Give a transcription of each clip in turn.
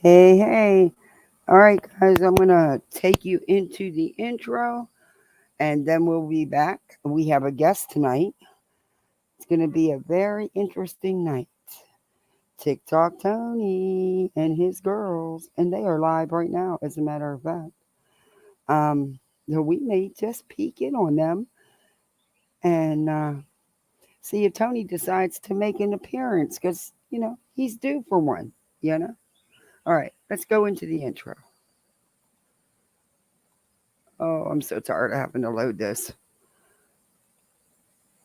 Hey. All right, guys, I'm going to take you into the intro and then we'll be back. We have a guest tonight. It's going to be a very interesting night. TikTok Tony and his girls, and they are live right now, as a matter of fact. So we may just peek in on them and see if Tony decides to make an appearance because, he's due for one, you know? All right, let's go into the intro. Oh, I'm so tired of having to load this.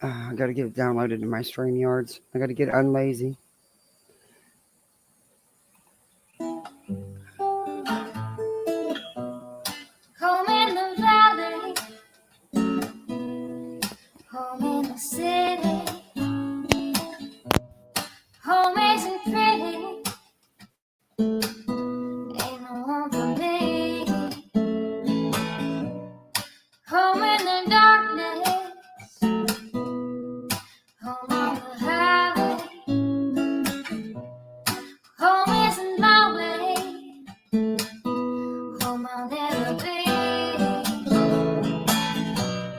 I got to get it downloaded in my StreamYards. I got to get unlazy. Home in the valley, home in the city, home isn't pretty, ain't no home for me. Home in the darkness, home on the highway, home isn't my way, home I'll never be.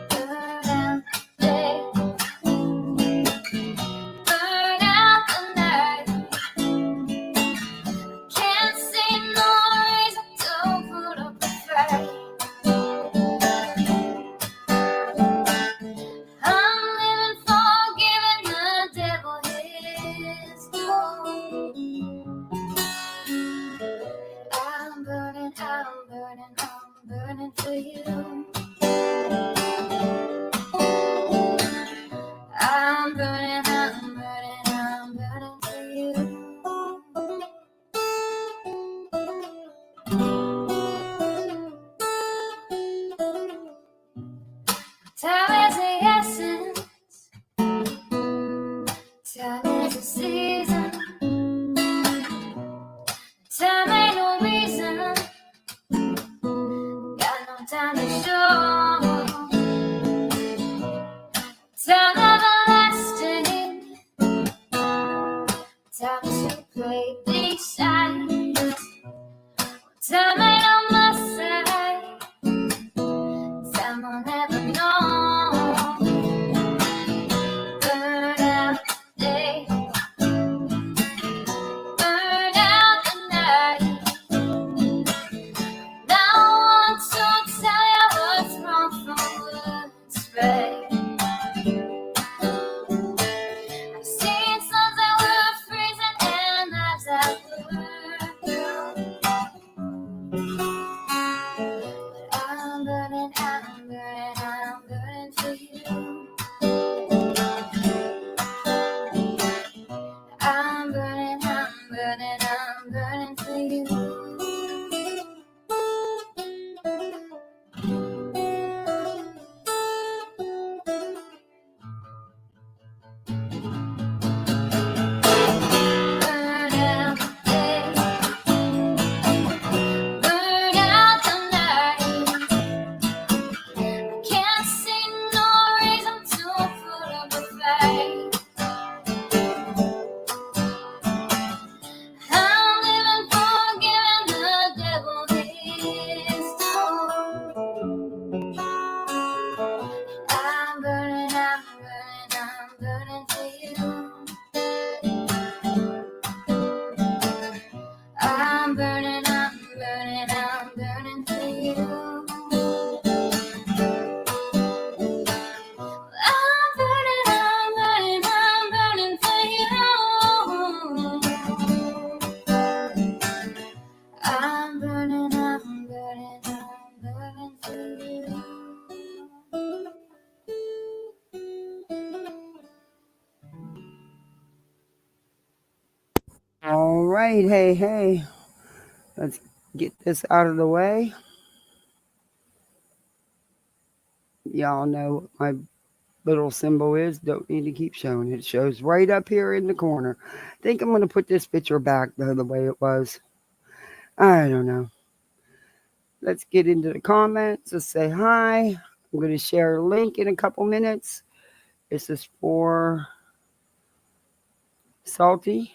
Burn out the day, burn out the night. Can't see no reason to put up a fight. I'm living for giving the devil his due. I'm burning for you. I'm burning for you. Time is the essence, time is the season. Time ain't no reason, got no time to show. Time everlasting, time to play these sides. Time ain't on my side, time will never know. Burn out the day, burn out the night. Now I want to tell you what's wrong from what's right. I've seen suns that were freezing and lives that were blue. But I'm burning for you. I'm burning for you. Burn out the day, burn out the night. Can't see no reason to put up a fight. I'm living for giving the devil his due. I'm burning for you. I'm burning for you. I'm burning for you. I'm burning for you. All right, hey. Let's get this out of the way. Y'all know what my little symbol is. Don't need to keep showing it. It shows right up here in the corner. I think I'm going to put this picture back, though, the way it was. I don't know. Let's get into the comments. Let's say hi. I'm going to share a link in a couple minutes. This is for Salty.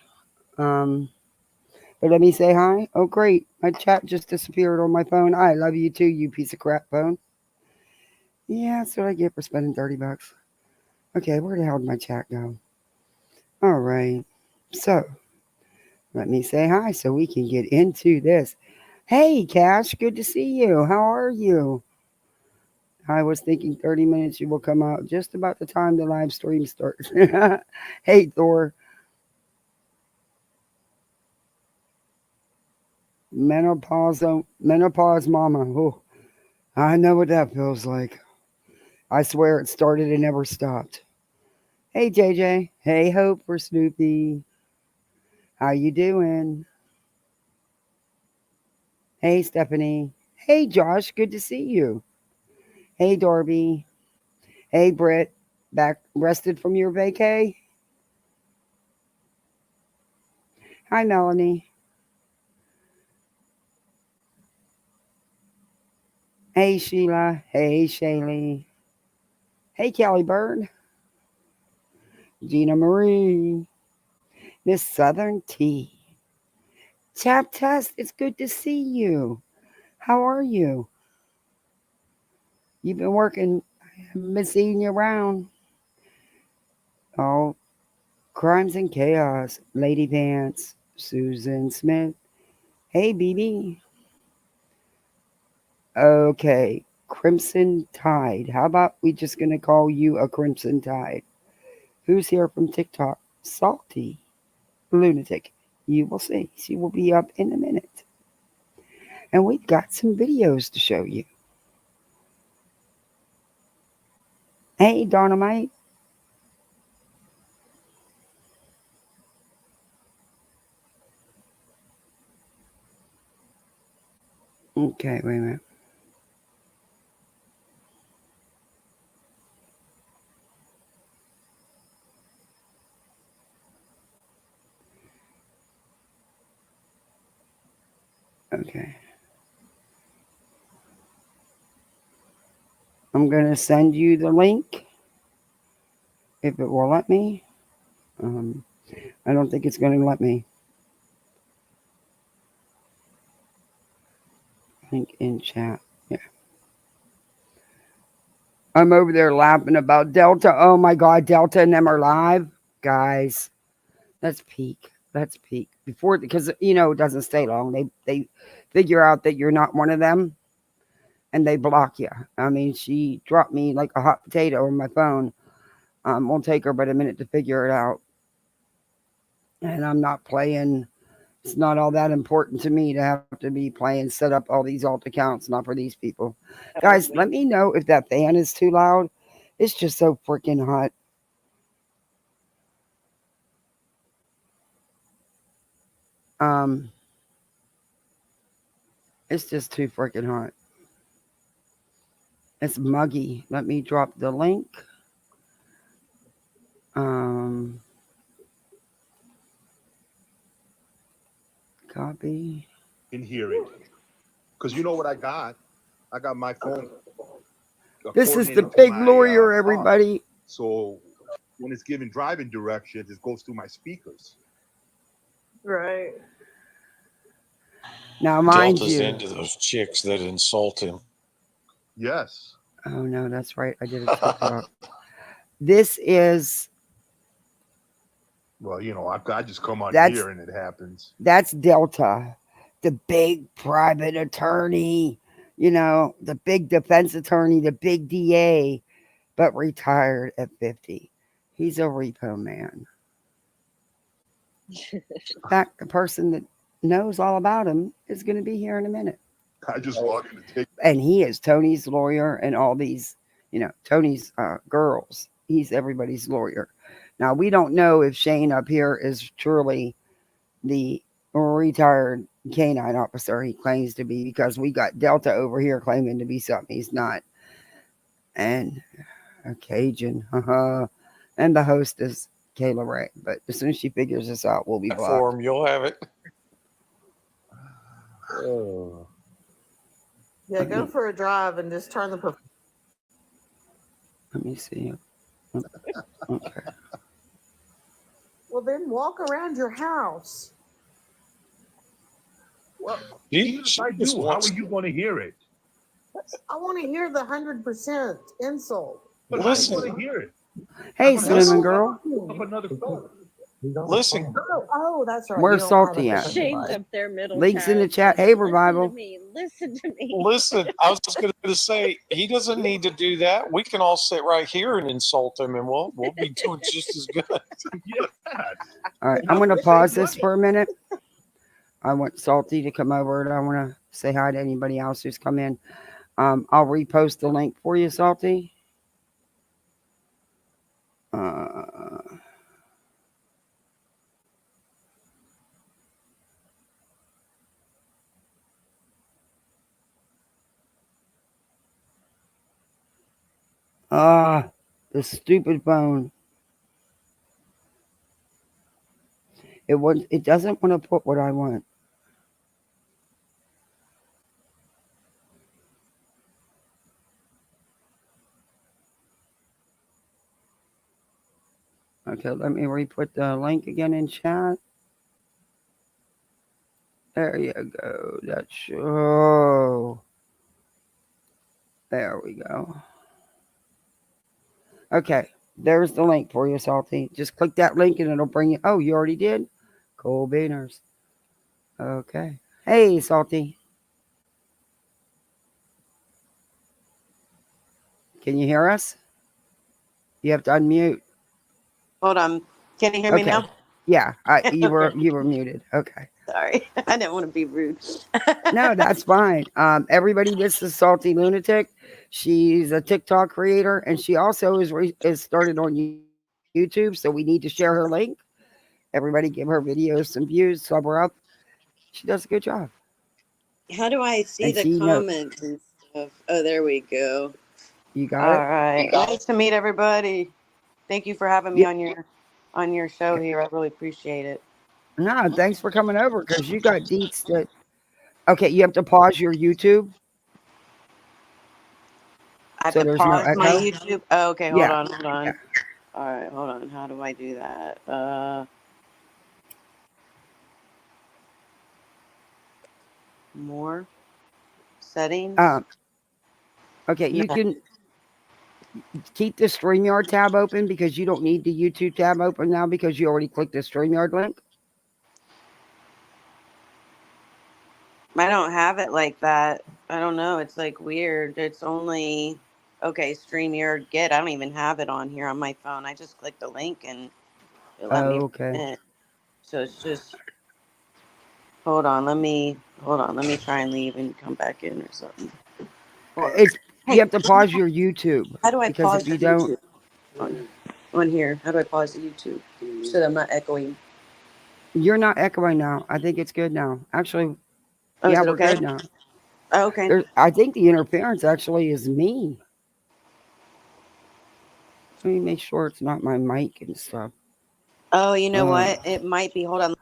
But let me say hi. Oh, great. My chat just disappeared on my phone. I love you too, you piece of crap phone. Yeah, that's what I get for spending $30. Okay, where the hell did my chat go? All right. So let me say hi so we can get into this. Hey, Cash, good to see you. How are you? I was thinking 30 minutes you will come out just about the time the live stream starts. Hey, Thor. Menopause mama. Oh, I know what that feels like. I swear it started and never stopped. Hey, JJ. Hey, Hope for Snoopy. How you doing? Hey, Stephanie. Hey, Josh. Good to see you. Hey, Darby. Hey, Britt. Back rested from your vacay? Hi, Melanie. Hey, Sheila. Hey, Shaylee. Hey, Kelly Bird. Gina Marie. Miss Southern Tea. Tap Test, it's good to see you. How are you? You've been working. I haven't been seeing you around. Oh, Crimes and Chaos. Lady Vance. Susan Smith. Hey, BB. Okay. Crimson Tide. How about we just going to call you a Crimson Tide? Who's here from TikTok? Salty. Lunatic. You will see. She will be up in a minute. And we've got some videos to show you. Hey, Dynamite. Okay, wait a minute. Okay. I'm going to send you the link if it will let me. Um, I don't think it's going to let me. Link in chat. Yeah. I'm over there laughing about Delta. Oh my God, Delta and them are live. Guys, that's peak. That's peak. Before, because, it doesn't stay long. They figure out that you're not one of them and they block you. I mean, she dropped me like a hot potato on my phone. Won't take her but a minute to figure it out. And I'm not playing. It's not all that important to me to have to be playing, set up all these alt accounts, not for these people. Guys, let me know if that fan is too loud. It's just so freaking hot. Um, it's just too freaking hot. It's muggy. Let me drop the link. Um, Copy. In hearing, because you know what I got? I got my phone This is the coordinated to big my lawyer, car. everybody. So when it's giving driving directions, it goes through my speakers. Right. Now, mind Delta's you. into those chicks that insult him. Yes. Oh, no, that's right. I did a TikTok. This is. Well, I just come on That's here and it happens. That's Delta, the big private attorney, the big defense attorney, the big DA, but retired at 50. He's a repo man. In fact, the person that knows all about him is going to be here in a minute. I just log in to take. And he is Tony's lawyer and all these, Tony's girls. He's everybody's lawyer. Now, we don't know if Shane up here is truly the retired canine officer he claims to be, because we got Delta over here claiming to be something he's not. And a Cajun, and the host is Kayla Ray. But as soon as she figures this out, we'll be blocked. For him, you'll have it. Oh. Yeah, go for a drive and just turn the. Let me see. Okay. Well, then walk around your house. Well, She, even if she I just do, how wants. are you going to hear it? I want to hear the 100% insult. But how are you going to hear it? Hey, I'm going to have cinnamon to girl. set up another phone. Listen, Oh, that's right. Where's You don't have Salty a at? Shamed up their middle Links in child. the chat. Said, Hey, listen Revival. to me. Listen to me. listen. I was just going to say he doesn't need to do that. We can all sit right here and insult him, and we'll be doing just as good. Yes. All right, I'm going to pause this for a minute. I want Salty to come over, and I want to say hi to anybody else who's come in. I'll repost the link for you, Salty. The stupid phone. It doesn't want to put what I want. Okay, let me re-put the link again in chat. There you go. That's oh. There we go. Okay, there's the link for you, Salty. Just click that link and it'll bring you. Oh, you already did? Cool beaners. Okay. Hey, Salty. Can you hear us? You have to unmute. Hold on. Can you hear me now? Yeah, you were Okay. you were muted. Okay. Sorry. I didn't want to be rude. No, that's fine. Everybody, this is Salty Lunatic. She's a TikTok creator, and she also is started on YouTube. So we need to share her link. Everybody, give her videos some views, sub her up. She does a good job. How do I see And the she knows. comments and stuff? Oh, there we go. You got All it? right. Nice to meet everybody. Thank you for having me on your show here. I really appreciate it. No, thanks for coming over because you got deets that. Okay, you have to pause your YouTube I have so to there's no pause my echo. YouTube. Oh, okay, hold Yeah. on. All right, hold on. How do I do that? More settings. Okay, you No. can keep the StreamYard tab open because you don't need the YouTube tab open now because you already clicked the StreamYard link. I don't have it like that. I don't know. It's like weird. It's only StreamYard Get. I don't even have it on here on my phone. I just clicked the link and it let me Okay. in it. So it's just hold on. Let me try and leave and come back in or something. Or You have to pause your YouTube how do I because pause if the you don't, YouTube on here? How do I pause the YouTube so that I'm not echoing? you're not echoing now. I think it's good now. Actually, Oh, is yeah, it we're okay? good now. Oh, okay. I think the interference actually is me. Let me make sure it's not my mic and stuff. Oh, you know what? It might be. Hold on.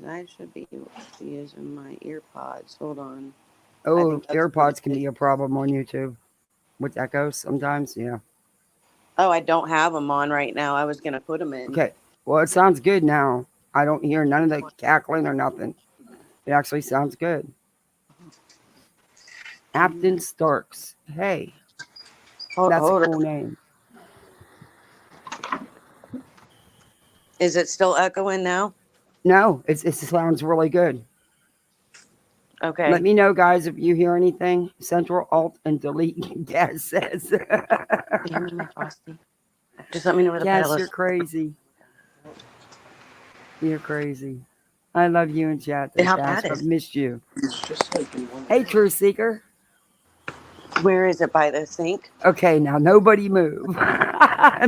I should be using my ear pods. Hold on. I think that's what it AirPods can is. be a problem on YouTube with echoes sometimes. Yeah. Oh, I don't have them on right now. I was going to put them in. Okay. Well, it sounds good now. I don't hear none of the cackling or nothing. It actually sounds good. Afton Starks. Hey, that's a Hold cool on. name. Is it still echoing now? No, it sounds really good. Okay. Let me know, guys, if you hear anything. Central Alt and Delete. Gas says. Damn it, my Frosty. Just let me know where the Yes, pedal you're is. crazy. You're crazy. I love you in chat, though, How Cass. bad is I've it? missed you. Hey, True Seeker. Where is it by the sink? Okay, now nobody move.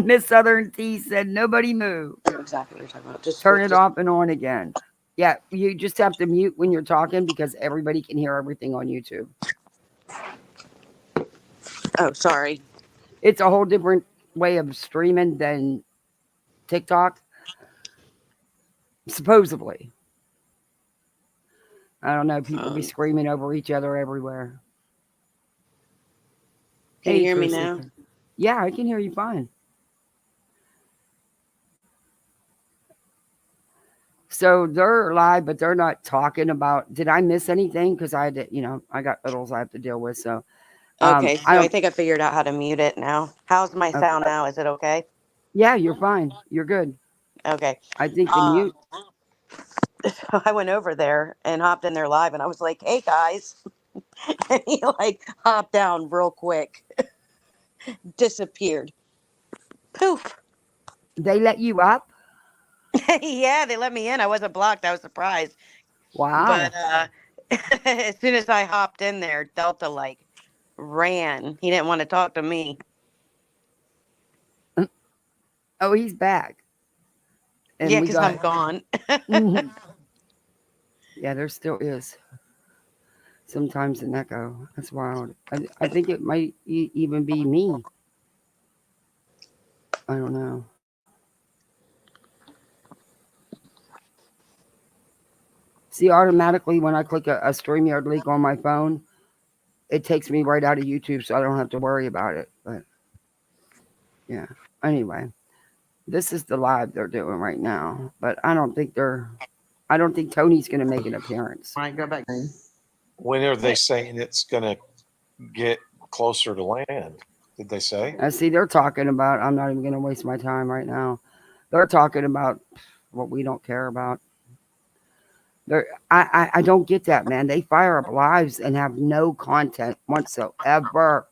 Miss Southern T said nobody move. I know exactly what you're talking about. Turn it off and on again. Yeah, you just have to mute when you're talking because everybody can hear everything on YouTube. Oh, sorry. It's a whole different way of streaming than TikTok, supposedly. I don't know. People be phone. screaming over each other everywhere. Can you Hey, hear me Tristan. now? Yeah, I can hear you fine. So they're live, but they're not talking about. Did I miss anything? Because I had to, I got littles I have to deal with. So Okay, I so I don't. think I figured out how to mute it now. How's my Okay. sound now? Is it okay? Yeah, you're fine. You're good. Okay. I think the Um, mute. I went over there and hopped in there live, and I was like, "Hey guys," and he like hopped down real quick, disappeared. Poof. They let you up. Yeah, they let me in. I wasn't blocked. I was surprised, but Wow. as soon as I hopped in there, Delta like ran. He didn't want to talk to me. Oh, he's back, and Yeah, we because I'm got. gone. Mhm. Yeah, there still is sometimes an echo. That's wild. I think it might even be me. I don't know. See, automatically when I click a StreamYard link on my phone, it takes me right out of YouTube, so I don't have to worry about it. But yeah. Anyway, this is the live they're doing right now. But I don't think they're. I don't think Tony's going to make an appearance. Might go back. When are they saying it's going to get closer to land? Did they say? I see they're talking about. I'm not even going to waste my time right now. They're talking about what we don't care about. I don't get that, man. They fire up lives and have no content whatsoever.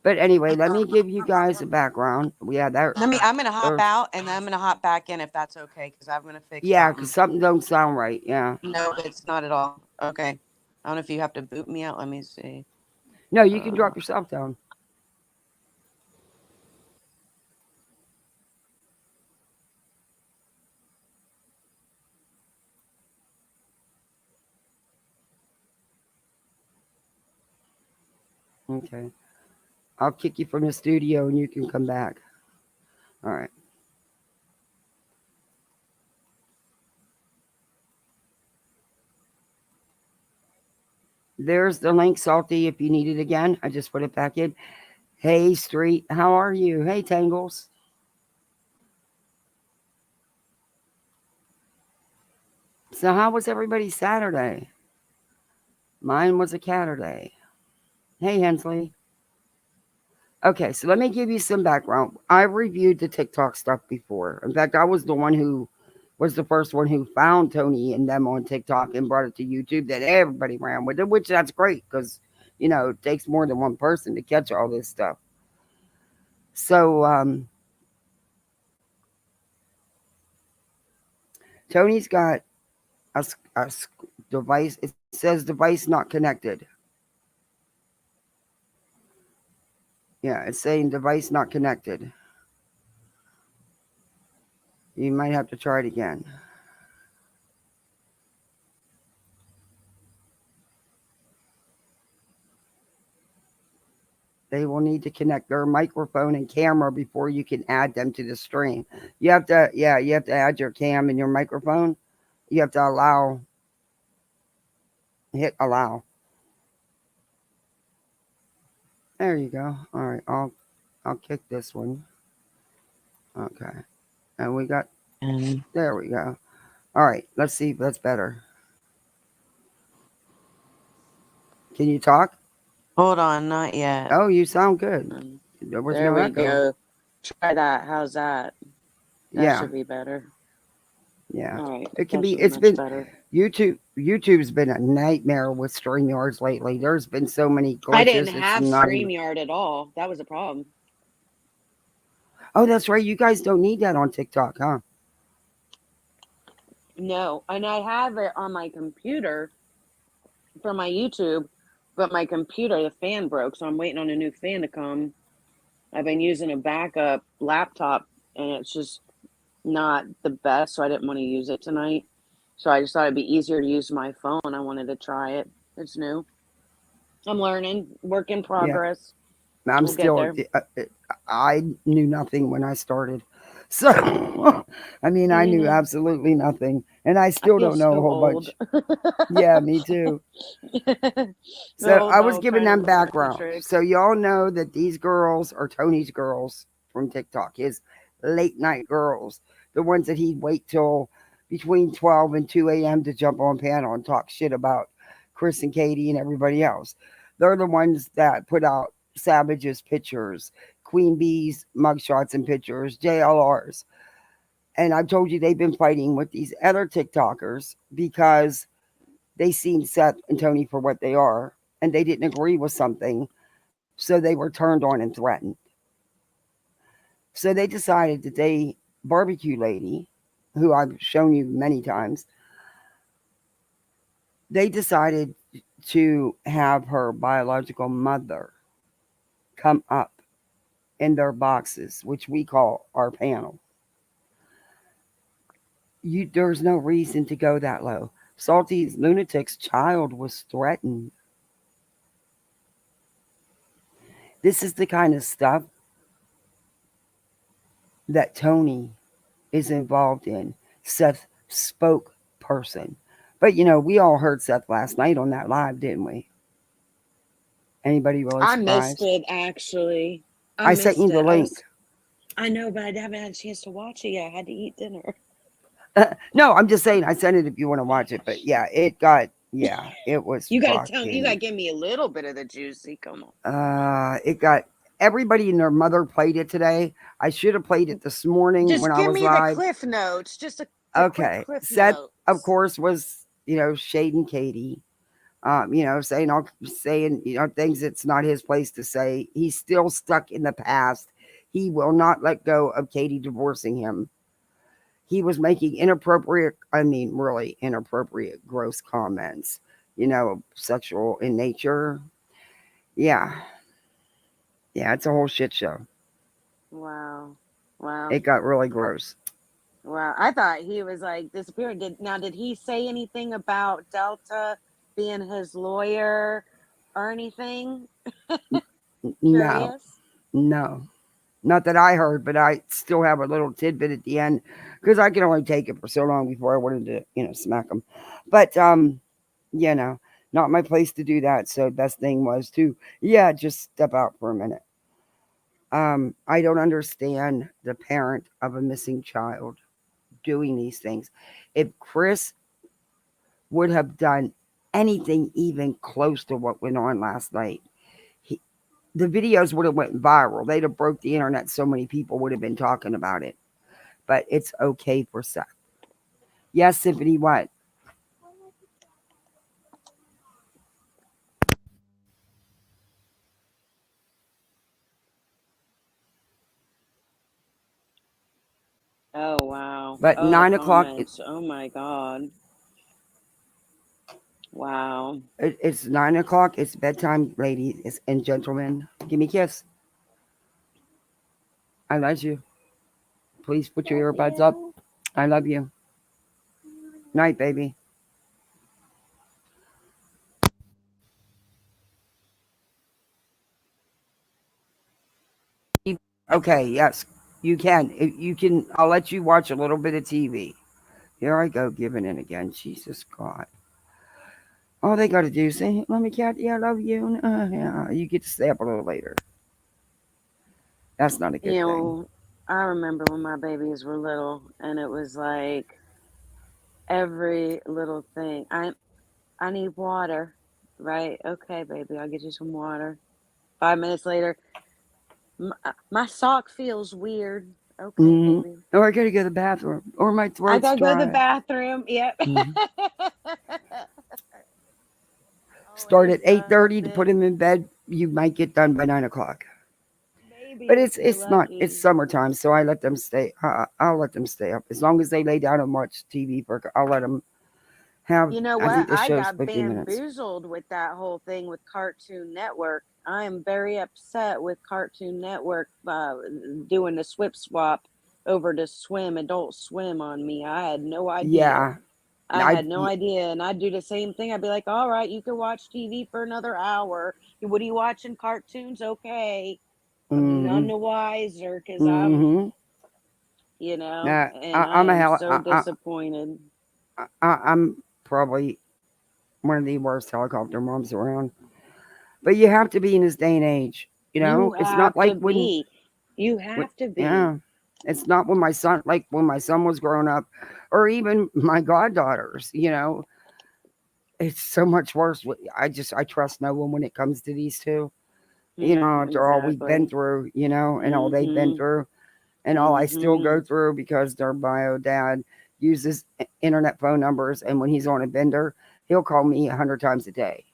But anyway, let me give you guys a background. Yeah, I'm gonna hop they're out and then I'm gonna hop back in if that's okay, because I'm gonna fix yeah, something. because something don't sound right. Yeah. No, it's not at all. Okay. I don't know if you have to boot me out. Let me see. No, you can drop yourself down. Okay. I'll kick you from the studio and you can come back. All right. There's the link, Salty, if you need it again. I just put it back in. Hey, Street, how are you? Hey, Tangles. So, how was everybody's Saturday? Mine was a Catterday. Hey, Hensley. Okay, so let me give you some background. I reviewed the TikTok stuff before. In fact, I was the one who was the first one who found Tony and them on TikTok and brought it to YouTube. That everybody ran with it, which that's great because it takes more than one person to catch all this stuff. So Tony's got a device. It says device not connected. Yeah, it's saying device not connected. You might have to try it again. They will need to connect their microphone and camera before you can add them to the stream. You have to, yeah, you have to add your cam and your microphone. You have to hit allow. There you go. All right, I'll kick this one. Okay, and we got. There we go. All right, let's see if that's better. Can you talk? Hold on, not yet. Oh, you sound good. There was There no we echo. go. Try that. How's that? That Yeah, should be better. yeah. All right. It can That be. should be It's much been better. YouTube's been a nightmare with StreamYards lately. There's been so many I didn't glitches. It's have not even. StreamYard at all. That was a problem. Oh, that's right. You guys don't need that on TikTok, huh? No, and I have it on my computer for my YouTube, but my computer, the fan broke, so I'm waiting on a new fan to come. I've been using a backup laptop, and it's just not the best, so I didn't want to use it tonight. So I just thought it'd be easier to use my phone. I wanted to try it. It's new. I'm learning. Work in Yeah, progress. I'm We'll get still. there. I knew nothing when I started. So, I mean, I knew Mhm. absolutely nothing, and I I still feel don't know a so whole old. bunch. Yeah, me too. The So whole I was dog giving trying to them learn all the background. So tricks. y'all know that these girls are Tony's girls from TikTok, his late night girls, the ones that he'd wait till between 12 and 2 a.m. to jump on panel and talk shit about Chris and Katie and everybody else. They're the ones that put out Savage's pictures, Queen Bee's mugshots and pictures, JLR's. And I've told you they've been fighting with these other TikTokers because they seen Seth and Tony for what they are, and they didn't agree with something, so they were turned on and threatened. So they decided that they barbecue lady, who I've shown you many times, they decided to have her biological mother come up in their boxes, which we call our panel. There's no reason to go that low. Salty's Lunatic's child was threatened. This is the kind of stuff that Tony is involved in. Seth's spokesperson. But we all heard Seth last night on that live, didn't we? Anybody really I missed surprised? it actually. I I sent you missed the it. link. I know, but I haven't had a chance to watch it yet. I had to eat dinner. No, I'm just saying I sent it if you want to watch it. But yeah, it was You gotta tell me. You gotta fucking. give me a little bit of the juicy. Come on. It got everybody and their mother played it today. I should have played it this morning when Just I give was me the live. cliff notes. Just the quick Okay, cliff Seth, of notes. course, was shading Katie. Saying things it's not his place to say. He's still stuck in the past. He will not let go of Katie divorcing him. He was making inappropriate, I mean, really inappropriate, gross comments, sexual in nature. Yeah, yeah, it's a whole shit show. Wow. Wow. It got really gross. Wow. I thought he was like disappearing. Did he say anything about Delta being his lawyer or anything? No, Curious. no, not that I heard, but I still have a little tidbit at the end because I can only take it for so long before I wanted to, smack him. But you know, not my place to do that. So best thing was to, yeah, just step out for a minute. I don't understand the parent of a missing child doing these things. If Chris would have done anything even close to what went on last night, he, the videos would have went viral. They'd have broke the internet. So many people would have been talking about it. But it's okay for Seth. Yes, Symphony, what? Oh wow. But Oh, the 9 o'clock, comments. Oh my god. Wow. it's 9 o'clock. It's bedtime, ladies and gentlemen. Give me a kiss. I love you. Please put your earbuds up. I love you. Night, baby. Okay, yes, you can. If you can, I'll let you watch a little bit of TV. Here I go, giving in again. Jesus God. All they got to do is say, "Let me, cat. Yeah, I love you." Yeah, you get to stay up a little later. That's not a good You thing. know, I remember when my babies were little and it was like every little thing. I need water. Right? Okay, baby, I'll get you some water. 5 minutes later, my sock feels weird. Okay, baby. Or I got to go to the bathroom, or my I throat's gotta go to the dry. bathroom. Yep. hmm Oh, Start it's at 8:30 to put been him in bed. You might get done by 9 o'clock. maybe But if it's you're it's not. It's lucky. summertime, so I let them stay. I'll let them stay up as long as they lay down and watch TV. I'll let them have. You know I what? think the I show's got 50 minutes. bamboozled with that whole thing with Cartoon Network. I am very upset with Cartoon Network doing the swip swap over to Swim, Adult Swim on me. I had no idea. Yeah, I I had no idea. And I'd do the same thing. I'd be like, all right, you can watch TV for another hour. What are you watching? Cartoons? Okay. I'm none mm-hmm, the wiser because mm-hmm. Nah, and I I'm a am hell. so disappointed. I'm probably one of the worst helicopter moms around. But you have to be in this day and age. You It's not have like to be. You have to be. yeah, it's not when my son, like when my son was growing up, or even my goddaughters. It's so much worse. I trust no one when it comes to these two. After all we've been Exactly. through, and all they've been Mhm. through, and all I still go Mhm. through because their bio dad uses internet phone numbers, and when he's on a bender, he'll call me 100 times a day.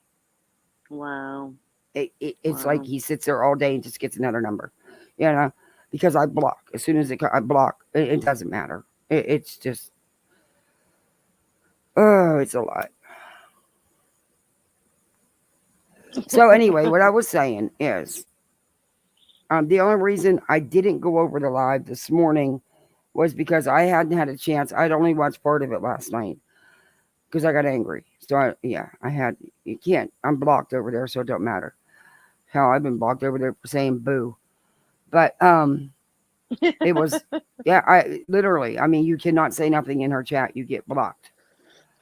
Wow. It's like Wow. he sits there all day and just gets another number, you know, because I block as soon as I block. It doesn't matter. It's just, oh, it's a lot. So anyway, what I was saying is, the only reason I didn't go over the live this morning was because I hadn't had a chance. I'd only watched part of it last night because I got angry. So I had. You can't. I'm blocked over there, so it don't matter. Hell, I've been blocked over there for saying boo. But it was, yeah, I literally, I mean, you cannot say nothing in her chat, you get blocked.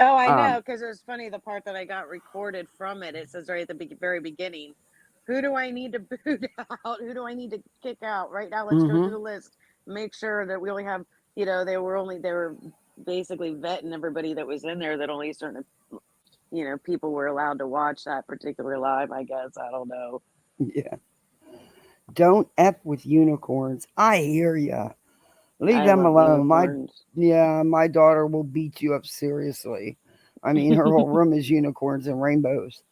Oh, I know, Um, because it was funny the part that I got recorded from it. It says right at the very beginning, who do I need to boot out? Who do I need to kick out? Right now, let's go through mm-hmm. the list. Make sure that we only have, they were basically vetting everybody that was in there, that only certain, people were allowed to watch that particular live, I guess. I don't know. Yeah. Don't F with unicorns. I hear ya. Leave I them love alone. unicorns. My daughter will beat you up seriously. I mean, her whole room is unicorns and rainbows.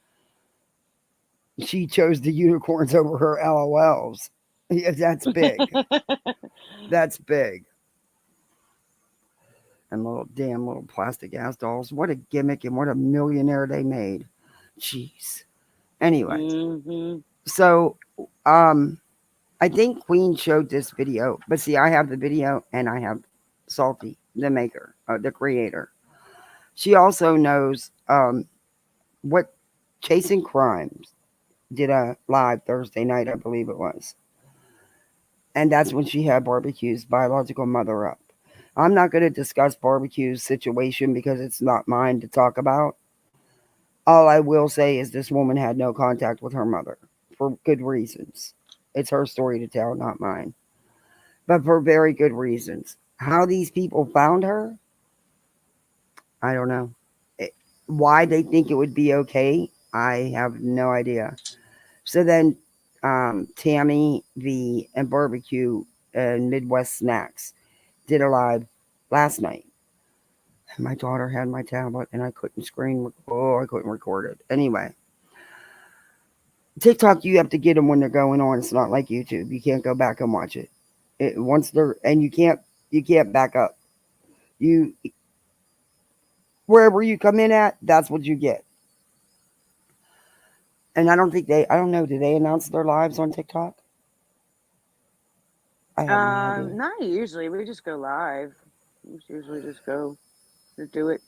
She chose the unicorns over her LOLs. Yeah, that's big. That's big. And little plastic ass dolls. What a gimmick and what a millionaire they made. Jeez. Anyway, Hmm. so um I think Queen showed this video, but see, I have the video and I have Salty, the maker, the creator. She also knows what Chasing Crimes did a live Thursday night, I believe it was. And that's when she had Barbecue's biological mother up. I'm not going to discuss Barbecue's situation because it's not mine to talk about. All I will say is this woman had no contact with her mother for good reasons. It's her story to tell, not mine. But for very good reasons. How these people found her, I don't know. Why they think it would be okay, I have no idea. So then, Tammy V and Barbecue and Midwest Snacks did a live last night. And my daughter had my tablet and I couldn't I couldn't record it. Anyway, TikTok, you have to get them when they're going on. It's not like YouTube. You can't go back and watch it. Once they're, and you can't back up. You Wherever you come in at, that's what you get. And I don't know, do they announce their lives on TikTok? I have no idea. Not usually. We just go live. We usually just do it.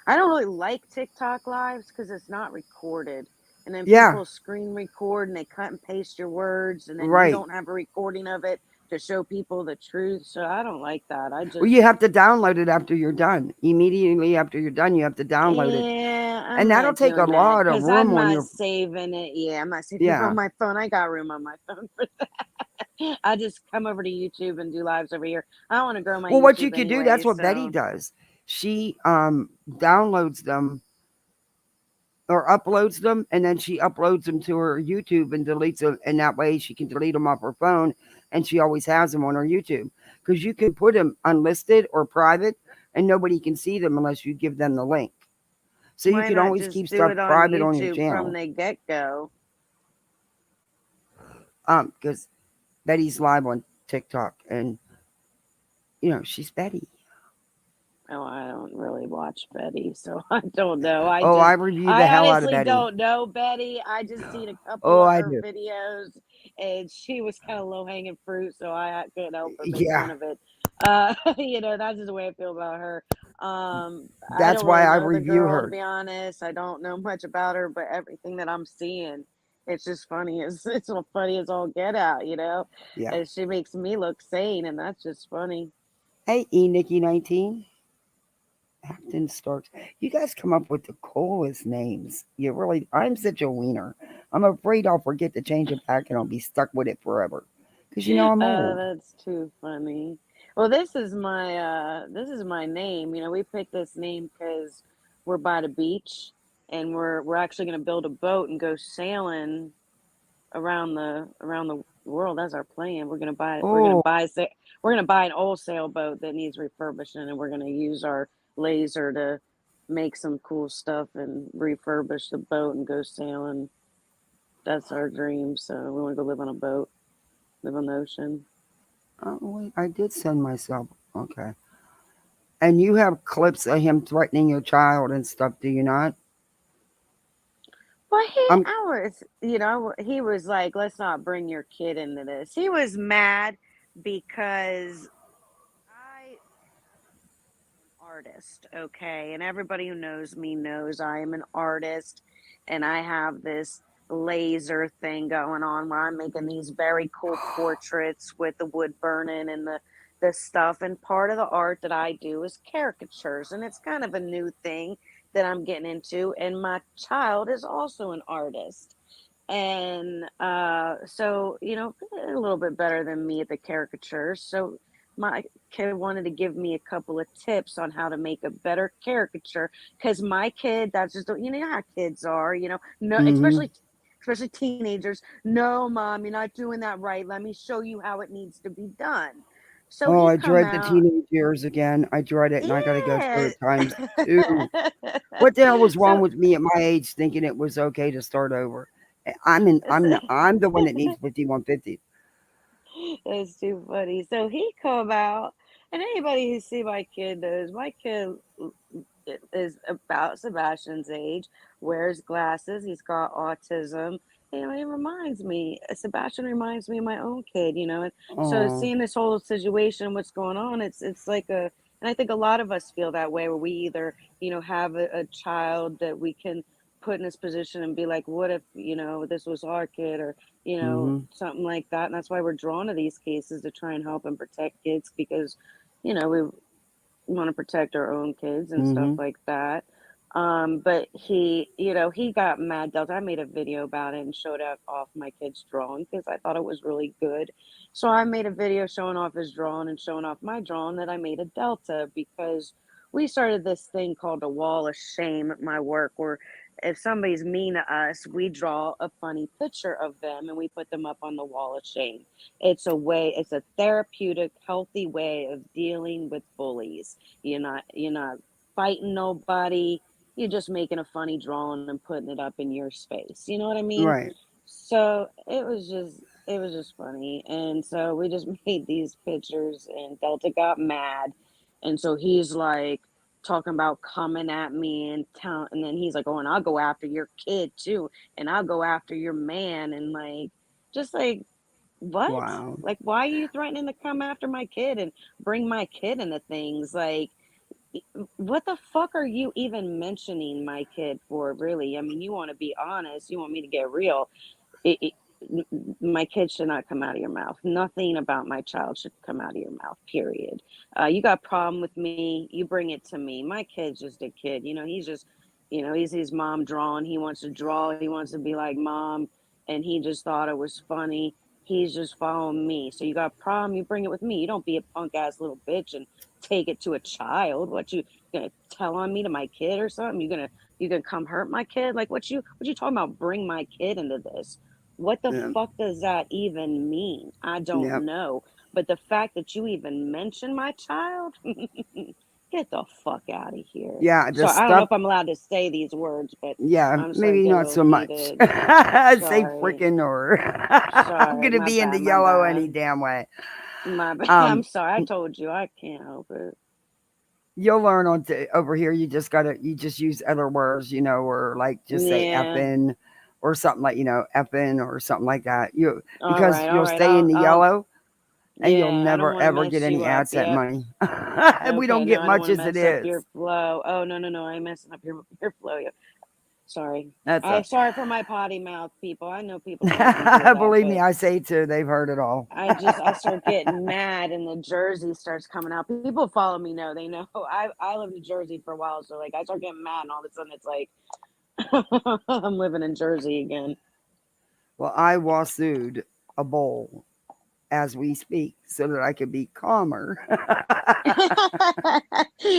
I don't really like TikTok lives because it's not recorded. And then Yeah, people screen record and they cut and paste your words, and then you right. don't have a recording of it to show people the truth. So I don't like that. Well, you have to download it after you're done. Immediately after you're done, you have to download it. Yeah, And I'm that'll not take a doing that lot of because room I'm on not your. saving it. Yeah, I'm not saving it on Yeah. my phone. I got room on my phone for that. I just come over to YouTube and do lives over here. I want to grow my Well, what you YouTube could do, that's anyway. what Betty So does. She downloads them or uploads them, and then she uploads them to her YouTube and deletes them. And that way she can delete them off her phone, and she always has them on her YouTube. Because you can put them unlisted or private, and nobody can see them unless you give them the link. So you why can not always just keep do stuff it on private on your YouTube from channel. the get go? Because Betty's live on TikTok, and she's Betty. Oh, I don't really watch Betty, so I don't know. Oh, I review the I hell out of honestly Betty. don't know Betty. I just seen a couple Oh, of I her do. videos, and she was kind of low hanging fruit, so I couldn't help but make Yeah, fun of it. That's just the way I feel about her. I that's don't why really I know the review girl, to her. be honest. I don't know much about her, but everything that I'm seeing It's just funny as it's all funny as all get out, you know. Yeah. And she makes me look sane, and that's just funny. Hey, E Nikki 19. Acton Starks. You guys come up with the coolest names. You really, I'm such a wiener. I'm afraid I'll forget to change it back and I'll be stuck with it forever. Because you know I'm old. That's too funny. Well, this is my name. You know, we picked this name because we're by the beach, and we're actually going to build a boat and go sailing around the world. That's our plan. Oh, We're gonna buy an old sailboat that needs refurbishing, and we're gonna use our laser to make some cool stuff and refurbish the boat and go sailing. That's our dream. So we want to go live on a boat, live on the ocean. oh, wait, I did send myself. Okay. And you have clips of him threatening your child and stuff, do you not? Well, I'm. I was, you know, he was like, "Let's not bring your kid into this." He was mad because I artist, okay? And everybody who knows me knows I am an artist, and I have this laser thing going on where I'm making these very cool portraits with the wood burning and the stuff. And part of the art that I do is caricatures, and it's kind of a new thing that I'm getting into. And my child is also an artist. And so, you know, a little bit better than me at the caricatures. So my kid wanted to give me a couple of tips on how to make a better caricature, because my kid, that's just, you know how kids are, you know, no, Mm-hmm. especially teenagers. No, mom, you're not doing that right. Let me show you how it needs to be done. So Oh, he I come dread the out. teenage years again. I dread it, and I got to go through Yeah. it times two. What the hell was wrong So with me at my age thinking it was okay to start over? I'm in. I'm the one that needs 5150. That's too funny. So he come out, and anybody who see my kid knows my kid is about Sebastian's age, wears glasses, he's got autism. You know, he reminds me, Sebastian reminds me of my own kid, you know. And so Oh. seeing this whole situation, what's going on, it's like a, and I think a lot of us feel that way, where we either, you know, have a child that we can put in this position and be like, what if, you know, this was our kid, or, you know, Mm-hmm. something like that. And that's why we're drawn to these cases, to try and help and protect kids, because, you know, we want to protect our own kids and stuff Mm-hmm. like that. But he, you know, he got mad Delta. I made a video about it and showed off my kid's drawing because I thought it was really good. So I made a video showing off his drawing and showing off my drawing that I made a Delta, because we started this thing called a wall of shame at my work, where if somebody's mean to us, we draw a funny picture of them and we put them up on the wall of shame. It's a therapeutic, healthy way of dealing with bullies. You're not fighting nobody. You're just making a funny drawing and putting it up in your space. You know what I mean? Right. So it was just funny. And so we just made these pictures, and Delta got mad. And so he's like talking about coming at me and and then he's like, "Oh, and I'll go after your kid too, and I'll go after your man," and like, just like, what? Wow. Like, why are you threatening to come after my kid and bring my kid into things? Like, what the fuck are you even mentioning my kid for, really? I mean, you want to be honest, you want me to get real. it, my kid should not come out of your mouth. Nothing about my child should come out of your mouth, period. You got a problem with me, you bring it to me. My kid's just a kid, you know. He's just, you know, he's his mom drawing. He wants to draw, he wants to be like mom, and he just thought it was funny. He's just following me. So you got a problem, you bring it with me. You don't be a punk ass little bitch and take it to a child. What, you gonna tell on me to my kid or something? You gonna come hurt my kid? Like, what you talking about, bring my kid into this? What the Yeah. fuck does that even mean? I Yeah. don't know. But the fact that you even mention my child, get the fuck out of here. Yeah. The So I don't know stuff. if I'm allowed to say these words, but Yeah. I'm starting to Maybe get a not little so much. heated. Say Sorry. freaking or I'm Sorry. gonna be in the My yellow any bad. damn way. My bad. I'm Um. sorry. I told you I can't help it. You'll learn over here. You just use other words, or like just say Yeah. effing or something like effing or something like that. You All because right. All you'll right. stay in the I'll, yellow and you'll yeah. I don't never want to ever get mess any you up. AdSense Yep. money. We Okay. don't No, get I don't much want to as it mess up is. your flow. Oh, no, no, no. I'm messing up your flow. Sorry. That's I'm a, sorry for my potty mouth, people. I know people don't want me to hear that. believe me, But I say too. They've heard it all. I start getting mad, and the Jersey starts coming out. People follow me know they know I lived in Jersey for a while, so like I start getting mad, and all of a sudden it's like I'm living in Jersey again. Well, I wassoed a bowl as we speak so that I could be calmer.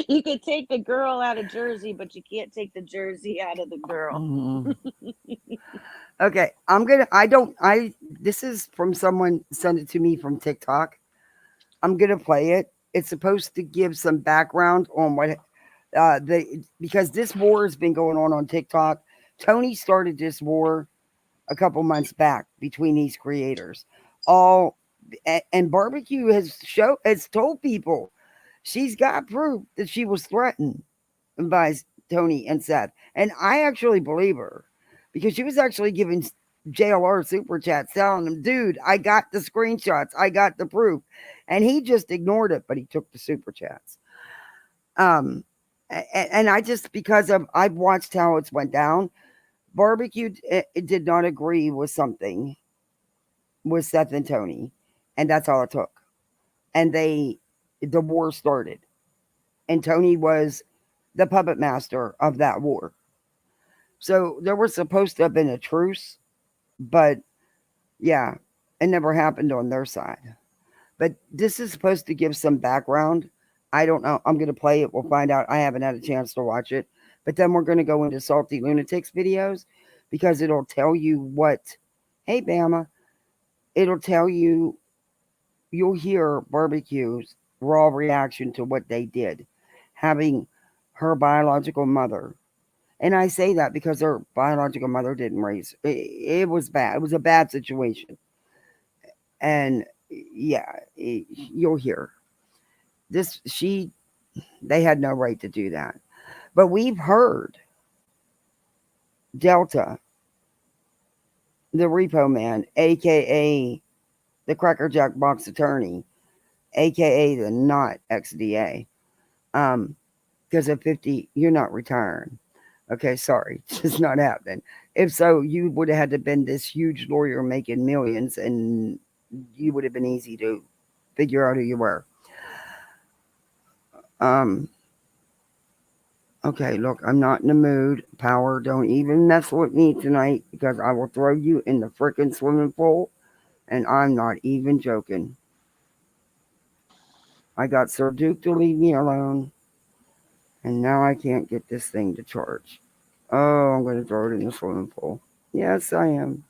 You could take the girl out of Jersey, but you can't take the Jersey out of the girl. Mhm. Okay, I'm gonna. I don't. I. This is from someone sent it to me from TikTok. I'm gonna play it. It's supposed to give some background on what because this war has been going on TikTok. Tony started this war a couple months back between these creators. All and barbecue has told people she's got proof that she was threatened by Tony and Seth, and I actually believe her because she was actually giving JLR super chats telling him, "Dude, I got the screenshots, I got the proof," and he just ignored it, but he took the super chats. And I just because I've watched how it's went down. Barbecue it did not agree with something with Seth and Tony, and that's all it took. And the war started, and Tony was the puppet master of that war. So there was supposed to have been a truce, but yeah, it never happened on their side. But this is supposed to give some background. I don't know. I'm going to play it. We'll find out. I haven't had a chance to watch it. But then we're going to go into Salty Lunatics videos because it'll tell you what, hey, Bama, it'll tell you, you'll hear Barbecue's raw reaction to what they did, having her biological mother. And I say that because her biological mother didn't raise. It was bad. It was a bad situation. And yeah, you'll hear this. They had no right to do that. But we've heard Delta, the Repo Man, aka the Crackerjack Box Attorney, aka the not XDA, because at 50 you're not retiring. Okay, sorry, it's just not happening. If so, you would have had to been this huge lawyer making millions, and you would have been easy to figure out who you were. Okay, look, I'm not in the mood. Power, don't even mess with me tonight because I will throw you in the freaking swimming pool, and I'm not even joking. I got Sir Duke to leave me alone, and now I can't get this thing to charge. Oh, I'm going to throw it in the swimming pool. Yes, I am.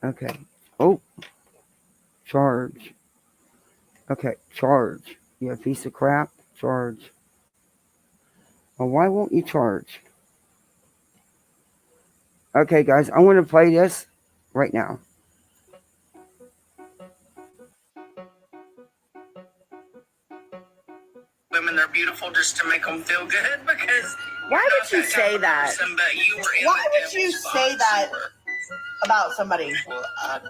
Okay. Oh, charge. Okay, charge. You a piece of crap? Charge. Well, why won't you charge? Okay, guys, I want to play this right now. Women are beautiful just to make them feel good because Why would you say that? Why would you say that about somebody? Well, I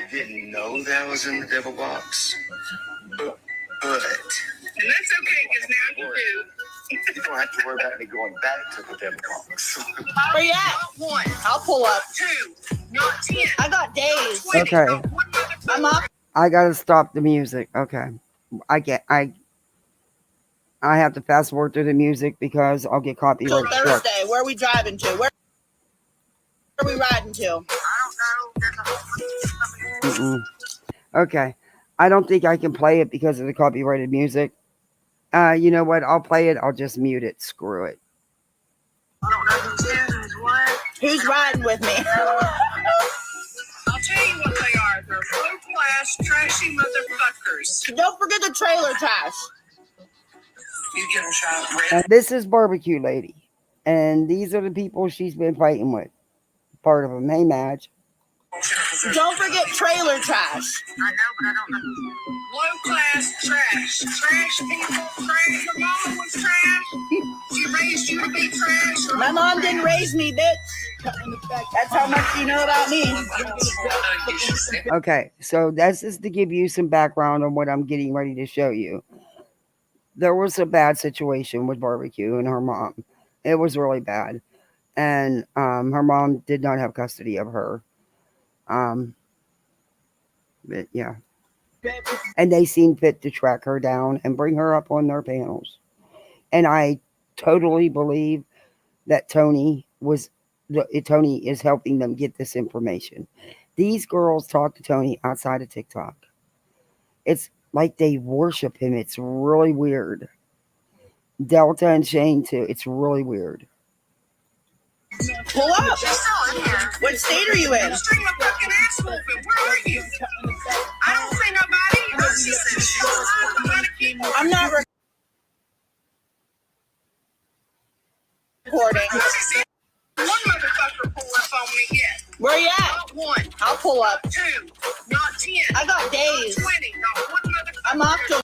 didn't know that I was in the devil box, but and that's okay because now you do. You don't have to worry about me going back to the devil box. Where you at? Not one. I'll pull up. Not 2. Not 10. I got days. Not 20. Okay. Not one motherfucker. I'm up. I gotta stop the music. Okay. I have to fast forward through the music because I'll get copyright Till struck. Thursday. Where are we driving to? Where are we riding to? I don't know. There's a whole bunch of Mm-mm. Okay. I don't think I can play it because of the copyrighted music. You know what? I'll play it. I'll just mute it. Screw it. I don't know who's who, who's what. Who's riding with me? I'll tell you what they are. They're low-class, trashy motherfuckers. Don't forget the trailer trash. You get a shot, And this is Barbecue Lady. And these are the people she's been fighting with. Part of them. Hey, Madge. Don't forget trailer trash. I know, but I don't know. Low-class trash. Trash people. Trash. Your mama was trash. She raised you to be trash. My mom didn't raise me, bitch. That's how much you know about me. Okay. So this is to give you some background on what I'm getting ready to show you. there was a bad situation with barbecue and her mom. It was really bad, and her mom did not have custody of her. Um, but yeah, and they seemed fit to track her down and bring her up on their panels. And I totally believe that Tony is helping them get this information. These girls talk to Tony outside of TikTok. It's like they worship him. It's really weird. Delta and Shane too. It's really weird. Pull up. What state are you in? String my fucking ass moving. Where are you? I don't say nobody. She said she was I'm not recording. one motherfucker pull up on me yet. Where you at? Not one, I'll pull up. two, not 10. I got days. 20. Not one motherfucker. I'm off to.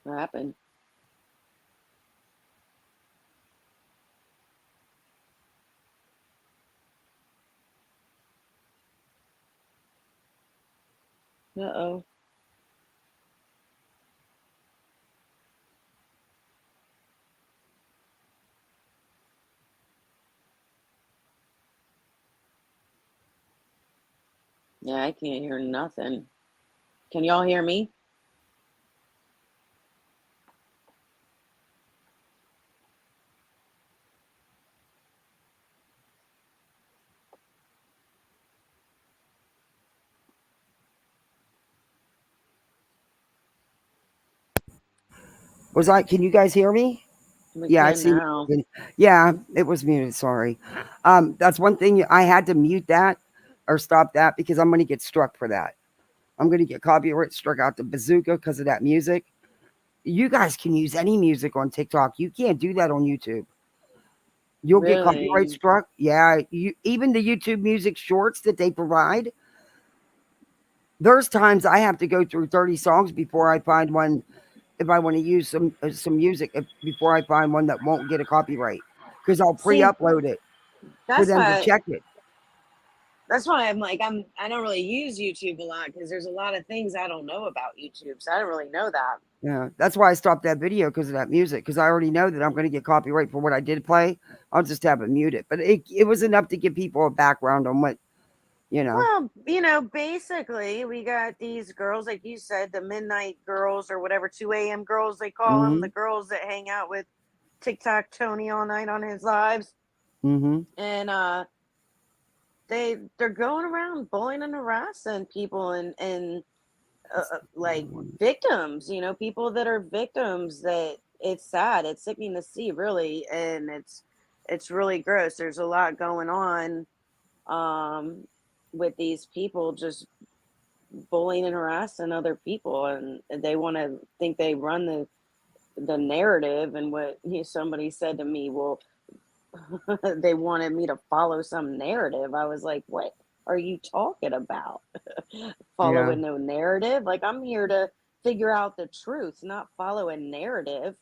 What happened? Uh-oh. Yeah, I can't hear nothing. Can y'all hear me? Can you guys hear me? We Yeah, I can see. now. Yeah, it was muted. Sorry. That's one thing I had to mute that or stop that because I'm going to get struck for that. I'm going to get copyright struck out the bazooka because of that music. You guys can use any music on TikTok. You can't do that on YouTube. You'll get copyright Really? struck. Yeah, even the YouTube music shorts that they provide. There's times I have to go through 30 songs before I find one. If I want to use some music, before I find one that won't get a copyright, because I'll See, pre-upload it for that's them to why check it. that's why I'm like I don't really use YouTube a lot because there's a lot of things I don't know about YouTube, so I don't really know that. Yeah, that's why I stopped that video because of that music. Because I already know that I'm going to get copyright for what I did play. I'll just have it muted. But it was enough to give people a background on what you know. Well, basically, we got these girls, like you said, the midnight girls or whatever, 2 a.m. girls they call them, Mm-hmm. the girls that hang out with TikTok Tony all night on his lives, Mm-hmm. and they're going around bullying and harassing people and like victims, people that are victims. That it's sad, it's sickening to see, really, and it's really gross. There's a lot going on with these people just bullying and harassing other people, and they want to think they run the narrative. And what somebody said to me, well, they wanted me to follow some narrative. I was like, what are you talking about? Yeah. Following no narrative? Like, I'm here to figure out the truth, not follow a narrative.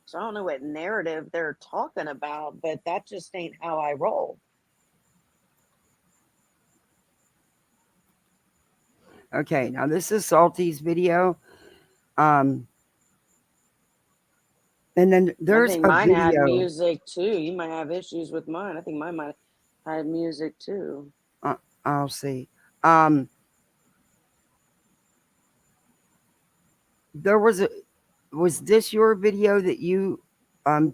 So I don't know what narrative they're talking about, but that just ain't how I roll. Okay. Now this is Salty's video. And then I there's think a mine had video. music too. You might have issues with mine. I think mine might have had music too. I'll see. There was this your video that you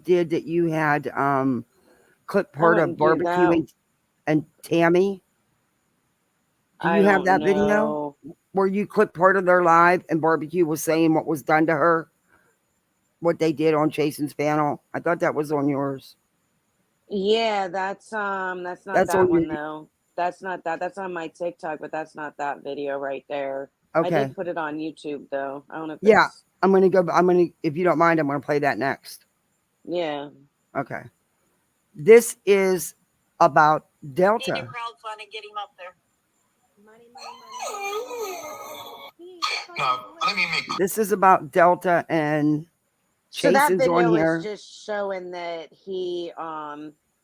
did that you had clip I part of wouldn't do that. barbecue and Tammy? Do I you have don't that video know. where you clipped part of their live and barbecue was saying what was done to her? What they did on Jason's panel? I thought that was on yours. Yeah, that's not That's that on your one though. That's not that. That's on my TikTok, but that's not that video right there. I okay. did put it on YouTube though. I don't know if Yeah, it's I'm gonna if you don't mind, I'm gonna play that next. yeah. Okay. This is about Delta. Crowdfund and get him up there. Now, let me make This is about Delta and So that Jason's on video is here. just showing that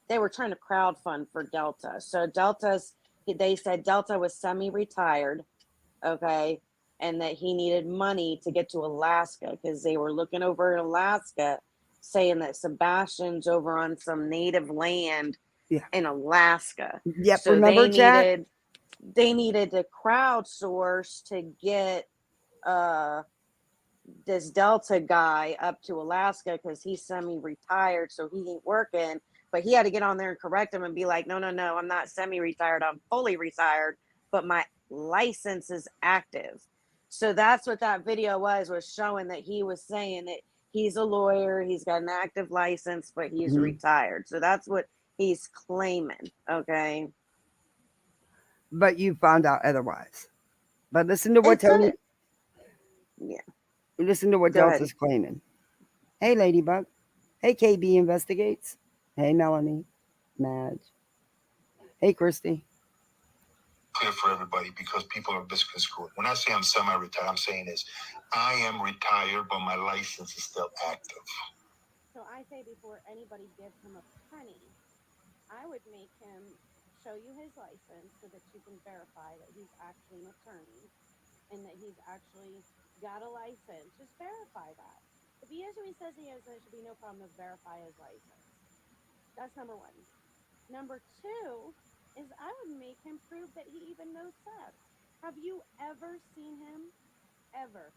they were trying to crowdfund for Delta. So they said Delta was semi-retired, okay, and that he needed money to get to Alaska because they were looking over in Alaska, saying that Sebastian's over on some native land Yeah. in Alaska. Yep. So Remember, Jack? they needed to crowdsource to get uh this Delta guy up to Alaska because he's semi-retired, so he ain't working. But he had to get on there and correct him and be like, no, I'm not semi-retired, I'm fully retired, but my license is active. So that's what that video was showing, that he was saying that he's a lawyer, he's got an active license, but he's Mhm. retired. So that's what he's claiming. Okay. But you found out otherwise. But listen to what It's a Tony. yeah. Listen to what Go ahead. Delta's claiming. Hey, Ladybug. Hey, KB investigates. Hey, Melanie. Madge. Hey, Christy. clear for everybody because people are misconstrued. When I say I'm semi-retired, I'm saying is I am retired, but my license is still active. So I say before anybody gives him a penny, I would make him show you his license so that you can verify that he's actually an attorney and that he's actually got a license. Just verify that. If he is who he says he is, then it should be no problem to verify his license. That's number one. Number two is I would make him prove that he even knows Seth. Have you ever seen him? Ever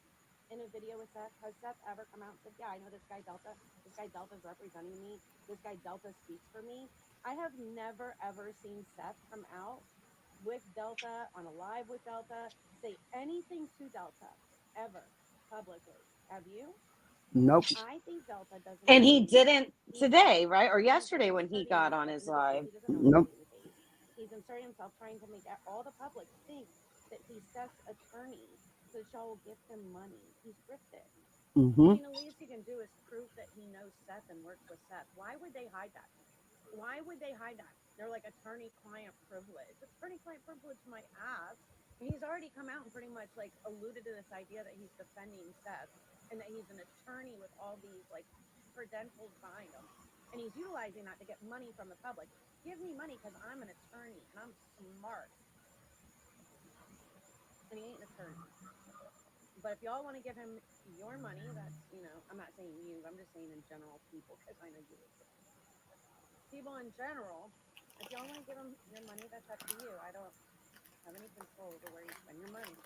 in a video with Seth? Has Seth ever come out and said, yeah, I know this guy Delta. This guy Delta's representing me. This guy Delta speaks for me. I have never ever seen Seth come out with Delta on a live with Delta, say anything to Delta ever publicly. Have you? Nope. I think Delta doesn't And he believe didn't he's today, right? Or he's yesterday when he inserting got on himself. his No, live. he doesn't know Nope. anything, Katie. He's inserting himself, trying to make all the public think that he's Seth's attorney, so that y'all will give him money. He's scripted. I Mm-hmm. mean, the least he can do is prove that he knows Seth and works with Seth. Why would they hide that? Why would they hide that? They're like attorney-client privilege. Attorney-client privilege, my ass. And he's already come out and pretty much like alluded to this idea that he's defending Seth and that he's an attorney with all these like credentials behind him. And he's utilizing that to get money from the public. Give me money because I'm an attorney and I'm smart. And he ain't an attorney. But if y'all want to give him your money, that's, I'm not saying you, I'm just saying in general people, because I know you would too. People in general, if y'all want to give him your money, that's up to you. I don't have any control over where you spend your money.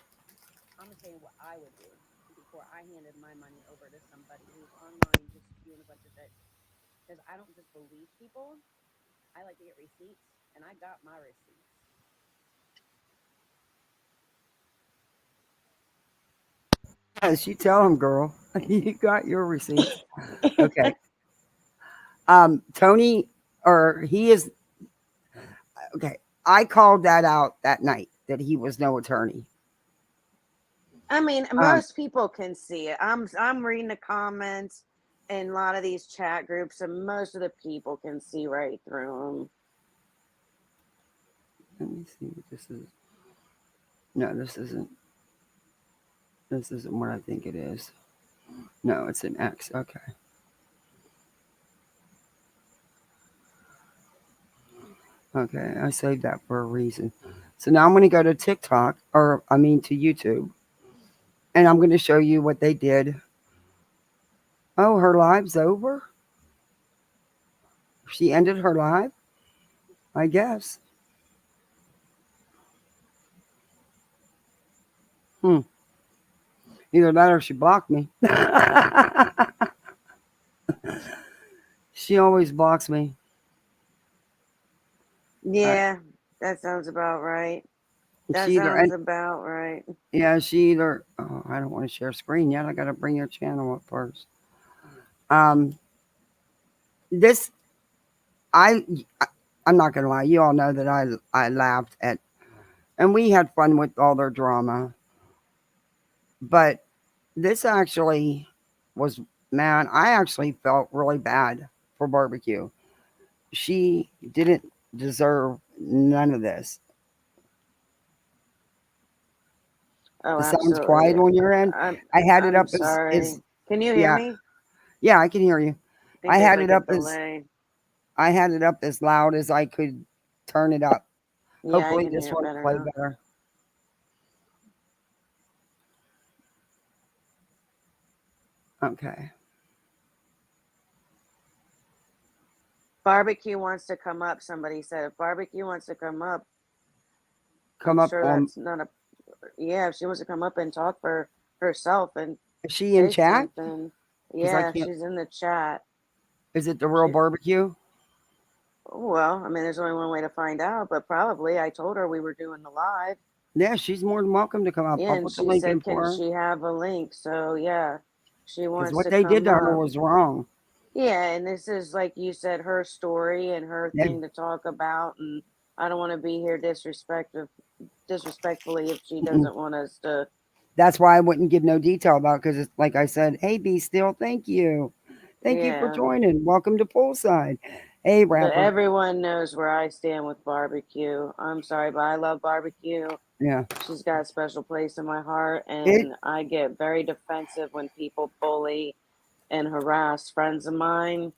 I'm just saying what I would do before I handed my money over to somebody who's online just doing a bunch of shit. Because I don't just believe people. I like to get receipts, and I got my receipts. Yes, you tell him, girl. You got your receipts. Okay. Tony, or he is okay. I called that out that night that he was no attorney. I mean, Um, most people can see it. I'm reading the comments in a lot of these chat groups, and most of the people can see right through let me see what this is. No, this isn't. This isn't what I think it is. No, it's an X. Okay. Okay, I saved that for a reason. So now I'm going to go to TikTok, or I mean to YouTube, and I'm going to show you what they did. Oh, her live's over? She ended her live? I guess. Hmm. Either that or she blocked me. She always blocks me. them. Uh, Yeah, that sounds about right. That she either sounds and about right. yeah, she either. Oh, I don't want to share screen yet. I got to bring your channel up first. Um, this I I'm not gonna lie. You all know that I laughed at, and we had fun with all their drama. But this actually was, man. I actually felt really bad for barbecue. She didn't deserve none of this. Oh, It sounds absolutely. quiet on your end. I'm I had it I'm up as sorry. Can you hear yeah, me? yeah, I can hear you. I think I there's had like it a up as delay. I had it up as loud as I could turn it up. Yeah, I Hopefully can this hear it one better will play now. better. Okay. Barbecue wants to come up. Somebody said if barbecue wants to come up, Come I'm up sure on that's not a. Yeah, if she wants to come up and talk for herself and is she in say chat? something. Because I Yeah, can't she's in the chat. is it the real She. barbecue? Well, I mean, there's only one way to find out, but probably I told her we were doing the live. Yeah, she's more than welcome to come up. Yeah, I'll and put the she link in said, "Can for her. she have a link?" So yeah, she Because wants what to they did come to her up. was wrong. Yeah, and this is like you said, her story and her Yeah. thing to talk about, and I don't want to be here disrespectfully if she Mm-mm. doesn't want us to. That's why I wouldn't give no detail about because it's like I said, hey B still, thank you. Thank you for Yeah, joining. Welcome to Poolside. Hey but rapper. everyone knows where I stand with barbecue. I'm sorry, but I love barbecue. Yeah. She's got a special place in my heart, It and I get very defensive when people bully and harass friends of mine,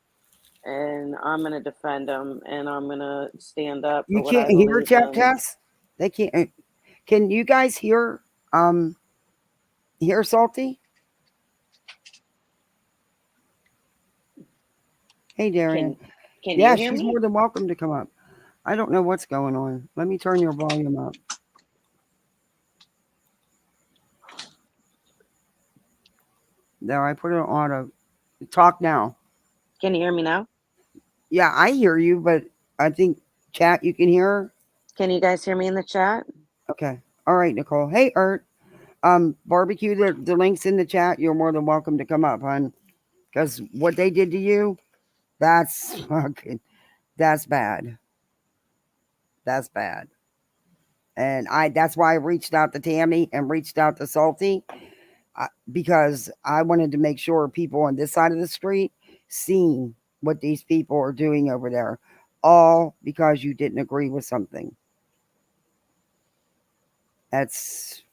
and I'm gonna defend them, and I'm gonna stand up for you what I can't hear believe chat in. Tess? They can't can you guys um hear Salty? Hey Darian. Can Can you Yeah, hear she's me? more than welcome to come up. I don't know what's going on. Let me turn your volume up. There, I put it on auto. Talk now. Can you hear me now? Yeah, I hear you, but I think chat you can hear her. Can you guys hear me in the chat? Okay. All right, Nicole. Hey, Ert. Barbecue. The links in the chat. You're more than welcome to come up, hon. Because what they did to you, that's fucking. That's bad. That's bad. And that's why I reached out to Tammy and reached out to Salty because I wanted to make sure people on this side of the street seen what these people are doing over there, all because you didn't agree with something. That's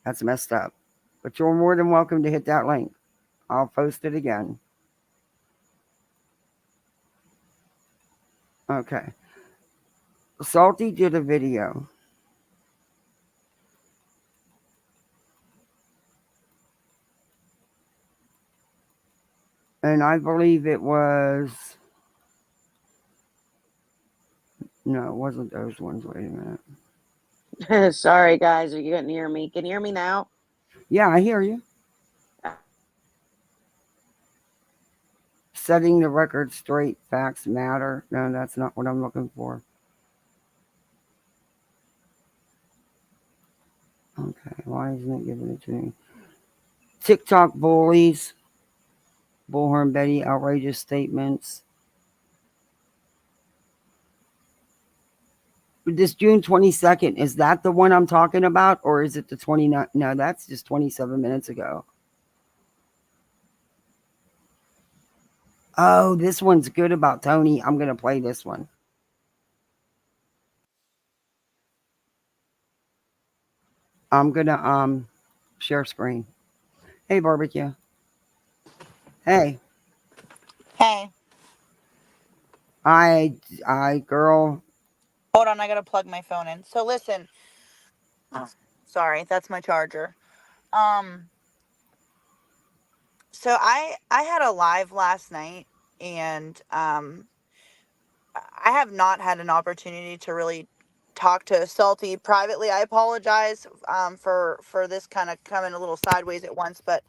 that's messed up. But you're more than welcome to hit that link. I'll post it again. Okay. Salty did a video. And I believe it was no, it wasn't those ones. Wait a minute. Sorry, guys, you couldn't hear me. Can you hear me now? Yeah, I hear you. Setting the record straight. Facts matter. No, that's not what I'm looking for. Okay, why isn't it giving it to me? TikTok bullies, Bullhorn Betty, outrageous statements. This June 22nd, is that the one I'm talking about? Or is it the 29th? No, that's just 27 minutes ago. Oh, this one's good about Tony. I'm going to play this one. I'm going to share screen. Hey, barbecue. Hey, Hey, I, girl. hold on, I gotta plug my phone in. So listen, sorry, that's my charger. Um, so I had a live last night, and I have not had an opportunity to really talk to Salty privately. I apologize for this kind of coming a little sideways at once, but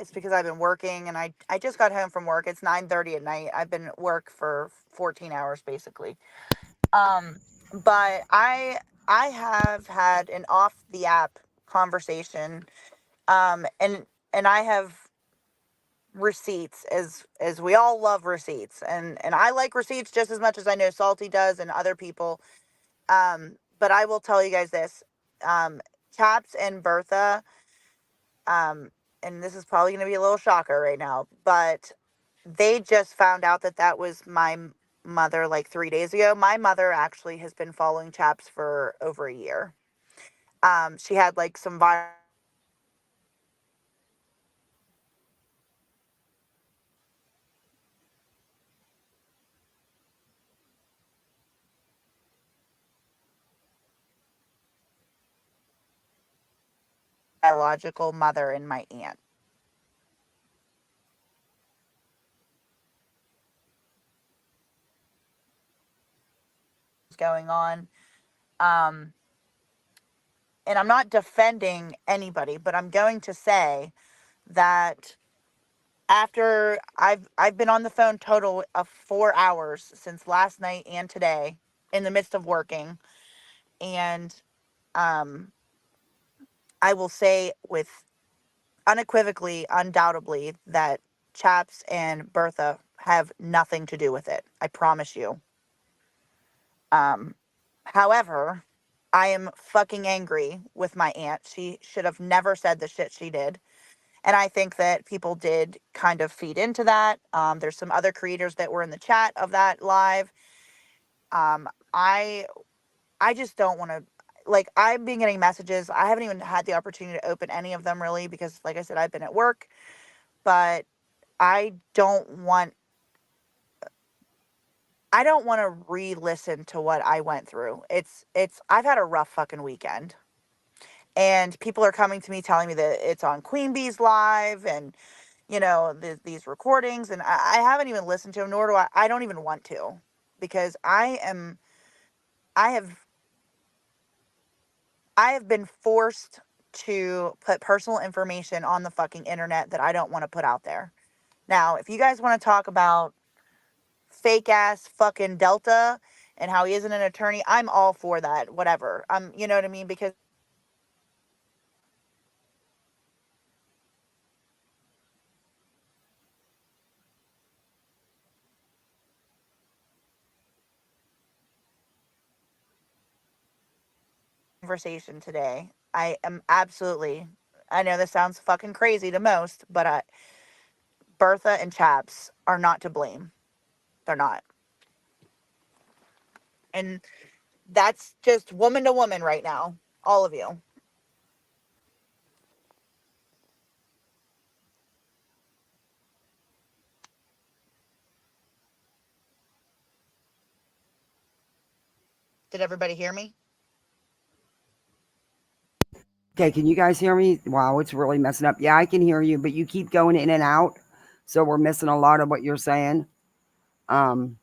it's because I've been working, and I just got home from work. It's 9:30 at night. I've been at work for 14 hours basically. Um, but I have had an off the app conversation, and I have receipts, as we all love receipts, and I like receipts just as much as I know Salty does and other people. But I will tell you guys this: um, Chaps and Bertha, um, and this is probably going to be a little shocker right now, but they just found out that that was my mother like 3 days ago. My mother actually has been following Chaps for over a year. She had like some biological mother and my aunt going on. Um, and I'm not defending anybody, but I'm going to say that after I've been on the phone total of 4 hours since last night and today in the midst of working, and um, I will say with unequivocally, undoubtedly, that Chaps and Bertha have nothing to do with it. I promise you. Um, However, I am fucking angry with my aunt. She should have never said the shit she did. And I think that people did kind of feed into that. There's some other creators that were in the chat of that live. Um, I I just don't want to, like, I've been getting messages. I haven't even had the opportunity to open any of them really because, like I said, I've been at work. But I don't want I don't want to re-listen to what I went through. It's I've had a rough fucking weekend. And people are coming to me telling me that it's on Queen Bee's live and these recordings, and I haven't even listened to them, nor do I don't even want to, because I have I have been forced to put personal information on the fucking internet that I don't want to put out there. Now, if you guys want to talk about fake ass fucking Delta and how he isn't an attorney, I'm all for that. Whatever. You know what I mean? Because conversation today, I am absolutely. I know this sounds fucking crazy to most, but Bertha and Chaps are not to blame. They're not. And that's just woman to woman right now. All of you. Did everybody hear me? Okay, can you guys hear me? Wow, it's really messing up. Yeah, I can hear you, but you keep going in and out, so we're missing a lot of what you're saying. Um,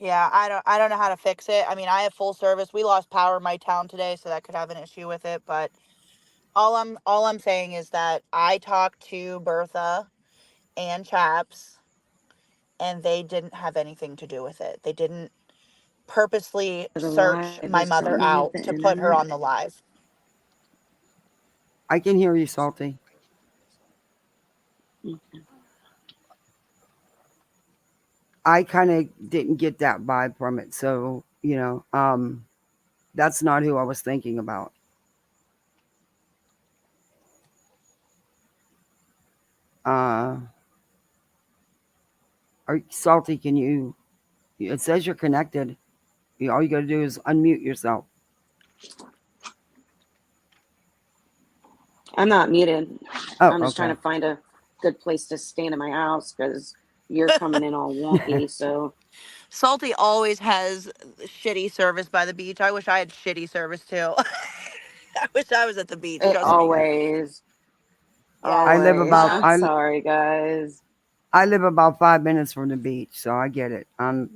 Yeah, I don't know how to fix it. I mean, I have full service. We lost power in my town today, so that could have an issue with it, but all I'm saying is that I talked to Bertha and Chaps and they didn't have anything to do with it. They didn't purposely The search live my is mother something with out the to put her internet. on the live. I can hear you, Salty. I kind of didn't get that vibe from it, so that's not who I was thinking about. Uh, Salty, can you? It says you're connected. All you got to do is unmute yourself. I'm not muted. Oh, I'm just trying okay. to find a good place to stand in my house because you're coming in all wonky. So Salty always has shitty service by the beach. I wish I had shitty service too. I wish I was at the beach, it trust me. always, Yeah. I live always. about I'm I sorry, guys. I live about 5 minutes from the beach, so I get it.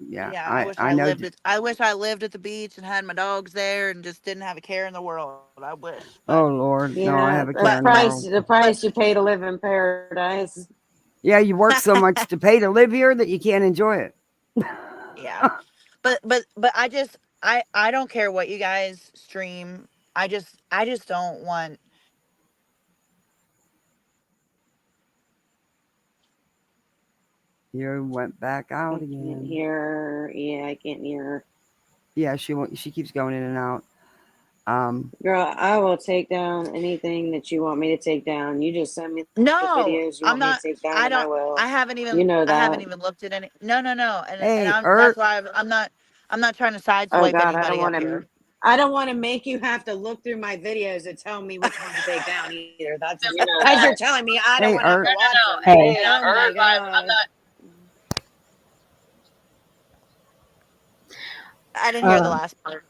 Yeah, Yeah, I know. I wish I lived at the beach and had my dogs there and just didn't have a care in the world. I wish. Oh Lord, no, I Yeah, have a the care in the But world. price, the but price you pay to live in paradise. Yeah, you work so much to pay to live here that you can't enjoy it. yeah. But I don't care what you guys stream. I just don't want. You went back I out can't again. hear. Yeah, I can't hear. Yeah, she keeps going in and out. Um, Girl, I will take down anything that you want me to take down. You just send me the No, videos you I'm want me to not. take down, I and I don't. will. I haven't even. You know I haven't that. even looked at any. No, no, no. And hey, I'm. That's why I'm not. I'm not trying to Oh sideswipe God, I don't anybody want up to. here. I don't want to make you have to look through my videos to tell me which one to take down either. That's You know as you're that. telling me I don't Hey, want to have to Ert. watch them. Hey. And Oh my I'm god. not. I didn't hear the Uh, last part.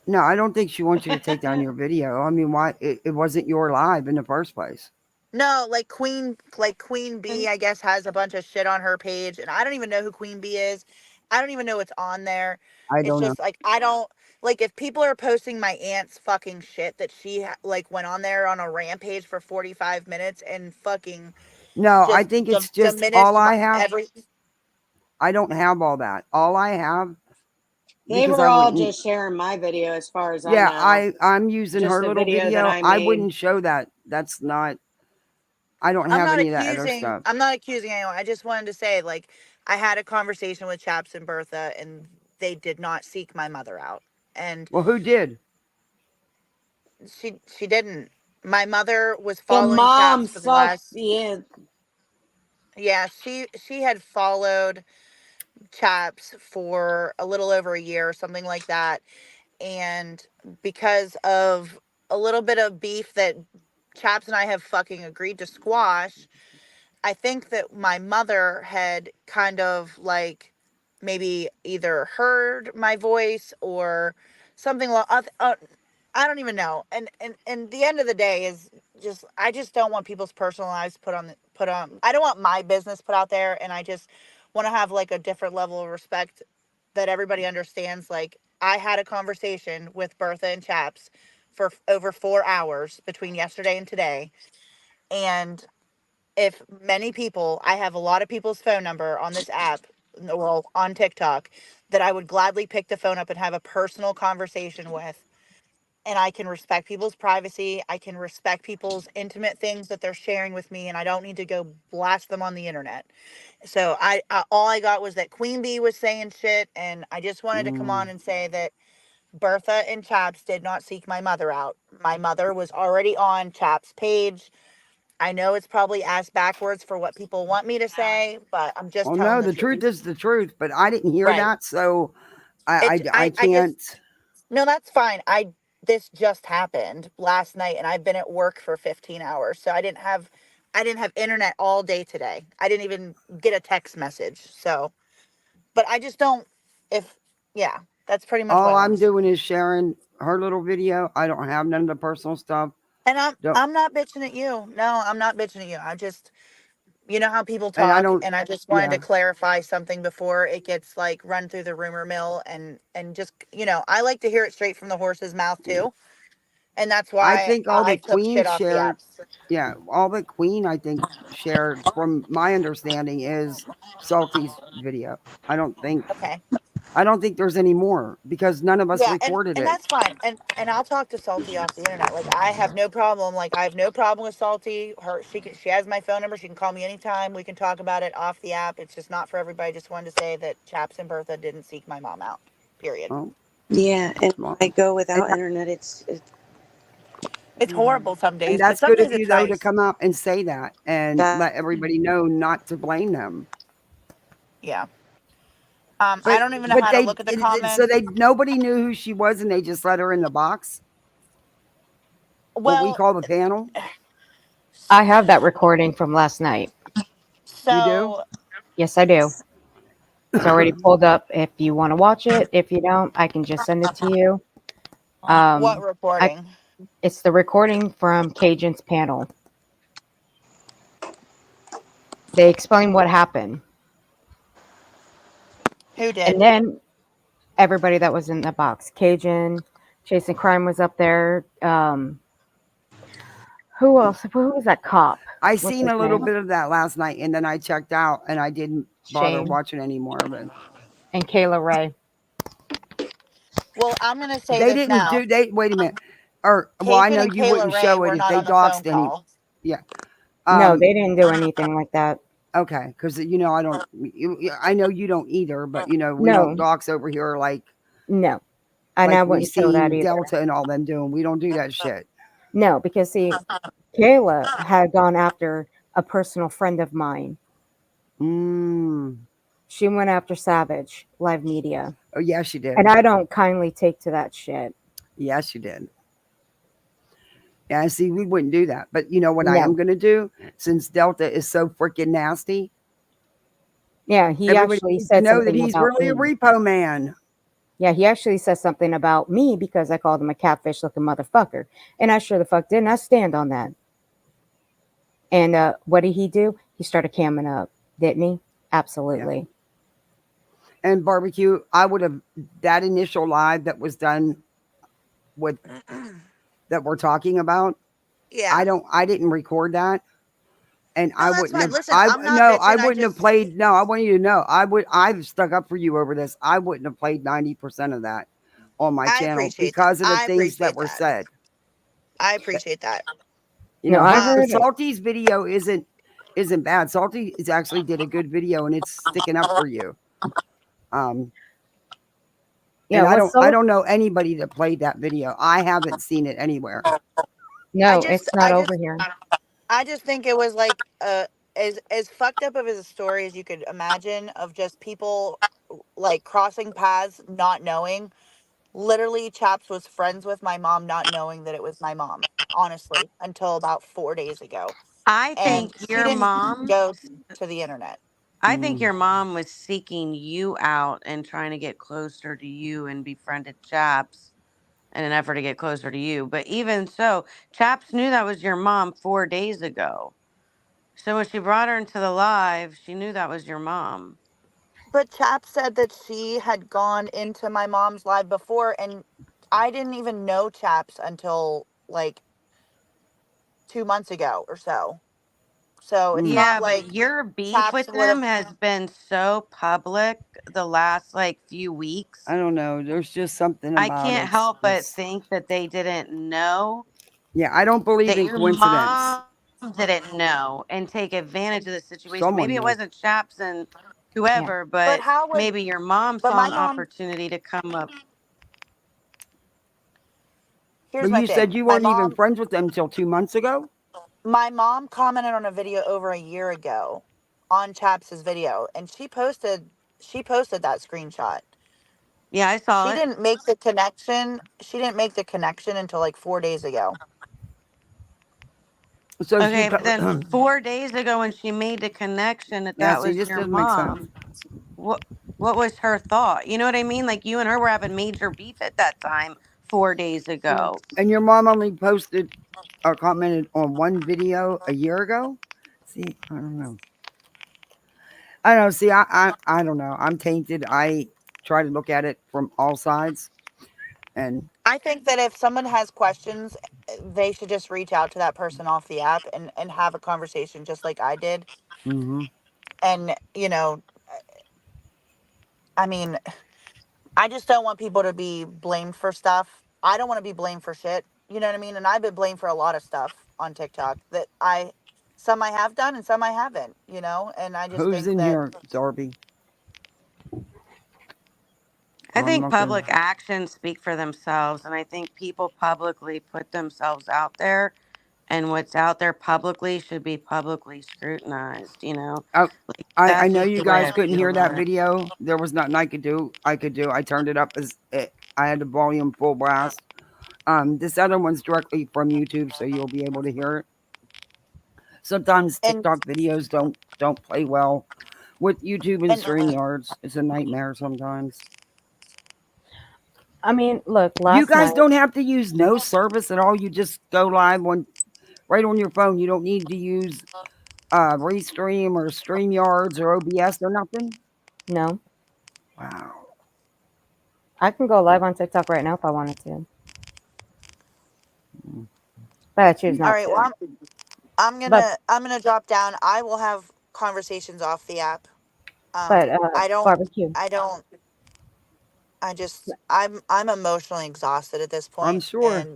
No, I don't think she wants you to take down your video. I mean, why? It wasn't your live in the first place. No, like Queen Bee, I guess, has a bunch of shit on her page, and I don't even know who Queen Bee is. I don't even know what's on there. I It's don't know. just like I don't like if people are posting my aunt's fucking shit that she like went on there on a rampage for 45 minutes and fucking No, I just think it's just all diminished I my have. every. I don't have all that. All I have They because were I all wouldn't. just sharing my video as far as I Yeah, know. I'm using Just her the little video that video. I I made. wouldn't show that. That's not. I don't I'm have not any of that other accusing. stuff. I'm not accusing anyone. I just wanted to say like I had a conversation with Chaps and Bertha, and they did not seek my mother out, and Well, who did? she didn't. My mother was The following mom Chaps for the fuck last. yeah. Yeah, she had followed Chaps for a little over a year or something like that, and because of a little bit of beef that Chaps and I have fucking agreed to squash, I think that my mother had kind of like maybe either heard my voice or something. I don't even know. And the end of the day is just I just don't want people's personal lives put on. I don't want my business put out there, and I just want to have like a different level of respect that everybody understands. Like I had a conversation with Bertha and Chaps for over 4 hours between yesterday and today, and if many people, I have a lot of people's phone number on this app, well, on TikTok, that I would gladly pick the phone up and have a personal conversation with. And I can respect people's privacy. I can respect people's intimate things that they're sharing with me, and I don't need to go blast them on the internet. So I all I got was that Queen Bee was saying shit, and I just wanted to come Mm. on and say that Bertha and Chaps did not seek my mother out. My mother was already on Chaps' page. I know it's probably asked backwards for what people want me to say, but I'm just Well, telling no, the the truth truth. is the truth, but I didn't hear Right. that, so It I I can't. just no, that's fine. This just happened last night and I've been at work for 15 hours. So I didn't have internet all day today. I didn't even get a text message. So, but I just don't if yeah, that's pretty much All what I want I'm to say. doing is sharing her little video. I don't have none of the personal stuff. And Don't, I'm not bitching at you. No, I'm not bitching at you. I just you know how people and I talk, don't. and I just wanted Yeah, to clarify something before it gets like run through the rumor mill, and just I like to hear it straight from the horse's mouth too, and that's I why think all I that took Queen shit off the shared. apps. Yeah, all that Queen I think shared, from my understanding, is Salty's video. I don't think. Okay. I don't think there's any more because none of us Yeah, recorded and it. that's fine. And I'll talk to Salty off the internet. Like I have no problem. Like I have no problem with Salty. She has my phone number. She can call me anytime. We can talk about it off the app. It's just not for everybody. Just wanted to say that Chaps and Bertha didn't seek my mom out. Period. Oh, Yeah, and well, I go and, without internet. It's It's horrible some and days, but that's some good of days you it's though to nice. come out and say that and that. let everybody know not to blame them. Yeah. I But don't even know but how to look at the so comments. they nobody knew who she was and they just let her in the box. What we Well, call the panel. I have that recording from last night. You do? so Yes, I do. It's already pulled up. If you want to watch it, if you don't, I can just send it to you. what Um, I recording? it's the recording from Cajun's panel. They explain what happened, Who and did? then everybody that was in the box. Cajun, Chasing Crime was up there. Who else? Who was that cop? I What's seen his a little name? bit of that last night and then I checked out and I didn't bother Shane watching any more of it. and Kayla Ray. Well, I'm gonna say They this didn't now. do they wait a minute. Or well, I Cajun know and you Kayla wouldn't Ray show it were if not they on the phone doxed any. call. Yeah. No, Um they didn't do anything like that. okay, because I don't I know you don't either, but we don't No, dox over here no, and I like we wouldn't show that seen either. Delta and all them doing. We don't do that shit. No, because see, Kayla had gone after a personal friend of mine. Mm. She went after Savage Live Media. Oh, yes, you And did. I don't kindly take to that shit. Yes, you did. Yeah, see, we wouldn't do that. But you know what I am No. going to do? Since Delta is so freaking nasty, Yeah, he everybody actually needs to said know that something he's about really a me. repo man. Yeah, he actually said something about me because I called him a catfish looking motherfucker. And I sure the fuck didn't. I stand on that. And what did he do? He started camming up, didn't he? Yeah. Absolutely. And barbecue, I would have, that initial live that was done with, that we're talking about, Yeah. I didn't record that. And No, I that's wouldn't fine. have, Listen, I'm not I bitching. I wouldn't have just played, no, I want you to know, I've stuck up for you over this. I wouldn't have played 90% of that on my I channel appreciate that. because of the I things that appreciate were that. said. I appreciate that. You No, know, I Um, heard it. Salty's video isn't bad. Salty is actually did a good video and it's sticking up for you. Um, Yeah, and what's I so? don't know anybody that played that video. I haven't seen it anywhere. I No, just it's not I over just here. I just think it was like as fucked up of a story as you could imagine of just people like crossing paths not knowing. Literally Chaps was friends with my mom not knowing that it was my mom, honestly, until about 4 days ago. I And think she your didn't mom, go to the internet. I think Mm. your mom was seeking you out and trying to get closer to you and befriended Chaps in an effort to get closer to you. But even so, Chaps knew that was your mom 4 days ago. So when she brought her into the live, she knew that was your mom. But Chap said that she had gone into my mom's live before, and I didn't even know Chaps until like 2 months ago or so. So it's Mm. not Yeah, but like your beef Chaps with would them have. has been so public the last like few I weeks. don't know. There's just something I about can't it. help but It's think that they didn't know, yeah. I don't believe that in your coincidence. mom didn't know and take advantage of the situation. Someone Maybe it knew. wasn't Chaps and Yeah. whoever, But but how would? maybe your mom But saw my an mom. opportunity to come up. Here's But my you said thing. you weren't even friends with them until 2 months ago. My mom commented on a video over a year ago on Chaps's video, and she posted that screenshot. Yeah, I saw She it. didn't make the connection. She didn't make the connection until like 4 days ago. So she, Okay, but then 4 days ago when she made the connection that yeah. that See, was this your doesn't make sense. mom, what what was her thought? You know what I mean? Like you and her were having major beef at that time 4 days Mm. ago. And your mom only posted or commented on one video a year ago. See, I don't know. I don't know. See, I don't know. I'm tainted. I try to look at it from all sides, and I think that if someone has questions, they should just reach out to that person off the app and have a conversation just like I did. mm-hmm. And, I mean, I just don't want people to be blamed for stuff. I don't want to be blamed for shit. You know what I mean? And I've been blamed for a lot of stuff on TikTok that some I have done and some I haven't, and I just Who's think in that, here, Darby? I I'm think looking. public actions speak for themselves, and I think people publicly put themselves out there, and what's out there publicly should be publicly scrutinized. I, Like I that's know just you the way guys I couldn't feel hear that about it. video. There was nothing I could do. I turned it up as it, I had the volume full blast. This other one's directly from YouTube, so you'll be able to hear it. Sometimes and TikTok videos don't play well with YouTube and and StreamYards. It's a nightmare sometimes. I mean, look, You last guys night, don't have to use no service at all. You just go live on right on your phone. You don't need to use Restream or StreamYards or OBS or nothing. no, Wow. I can go live on TikTok right now if I wanted to, Mm. but I choose all not right, to. well, But I'm gonna drop down. I will have conversations off the app. but I don't barbecue. I don't I just I'm emotionally exhausted at this I'm point, sure.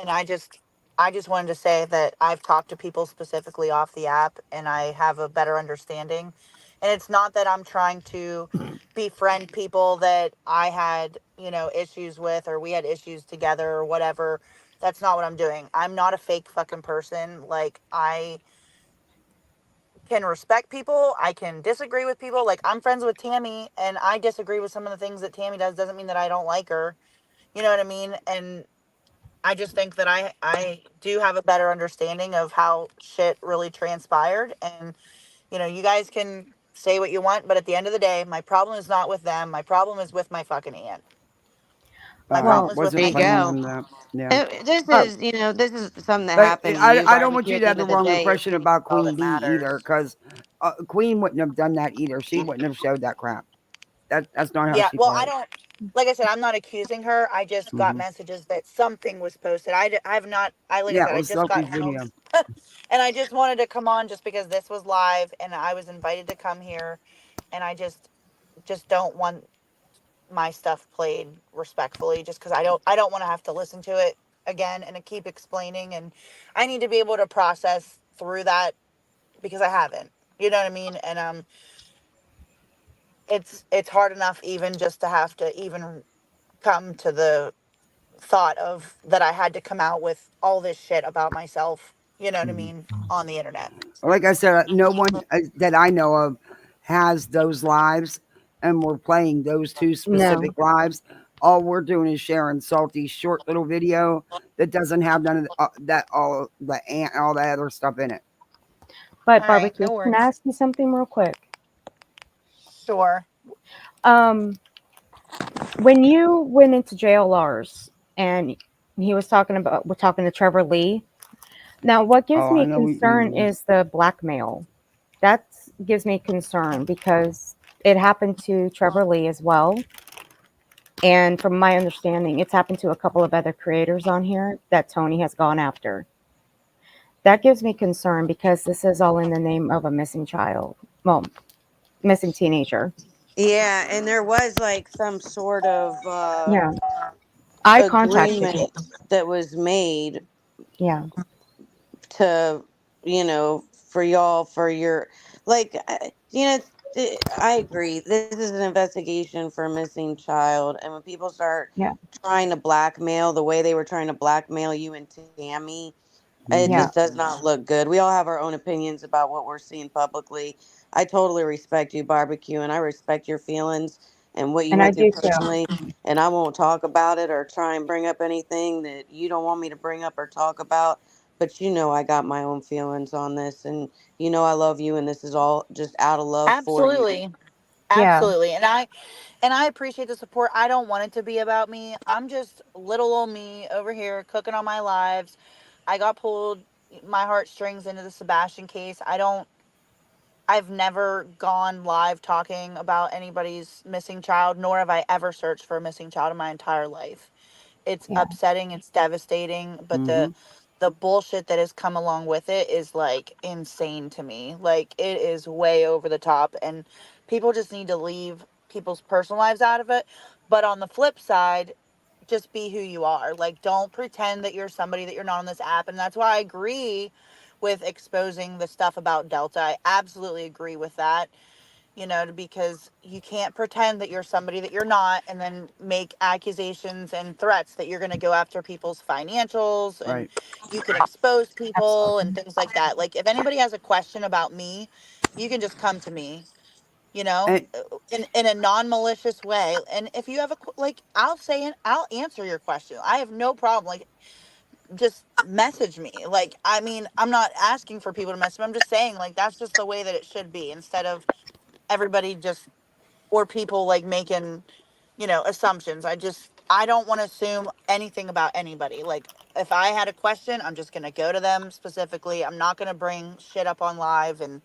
and I just wanted to say that I've talked to people specifically off the app and I have a better understanding. And it's not that I'm trying to befriend people that I had, issues with, or we had issues together or whatever. That's not what I'm doing. I'm not a fake fucking person. Like can respect people. I can disagree with people. Like, I'm friends with Tammy, and I disagree with some of the things that Tammy does. Doesn't mean that I don't like her. You know what I mean? And I just think that I do have a better understanding of how shit really transpired. And you guys can say what you want, but at the end of the day, my problem is not with them. My problem is with my fucking aunt. My I problem Well, is with There wasn't my you aunt. planning go. on that. Yeah. This uh, is, this is something that But happened to you, I don't want barbecue. you At to the have end the of the wrong day, impression It's about all Queen that Bee either, matters. because Queen wouldn't have done that either. She wouldn't have showed that crap. That's not how Yeah, she well, I plays. don't. Like I said, I'm not accusing her. I just got Hmm. messages that something was posted. I have not. Like I Yeah, said, it I was just got Selfie's home, video. and I just wanted to come on just because this was live, and I was invited to come here, and I just don't want my stuff played respectfully, just because I don't want to have to listen to it again and to keep explaining, and I need to be able to process through that because I haven't. You know what I mean? And it's hard enough even just to have to even come to the thought of that I had to come out with all this shit about myself, you know what I Hmm. mean, on the internet. Like I said, no one that I know of has those lives, and we're playing those two no. specific lives. All we're doing is sharing Salty's short little video that doesn't have none of that all the ant all that other stuff in it. But All right, barbecue, no can I worries. ask you something real quick? Sure. Um, when you went into JLR's and he was talking about, we're talking to Trevor Lee. Now, what gives Oh, I me know. concern is the blackmail. That gives me concern because it happened to Trevor Lee as well. And from my understanding, it's happened to a couple of other creators on here that Tony has gone after. That gives me concern because this is all in the name of a missing child. Well, missing teenager. yeah, and there was like some sort of Yeah. I contacted you. agreement that was made Yeah. to, for y'all, for your, like, I agree. This is an investigation for a missing child, and when people start Yeah. trying to blackmail the way they were trying to blackmail you and Tammy, it just Hmm. Yeah. does not look good. We all have our own opinions about what we're seeing publicly. I totally respect you, barbecue, and I respect your feelings and what you And I went through do too. personally. And I won't talk about it or try and bring up anything that you don't want me to bring up or talk about. But I got my own feelings on this, and I love you, and this is all just out of love for you. Absolutely. Yeah. Absolutely. And I appreciate the support. I don't want it to be about me. I'm just little old me over here cooking on my lives. I got pulled my heartstrings into the Sebastian case. I've never gone live talking about anybody's missing child, nor have I ever searched for a missing child in my entire life. It's Yeah. upsetting, it's devastating, but the Hmm. the bullshit that has come along with it is like insane to me. Like, it is way over the top, and people just need to leave people's personal lives out of it. But on the flip side, just be who you are. Like, don't pretend that you're somebody that you're not on this app. And that's why I agree with exposing the stuff about Delta. I absolutely agree with that, because you can't pretend that you're somebody that you're not and then make accusations and threats that you're going to go after people's financials, and Right. you can expose people and Absolutely. things like that. Like, if anybody has a question about me, you can just come to me, you know, And in a non-malicious way. And if you have like, I'll say it, I'll answer your question. I have no problem. Like, just message me. Like, I mean, I'm not asking for people to message me. I'm just saying, like, that's just the way that it should be, instead of everybody just, or people like making, assumptions. I don't want to assume anything about anybody. Like, if I had a question, I'm just going to go to them specifically. I'm not going to bring shit up on live. And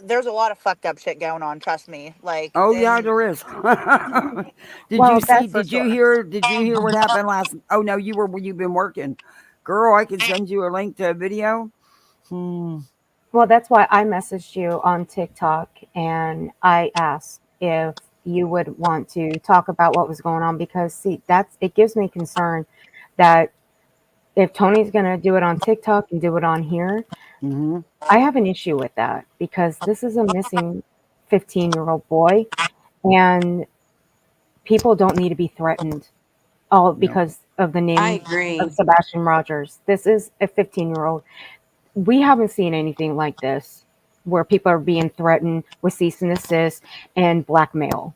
there's a lot of fucked up shit going on, trust me. Like, oh yeah, and there is. Did you Well, see? that's for Did you sure. hear? Did you hear what happened last? Oh no, you've been working, girl. I can send you a link to a video. Hmm. well, that's why I messaged you on TikTok and I asked if you would want to talk about what was going on because see, that's it gives me concern that if Tony's going to do it on TikTok and do it on here, Hmm. I have an issue with that because this is a missing 15-year-old boy and people don't need to be threatened all No. because of the I name of agree. Sebastian Rogers. This is a 15-year-old. we haven't seen anything like this where people are being threatened with cease and desist and blackmail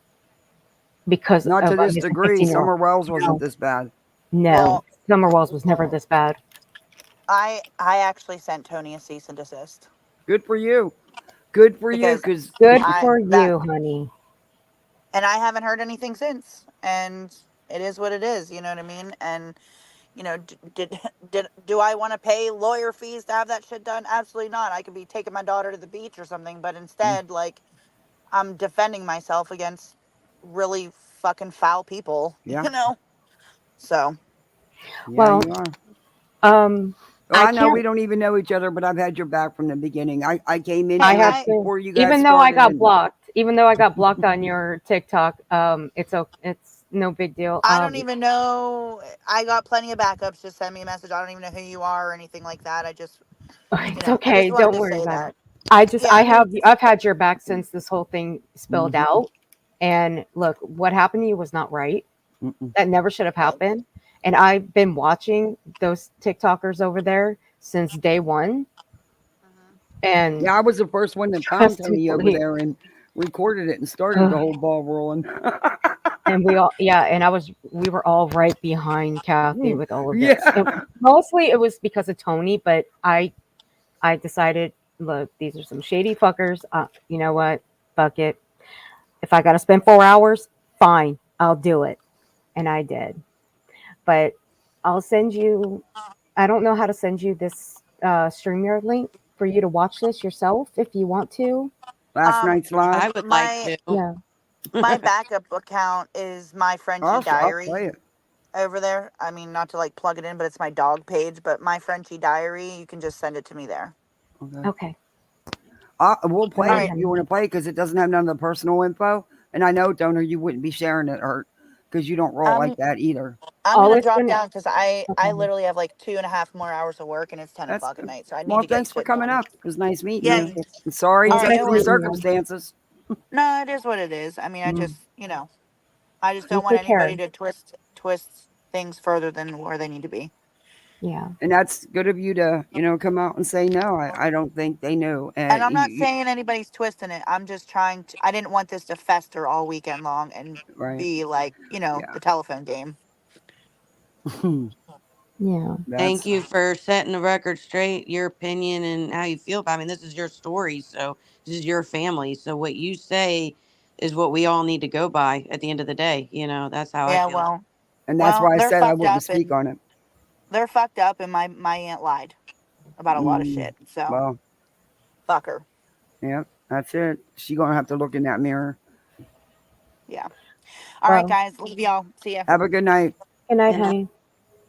because Not to of a this missing degree. 15-year-old. Summer Wells wasn't No, this bad. no. Well, Summer Walls was never this bad. I actually sent Tony a cease and desist Good for you. Good for you, because because Good I for that you, honey. and I haven't heard anything since. And it is what it is. You know what I mean? And did do I want to pay lawyer fees to have that shit done? Absolutely not. I could be taking my daughter to the beach or something, but instead, like, I'm defending myself against really fucking foul people. yeah, You know. So yeah, Well, you are. um, Well, I I know we can't. don't even know each other, but I've had your back from the beginning. I came I hey, into it have I to. before you guys Even though I started, got and blocked, even though I got blocked on your TikTok, it's no big deal. I don't even know. I got plenty of backups. Just send me a message. I don't even know who you are or anything like that. It's I just okay. wanted Don't to worry say about it. that. I Yeah. have, I've had your back since this whole thing spilled mm-hmm, out. And look, what happened to you was not right. mm-mm. That never should have Right. happened. And I've been watching those TikTokers over there since day one. Mhm. And Yeah, I was the first one that found trust and Tony over believe. there and recorded it and started the Ugh. whole ball rolling. And we all, yeah, and we were all right behind Kathy with all of this. And Yeah, mostly it was because of Tony, but I decided, look, these are some shady fuckers. You know what? Fuck it. If I got to spend 4 hours, fine, I'll do it. And I did. But I'll send you, I don't know how to send you this StreamYard link for you to watch this yourself if you want to. last Um, night's live. I would like my to. Yeah. my backup account is my Frenchie I'll Diary play it. over there. I mean, not to like plug it in, but it's my dog page. But my Frenchie Diary, you can just send it to me there. Okay. Okay. We'll All play All it right, if right. you honey. want to play because it doesn't have none of the personal info. And I know, Donor, you wouldn't be sharing it, or because you don't roll like I'm that either. I'm All gonna it's drop gonna, down because I okay. literally have like 2.5 more hours of work and it's 10 o'clock at Good. night, so I need Well, to get thanks for shit coming done. up. It was nice meeting Yeah. you. Thank you. Sorry It in was Oh, nice no such the meeting worries. you. circumstances. No, it is what it is. I mean, Mm. I just You don't want take anybody care. to twist things further than where they need to be. Yeah. And that's good of you to, come out and say no. I don't think they knew. And I'm not saying anybody's twisting it. I'm just trying to. I didn't want this to fester all weekend long and Right. be like, Yeah. the telephone game. Yeah. Thank That's you for setting the record straight, your opinion and how you feel about it. I mean, this is your story, so this is your family. So what you say is what we all need to go by at the end of the day. That's how I Yeah, feel. and that's well, why I said I wouldn't speak on it. they're fucked up, and my aunt lied about a lot of Mm. shit. So Well, fuck her. yeah, that's it. She gonna have to look in that mirror. Yeah. All right, Well, guys. Love y'all. See ya. Have a good night. good night, And honey.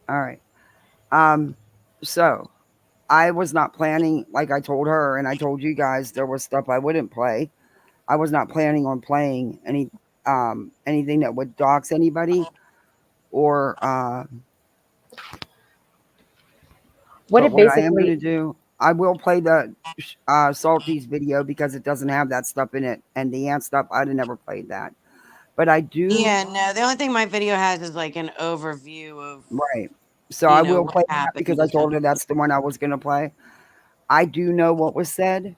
All right. Um. So I was not planning, like I told her, and I told you guys there was stuff I wouldn't play. I was not planning on playing anything that would dox anybody or What but it what I am gonna basically, do, I will play the Salties video because it doesn't have that stuff in it, and the ant stuff I'd have never played that. But I do, yeah, no, the only thing my video has is like an overview of, right. So I will what play that happened because and I stuff. told her that's the one I was gonna play. I do know what was said.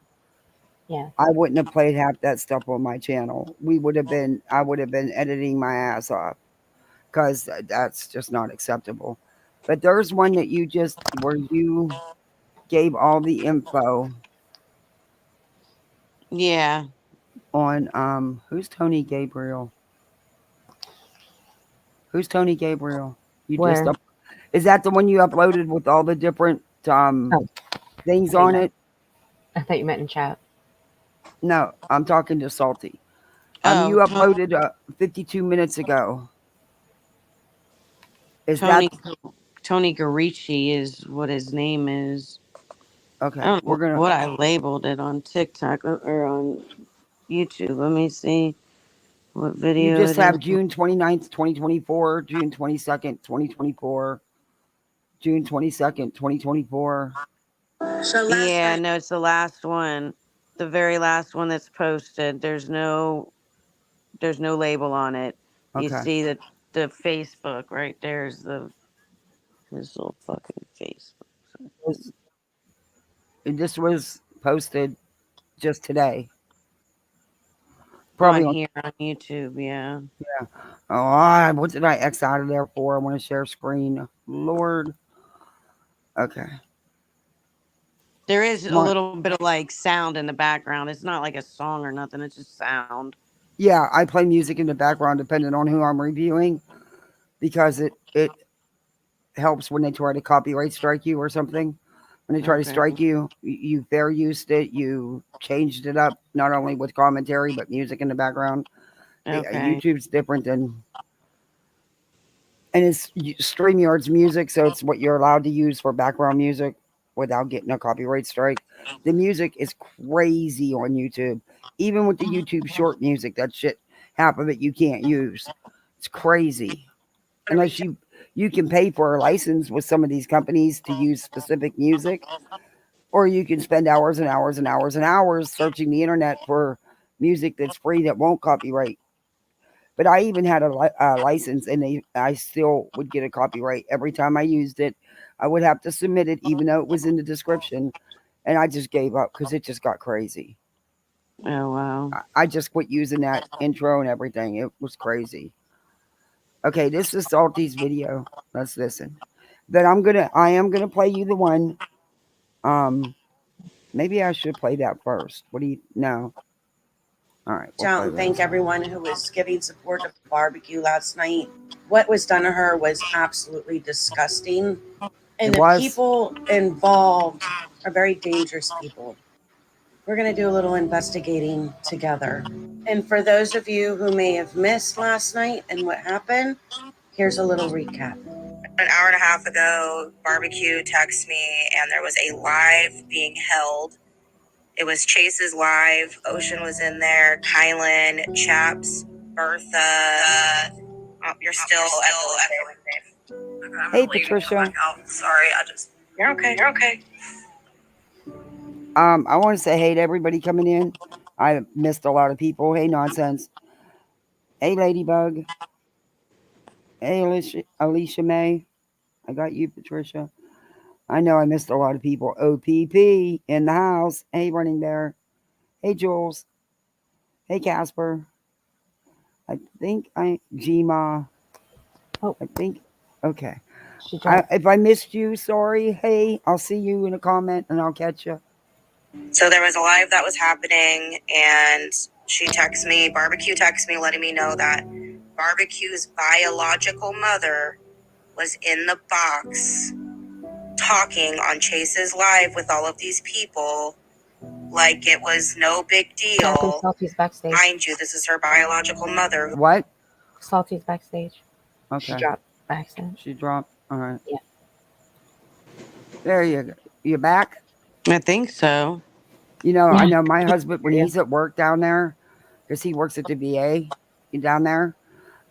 yeah. I wouldn't have played half that stuff on my channel. I would have been editing my ass off because that's just not acceptable. But there's one that where you gave all the info Yeah. on who's Tony Gabriel? Who's Tony Gabriel? You just Where? up Is that the one you uploaded with all the different Oh, I things thought you on meant, it? I thought you meant in chat. No, I'm talking to Salty. You Oh, uploaded 52 minutes ago. Is that Tony Tony Garici is what his name is. I okay? don't We're know gonna what I labeled it on TikTok or on YouTube. Let me see what You video just it is. have June 29th, 2024, June 22nd, 2024, June 22nd, 2024. Yeah, no, it's the last one. The very last one that's posted. There's no label on it. You Okay. see that the Facebook right there's his little fucking face. This- This was posted just today. On Probably on. here on YouTube, yeah. Yeah. Oh, what did I X out of there for? I want to share screen. Lord. Okay. There is Come a on. little bit of like sound in the background. It's not like a song or nothing. It's just sound. Yeah, I play music in the background depending on who I'm reviewing because it helps when they try to copyright strike you or something. When they try to Okay. strike you, you fair used it, you changed it up, not only with commentary, but music in the background. Okay. YouTube's different than, and it's StreamYard's music, so it's what you're allowed to use for background music without getting a copyright strike. The music is crazy on YouTube. Even with the YouTube short music, that shit, half of it you can't use. It's crazy. Unless you can pay for a license with some of these companies to use specific music, or you can spend hours and hours and hours and hours searching the internet for music that's free that won't copyright. But I even had a license, and I still would get a copyright every time I used it. I would have to submit it, even though it was in the description, and I just gave up because it just got crazy. Oh wow. I just quit using that intro and everything. It was crazy. Okay, this is Salty's video. Let's listen. Then I am gonna play you the one. Um, maybe I should play that first. What do you know? All right, we'll Out play and thank this. everyone who was giving support to barbecue last night. What was done to her was absolutely disgusting. And It the was. people involved are very dangerous people. We're going to do a little investigating together. And for those of you who may have missed last night and what happened, here's a little recap. An hour and a half ago, Barbecue texted me and there was a live being held. It was Chase's live. Ocean was in there. Kylan, Chaps, Bertha. Oh, you're still echoing, Dave. I'm Hey, gonna leave and come Patricia. back out. Sorry, You're okay. You're okay. I want to say hey to everybody coming in. I missed a lot of people. Hey, nonsense. Hey, Ladybug. Hey, Alicia May. I got you, Patricia. I know I missed a lot of people. OPP in the house. Hey, Running Bear. Hey, Jules. Hey, Casper. I think Gma. Oh, I think, okay. she dropped. If I missed you, sorry. Hey, I'll see you in a comment and I'll catch you. So there was a live that was happening, and she texted me, Barbecue texted me, letting me know that Barbecue's biological mother was in the box talking on Chase's live with all of these people like it was no big Kathy, deal. Salty's backstage. Mind you, this is her biological mother. What? Salty's backstage. She Okay. dropped by accident. She dropped. All right. Yeah. There you go. You back? I think so. I Yeah. know my husband, when Yeah. he's at work down there, because he works at the VA down there,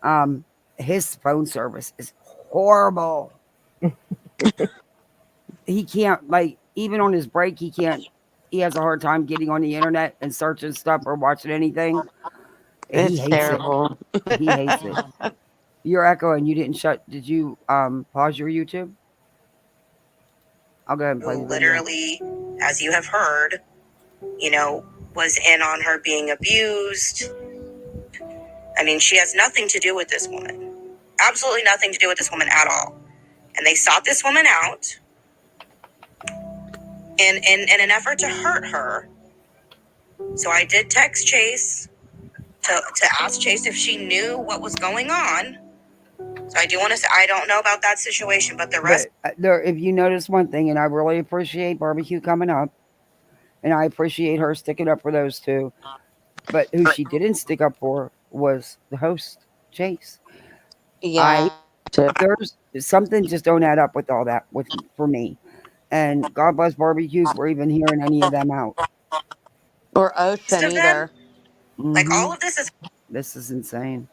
um, his phone service is horrible. He can't, like, even on his break, he has a hard time getting on the internet and searching stuff or watching anything. He It's hates it. terrible. He hates it. You're echoing. You didn't shut. Did you pause your YouTube? I'll go ahead and play the video. Literally, as you have heard, was in on her being abused. I mean, she has nothing to do with this woman. Absolutely nothing to do with this woman at all. And they sought this woman out in an effort to hurt her. So I did text Chase to ask Chase if she knew what was going on. So I do want to say, I don't know about that situation, but the rest. But if you notice one thing, and I really appreciate Barbecue coming up, and I appreciate her sticking up for those two. But who she didn't stick up for was the host, Chase. Yeah. There's something just don't add up with all that for me. And God bless Barbecue for even hearing any of them out. Or Ocean either. Like all of this is This is insane.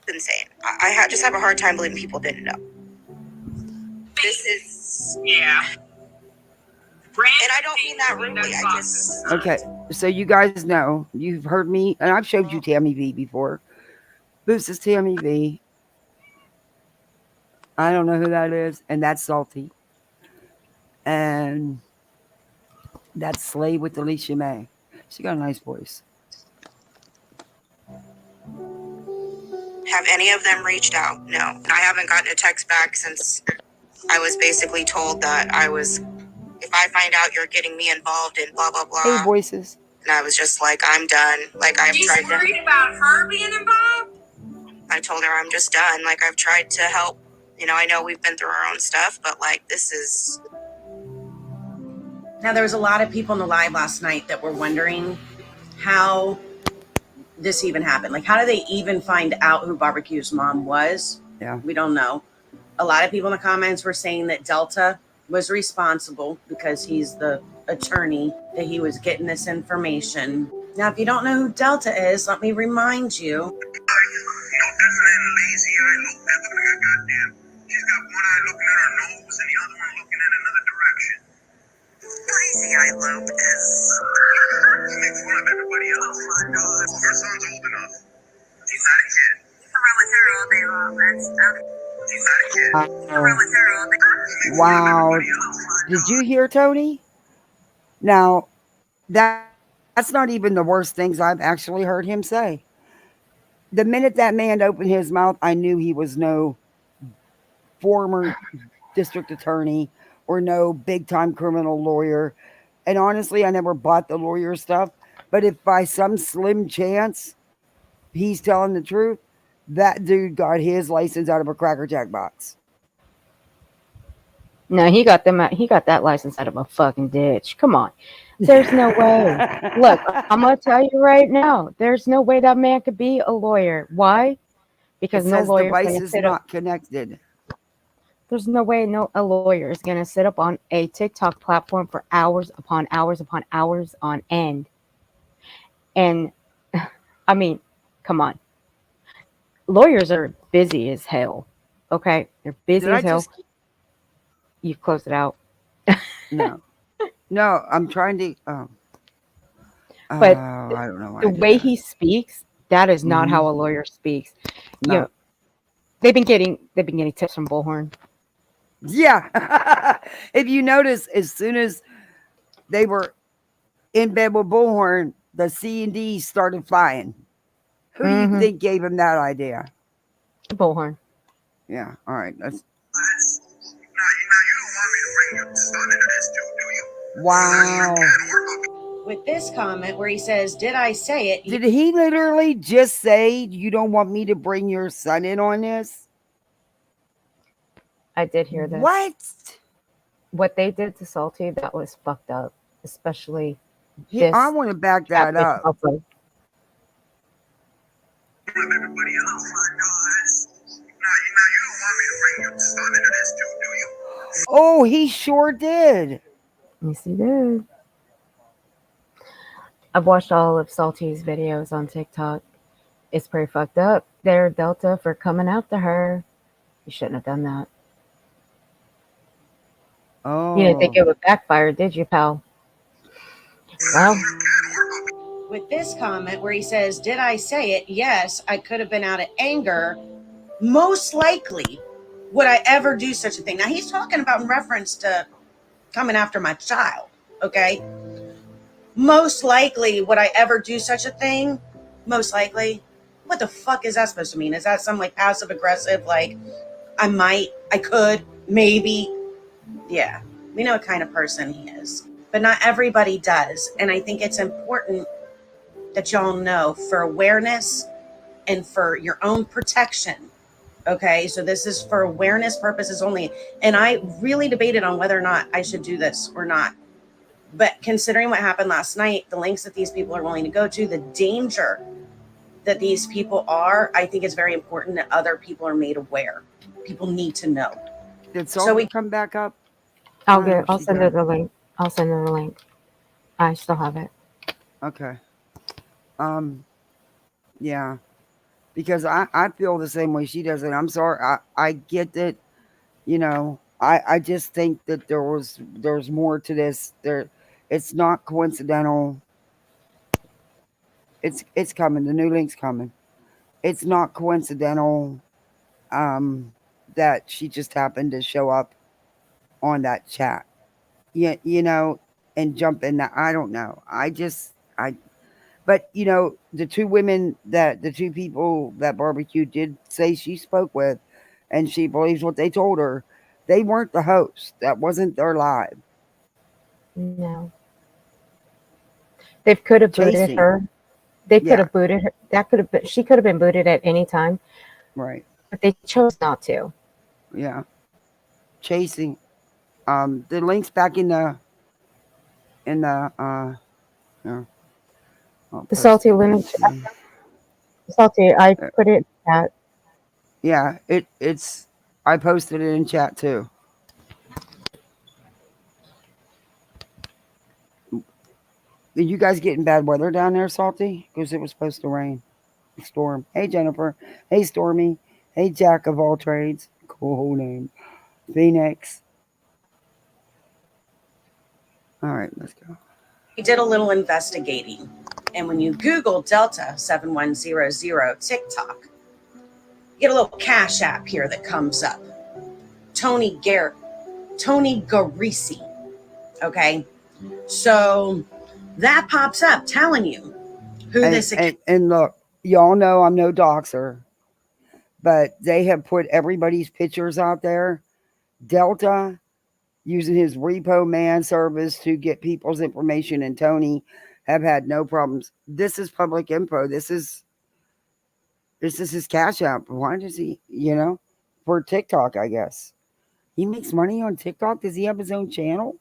insane. I just have a hard time believing people didn't know. This is and I don't mean that rudely. I just Okay, so you guys know, you've heard me, and I've showed you Tammy V before. This is Tammy V. I don't know who that is, and that's Salty. And That Slay with Alicia May. She got a nice voice. Have any of them reached out? No. I haven't gotten a text back since I was basically told that if I find out you're getting me involved in blah, blah, Hey, blah. voices. And I was just like, I'm done. Like, I've tried to. Worried about her being involved? I told her I'm just done. Like, I've tried to help. I know we've been through our own stuff, but like, this is. Now, there was a lot of people in the live last night that were wondering how this even happened. Like, how did they even find out who Barbecue's mom was? Yeah. We don't know. A lot of people in the comments were saying that Delta was responsible because he's the attorney, that he was getting this information. Now, if you don't know who Delta is, let me remind you. No different than lazy eye look. That looks like a goddamn. She's got one eye looking at her nose and the other one looking in another direction. Lazy eye loop is. She makes fun of everybody else. Oh my God. Well, her son's old enough. He's not a kid. He's around with her all day long. That's okay. He's not a kid. He's around with her all day long. Wow. Did you hear, Tony? Now, that's not even the worst things I've actually heard him say. The minute that man opened his mouth, I knew he was no former district attorney or no big time criminal lawyer. And honestly, I never bought the lawyer stuff. But if by some slim chance he's telling the truth, that dude got his license out of a Cracker Jack box. No, he got them out. He got that license out of a fucking ditch. Come on. There's no way. Look, I'm gonna tell you right now. There's no way that man could be a lawyer. Why? It Because no says lawyer is device gonna is sit up. not connected. There's no way a lawyer is gonna sit up on a TikTok platform for hours upon hours upon hours on end. And I mean, come on. Lawyers are busy as hell. Okay, they're Did busy I as hell. just You close it out. no. No, I'm trying to But I don't know why the I did way that. he speaks, that is not Mm-hmm. how a lawyer speaks. You No. know, they've been getting tips from Bullhorn. Yeah. If you notice, as soon as they were in bed with Bullhorn, the C&D started flying. Who do you Mm-hmm. think gave him that idea? Bullhorn. Yeah, all right. That's You don't want me to bring your son into this, do you? wow. With this comment where he says, "Did I say it?" Did he literally just say you don't want me to bring your son in on this? I did hear this. What? What they did to Salty, that was fucked up. Especially I this want to back that catfish up. couple. Everybody else. Oh my God. Now you don't want me to bring your son into this, do you? Oh, he sure did. Yes, he did. I've watched all of Salty's videos on TikTok. It's pretty fucked up. They're Delta for coming after her. You shouldn't have done that. You didn't think Oh. it would backfire, did you, pal? Well, With this comment where he says, "Did I say it?" Yes, I could have been out of anger. Most likely, would I ever do such a thing? Now he's talking about in reference to coming after my child. Okay. Most likely, would I ever do such a thing? Most likely. What the fuck is that supposed to mean? Is that some like passive aggressive, like I might, I could, maybe? Yeah, we know what kind of person he is. But not everybody does. And I think it's important that y'all know for awareness and for your own protection. Okay, so this is for awareness purposes only. And I really debated on whether or not I should do this or not. But considering what happened last night, the lengths that these people are willing to go to, the danger that these people are, I think it's very important that other people are made aware. People need to know. Did So Salty we come back up? I hope I'll she send her did. the link. I'll send her the link. I still have it. Okay. Um, yeah. Because I feel the same way she does. And I'm sorry. I get that, I just think that there's more to this. It's not coincidental. It's coming. The new link's coming. It's not coincidental um that she just happened to show up on that chat. Yeah, and jump in that. I don't know. I but the two women that the two people that barbecue did say she spoke with, and she believes what they told her. They weren't the host. That wasn't their live. No. They could have booted Chasing. her. They could Yeah, have booted her. That could have been. She could have been booted at any time, right. but they chose not to. Yeah. Chasing. The link's back in the here, I'll The post salty it lunatic. into Salty. I uh, put it at. yeah, it's I posted it in chat too. Did you guys getting bad weather down there, Salty? Because it was supposed to rain. Storm. Hey Jennifer. Hey Stormy. Hey Jack of all trades. Cool name. Phoenix. All right, let's go. We did a little investigating. And when you Google Delta 7100 TikTok, you get a little cash app here that comes up. Tony Garisi. Okay. So that pops up telling you who And, this account. and look, y'all know I'm no doxer, but they have put everybody's pictures out there. Delta using his repo man service to get people's information, and Tony have had no problems. This is public info. This is his cash app. Why does he, for TikTok, I guess. He makes money on TikTok. Does he have his own channel?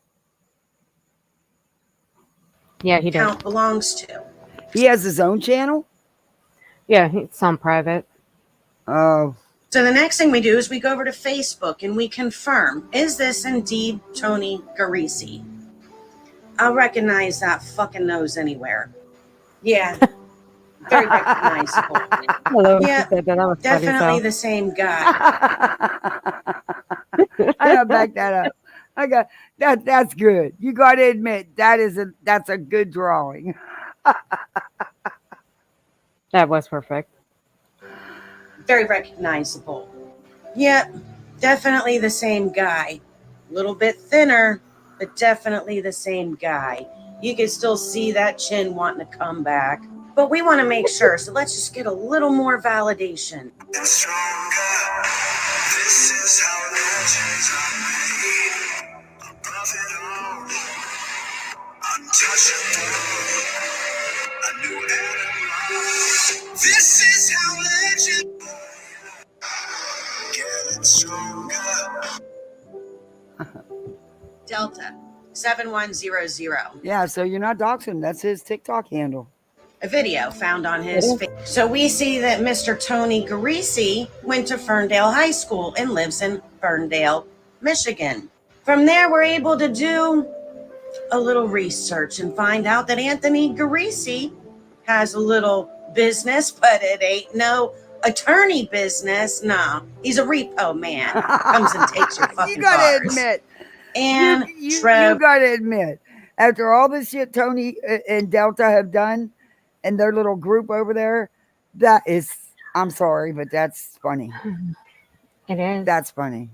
Yeah, he does. Account belongs to. He has his own channel? Yeah, it's on private. Oh. So the next thing we do is we go over to Facebook and we confirm, is this indeed Tony Garisi? I'll recognize that fucking nose anywhere. Yeah, very recognizable. Hello, Yeah, she said that. That was funny, definitely so. the same guy. I gotta back that up. I got that. That's good. You got to admit that's a good drawing. That was perfect. Very recognizable. Yep, definitely the same guy. A little bit thinner, but definitely the same guy. You can still see that chin wanting to come back. But we want to make sure, so let's just get a little more validation. This is how legends are made. Above it all, untouchable, a new animal. This is how legends getting stronger. Delta 7100. Yeah, so you're not doxing. That's his TikTok handle. A video found on his face. So we see that Mr. Tony Garisi went to Ferndale High School and lives in Ferndale, Michigan. From there, we're able to do a little research and find out that Anthony Garisi has a little business, but it ain't no attorney business. No, he's a repo man. Comes and takes your fucking You gotta cars. admit. And You gotta admit. After all the shit Tony and Delta have done and their little group over there, that is, I'm sorry, but that's funny. It is. That's funny.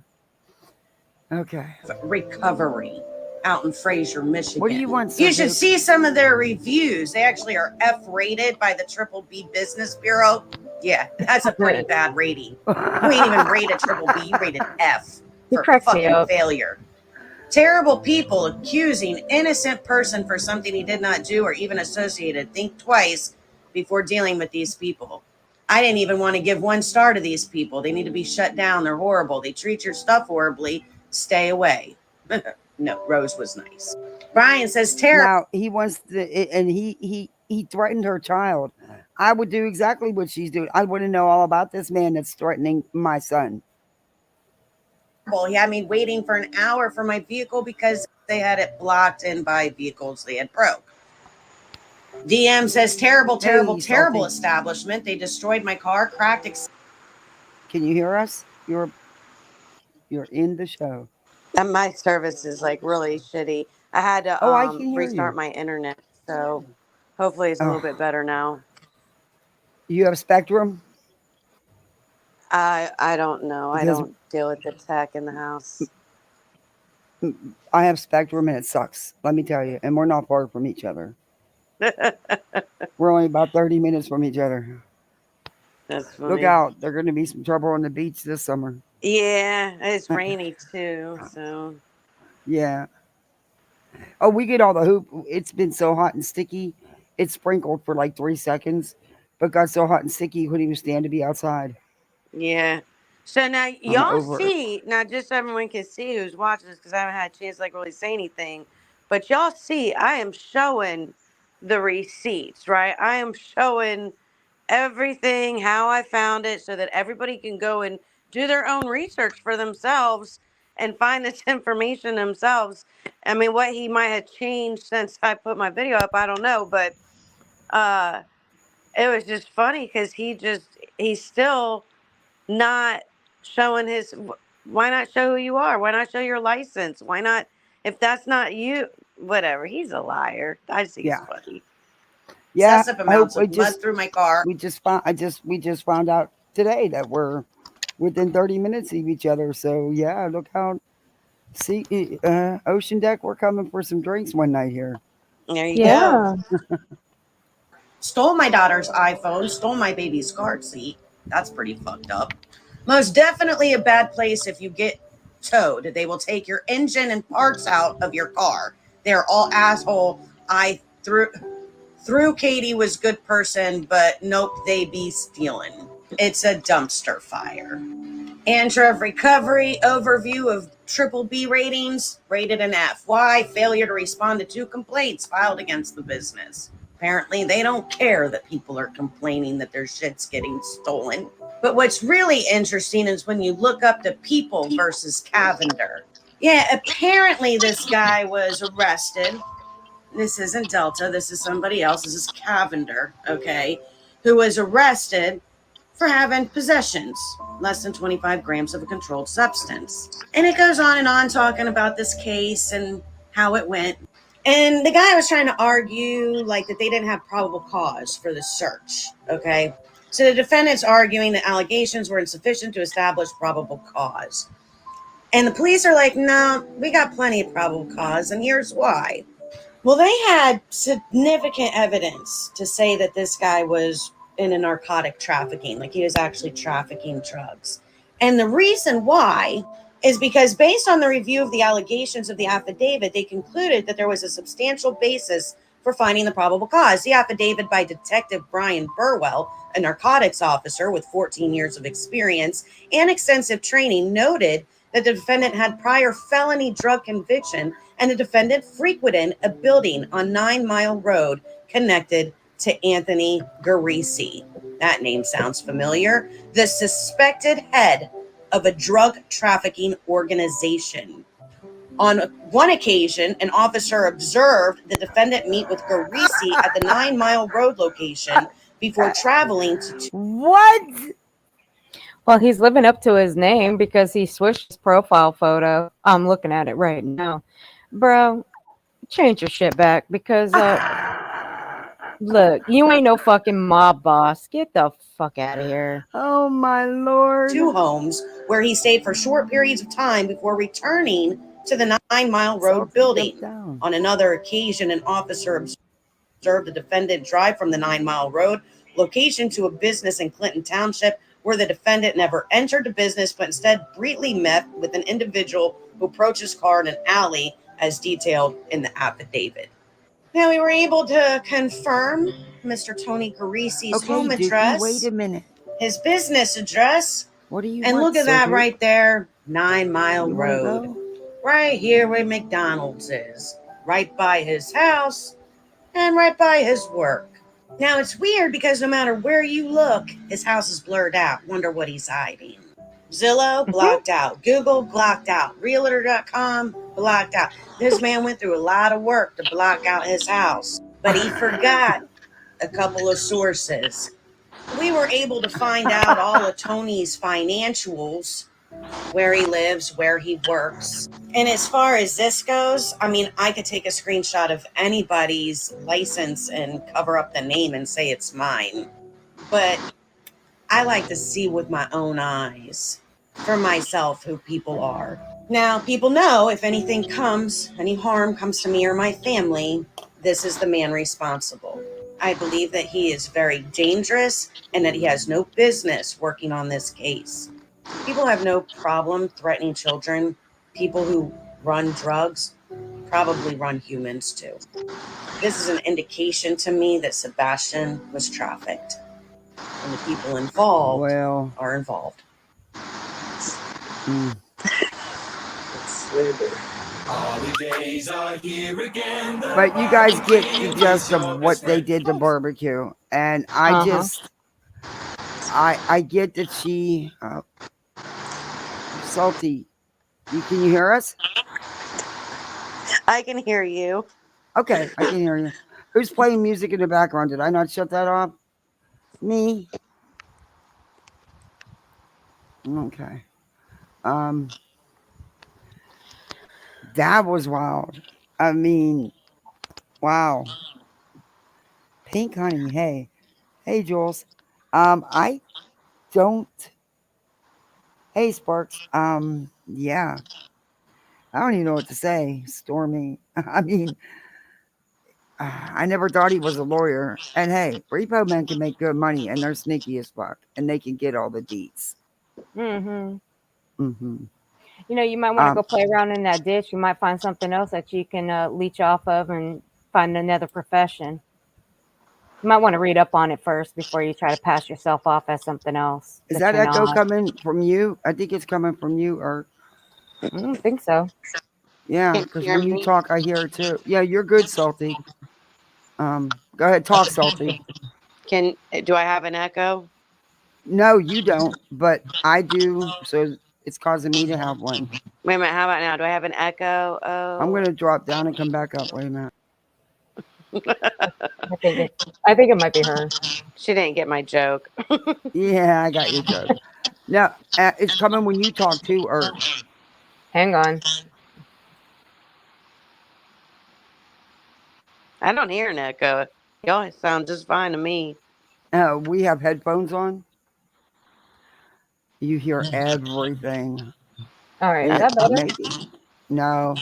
Okay. Recovery out in Fraser, Michigan. What do you want, You Sir should Duke? see some of their reviews. They actually are F rated by the Triple B Business Bureau. Yeah, that's a pretty bad rating. You ain't even rated triple B, you rated F for fucking failure. Terrible people accusing innocent person for something he did not do or even associated. Think twice before dealing with these people. I didn't even want to give 1 star to these people. They need to be shut down. They're horrible. They treat your stuff horribly. Stay away. No, Rose was nice. Brian says terrible. Now he wants to, and he threatened her child. I would do exactly what she's doing. I want to know all about this man that's threatening my son. He had me waiting for an hour for my vehicle because they had it blocked in by vehicles they had broke. DM says terrible establishment. They destroyed my car, cracked. Can you hear us? You're in the show. And my service is like really shitty. I had to Oh, I can hear restart you. my internet, so hopefully it's a little bit better now. You have Spectrum? I don't know. I Because- don't deal with the tech in the house. I have Spectrum and it sucks. Let me tell you, and we're not far from each other. We're only about 30 minutes from each other. That's Look funny. out! There's going to be some trouble on the beach this summer. Yeah, it's rainy too, so Yeah. Oh, we get all the hoop. It's been so hot and sticky. It sprinkled for like 3 seconds, but got so hot and sticky you couldn't even stand to be outside. yeah. So now I'm y'all over it. see now, just so everyone can see who's watching this, because I haven't had a chance to like really say anything, but y'all see I am showing the receipts, right? I am showing everything, how I found it, so that everybody can go and do their own research for themselves and find this information themselves. I mean, what he might have changed since I put my video up, I don't know, but uh, it was just funny because he's still not showing his. Why not show who you are? Why not show your license? Why not? If that's not you, whatever. He's a liar. I just think it's Yeah. funny. Yeah. Excessive I hope amounts of mud through my car. we just found out today that we're within 30 minutes of each other. So yeah, look out. See, Ocean Deck, we're coming for some drinks one night here. There you go. Yeah. Stole my daughter's iPhone, stole my baby's car seat. That's pretty fucked up. Most definitely a bad place if you get towed. They will take your engine and parts out of your car. They're all asshole. I through Katie was good person, but nope, they be stealing. It's a dumpster fire. Andrew of Recovery overview of triple B ratings, rated an F. Why? Failure to respond to 2 complaints filed against the business. Apparently, they don't care that people are complaining that their shit's getting stolen. But what's really interesting is when you look up the People versus Cavender. Yeah, apparently this guy was arrested. This isn't Delta, this is somebody else. This is Cavender, okay, who was arrested for having possessions, less than 25 grams of a controlled substance. And it goes on and on talking about this case and how it went. And the guy was trying to argue like that they didn't have probable cause for the search, okay? So the defendant's arguing that allegations were insufficient to establish probable cause. And the police are like, no, we got plenty of probable cause, and here's why. Well, they had significant evidence to say that this guy was in a narcotic trafficking, like he was actually trafficking drugs. And the reason why is because based on the review of the allegations of the affidavit, they concluded that there was a substantial basis for finding the probable cause. The affidavit by Detective Brian Burwell, a narcotics officer with 14 years of experience and extensive training, noted that the defendant had prior felony drug conviction and the defendant frequented a building on 9 Mile Road connected to Anthony Garisi. That name sounds familiar. The suspected head of a drug trafficking organization. On one occasion, an officer observed the defendant meet with Garisi at the 9 Mile Road location before traveling to. What? Well, he's living up to his name because he switched his profile photo. I'm looking at it right now. Bro, change your shit back because look, you ain't no fucking mob boss. Get the fuck out of here. Oh my lord. 2 homes where he stayed for short periods of time before returning to the 9 Mile Road building. On another occasion, an officer observed the defendant drive from the 9 Mile Road location to a business in Clinton Township where the defendant never entered the business but instead briefly met with an individual who approached his car in an alley as detailed in the affidavit. Now, we were able to confirm Mr. Tony Garisi's home Dookie, address, wait a minute. his business address, What do you and want, look at Sir that Duke? right there, 9 Mile You wanna Road. go? Right here where McDonald's is, right by his house and right by his work. Now, it's weird because no matter where you look, his house is blurred out. Wonder what he's hiding. Zillow, blocked out. Google, blocked out. Realtor.com, blocked out. This man went through a lot of work to block out his house, but he forgot a couple of sources. We were able to find out all of Tony's financials, where he lives, where he works. And as far as this goes, I mean, I could take a screenshot of anybody's license and cover up the name and say it's mine. But I like to see with my own eyes for myself who people are. Now, people know if anything comes, any harm comes to me or my family, this is the man responsible. I believe that he is very dangerous and that he has no business working on this case. People have no problem threatening children. People who run drugs probably run humans too. This is an indication to me that Sebastian was trafficked, and the people involved Well, are involved. mm, but you guys get the gist of what they did to barbecue, and I Uh-huh. just, I get that she, salty. Can you hear us? I can hear you. Okay, I can hear you. Who's playing music in the background? Did I not shut that off? Me. Okay. Um, that was wild. I mean, wow. Pink honey. Hey, hey, Jules. I don't. Hey, Sparks. Yeah. I don't even know what to say. Stormy. I mean, I never thought he was a lawyer. And hey, repo men can make good money, and they're sneaky as fuck, and they can get all the deets. Mm-hmm. Mm-hmm. You know, you might want to Um, go play around in that ditch. You might find something else that you can leech off of and find another profession. You might want to read up on it first before you try to pass yourself off as something else is that that you're echo not. coming from you? I think it's coming from you, or I don't think so. yeah, Can you because hear when you me? talk, I hear it too. Yeah, you're good, Salty. Go ahead, talk, Salty. Can do I have an echo? No, you don't, but I do. So it's causing me to have one. Wait a minute. How about now? Do I have an echo? I'm Oh, gonna drop down and come back up. Wait a minute. I think it. I think it might be her. she didn't get my joke. Yeah, I got your joke. No, it's coming when you talk too, or Hang on. I don't hear an echo. Y'all sound just fine to me. we have headphones on. You hear everything. All right. Is And that better? maybe. No,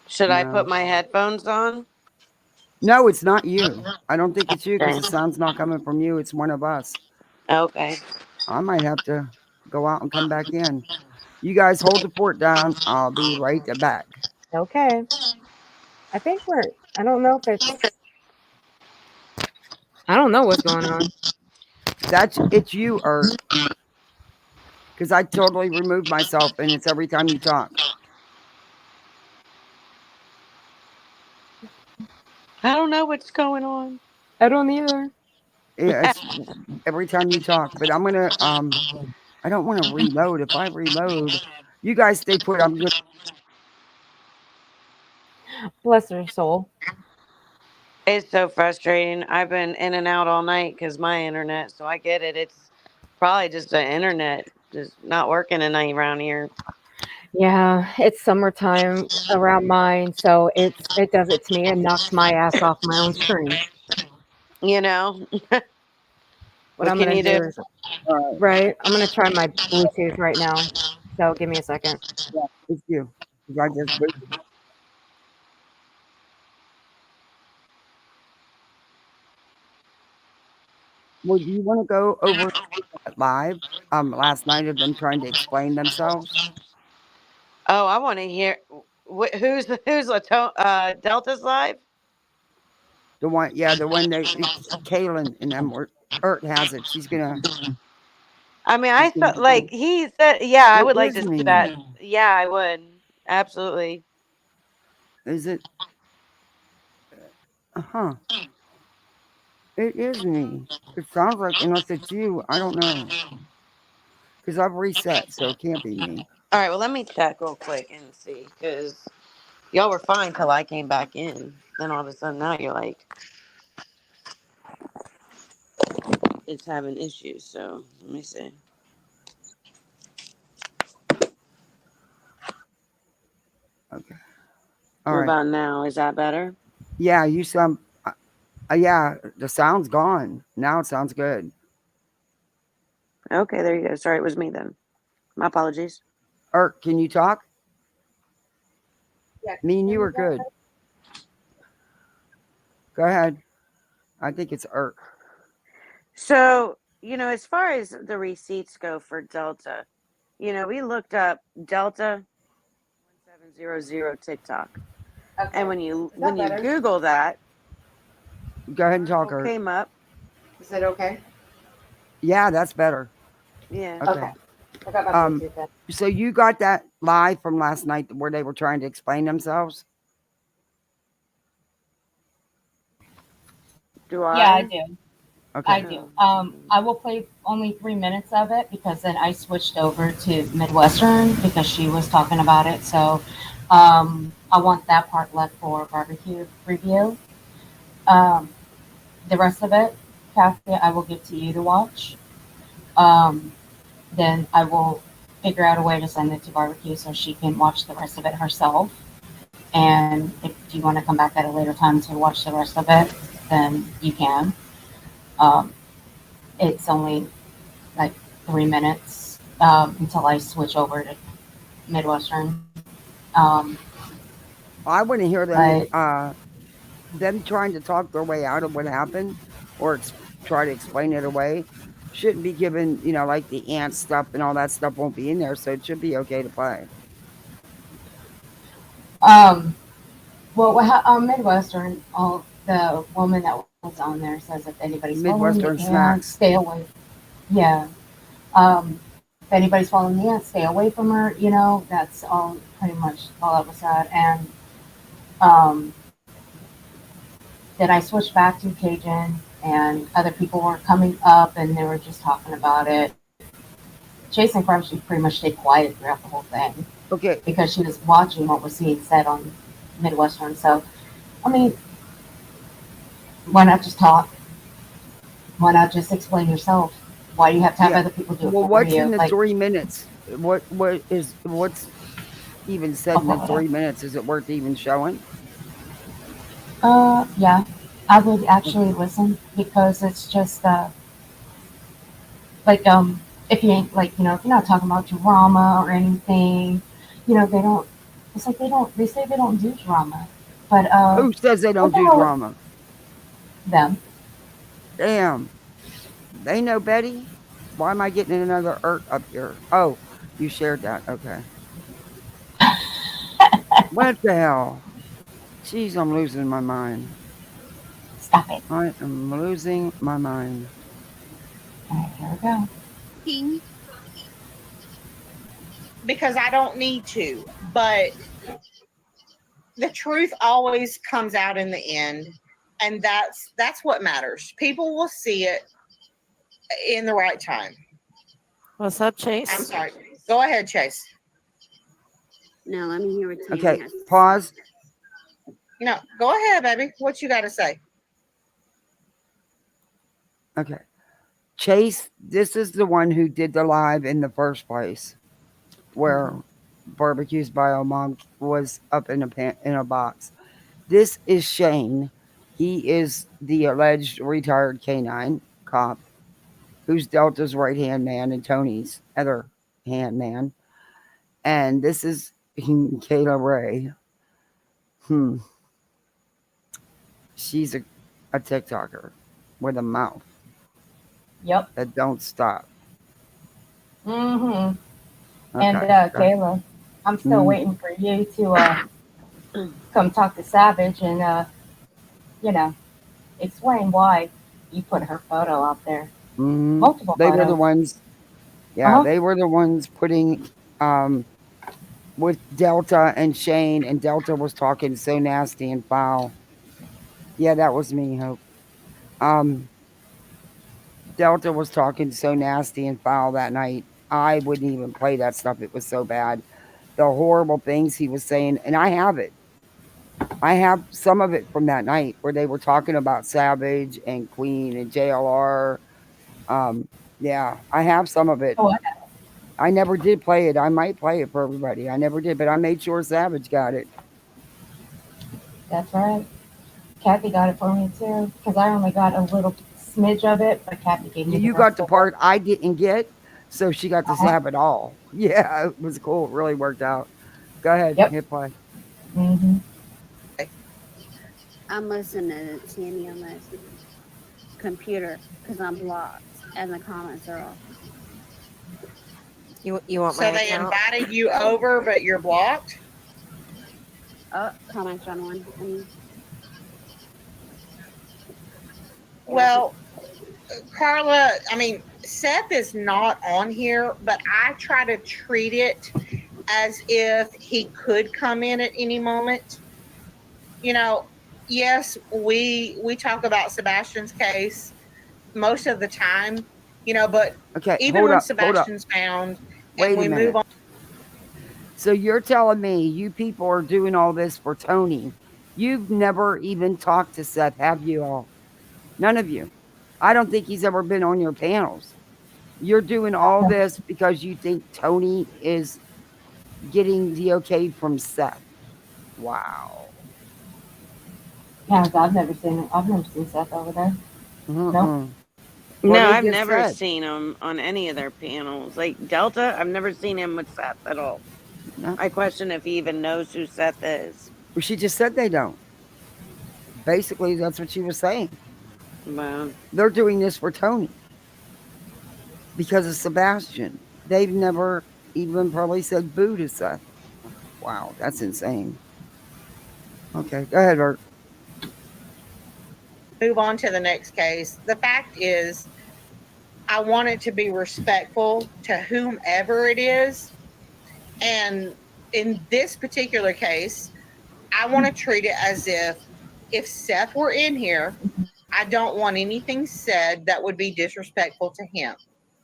Should I put no. my headphones on? No, it's not you. I don't think it's you because Okay. the sound's not coming from you. It's one of us. Okay. I might have to go out and come back in. You guys hold the fort down. I'll be right back. Okay. I think we're. I don't know if it's. I don't know what's going on. It's you, Ert, because I totally removed myself, and it's every time you talk. I don't know what's going on. I don't either. Yeah, it's every time you talk. But I'm gonna I don't want to reload. If I reload, you guys stay put. I'm good. Bless her soul. It's so frustrating. I've been in and out all night because my internet, so I get it. It's probably just the internet just not working tonight around here. Yeah, it's summertime around mine, so it does it to me. It knocks my ass off my own screen. You know, What what I'm can gonna you do do? is right. I'm gonna try my Bluetooth right now. So give me a second. Yeah, it's you. 'Cause I just well, do you want to go over that live last night of them trying to explain themselves? Oh, I want to hear who's Delta's live. The one, yeah, the one that Kaylin and them or Ert has it. I mean, She's I gonna thought like do he said, yeah, I it. would like Is to see me. that. Yeah, I would absolutely. Is it? Huh. It is me. It sounds like, unless it's you, I don't know. Because I've reset, so it can't be me. All right, well, let me check real quick and see because y'all were fine till I came back in. Then all of a sudden now you're like it's having issues. So let me see. Okay. All What right. about now? Is that better? Yeah, you sound. Yeah, the sound's gone. Now it sounds good. Okay, there you go. Sorry, it was me then. My apologies. Irk, can you talk? Yeah, Me can you and hear you me, are good. Jessica? Go ahead. I think it's Irk. So, as far as the receipts go for Delta, we looked up Delta 1700 TikTok. And Okay. Is when that you better? Google that, Go ahead and talk, article Irk. came up. Is it okay? Yeah, that's better. Yeah. Okay. Okay. I got my Um, Bluetooth in. so you got that live from last night where they were trying to explain themselves? Do Yeah, I I? do. I Okay. do. Oh. I will play only 3 minutes of it because then I switched over to Midwestern because she was talking about it. So I want that part left for barbecue review. Um, the rest of it, Kathy, I will give to you to watch. Um, then I will figure out a way to send it to barbecue so she can watch the rest of it herself. And if you want to come back at a later time to watch the rest of it, then you can. Um, it's only like 3 minutes until I switch over to Midwestern. I want to hear But them trying to talk their way out of what happened or try to explain it away. Shouldn't be given, like the ant stuff and all that stuff won't be in there, so it should be okay to play. um, well, Midwestern, all the woman that was on there says if anybody's following the Midwestern ants, snacks. stay away. Yeah. If anybody's following the ants, stay away from her. That's all pretty much all that was said. And um, then I switched back to Cajun, and other people were coming up and they were just talking about it. Jason Crabtree pretty much stayed quiet throughout the whole thing Okay. because she was watching what was being said on Midwestern. So, I mean, why not just talk? Why not just explain yourself? Why do you have to have Yeah. other people do it Well, for what's you? in the Like, 3 minutes? What's even said in the 3 minutes? Is it worth even showing? yeah, I would actually listen because it's just like if you ain't like if you're not talking about drama or anything, they don't. It's like they don't. They say they don't do drama, but Who says they what don't the do hell drama? them? Damn. They know Betty. Why am I getting another up here? Oh, you shared that. Okay. What the hell? Jeez, I'm losing my mind. Stop it! I am losing my mind. All right, here we go. Because I don't need to. But the truth always comes out in the end, and that's what matters. People will see it in the right time. What's up, I'm Chase? sorry. Go ahead, Chase. Now let me hear what Tammy Okay, has to say. pause. No, go ahead, baby. What you got to say? Okay. Chase, this is the one who did the live in the first place, where Barbecues Bio Mom was up in a box. This is Shane. He is the alleged retired canine cop who's Delta's right hand man and Tony's other hand man. And this is Kayla Ray. Hmm. She's a TikToker with a mouth Yep. that don't stop. Mm-hmm. And Okay. Kayla, I'm still Mm, waiting for you to come talk to Savage and you know explain why you put her photo out there, multiple they were the photos. ones. Uh Yeah, huh. they were the ones putting with Delta and Shane, and Delta was talking so nasty and foul. Yeah, that was me, Hope. Um, Delta was talking so nasty and foul that night. I wouldn't even play that stuff. It was so bad. The horrible things he was saying, and I have it. I have some of it from that night where they were talking about Savage and Queen and JLR. Um, yeah, I have some of it. Oh, I never did play it. I might play it for everybody. I never did, but I made sure Savage got it. that's right. Kathy got it for me too because I only got a little smidge of it, but Kathy gave me the You rest got the of it. part I didn't get. So she got to slap it all. Yeah, it was cool. It really worked out. Go ahead, Yep. hit play. Mm-hmm. I'm listening to Tammy on my computer because I'm blocked and the comments are off. You want my So they account? invited you over, but you're blocked? Oh, comments on one. Well, Carla, I mean, Seth is not on here, but I try to treat it as if he could come in at any moment. You know, yes, we talk about Sebastian's case most of the time, but Okay, even hold when up, hold up. Sebastian's found and Wait a we move minute. on. So you're telling me you people are doing all this for Tony? You've never even talked to Seth, have you all? None of you. I don't think he's ever been on your panels. You're doing all this because you think Tony is getting the okay from Seth. Wow. Yeah, I've never seen Seth over there. Uh-uh. Nope. Well, No, they I've just never said. seen him on any of their panels. Like Delta, I've never seen him with Seth at all. No. I question if he even knows who Seth is. Well, she just said they don't. Basically, that's what she was saying. Wow. They're doing this for Tony because of Sebastian. They've never even probably said boo to Seth. Wow, that's insane. Okay, go ahead, Bert. Move on to the next case. The fact is, I want it to be respectful to whomever it is. And in this particular case, I want to treat it as if Seth were in here, I don't want anything said that would be disrespectful to him.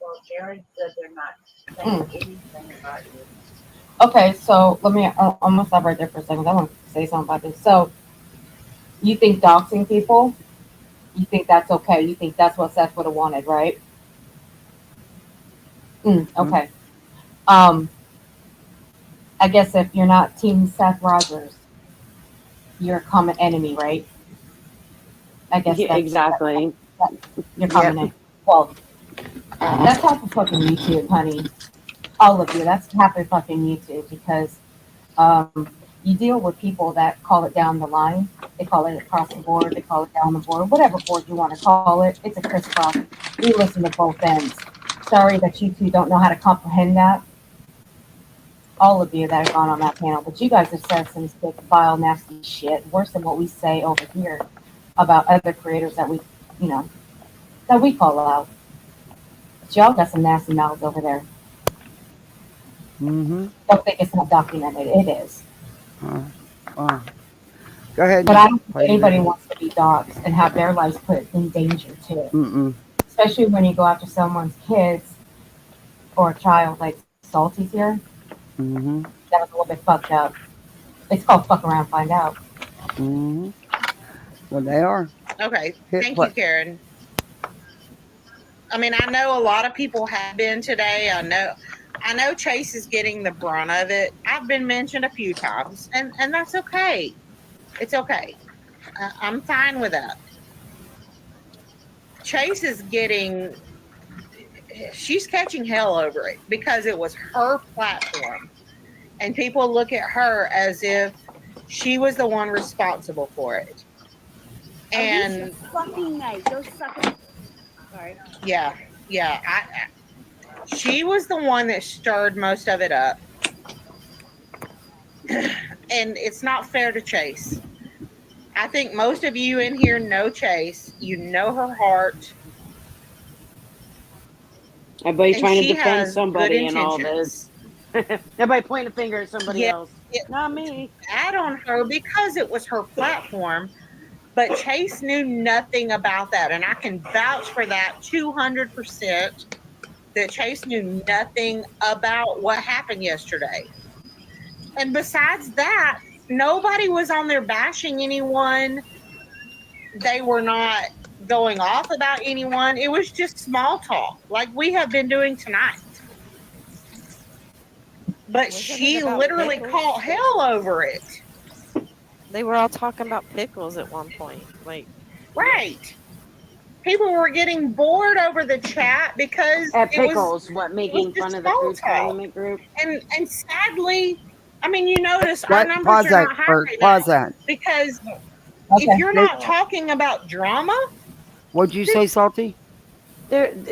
Well, Jared said they're not saying anything about you. Okay, so let me. I'm gonna stop right there for a second. I want to say something about this. So, you think doxing people? You think that's okay? You think that's what Seth would have wanted, right? Okay. Um, I guess if you're not Team Seth Rogers, you're a common enemy, right? I guess Yeah, exactly. you're common enemy. Well, that's half of fucking YouTube, honey. All of you. That's half of fucking YouTube because you deal with people that call it down the line. They call it across the board. They call it down the board. Whatever board you want to call it. It's a crisscross. We listen to both ends. Sorry that you two don't know how to comprehend that. All of you that have gone on that panel, but you guys have said some sick, vile, nasty shit, worse than what we say over here about other creators that that we call out. But y'all got some nasty mouths over there. Mm-hmm. Don't think it's not documented. It is. Go ahead. But I don't think anybody wants to be doxxed and have their lives put in danger too. Mm-mm. Especially when you go after someone's kids or a child like Salty's here. Mm-hmm. That was a little bit fucked up. It's called fuck around, find out. Mm-hmm. Well, they are. Okay. Thank you, Karen. I mean, I know a lot of people have been today. I know Chase is getting the brunt of it. I've been mentioned a few times, and that's okay. It's okay. I'm fine with that. Chase is she's catching hell over it because it was her platform. And people look at her as if she was the one responsible for it. And fucking nice. Go suck it. Sorry. Yeah. She was the one that stirred most of it up. And it's not fair to Chase. I think most of you in here know Chase. You know her heart. Everybody trying to she defend has somebody good in all this. Everybody pointing a finger at somebody else. Not me. Bad on her because it was her platform. But Chase knew nothing about that. And I can vouch for that 200%, that Chase knew nothing about what happened yesterday. And besides that, nobody was on there bashing anyone. They were not going off about anyone. It was just small talk, like we have been doing tonight. But she literally called hell over it. They were all talking about pickles at one point. Like, right. people were getting bored over the chat because At it was Pickles, what, making just fun of the small food talk. condiment group? And sadly, I mean, you notice our What? numbers Pause are that, not high Bert. right Pause now that. because if Okay. you're They, not talking about drama, what'd you say, Salty?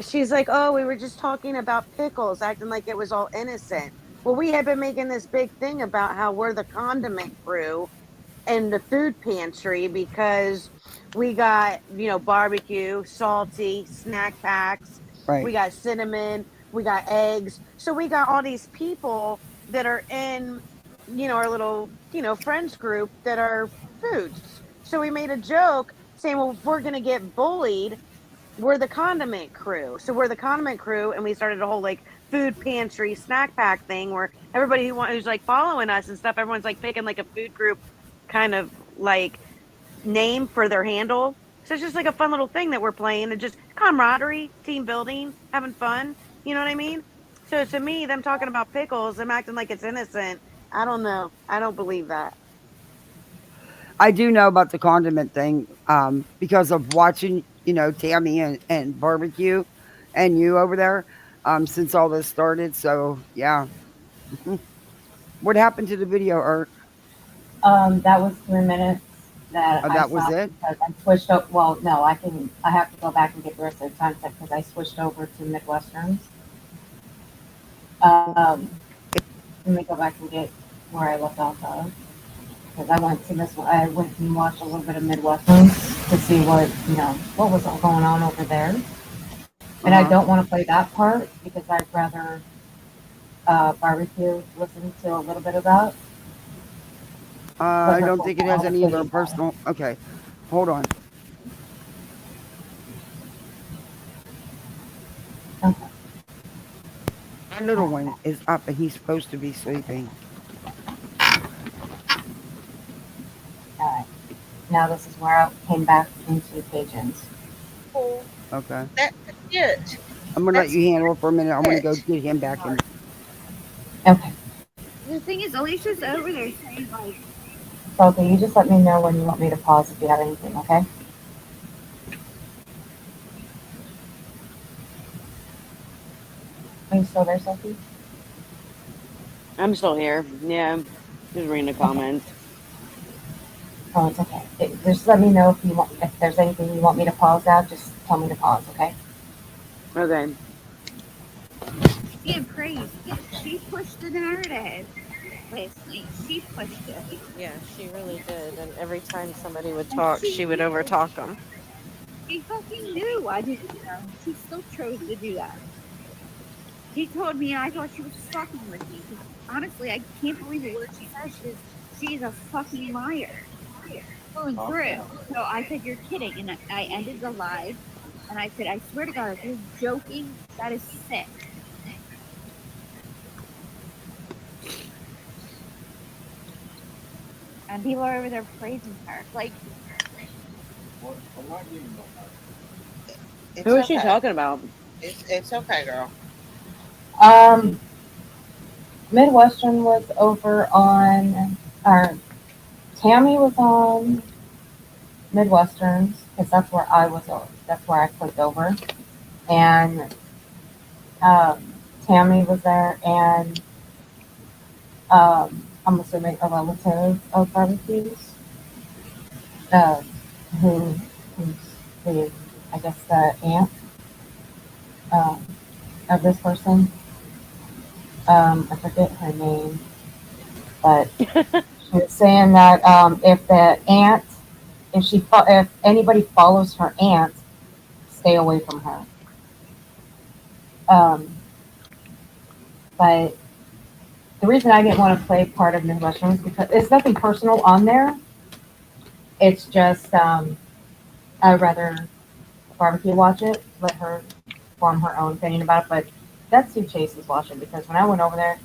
She's like, oh, we were just talking about pickles, acting like it was all innocent. Well, we had been making this big thing about how we're the condiment crew and the food pantry because we got, barbecue, salty, snack packs, Right. we got cinnamon, we got eggs. So we got all these people that are in, our little, friends group that are foods. So we made a joke saying, well, if we're going to get bullied, we're the condiment crew. So we're the condiment crew, and we started a whole like food pantry snack pack thing where everybody who's like following us and stuff, everyone's like picking like a food group kind of like name for their handle. So it's just like a fun little thing that we're playing and just camaraderie, team building, having fun. You know what I mean? So to me, them talking about pickles, them acting like it's innocent, I don't know. I don't believe that. I do know about the condiment thing because of watching, Tammy and barbecue and you over there since all this started. So, yeah. What happened to the video, Art? That was 3 minutes that Oh, I that was stopped it? because I switched up. Well, no, I have to go back and get the rest of the content because I switched over to Midwesterns. Let me go back and get where I left off of because I went to this one. I went and watched a little bit of Midwesterns to see what was all going on over there. And I Uh-huh. don't want to play that part because I'd rather barbecue listen to a little bit of that. But I her don't think it has profile, the any of her foodie's on. personal. Okay. Hold on. Okay. My little one is up and he's supposed to be sleeping. All right. Now this is where I came back into Cajuns. well, Okay. that's it. I'm going to let That's you handle it for a minute. I want to it. go get him back in. Okay. The thing is, Alicia's over there saying like, Sophie, you just let me know when you want me to pause if you have anything, okay? Are you still there, Sophie? I'm still here. Yeah. Just reading the Okay. comments. Oh, it's okay. Just let me know if there's anything you want me to pause out. Just tell me to pause, okay? Okay. being crazy. She pushed the narrative last night. She pushed it. Yeah, she really did. And every time somebody would And talk, she would overtalk them. she fucking knew I didn't know. She still chose to do that. She told me, and I thought she was fucking with me. Because honestly, I can't believe a word she said. She's a fucking liar through and through. So I said, "You're kidding," and I ended the live. And I said, "I swear to God, if you're joking, that is sick." And people are over there praising her. Like, Who It's is she okay. talking about? It's okay, girl. Um, Midwestern was over on, or Tammy was on Midwesterns because that's where I was. That's where I clicked over, and Tammy was there, and I'm assuming a relative of barbecues, uh, who who's the I guess the aunt um, of this person. I forget her name, but she was saying that if the aunt, if anybody follows her aunt, stay away from her. Um, but the reason I didn't want to play part of Midwestern is because it's nothing personal on there. It's just I'd rather barbecue watch it, let her form her own opinion about it. But that's who Chase is watching because when I went over there,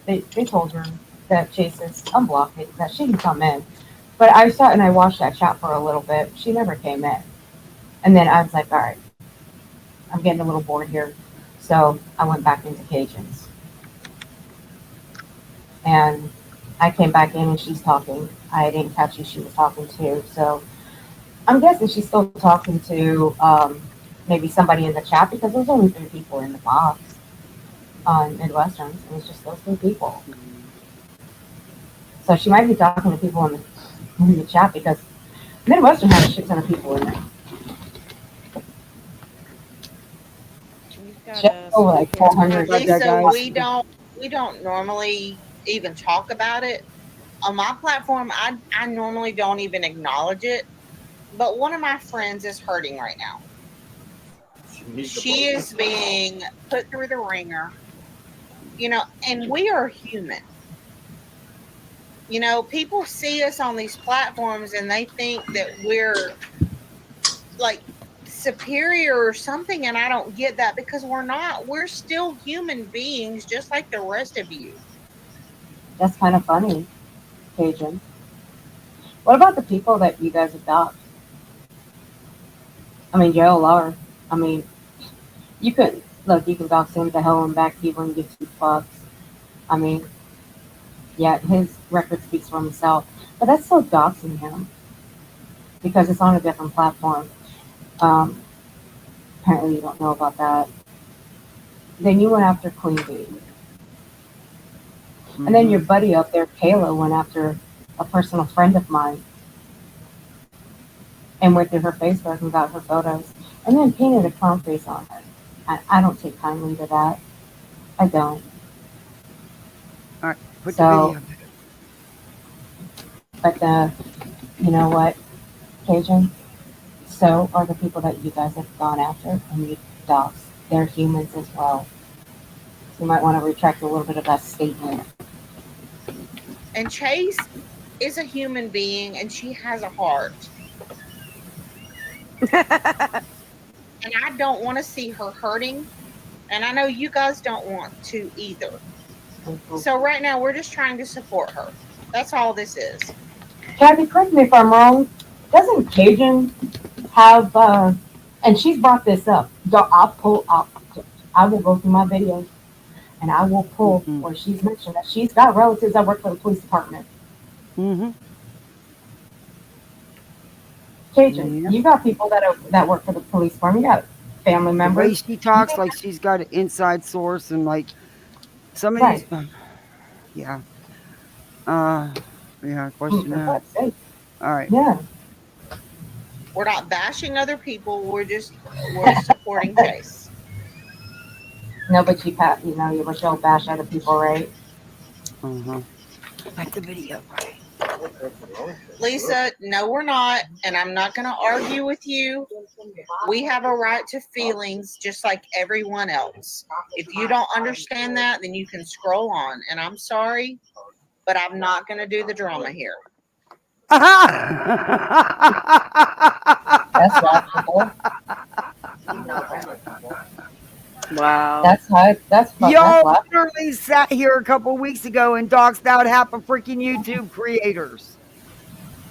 they told her that Chase is unblocked, that she can come in. But I sat and I watched that chat for a little bit. She never came in. And then I was like, all right, I'm getting a little bored here. So I went back into Cajuns. And I came back in and she's talking. I didn't catch who she was talking to. So I'm guessing she's still talking to maybe somebody in the chat because there's only 3 people in the box on Midwesterns, and it's just those 3 people. So she might be talking to people in the chat because Midwestern has a shit ton of people in there. You've She got has to over like pay attention. 400. Got that, Lisa, guys? we don't normally even talk about it on my platform. I normally don't even acknowledge it. But one of my friends is hurting right now. She is being put through the ringer, and we are human. People see us on these platforms and they think that we're like superior or something, and I don't get that because we're not. We're still human beings just like the rest of you. That's kind of funny, Cajun. What about the people that you guys adopt? I mean, Joe Lar. I mean, you could look. You can dox him to hell and back. He wouldn't give 2 fucks. I mean, yeah, his record speaks for himself. But that's still doxing him because it's on a different platform. Um, Apparently, you don't know about that. Then you went after Queen Bee. And then your buddy up there, Kayla, went after a personal friend of mine and went through her Facebook and got her photos and then painted a clown face on her. I don't take kindly to that. I don't. All right, put the So, video. but you know what, Cajun? So are the people that you guys have gone after and you dogs. They're humans as well. So you might want to retract a little bit of that statement. And Chase is a human being and she has a heart. And I don't want to see her hurting. And I know you guys don't want to either. So right now we're just trying to support her. That's all this is. Kathy, correct me if I'm wrong. Doesn't Cajun have, and she's brought this up. I will go through my videos and I will pull where she's mentioned that she's got relatives that work for the police department. Mm-hmm. Cajun, Yeah. you got people that work for the police department. You got family The way members. she You talks, think, like she's got an inside source, and like some of these, right? yeah, uh, yeah. Question For that. God's sake, All right. yeah. We're not bashing other people. We're supporting Chase. No, but you Michelle bash other people, right? Uh huh. Like the video, right? Lisa, no, we're not. And I'm not going to argue with you. We have a right to feelings just like everyone else. If you don't understand that, then you can scroll on. And I'm sorry, but I'm not going to do the drama here. That's laughable. Wow. That's Y'all laughable. literally sat here a couple weeks ago and doxed out half of freaking YouTube creators.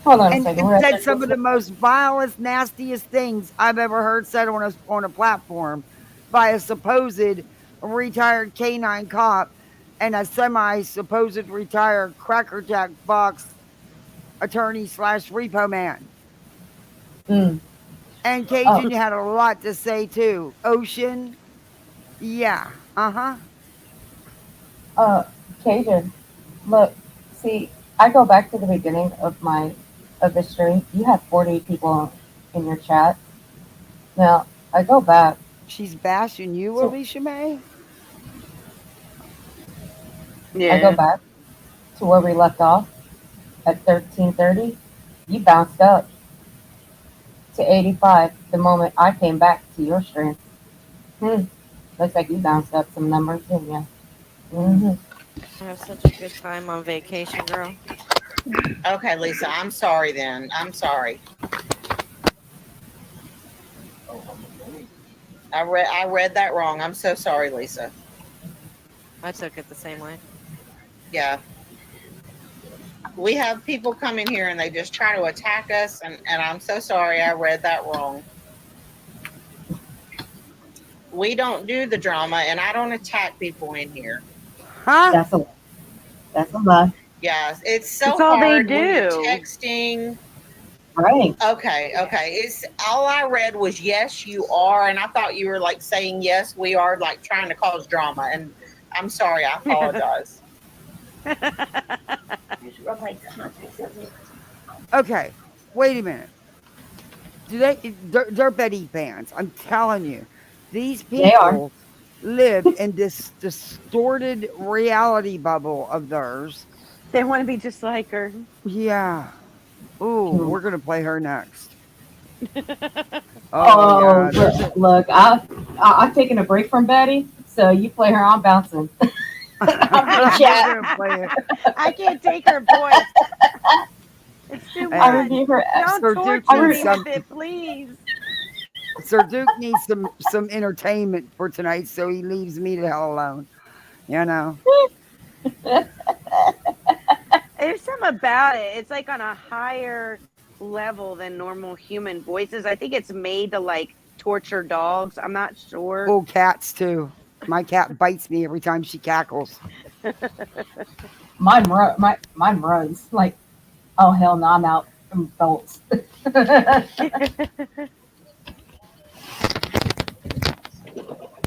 Hold on a And, second. and We're at said that. some of the most vilest, nastiest things I've ever heard said on a platform by a supposed retired canine cop and a semi supposed retired crackerjack box attorney slash repo man. Mm. And Cajun, Oh, you had a lot to say too. Ocean, yeah, uh-huh. uh, Cajun, look, see, I go back to the beginning of the stream. You had 40 people in your chat. Now I go back She's bashing you, to Alicia May. I go Yeah. back to where we left off at 13:30. You bounced up to 85 the moment I came back to your stream. Hmm. Looks like you bounced up some numbers, didn't you? Mm-hmm. I have such a good time on vacation, girl. Okay, Lisa, I'm sorry then. I'm sorry. I read that wrong. I'm so sorry, Lisa. I took it the same way. Yeah. We have people come in here and they just try to attack us, and I'm so sorry I read that wrong. We don't do the drama, and I don't attack people in here. Huh? That's a lie. Yeah, it's That's so all they hard when you're do. texting Right. Okay, okay. It's all I read was yes, you are, and I thought you were like saying yes, we are like trying to cause drama. And I'm sorry, I apologize. Okay, wait a minute. They're Betty fans. I'm telling you, these They are. people live in this distorted reality bubble of theirs. They want to be just like her. Yeah. Ooh, we're gonna play her next. Oh Oh, yeah, there's a. look, I've taken a break from Betty, so you play her, I'm bouncing. I'm gonna We're chat. gonna play it. I can't take her voice. It's too I Hey, much. reviewed her. Don't Sir Duke torture needs me with some. it, please. Sir Duke needs some entertainment for tonight, so he leaves me the hell alone. You know. There's something about it. It's like on a higher level than normal human voices. I think it's made to like torture dogs. I'm not sure. Oh, cats too. My cat bites me every time she cackles. Mine runs like, oh hell no, I'm out. I'm bolts.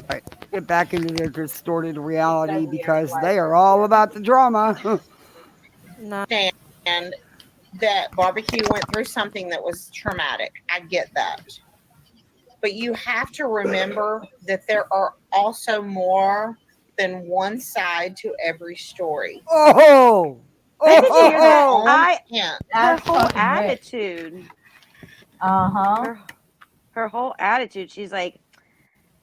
Right. Get back into their distorted reality because they are all about the drama. And that barbecue went through something that was traumatic. I get that. But you have to remember that there are also more than one side to every story. Oh, I didn't To hear her that. oh, own hint. Her That's whole fucking rich. attitude. Uh-huh. Her whole attitude. She's like,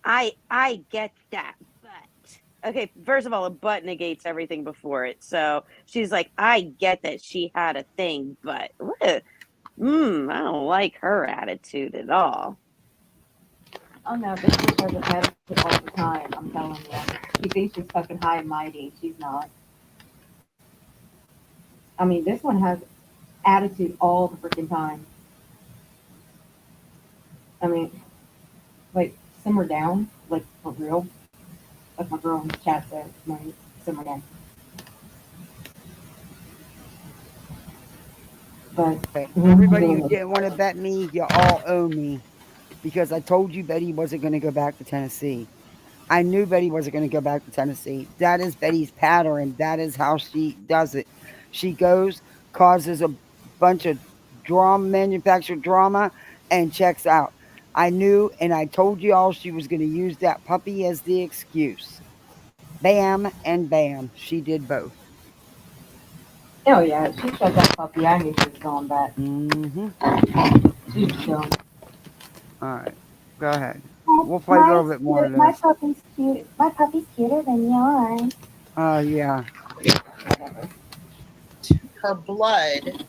I get that, but okay, first of all, a butt negates everything before it. So she's like, I get that she had a thing, but I don't like her attitude at all. Oh no, this bitch has a attitude all the time. I'm telling you. She thinks she's fucking high and mighty. She's not. I mean, this one has attitude all the freaking time. I mean, like simmer down, like for real. Like my girl in the chat said, like, simmer down. But okay. Everybody who didn't want to bet me, you all owe me because I told you Betty wasn't going to go back to Tennessee. I knew Betty wasn't going to go back to Tennessee. That is Betty's pattern. That is how she does it. She goes, causes a bunch of drama, manufactured drama, and checks out. I knew, and I told you all she was going to use that puppy as the excuse. Bam and bam. She did both. oh yeah, she shut that puppy. I knew she was going back. Mm-hmm. She was chilling. All right. Go ahead. We'll play a little bit more of My this. puppy's cute. My puppy's cuter than yours. Oh, yeah. Whatever. Her blood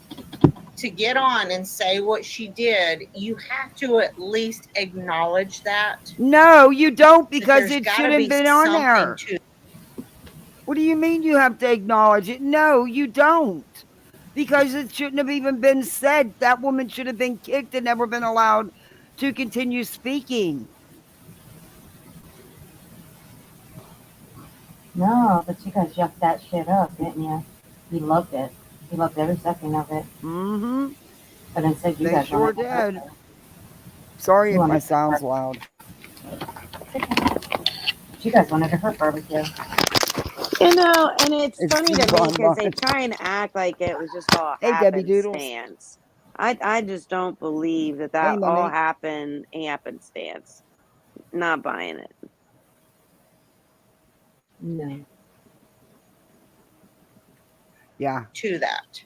to get on and say what she did, you have to at least acknowledge that. No, you don't because There's it got to shouldn't be have been on something there. to. What do you mean you have to acknowledge it? No, you don't. Because it shouldn't have even been said. That woman should have been kicked and never been allowed to continue speaking. No, but you guys yucked that shit up, didn't you? You loved it. You loved every second of it. Mm-hmm. But instead, you They guys sure wanted to hurt did. her. Sorry You if my wanted to hurt sound's loud. You guys wanted to hurt barbecue. And it's It's funny Steve to me because they Bonbon. try and act like it was just all Hey, Debbie Doodles. happenstance. I just don't believe that Hey, all Mimi. happened happenstance. Not buying it. No. Yeah. To that.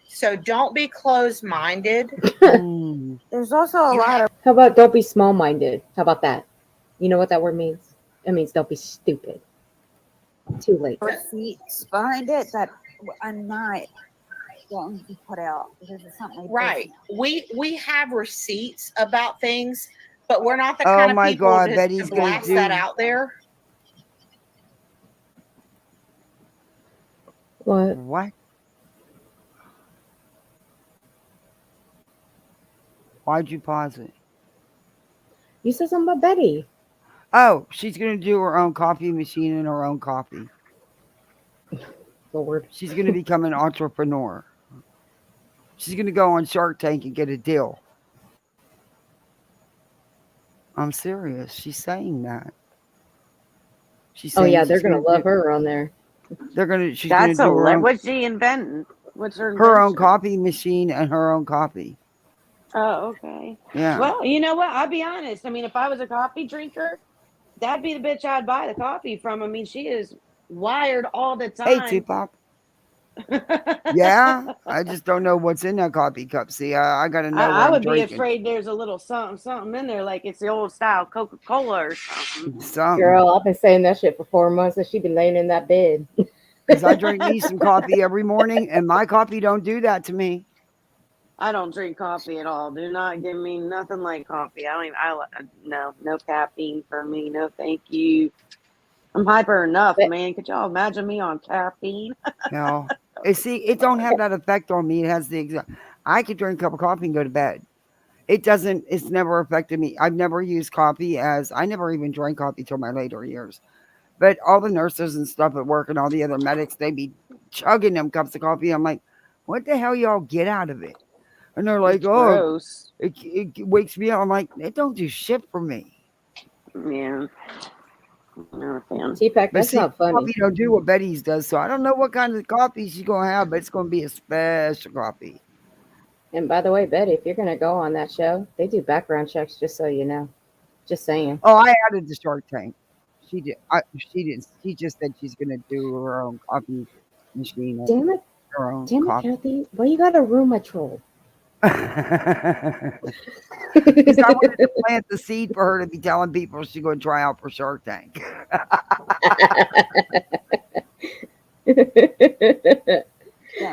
So don't be closed minded. Mm. There's also a lot of How about don't be small minded? How about that? You know what that word means? It means don't be stupid. Too late. receipts behind it that I'm not going to put out because it's not my Right. business. We have receipts about things, but we're not the Oh kind of my people God, to Betty's gonna blast that do. out there. What? What? Why'd you pause it? You said something about Betty. Oh, she's gonna do her own coffee machine and her own coffee. Lord. She's gonna become an entrepreneur. She's going to go on Shark Tank and get a deal. I'm serious. She's saying that. She's Oh saying yeah, they're she's gonna going to love do. her on there. She's going to That's a do what's she inventing? What's her her own invention? copy machine and her own copy. Oh, okay. Yeah. Well, you know what? I'll be honest. I mean, if I was a coffee drinker, that'd be the bitch I'd buy the coffee from. I mean, she is wired all the Hey, time. Tupac. Yeah, I just don't know what's in that coffee cup. See, I got to know what I I'm would be drinking. afraid there's a little something in there, like it's the old style Coca Cola or something. Something. Girl, I've been saying that shit for 4 months, and she been laying in that bed. Because I drink me some coffee every morning, and my coffee don't do that to me. I don't drink coffee at all. Do not give me nothing like coffee. I don't even. No caffeine for me. No, thank you. I'm hyper enough, But man. Could y'all imagine me on caffeine? Hell, see, it don't have that effect on me. It has the exact. I could drink a cup of coffee and go to bed. It doesn't. It's never affected me. I've never used coffee as. I never even drank coffee till my later years. But all the nurses and stuff at work and all the other medics, they be chugging them cups of coffee. I'm like, what the hell y'all get out of it? And they're like, It's oh, gross. it wakes me up. I'm like, it don't do shit for me. Yeah, not a fan. T-Pack, But that's see, not funny. coffee don't do what Betty's does. So I don't know what kind of coffee she's gonna have, but it's gonna be a special coffee. And by the way, Betty, if you're gonna go on that show, they do background checks, just so you know. Just saying. Oh, I added the Shark Tank. She did. She didn't. She just said she's gonna do her own coffee machine and Damn it, her own damn it, coffee. Kathy. Why you gotta ruin my troll? Because I wanted to plant the seed for her to be telling people she's going to try out for Shark Tank. That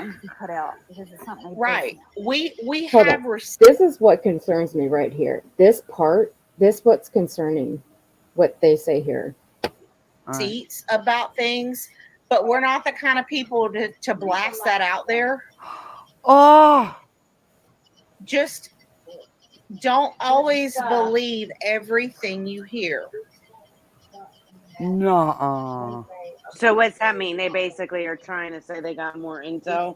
needs to be cut out because it's something they Right. We Hold have on. This is what concerns me right here. This part, this what's concerning, what they say here. All right. receipts about things, but we're not the kind of people to blast that out there. Oh, Just don't always believe everything you hear. no. So what's that mean? They basically are trying to say they got more intel,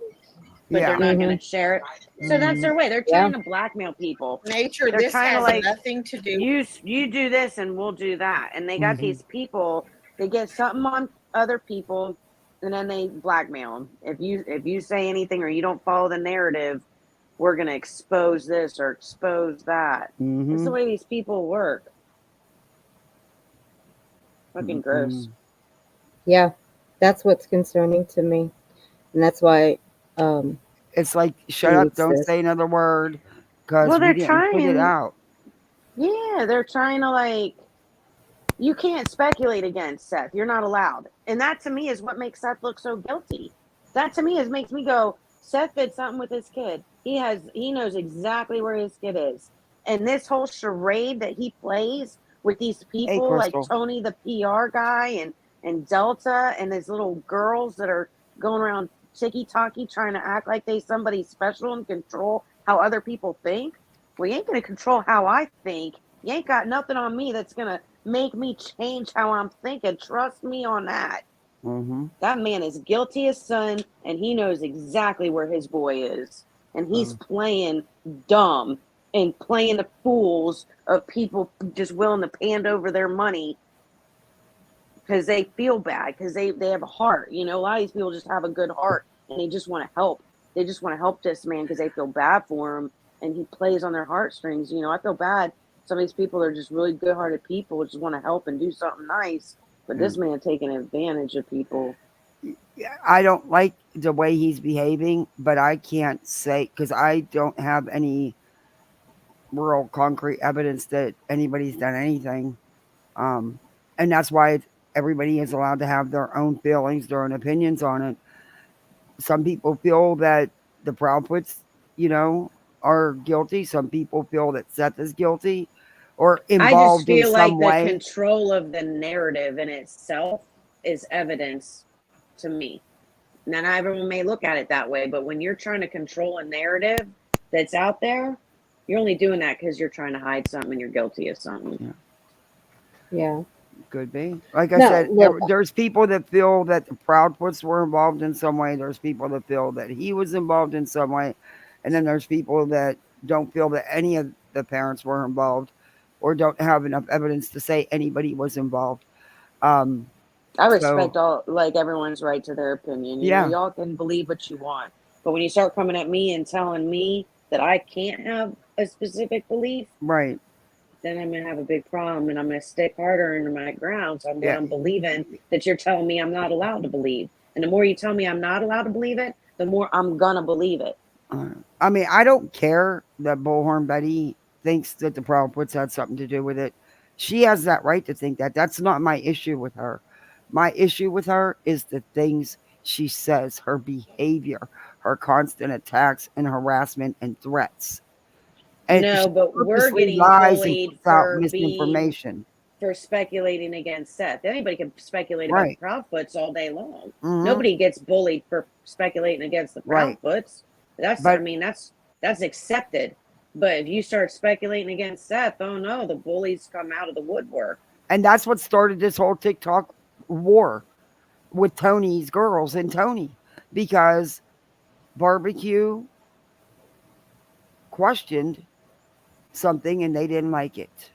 but they're Yeah. not Mm-hmm. going to share it. So that's their way. They're Yeah. trying to blackmail people. Nature, They're this trying to has like nothing to do. you do this and we'll do that. And they got Mhm. these people. They get something on other people, and then they blackmail them. If you say anything or you don't follow the narrative, we're going to expose this or expose that. That's the Mhm. way these people work. Fucking gross. Mhm. Yeah, that's what's concerning to me, and that's why It's like, she shut up, needs don't this. say another word, because Well, we they're didn't put it trying. out. Yeah, they're trying to like. You can't speculate against Seth. You're not allowed. And that to me is what makes Seth look so guilty. That to me is makes me go, Seth did something with his kid. He knows exactly where his kid is. And this whole charade that he plays with these Hey, people like Crystal. Tony the PR guy and Delta and his little girls that are going around ticky-tacky trying to act like they somebody special and control how other people think. Well, you ain't gonna control how I think. You ain't got nothing on me that's gonna make me change how I'm thinking. Trust me on that. Mhm. That man is guilty as sin, and he knows exactly where his boy is. And he's playing dumb and playing the fools of people just willing to hand over their money because they feel bad, because they have a heart. You know, a lot of these people just have a good heart and they just want to help. They just want to help this man because they feel bad for him, and he plays on their heartstrings. You know, I feel bad. Some of these people are just really good-hearted people, just want to help and do something nice. But this man taking advantage of people. I don't like the way he's behaving, but I can't say because I don't have any real concrete evidence that anybody's done anything. Um, and that's why everybody is allowed to have their own feelings, their own opinions on it. Some people feel that the Proudfoots, you know, are guilty. Some people feel that Seth is guilty or I just involved in feel like some the way. control of the narrative in itself is evidence to me. Now, not everyone may look at it that way, but when you're trying to control a narrative that's out there, you're only doing that because you're trying to hide something and you're guilty of something. Yeah. Could be. Like I No, said, look, there's people that feel that the Proudfoots were involved in some way. There's people that feel that he was involved in some way. and then there's people that don't feel that any of the parents were involved, or don't have enough evidence to say anybody was involved. Um, I so respect all, like, everyone's right to their opinion. You know, yeah, y'all can believe what you want, but when you start coming at me and telling me that I can't have a specific belief, right, then I'm gonna have a big problem, and I'm gonna stick harder into my grounds on what yeah. I'm believing that you're telling me I'm not allowed to believe. And the more you tell me I'm not allowed to believe it, the more I'm gonna believe it. I mean, I don't care that Bullhorn Betty thinks that the Proudfoots had something to do with it. She has that right to think that. That's not my issue with her. My issue with her is the things she says, her behavior, her constant attacks and harassment and threats. And No, she but we're purposely getting lies and bullied puts out for being misinformation. for speculating against Seth. Anybody can speculate about the Right. Proudfoots all day long. Hmm. Nobody gets bullied for speculating against the Right. Proudfoots. That's, I But, mean, that's accepted. But if you start speculating against Seth, oh no, the bullies come out of the woodwork. and that's what started this whole TikTok war with Tony's girls and Tony, because Barbecue questioned something and they didn't like it.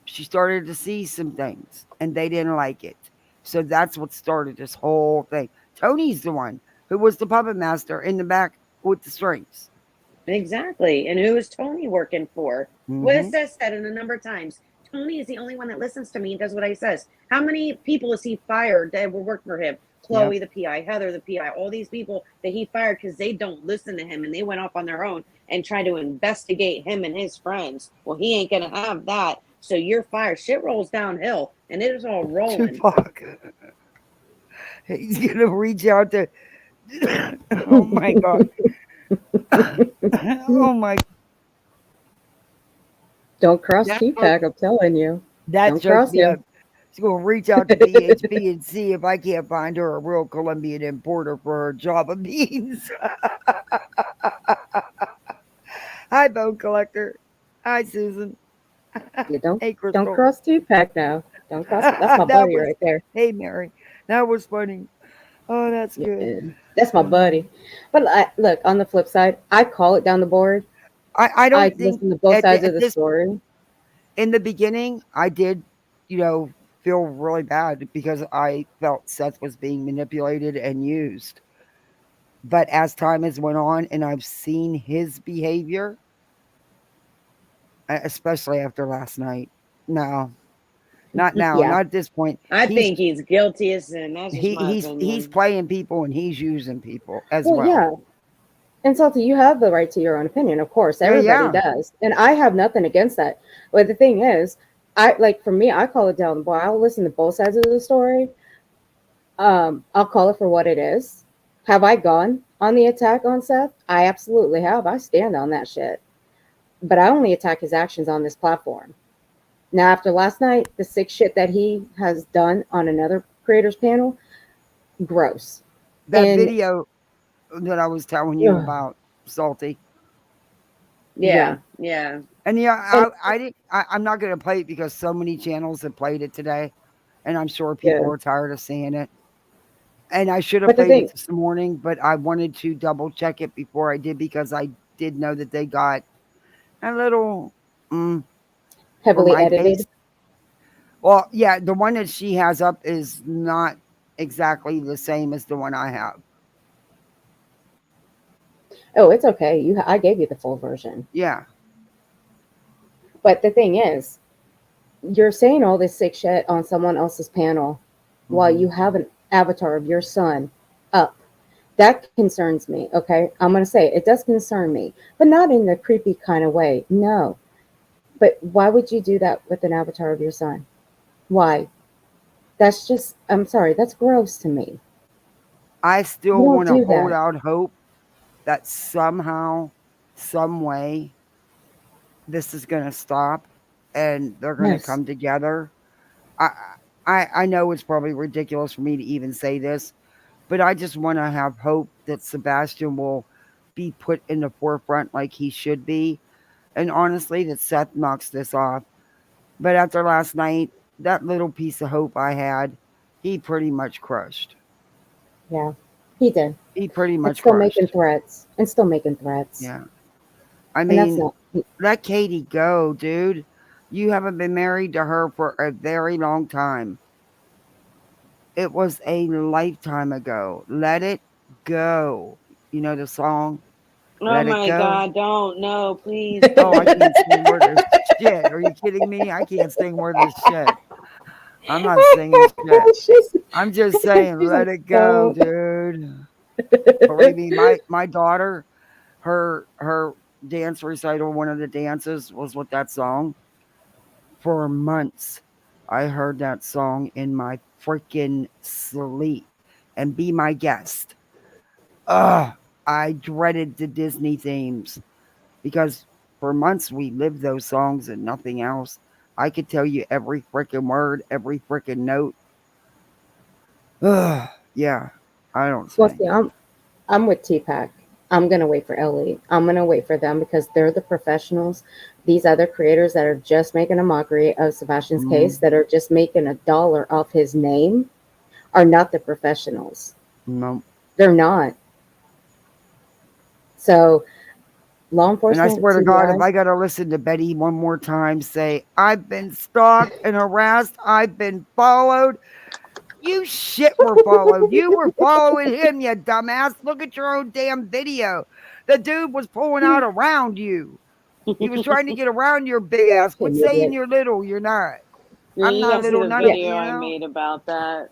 She started to see some things and they didn't like it. So that's what started this whole thing. Tony's the one who was the puppet master in the back with the strings. Exactly. And who is Tony working for? What has Hmm. Seth said in a number of times? Tony is the only one that listens to me and does what he says. How many people has he fired that were working for him? Yep. Chloe, the PI, Heather, the PI, all these people that he fired because they don't listen to him and they went off on their own and tried to investigate him and his friends. Well, he ain't going to have that. So you're fired. Shit rolls downhill and it is all rolling. Tupac. He's going to reach out to. Oh my God. Oh my. Don't cross That joke, Tupac, I'm telling you. that Don't joke, cross yeah. him. She's going to reach out to BHP and see if I can't find her a real Colombian importer for her Java beans. Hi, Bone Collector. Hi, Susan. You Hey, don't Crystal. cross Tupac now. Don't cross him. That's my That buddy was, right there. hey, Mary. That was funny. Oh, that's good. Yeah, that's my buddy. But look, on the flip side, I call it down the board. I I don't think listen to both sides at of the this, story. in the beginning, I did, you know, feel really bad because I felt Seth was being manipulated and used. But as time has went on and I've seen his behavior, especially after last night, no, not now, Yeah. not at this point. I think he's guilty as sin. That's just my He's opinion. playing people and he's using people as Well, well. yeah. And Salty, you have the right to your own opinion, of course. Yeah, Everybody yeah. does. And I have nothing against that. But the thing is, I like for me, I call it down the board. I'll listen to both sides of the story. I'll call it for what it is. Have I gone on the attack on Seth? I absolutely have. I stand on that shit. But I only attack his actions on this platform. Now, after last night, the sick shit that he has done on another creators panel, gross. That And video that I was telling you about, Salty. yeah, Yeah, yeah. And yeah, and I didn't. I'm not going to play it because so many channels have played it today, and I'm sure people yeah. are tired of seeing it. And I should have But the played it thing, this morning, but I wanted to double check it before I did because I did know that they got a little for heavily my edited. taste. Well, yeah, the one that she has up is not exactly the same as the one I have. Oh, it's okay. I gave you the full version. Yeah. But the thing is, you're saying all this sick shit on someone else's panel while Hmm. you have an avatar of your son up. That concerns me, okay? I'm going to say it does concern me, but not in the creepy kind of way. No. But why would you do that with an avatar of your son? Why? That's just, I'm sorry, that's gross to me. I You still don't want to do hold that. out hope that somehow, some way, this is going to stop and they're going to Yes. come together. I, I know it's probably ridiculous for me to even say this, but I just want to have hope that Sebastian will be put in the forefront like he should be. And honestly, that Seth knocks this off. But after last night, that little piece of hope I had, he pretty much crushed. Yeah. He did. He pretty And much still making crushed. threats. And still making threats. Yeah. I And that's mean, not. let Katie go, dude. You haven't been married to her for a very long time. It was a lifetime ago. Let it go. You know the song? Oh Let it my go. God, don't. No, please Oh, I don't. can't sing worth of shit. Are you kidding me? I can't sing worth of shit. I'm not singing shit. she's, I'm just saying, she's let like, it go, don't. dude. Believe me, my daughter, her dance recital, one of the dances was with that song for months. I heard that song in my freaking sleep. And be my guest. Ugh, I dreaded the Disney themes because for months we lived those songs and nothing else. I could tell you every freaking word, every freaking note. Ugh, yeah, I don't Well, sing. see, I'm with T-Pack. I'm gonna wait for Ellie. I'm gonna wait for them because they're the professionals. These other creators that are just making a mockery of Sebastian's case, Mm, that are just making $1 off his name, are not the professionals. no. They're not. So law And I enforcement, swear to God, if TBI. I got to listen to Betty one more time say, I've been stalked and harassed, I've been followed. You shit were followed. You were following him, you dumbass. Look at your own damn video. The dude was pulling out around you. He was trying to get around your big ass. Quit An saying idiot. you're little. You're not. Yeah, I'm you not gotta see little, the none of Yeah, video you I know. made about that.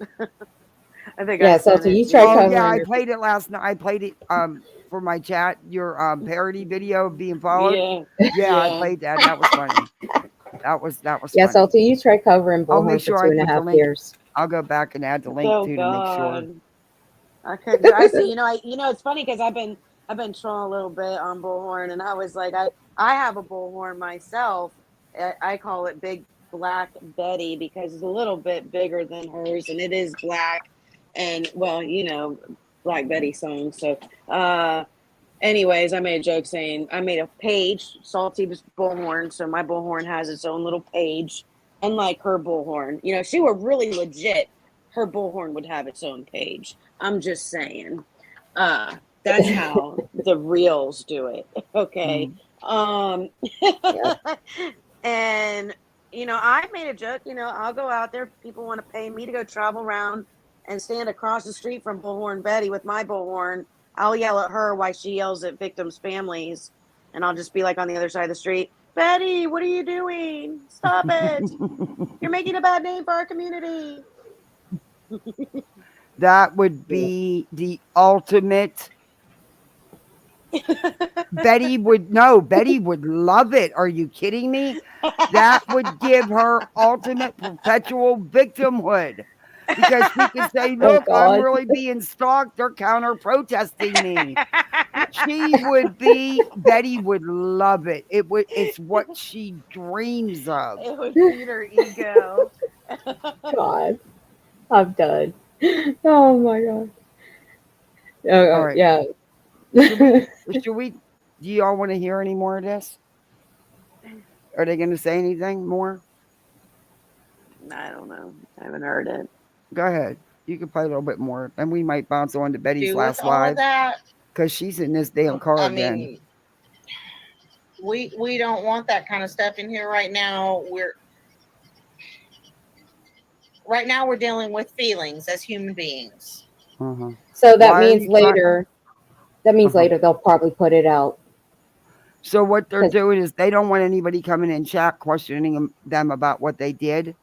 I think I yeah. So sent till it you to try Oh you. yeah, covering I your. played it last night. I played it for my chat, your parody video of being followed. Yeah, Yeah, I yeah. played that. That was funny. That was Yeah, so funny. till you try covering I'll make Bullhorn for sure two I and a put the half link. years. I'll go back and add the link Oh too to make sure. God. I couldn't do. I see. It's funny because I've been trolling a little bit on Bullhorn, and I was like, I have a Bullhorn myself. I call it Big Black Betty because it's a little bit bigger than hers, and it is black, and well, Black Betty song. So, anyways, I made a joke saying I made a page, Salty's Bullhorn, so my Bullhorn has its own little page, unlike her Bullhorn. If she were really legit, her Bullhorn would have its own page. I'm just saying. That's how the reals do it. Okay. Mm. Um Yep. and I made a joke, I'll go out there, people want to pay me to go travel around and stand across the street from Bullhorn Betty with my Bullhorn. I'll yell at her while she yells at victims' families, and I'll just be like on the other side of the street, Betty, what are you doing? Stop it. You're making a bad name for our community. That would Yeah. be the ultimate. Betty would love it. Are you kidding me? That would give her ultimate perpetual victimhood because she could say, Oh look, I'm God. really being stalked. They're counter protesting me. Betty would love it. It's what she dreams of. It would feed her ego. God. I'm done. Oh my God. All right. Yeah. Should we should we do y'all want to hear any more of this? Are they gonna say anything more? I don't know. I haven't heard it. Go ahead. You can play a little bit more. And we might bounce on to Betty's Do with last all of live that. because she's in this damn car I again. mean, we don't want that kind of stuff in here right now. We're dealing with feelings as human beings. Uh-huh. So that Why are means you trying? later. That means Uh-huh. later they'll probably put it out. So what they're 'Cause- doing is they don't want anybody coming in chat questioning them about what they did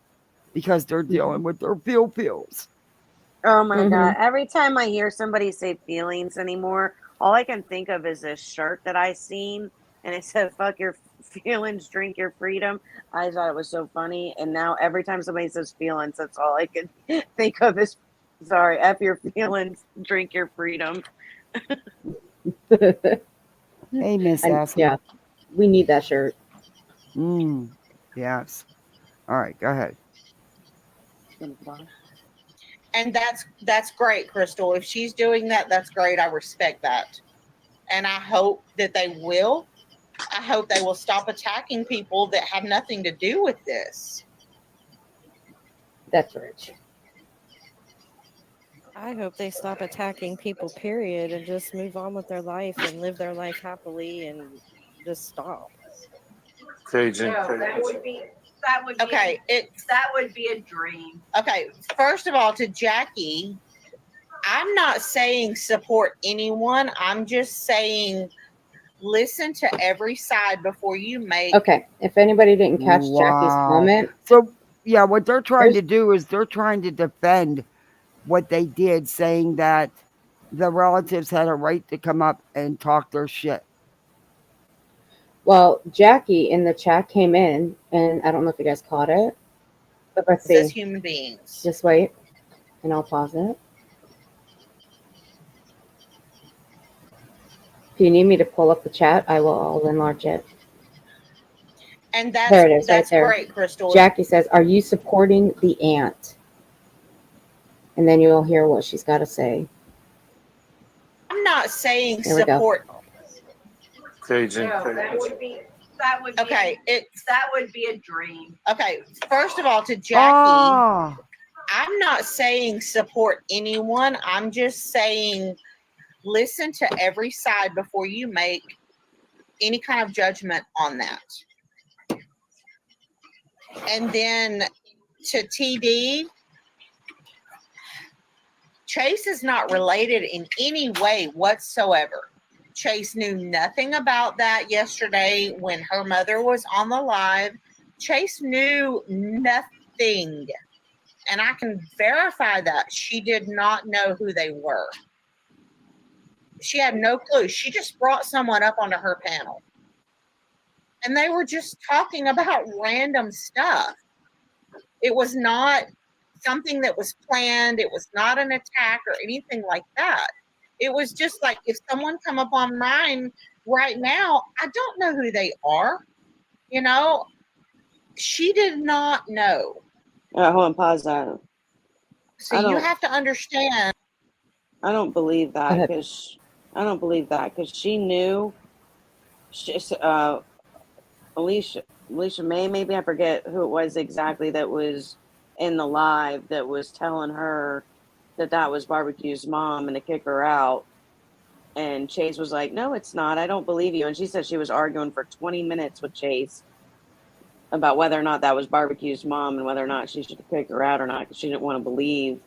because they're dealing with their feels. Oh my God. Mhm. Every time I hear somebody say feelings anymore, all I can think of is this shirt that I seen, and it said, fuck your feelings, drink your freedom. I thought it was so funny. And now every time somebody says feelings, that's all I can think of is, sorry, F your feelings, drink your freedom. Hey, Miss And Sassy. yeah, we need that shirt. Yes. All right, go ahead. And that's great, Crystal. If she's doing that, that's great. I respect that. And I hope that they will. I hope they will stop attacking people that have nothing to do with this. That's rich. I hope they stop attacking people, period, and just move on with their life and live their life happily and just stop. Cajun. No, that would be okay. That would be a dream. Okay, first of all, to Jackie, I'm not saying support anyone. I'm just saying listen to every side before you make. Okay, if anybody didn't catch Jackie's Wow. comment, So, yeah, what they're trying there's to do is they're trying to defend what they did, saying that the relatives had a right to come up and talk their shit. well, Jackie in the chat came in, and I don't know if you guys caught it, but let's As see. human beings. Just wait, and I'll pause it. If you need me to pull up the chat, I'll enlarge it. And There it is, right that's there. great, Crystal. Jackie says, "Are you supporting the aunt?" And then you'll hear what she's got to say. I'm not saying There we go. support. Cajun. No, okay. That would be a dream. Okay, first of all, to Jackie, Oh, I'm not saying support anyone. I'm just saying listen to every side before you make any kind of judgment on that. And then to TD, Chase is not related in any way whatsoever. Chase knew nothing about that yesterday when her mother was on the live. Chase knew nothing. And I can verify that. She did not know who they were. She had no clue. She just brought someone up onto her panel. And they were just talking about random stuff. It was not something that was planned. It was not an attack or anything like that. It was just like if someone come up on mine right now, I don't know who they are. You know, she did not know. Hold on, pause that. So you have to understand. I don't believe Go that ahead. because she knew. Alicia May, maybe I forget who it was exactly that was in the live that was telling her that was Barbecue's mom and to kick her out. And Chase was like, "No, it's not. I don't believe you." And she said she was arguing for 20 minutes with Chase about whether or not that was Barbecue's mom and whether or not she should kick her out or not because she didn't want to believe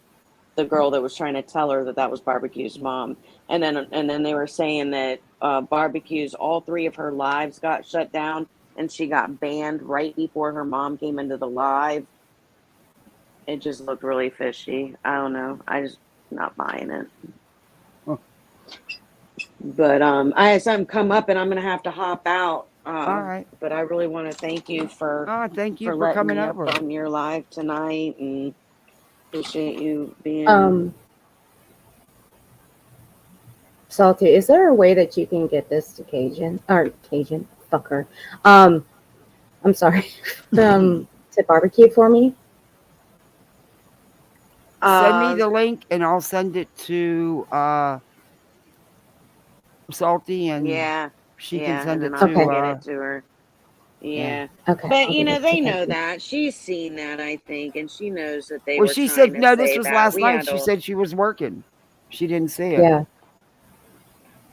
the girl that was trying to tell her that was Barbecue's mom. And then they were saying that Barbecue's all three of her lives got shut down and she got banned right before her mom came into the live. It just looked really fishy. I don't know. I just not buying it. Huh. But I had something come up and I'm gonna have to hop out. all right. But I really want to thank you for Thank you for letting coming me up over. on your live tonight and appreciate you being Salty, is there a way that you can get this to Cajun fucker? I'm sorry, to barbecue for me? Send me the link and I'll send it to Salty and she can send and it then I to can get it to her. Yeah. Okay. But I'll do that they too. know Thank you. that. She's seen that, I think, and she knows that they well, were she trying said to no, this say was that. last We night. had She to said she was working. She didn't see it. Yeah.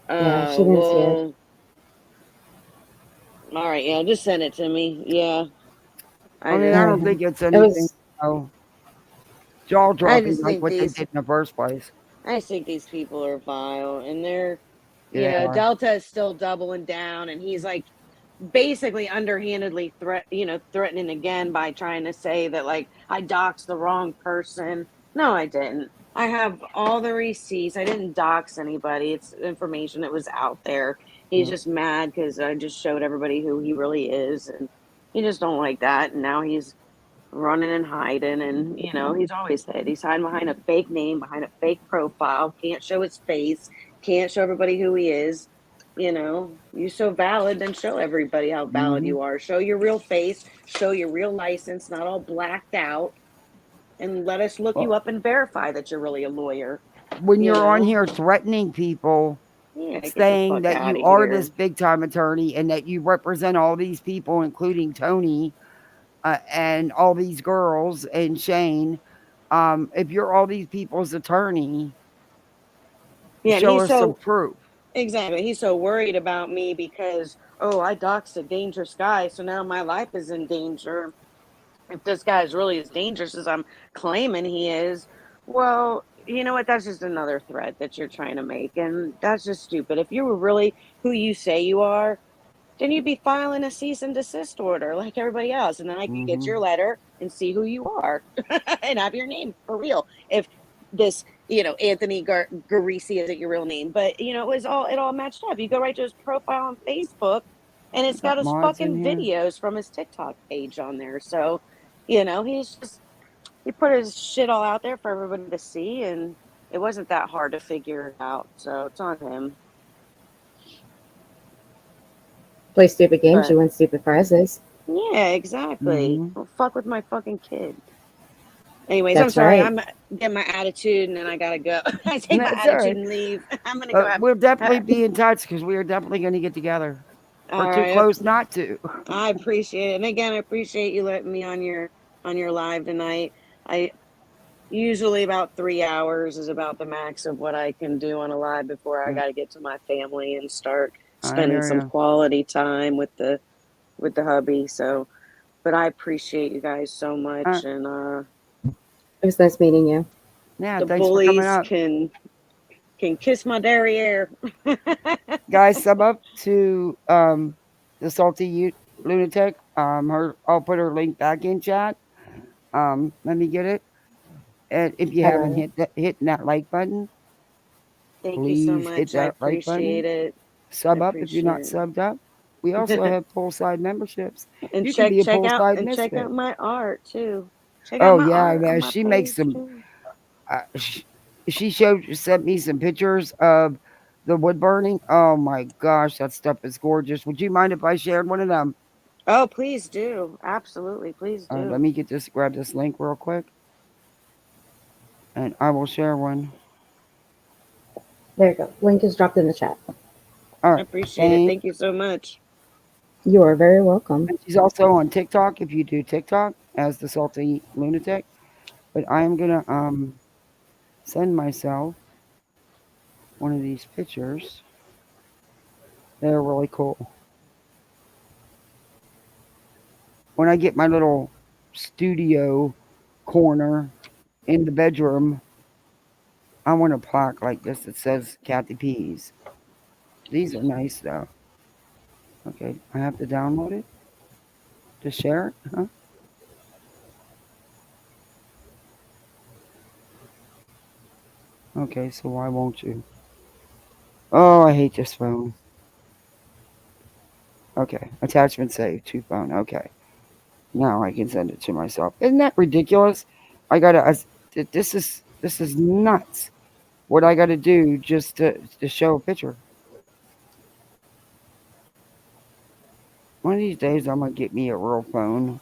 Yeah, she didn't see it. well, all right, yeah, just send it to me. Yeah. I mean, I don't Alright. think it's It anything, was jaw I dropping just like think what they did in the first place. these people are vile and they're Yeah. Delta is still doubling down and he's like basically underhandedly threatening again by trying to say that like I doxed the wrong person. No, I didn't. I have all the receipts. I didn't dox anybody. It's information that was out there. He's just mad because I just showed everybody who he really is, and he just don't like that. And now he's running and hiding, and he's always hid. He's hiding behind a fake name, behind a fake profile. Can't show his face. Can't show everybody who he is. You're so valid, then show everybody how valid Mm-hmm. you are. Show your real face, show your real license, not all blacked out, and let us look you Well, up and verify that you're really a lawyer. when you're on here threatening people, Yeah, get the saying fuck that out you of are this here. big time attorney and that you represent all these people, including Tony and all these girls and Shane, If you're all these people's attorney, Yeah, and show he's us some so proof. exactly. He's so worried about me because I doxed a dangerous guy, so now my life is in danger. If this guy is really as dangerous as I'm claiming he is, well, you know what? That's just another threat that you're trying to make, and that's just stupid. If you were really who you say you are, then you'd be filing a cease and desist order like everybody else, and then I could get Hmm. your letter and see who you are and have your name for real. If this, Anthony Garisi isn't your real name, but it all matched up. You go right to his profile on Facebook, and it's got Got his mods in fucking here. videos from his TikTok page on there. So, he put his shit all out there for everybody to see, and it wasn't that hard to figure it out. So it's on him. Play stupid games, But you win stupid prizes. yeah, exactly. Hmm. Don't fuck with my fucking kid. Anyways, I'm That's sorry. right. I'm getting my attitude, and then I gotta go. I take my That's all attitude right. and leave. I'm gonna go But have. we'll definitely ha- be in touch because we are definitely going to get together. We're All too right. close not to. I appreciate it, and again, I appreciate you letting me on your live tonight. I usually about 3 hours is about the max of what I can do on a live before I Yeah, got to get to my family and start I spending some hear quality time with the hubby. So, but I appreciate you guys so you. much, and It was nice meeting you. Yeah, the thanks for coming bullies up. can kiss my derriere. Guys, sub up to the Lunatic. I'll put her link back in chat. Let me get it. And if you I haven't got it. hitting that like button, Thank you so please hit much. I that like button. appreciate it. I Sub up if you're not appreciate subbed up. We also it. have poolside memberships. And You can be a check out poolside and check misfit. out my art too. Check out Oh my yeah, art on man. my She makes page some. too. She sent me some pictures of the wood burning. Oh my gosh, that stuff is gorgeous. Would you mind if I shared one of them? Oh, please do. Absolutely, please Let do. me grab this link real quick, and I will share one. There you go. Link is dropped in the chat. All I right, appreciate it. thank. Thank you so much. You are very welcome. And she's also on TikTok if you do TikTok as the Salty Lunatic. But I am gonna send myself one of these pictures. They're really cool. When I get my little studio corner in the bedroom, I want a plaque like this that says Kathy Peas. These are nice though. Okay, I have to download it to share it, huh? Okay, so why won't you? Oh, I hate this phone. Okay, attachment saved to phone. Okay, now I can send it to myself. Isn't that ridiculous? I gotta. This is nuts. What I gotta do just to show a picture. One of these days, I'm gonna get me a real phone.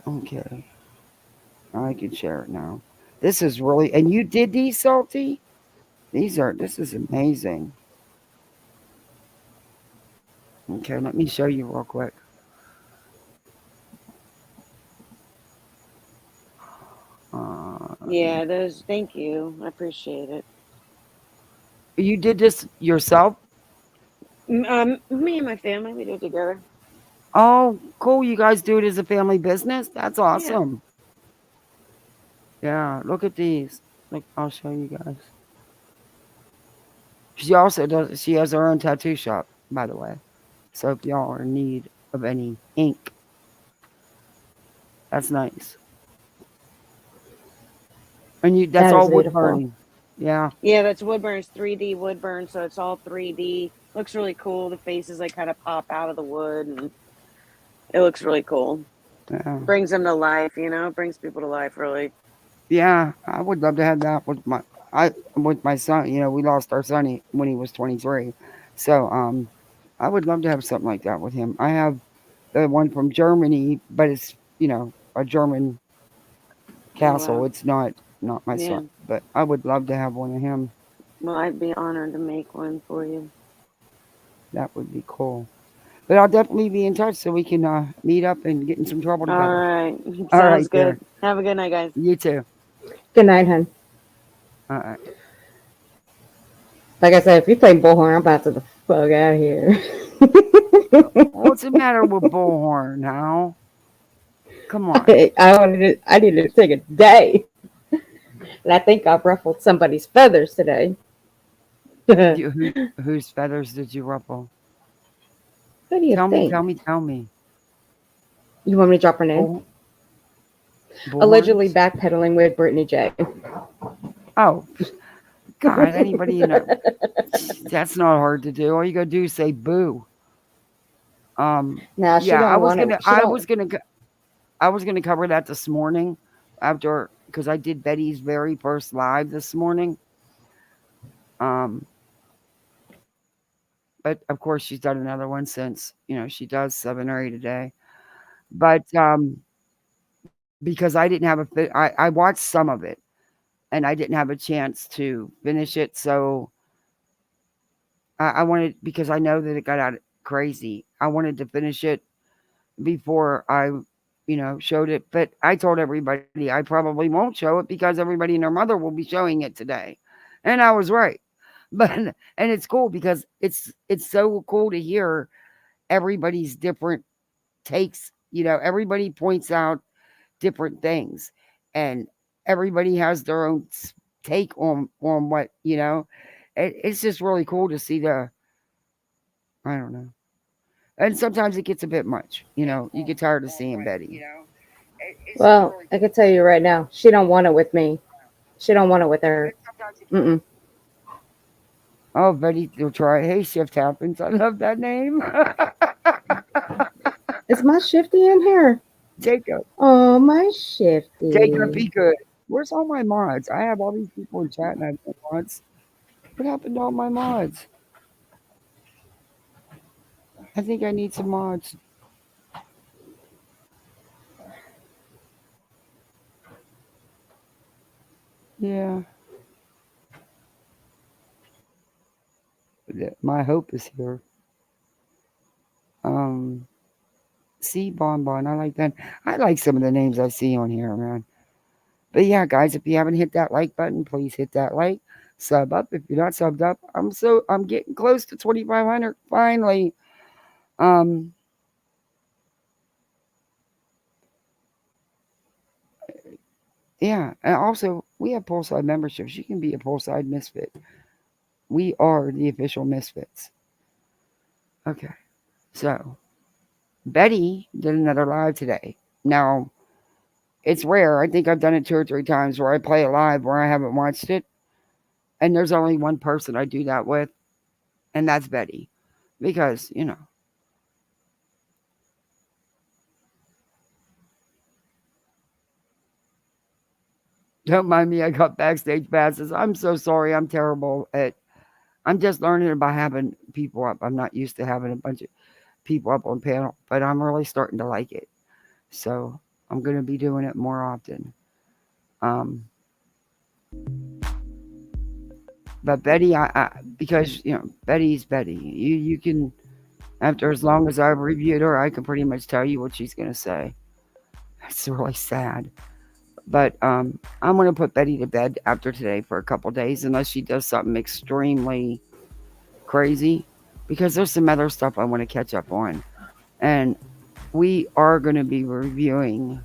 Okay, I can share it now. This is really, and you did these, Salty? This is amazing. Okay, let me show you real quick. Let me, Yeah, those. Thank you. I appreciate it. you did this yourself? Me and my family, we do it together. Oh, cool. You guys do it as a family business? That's Yeah. awesome. Yeah, look at these. Look, I'll show you guys. She has her own tattoo shop, by the way. So if y'all are in need of any ink, that's nice. And that's That all is wood beautiful. burning. Yeah. Yeah, that's Woodburn. It's 3D Woodburn, so it's all 3D. Looks really cool. The faces like kind of pop out of the wood, and it looks really cool. Yeah. Brings them to life, brings people to life, really. Yeah. I would love to have that with my son. We lost our son when he was 23. So I would love to have something like that with him. I have the one from Germany, but it's, a German Oh, castle. wow. It's not my son, Yeah. but I would love to have one of him. Well, I'd be honored to make one for you. That would be cool. But I'll definitely be in touch so we can meet up and get in some trouble All together. right. All Sounds right, good. there. Have a good night, guys. You too. Good night, hun. All right. Like I said, if you play bullhorn, I'm about to the fuck out of here. What's the matter with Bullhorn now? Come on. I needed to take a day. And I think I ruffled somebody's feathers today. What Whose feathers did you ruffle? do you Tell me, think? tell me, tell me. You want me to drop her name? Bull, Allegedly Bullhorns? backpedaling with Brittany J. Oh, God, anybody you know. That's not hard to do. All you gotta do is say boo. Nah, she Yeah, I don't was want gonna, it. She I don't. was gonna, I was gonna cover that this morning after because I did Betty's very first live this morning. Um, but of course she's done another one since. She does 7 or 8 a day. But because I didn't have I watched some of it and I didn't have a chance to finish it, so I wanted because I know that it got out crazy. I wanted to finish it before I, showed it. But I told everybody I probably won't show it because everybody and their mother will be showing it today, and I was right. But and it's cool because it's so cool to hear everybody's different takes. Everybody points out different things, and everybody has their own take on what. It's just really cool to see the. I don't know. And sometimes it gets a bit much. You get tired of seeing Betty. Well, I can tell you right now, she don't want it with me. She don't want it with her. Mm-mm. Oh, Betty will try. Hey, Shift Happens. I love that name. Is my shifty in here? Jacob. Oh, my Jacob, shifty. be good. Where's all my mods? I have all these people in chat and I have no mods. What happened to all my mods? I think I need some mods. Yeah. My hope is here. Um, see Bonbon. I like that. I like some of the names I see on here, man. But yeah, guys, if you haven't hit that like button, please hit that like. Sub up. If you're not subbed up, I'm getting close to 2,500 finally. Um, yeah, and also we have Poolside memberships. You can be a Poolside Misfit. We are the official Misfits. Okay, so Betty did another live today. Now it's rare. I think I've done it 2 or 3 times where I play a live where I haven't watched it, and there's only one person I do that with, and that's Betty, because don't mind me. I got backstage passes. I'm so sorry. I'm terrible at. I'm just learning about having people up. I'm not used to having a bunch of people up on panel, but I'm really starting to like it. So I'm going to be doing it more often. Um, but Betty, I because Betty's Betty. You can after as long as I've reviewed her, I can pretty much tell you what she's going to say. It's really sad. But I'm going to put Betty to bed after today for a couple days, unless she does something extremely crazy, because there's some other stuff I want to catch up on. And we are going to be reviewing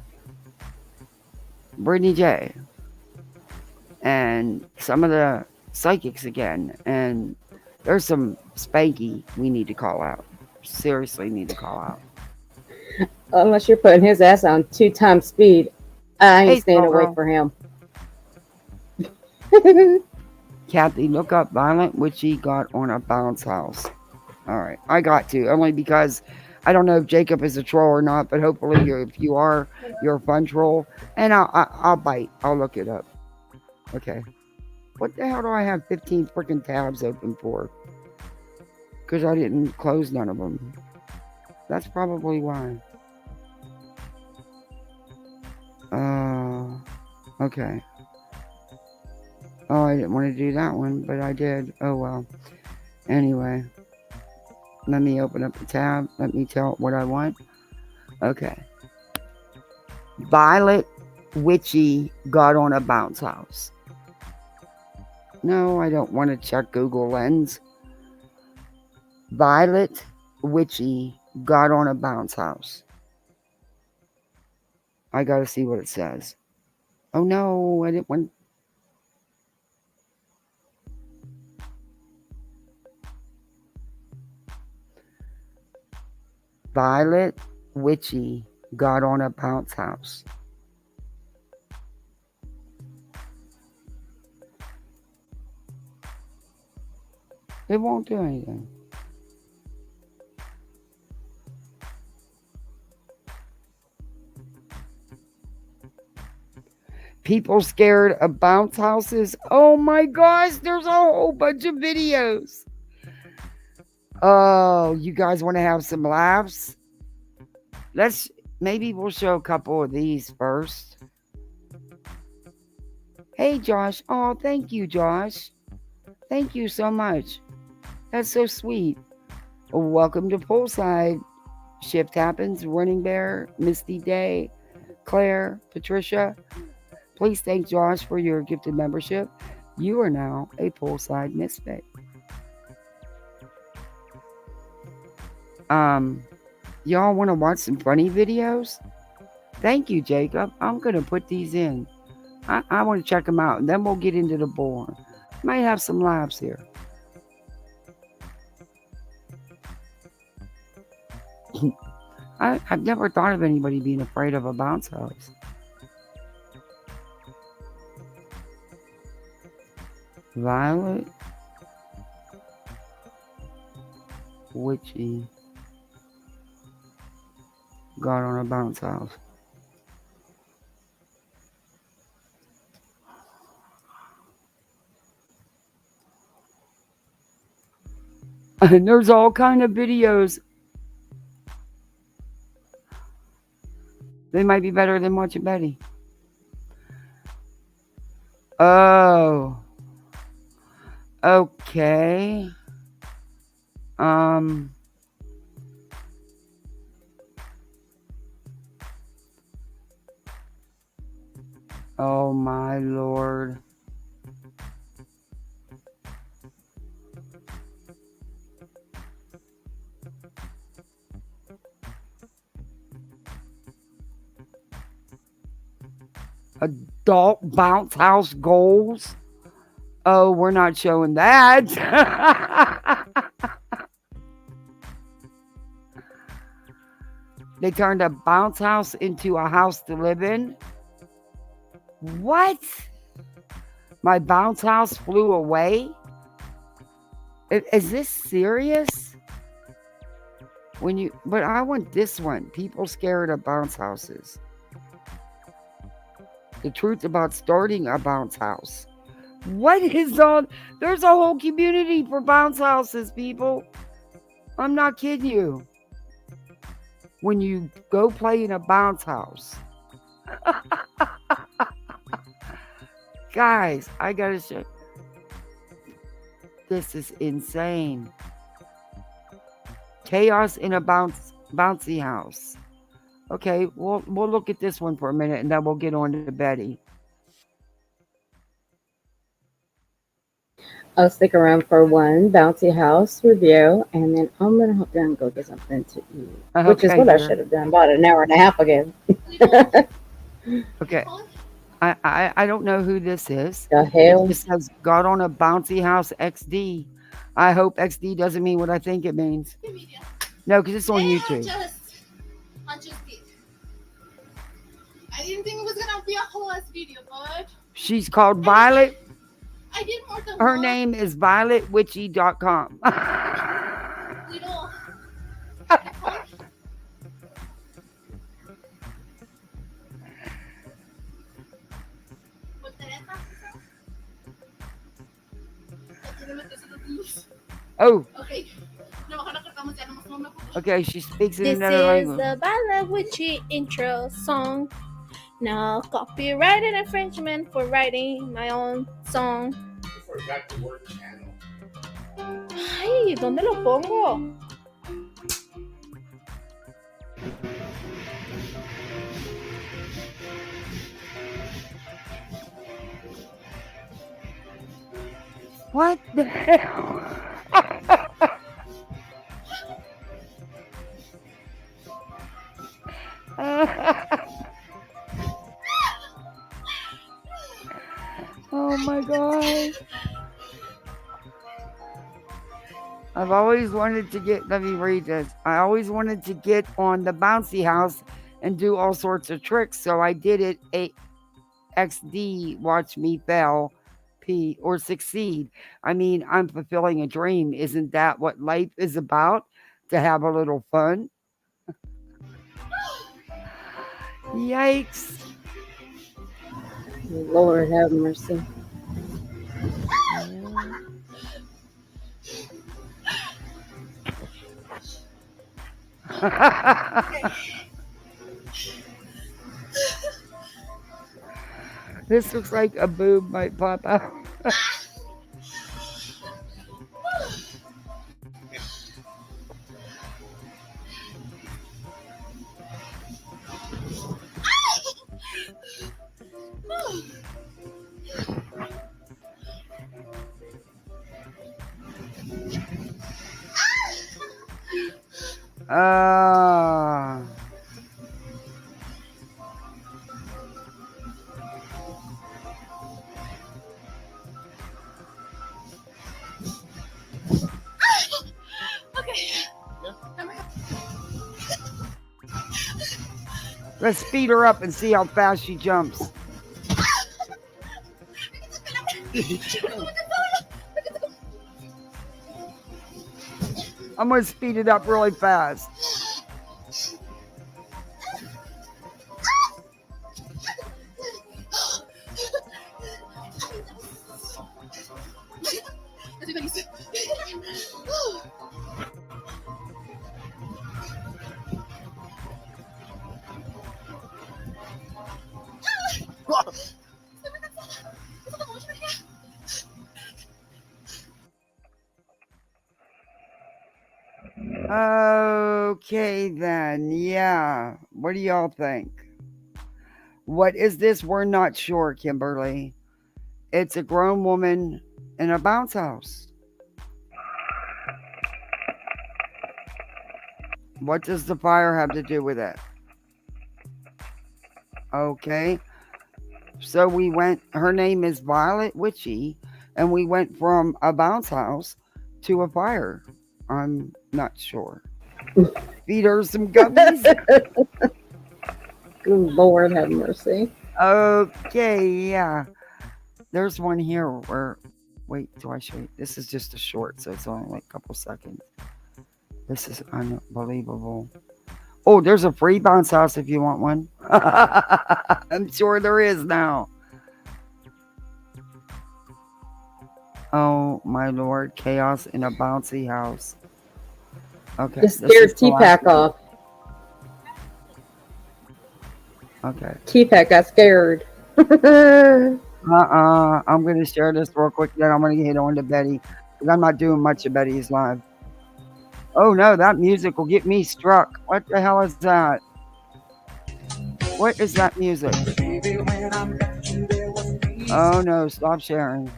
Brittany J and some of the psychics again. And there's some spanky we need to call out. Seriously, need to call out. Unless you're putting his ass on 2 times speed, I ain't Hey, staying small away girl. from him. Kathy, look up Violent Witchy got on a bounce house. All right, I got to only because I don't know if Jacob is a troll or not, but hopefully if you are, you're a fun troll, and I'll bite. I'll look it up. Okay. What the hell do I have 15 freaking tabs open for? Because I didn't close none of them. That's probably why. Okay. Oh, I didn't want to do that one, but I did. Oh well. Anyway. Let me open up the tab. Let me tell it what I want. Okay. Violet Witchy got on a bounce house. No, I don't want to check Google Lens. Violet Witchy got on a bounce house. I gotta see what it says. Oh no, I didn't want. Violet Witchy got on a bounce house. It won't do anything. People scared of bounce houses. Oh my gosh, there's a whole bunch of videos. Oh, you guys want to have some laughs? Maybe we'll show a couple of these first. Hey Josh. Oh, thank you, Josh. Thank you so much. That's so sweet. Welcome to Poolside. Shift happens. Running Bear, Misty Day, Claire, Patricia. Please thank Josh for your gifted membership. You are now a Poolside Misfit. Y'all want to watch some funny videos? Thank you, Jacob. I'm going to put these in. I want to check them out, and then we'll get into the board. Might have some laughs here. I've never thought of anybody being afraid of a bounce house. Violet Witchy got on a bounce house. And there's all kind of videos. They might be better than watching Betty. Oh. Okay. Oh my Lord. Adult bounce house goals. Oh, we're not showing that. They turned a bounce house into a house to live in. What? My bounce house flew away? Is this serious? But I want this one. People scared of bounce houses. The truth about starting a bounce house. What is on? There's a whole community for bounce houses, people. I'm not kidding you. When you go play in a bounce house. Guys, I gotta show. This is insane. Chaos in a bouncy house. Okay, we'll look at this one for a minute and then we'll get on to Betty. I'll stick around for one bouncy house review, and then I'm gonna hop down and go get something to eat, which is what I should have done about an hour and a half ago. Okay, I don't know who this is. The hell? It says got on a bouncy house XD. I hope XD doesn't mean what I think it means. No, because it's on YouTube. I just did. I didn't think it was gonna be a whole ass video, but She's called Violet. I did more than Her one. name is violetwitchy.com. Little. Oh. Okay. Okay, she speaks in This another is language. the Bala Witchy intro song. No copyright infringement for writing my own song. You forgot the word channel. Ay, ¿dónde lo pongo? What the hell? Oh my god. I've always wanted to get, let me read this. I always wanted to get on the bouncy house and do all sorts of tricks. So I did it. XD, watch me fail, P, or succeed. I mean, I'm fulfilling a dream. Isn't that what life is about? To have a little fun? Yikes. Lord have mercy. This looks like a boob might pop out. Ah. Let's speed her up and see how fast she jumps. I'm going to speed it up really fast. Okay, then. Yeah. What do y'all think? What is this? We're not sure, Kimberly. It's a grown woman in a bounce house. What does the fire have to do with it? Okay. So we went, her name is Violet Witchy, and we went from a bounce house to a fire. I'm not sure. Feed her some gummies. Good Lord have mercy. Okay, yeah. There's one here where, wait, do I show you? This is just a short, so it's only like a couple seconds. This is unbelievable. Oh, there's a free bounce house if you want one. I'm sure there is now. Oh my Lord, chaos in a bouncy house. Okay. Just scared T-Pack off. Okay. T-Pack got scared. I'm going to share this real quick, then I'm going to get on to Betty. Because I'm not doing much of Betty's live. Oh no, that music will get me struck. What the hell is that? What is that music? Oh no, stop sharing.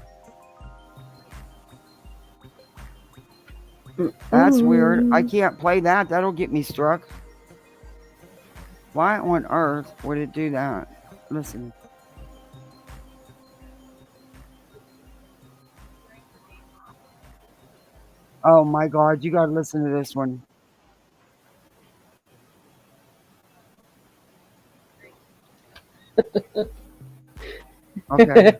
That's weird. I can't play that. That'll get me struck. Why on earth would it do that? Listen. Oh my God, you gotta listen to this one. Okay.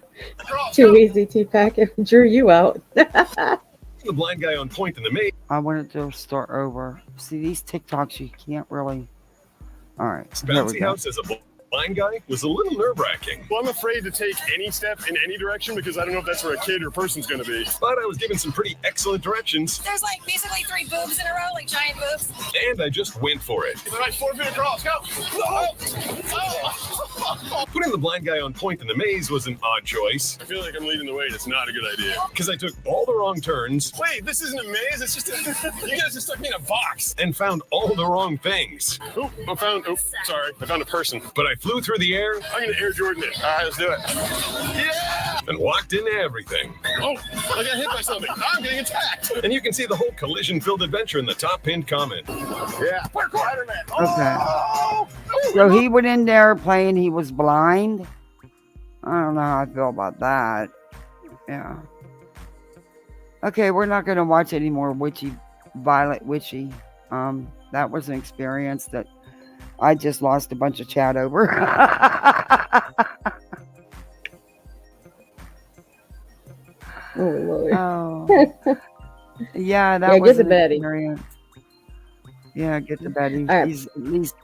Too easy, T-Pack. It drew you out. The blind guy on point in the maze. I wanted to start over. See, these TikToks, you can't really. All right. Bouncy house as a blind guy was a little nerve-wracking. Well, I'm afraid to take any step in any direction because I don't know if that's where a kid or person's going to be. But I was given some pretty excellent directions. There's like basically 3 boobs in a row, like giant boobs. And I just went for it. All right, 4 feet across, go! Putting the blind guy on point in the maze was an odd choice. I feel like I'm leading the way. It's not a good idea. Because I took all the wrong turns. Wait, this isn't a maze. It's just you guys just stuck me in a box. And found all the wrong things. I found a person. But I flew through the air. I'm going to Air Jordan it. All right, let's do it. Yeah! And walked into everything. Oh, I got hit by something. I'm getting attacked. And you can see the whole collision-filled adventure in the top pinned comment. Yeah. Spider-Man. Okay. So he went in there playing he was blind. I don't know how I feel about that. Yeah. Okay, we're not going to watch any more Violet Witchy. That was an experience that I just lost a bunch of chat over. Oh, Lord. Oh. Yeah, that was get an to Betty. experience. Yeah, get to Betty. All right. She's at least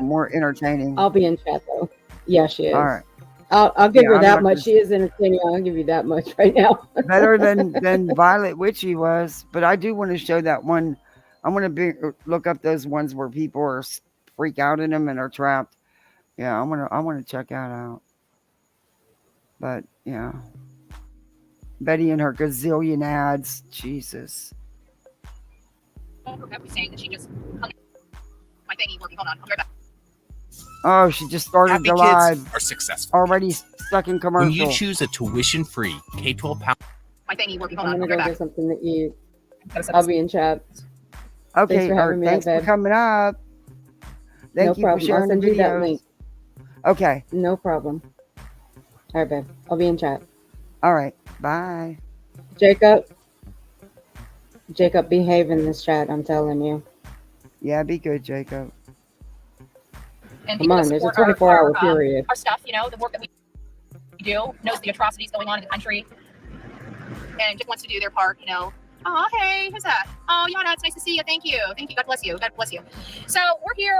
more entertaining. I'll be in chat though. Yeah, she is. All right. I'll give her I'm that not much. gonna- She is entertaining. I'll give you that much right now. Better than Violet Witchy was, but I do want to show that one. I want to look up those ones where people are freak out in them and are trapped. Yeah, I want to check that out. But yeah, Betty and her gazillion ads. Jesus. Saying that she just hung my thingy working. Hold on, I'll be right back. Oh, she just started Happy the kids live. are successful. Already stuck in commercial. When you choose a tuition-free K-12 My thingy working. Hold I'm on, gonna I'll be right go back. get something to eat. I'll be in chat. Okay, Thanks for having me, thanks for babe. coming up. Thank No you for problem. I'll sharing the send you that videos. link. Okay. No problem. All right, babe. I'll be in chat. All right. Bye. Jacob, behave in this chat. I'm telling you. Yeah, be good, Jacob. And Come people on, that there's a support 24-hour period. Our stuff, the work that we do, knows the atrocities going on in the country, and just wants to do their part, Oh, hey, who's that? Oh, Yana, it's nice to see you. Thank you. God bless you. God bless you. So we're here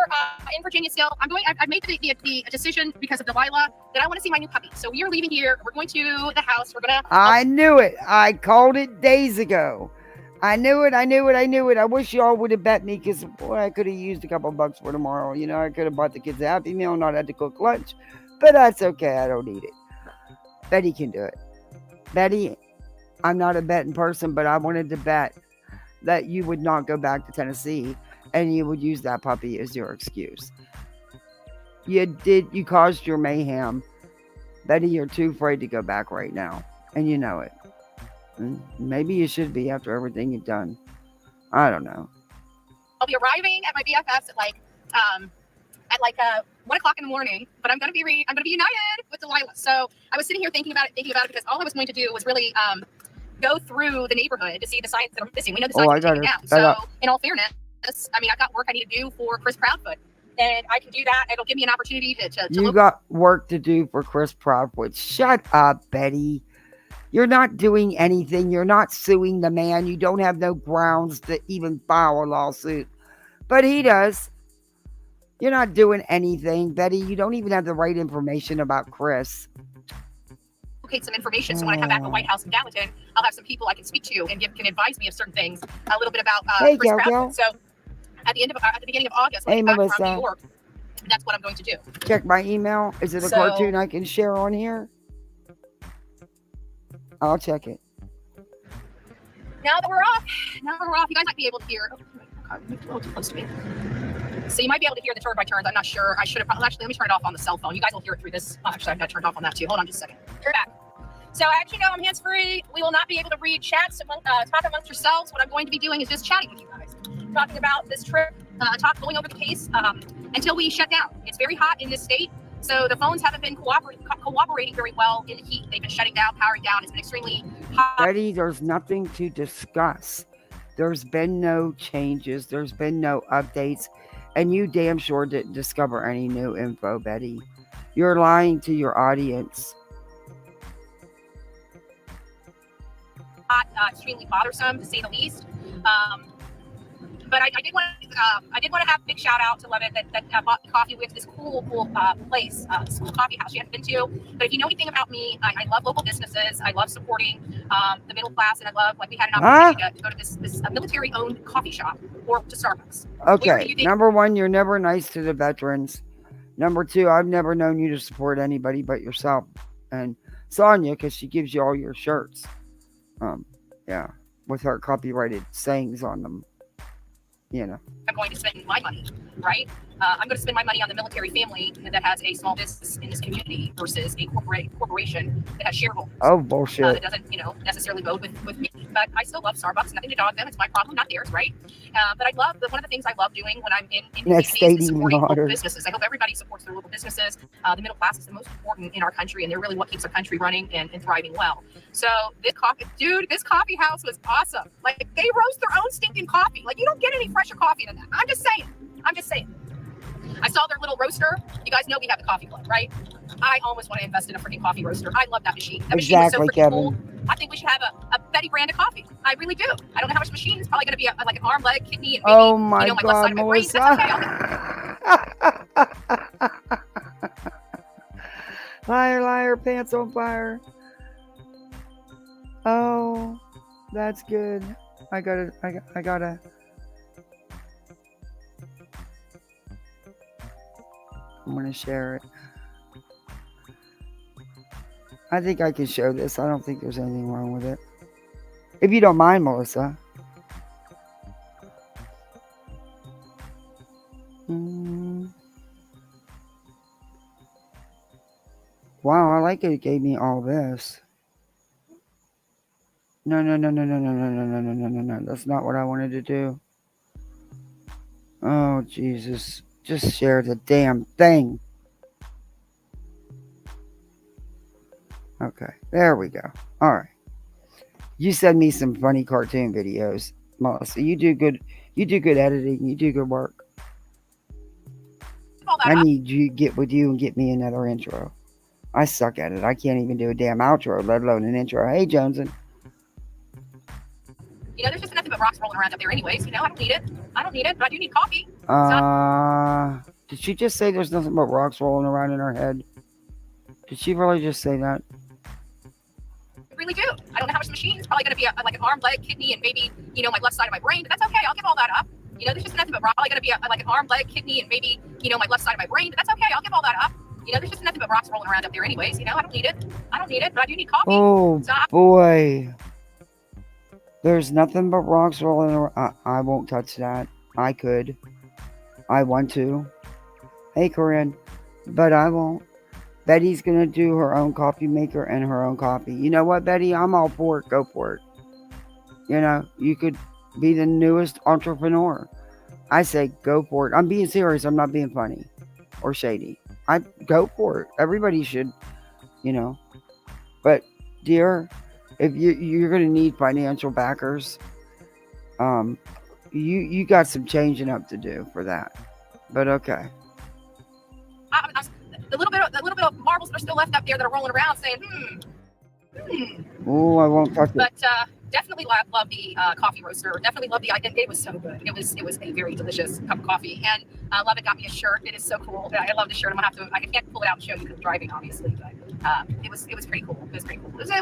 in Virginia still. I've made the decision because of Delilah that I want to see my new puppy. So we are leaving here. We're going to the house. We're gonna. I knew it. I called it days ago. I knew it. I wish y'all would have bet me because, boy, I could have used a couple bucks for tomorrow. I could have bought the kids a Happy Meal, not had to cook lunch. But that's okay. I don't need it. Betty can do it. Betty, I'm not a betting person, but I wanted to bet that you would not go back to Tennessee and you would use that puppy as your excuse. You caused your mayhem. Betty, you're too afraid to go back right now. And you know it. And maybe you should be after everything you've done. I don't know. I'll be arriving at my BFFs at 1 o'clock in the morning, but I'm gonna be united with Delilah. So I was sitting here thinking about it because all I was going to do was really go through the neighborhood to see the signs that are missing. We know the signs are taken down. So in all fairness, I've got work I need to do for Chris Proudfoot, and I can do that. It'll give me an opportunity to You got work to do for Chris Proudfoot. Shut up, Betty. You're not doing anything. You're not suing the man. You don't have no grounds to even file a lawsuit. But he does. You're not doing anything, Betty. You don't even have the right information about Chris. locate some information. So when I come back to White House in Gallatin, I'll have some people I can speak to and can advise me of certain things. A little bit about Chris Proudfoot. So at the beginning of August, when I'm back from New York, that's what I'm going to do. Check my email. Is it a cartoon I can share on here? I'll check it. Now that we're off, you guys might be able to hear. Oh God, you're a little too close to me. So you might be able to hear the turn by turns. I'm not sure. I should have probably, actually, let me turn it off on the cell phone. You guys will hear it through this. Oh, actually, I've got it turned off on that too. Hold on just a second. Turn back. So as you know, I'm hands-free. We will not be able to read chats, talk amongst yourselves. What I'm going to be doing is just chatting with you guys, talking about this trip, going over the case until we shut down. It's very hot in this state. So the phones haven't been cooperating very well in the heat. They've been shutting down, powering down. It's been extremely hot. Betty, there's nothing to discuss. There's been no changes. There's been no updates. And you damn sure didn't discover any new info, Betty. You're lying to your audience. Extremely bothersome, to say the least. But I did want to have a big shout out to Levitt that bought me coffee with this cool place, this cool coffee house she hadn't been to. But if you know anything about me, I love local businesses. I love supporting the middle class, and I love, like, we had an opportunity to go to this military-owned coffee shop or to Starbucks. Okay, number one, you're never nice to the veterans. Number two, I've never known you to support anybody but yourself and Sonya, because she gives you all your shirts. Yeah, with her copyrighted sayings on them. You know. I'm going to spend my money, right? I'm going to spend my money on the military family that has a small business in this community versus a corporation that has shareholders. Oh, bullshit. That doesn't, necessarily vote with me. But I still love Starbucks. Nothing to dog them. It's my problem, not theirs, right? But I love one of the things I love doing when I'm in Next communities is state supporting even local hotter. businesses. I hope everybody supports their local businesses. The middle class is the most important in our country, and they're really what keeps our country running and thriving well. So this coffee house was awesome. Like, they roast their own stinking coffee. Like, you don't get any fresher coffee than that. I'm just saying. I saw their little roaster. You guys know we have the coffee club, right? I almost want to invest in a freaking coffee roaster. I love that machine. That machine was so freaking cool. I think we should have a Betty brand of coffee. I really do. I don't know how much machine. It's probably going to be like an arm, leg, kidney, and maybe Oh my my left God, side of my brain. Melissa. Liar, liar, pants on fire. Oh, that's good. I gotta. I'm gonna share it. I think I can show this. I don't think there's anything wrong with it. If you don't mind, Melissa. Wow, I like it. It gave me all this. No. That's not what I wanted to do. Oh, Jesus. Just share the damn thing. Okay, there we go. All right. You send me some funny cartoon videos, Melissa. You do good editing. You do good work. I need you to get with you and get me another intro. I suck at it. I can't even do a damn outro, let alone an intro. Hey, Joneson. There's just nothing but rocks rolling around up there anyways. I don't need it, but I do need coffee. Did she just say there's nothing but rocks rolling around in her head? Did she really just say that? I really do. I don't know how much the machine. It's probably going to be like an arm, leg, kidney, and maybe, my left side of my brain. But that's okay. I'll give all that up. There's just nothing but probably going to be like an arm, leg, kidney, and maybe, my left side of my brain. But that's okay. I'll give all that up. There's just nothing but rocks rolling around up there anyways. I don't need it, but I do need coffee. Oh, boy. There's nothing but rocks rolling around. I won't touch that. I could. I want to. Hey, Corinne. But I won't. Betty's going to do her own coffee maker and her own coffee. You know what, Betty? I'm all for it. Go for it. You could be the newest entrepreneur. I say go for it. I'm being serious. I'm not being funny or shady. I go for it. Everybody should, But, dear, if you're going to need financial backers, you got some changing up to do for that. But okay. The little bit of marbles that are still left up there that are rolling around saying, Oh, I won't touch it. But definitely love the coffee roaster. Definitely love it was so good. It was a very delicious cup of coffee, and Love It got me a shirt. It is so cool. I love the shirt. I can't pull it out and show you because I'm driving, obviously, but it was pretty cool. It was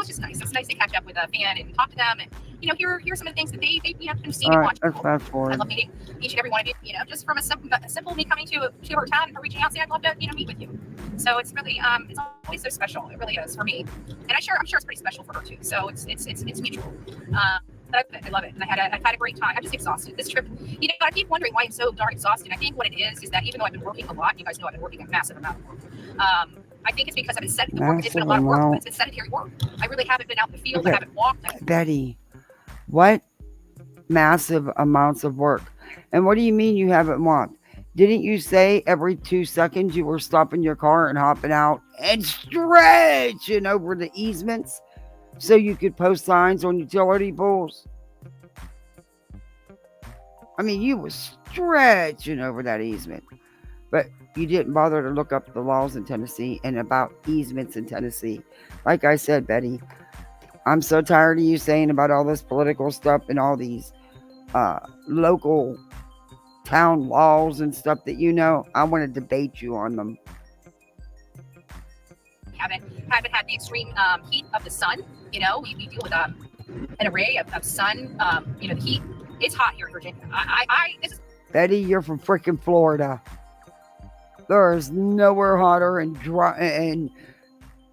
just nice. It was nice to catch up with a fan and talk to them and hear some of the things that they have seen and watched. Let's fast forward. I love meeting each and every one of you. Just from a simple me coming to her town and her reaching out saying I'd love to meet with you. So it's really it's always so special. It really is for me, and I'm sure it's pretty special for her too. So it's mutual. But I love it, and I've had a great time. I'm just exhausted. This trip, I keep wondering why I'm so darn exhausted. I think what it is that even though I've been working a lot, you guys know I've been working a massive amount of work. I think it's because I've been sedentary work. It's been a lot of work, but it's been sedentary work. I really haven't been out in the field. I haven't walked. Betty, what massive amounts of work? And what do you mean you haven't walked? Didn't you say every 2 seconds you were stopping your car and hopping out and stretching over the easements so you could post signs on utility poles? I mean, you were stretching over that easement. But you didn't bother to look up the laws in Tennessee and about easements in Tennessee. Like I said, Betty, I'm so tired of you saying about all this political stuff and all these local town laws and stuff that I want to debate you on them. Haven't had the extreme heat of the sun. We deal with an array of sun. The heat. It's hot here in Virginia. Betty, you're from freaking Florida. There is nowhere hotter and dry, and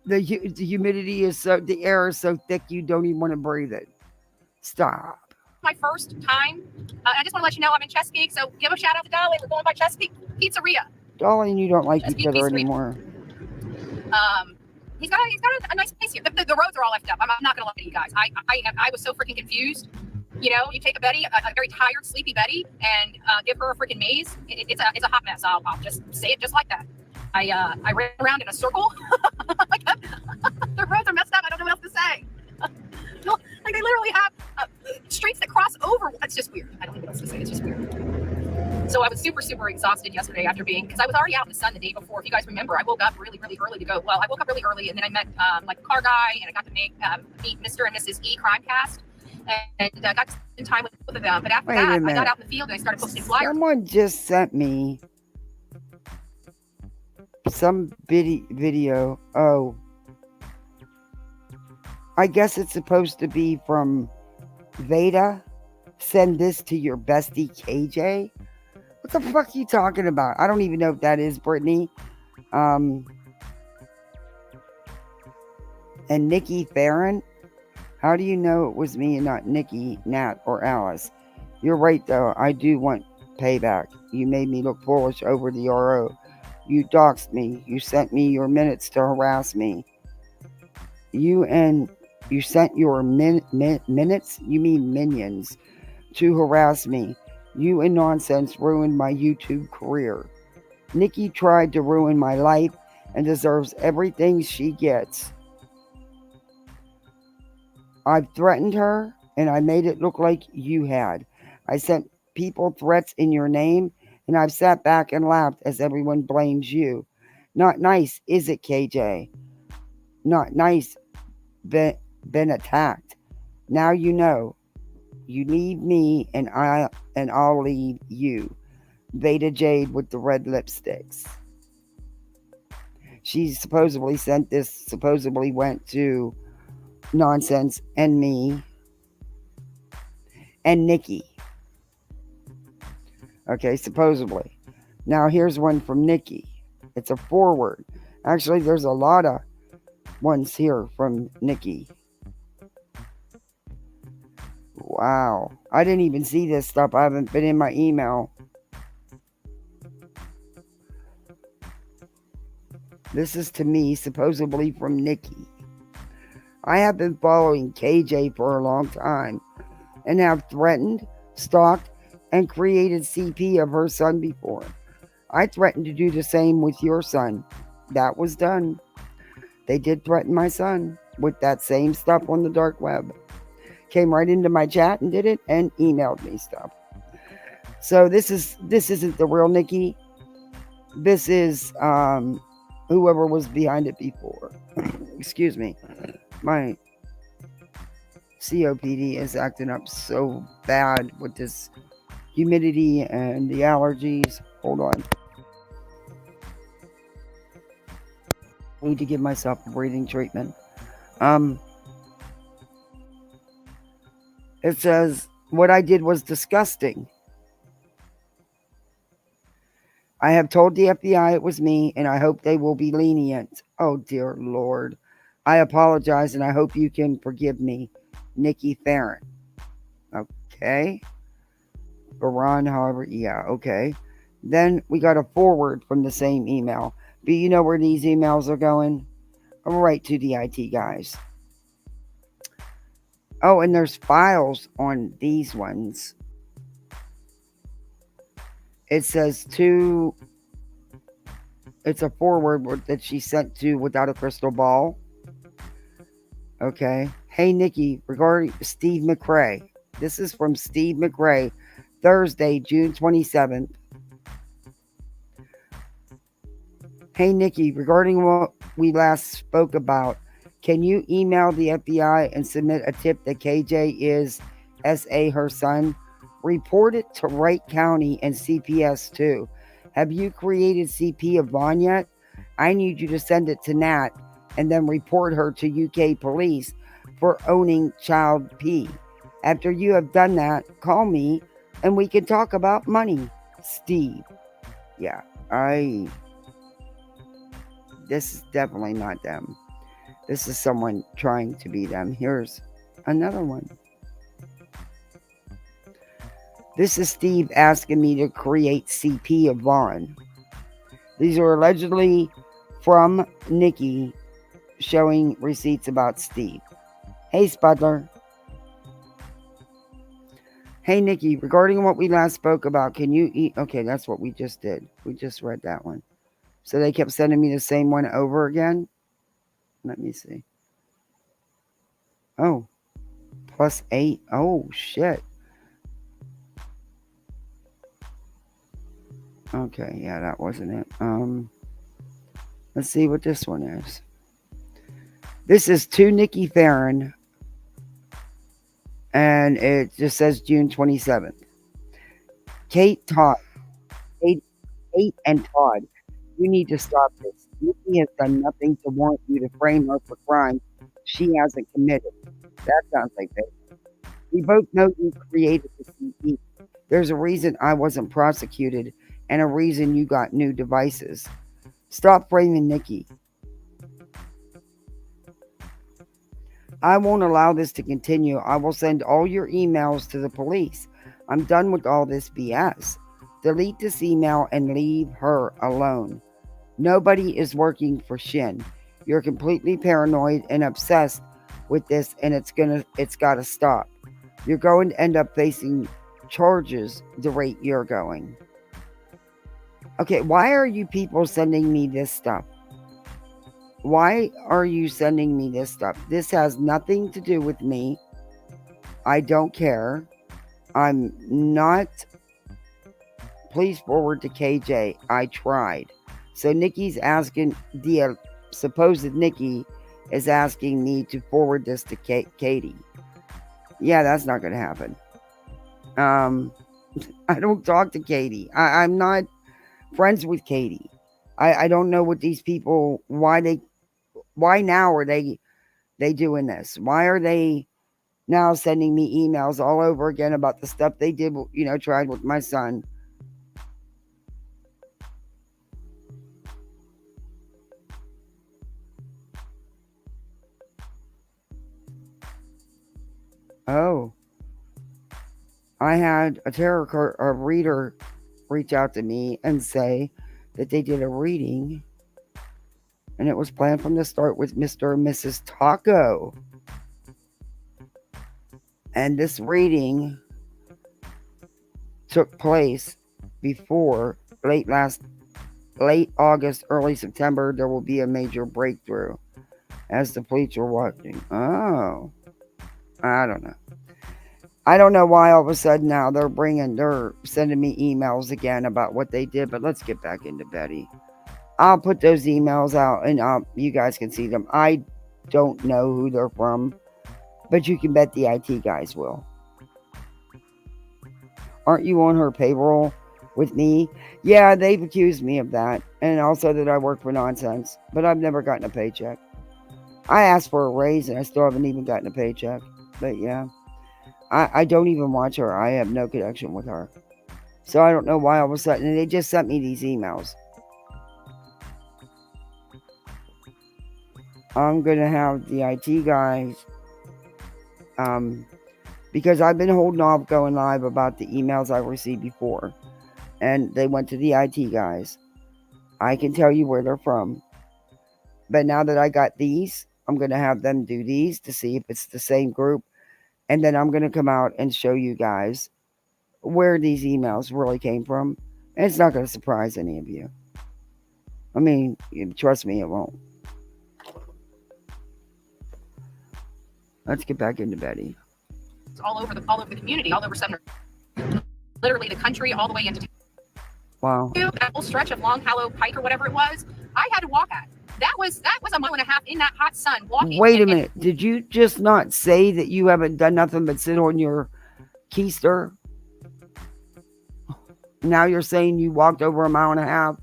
the humidity is so, the air is so thick you don't even want to breathe it. Stop. My first time. I just want to let you know I'm in Chesapeake, so give a shout out to Dolly. We're going by Chesapeake Pizzeria. Dolly and you don't like Chesapeake each other Pizzeria. anymore. He's got a nice place here. The roads are all effed up. I'm not gonna lie to you guys. I was so freaking confused. You know, you take a Betty, a very tired, sleepy Betty, and give her a freaking maze. It's a hot mess. I'll just say it just like that. I ran around in a circle. Like, the roads are messed up. I don't know what else to say. Like, they literally have streets that cross over. It's just weird. I don't know what else to say. It's just weird. So I was super, super exhausted yesterday after because I was already out in the sun the day before. If you guys remember, I woke up really, really early to go. Well, I woke up really early, and then I met like a car guy, and I got to meet Mr. and Mrs. E Crimecast, and got to spend time with both of them. But after that, I got out in the field and I started posting flyers. Someone just sent me some video. Oh, I guess it's supposed to be from Veda. Send this to your bestie KJ. What the fuck are you talking about? I don't even know if that is Brittany. And Nikki Farron. How do you know it was me and not Nikki, Nat, or Alice? You're right, though. I do want payback. You made me look foolish over the RO. You doxed me. You sent me your minutes to harass me. You sent your minutes? You mean minions. To harass me. You and nonsense ruined my YouTube career. Nikki tried to ruin my life and deserves everything she gets. I've threatened her and I made it look like you had. I sent people threats in your name and I've sat back and laughed as everyone blames you. Not nice, is it, KJ? Not nice, been attacked. Now you know. You leave me and I'll leave you. Veda Jade with the red lipsticks. She supposedly sent this, supposedly went to Nonsense and me and Nikki. Okay, supposedly. Now here's one from Nikki. It's a forward. Actually, there's a lot of ones here from Nikki. Wow. I didn't even see this stuff. I haven't been in my email. This is to me, supposedly from Nikki. I have been following KJ for a long time and have threatened, stalked, and created CP of her son before. I threatened to do the same with your son. That was done. They did threaten my son with that same stuff on the dark web. Came right into my chat and did it and emailed me stuff. So this isn't the real Nikki. This is whoever was behind it before. Excuse me. My COPD is acting up so bad with this humidity and the allergies. Hold on. I need to give myself a breathing treatment. It says, what I did was disgusting. I have told the FBI it was me, and I hope they will be lenient. Oh, dear Lord. I apologize, and I hope you can forgive me. Nikki Farron. Okay. Baran, however, yeah, okay. Then we got a forward from the same email. But you know where these emails are going? Right to the IT guys. Oh, and there's files on these ones. It says it's a forward that she sent to Without a Crystal Ball. Okay. Hey, Nikki, regarding Steve McRae. This is from Steve McRae, Thursday, June 27th. Hey, Nikki, regarding what we last spoke about, can you email the FBI and submit a tip that KJ is SA her son? Report it to Wright County and CPS too. Have you created CP of Vaughn yet? I need you to send it to Nat and then report her to UK police for owning child P. After you have done that, call me and we can talk about money. Steve. Yeah, this is definitely not them. This is someone trying to be them. Here's another one. This is Steve asking me to create CP of Vaughn. These are allegedly from Nikki showing receipts about Steve. Hey, Spudler. Hey, Nikki, regarding what we last spoke about, can you eat? Okay, that's what we just did. We just read that one. So they kept sending me the same one over again. Let me see. Oh, +8. Oh, shit. Okay, yeah, that wasn't it. Let's see what this one is. This is to Nikki Farron, and it just says June 27th. Kate and Todd, you need to stop this. Nikki has done nothing to warrant you to frame her for crimes she hasn't committed. That sounds like it. We both know you created the CP. There's a reason I wasn't prosecuted and a reason you got new devices. Stop framing Nikki. I won't allow this to continue. I will send all your emails to the police. I'm done with all this BS. Delete this email and leave her alone. Nobody is working for Shin. You're completely paranoid and obsessed with this, and it's got to stop. You're going to end up facing charges the rate you're going. Okay, why are you people sending me this stuff? Why are you sending me this stuff? This has nothing to do with me. I don't care. I'm not. Please forward to KJ. I tried. So Nikki's asking, the supposed Nikki is asking me to forward this to Katie. Yeah, that's not going to happen. I don't talk to Katie. I'm not friends with Katie. I don't know what these people, why now are they doing this? Why are they now sending me emails all over again about the stuff they did, tried with my son? Oh, I had a reader reach out to me and say that they did a reading and it was planned from the start with Mr. and Mrs. Taco. And this reading took place before late August, early September. There will be a major breakthrough as the police are watching. Oh, I don't know. I don't know why all of a sudden now they're sending me emails again about what they did, but let's get back into Betty. I'll put those emails out and you guys can see them. I don't know who they're from, but you can bet the IT guys will. Aren't you on her payroll with me? Yeah, they've accused me of that, and also that I work for nonsense, but I've never gotten a paycheck. I asked for a raise and I still haven't even gotten a paycheck, but yeah. I don't even watch her. I have no connection with her. So I don't know why all of a sudden they just sent me these emails. I'm going to have the IT guys, because I've been holding off going live about the emails I received before. And they went to the IT guys. I can tell you where they're from. But now that I got these, I'm going to have them do these to see if it's the same group. And then I'm going to come out and show you guys where these emails really came from. And it's not going to surprise any of you. I mean, trust me, it won't. Let's get back into Betty. It's all over the community, all over Sumner, literally the country, all the way into. Wow. That whole stretch of Long Hollow Pike or whatever it was, I had to walk at. That was a mile and a half in that hot sun walking. Wait a minute. Did you just not say that you haven't done nothing but sit on your keister? Now you're saying you walked over a mile and a half?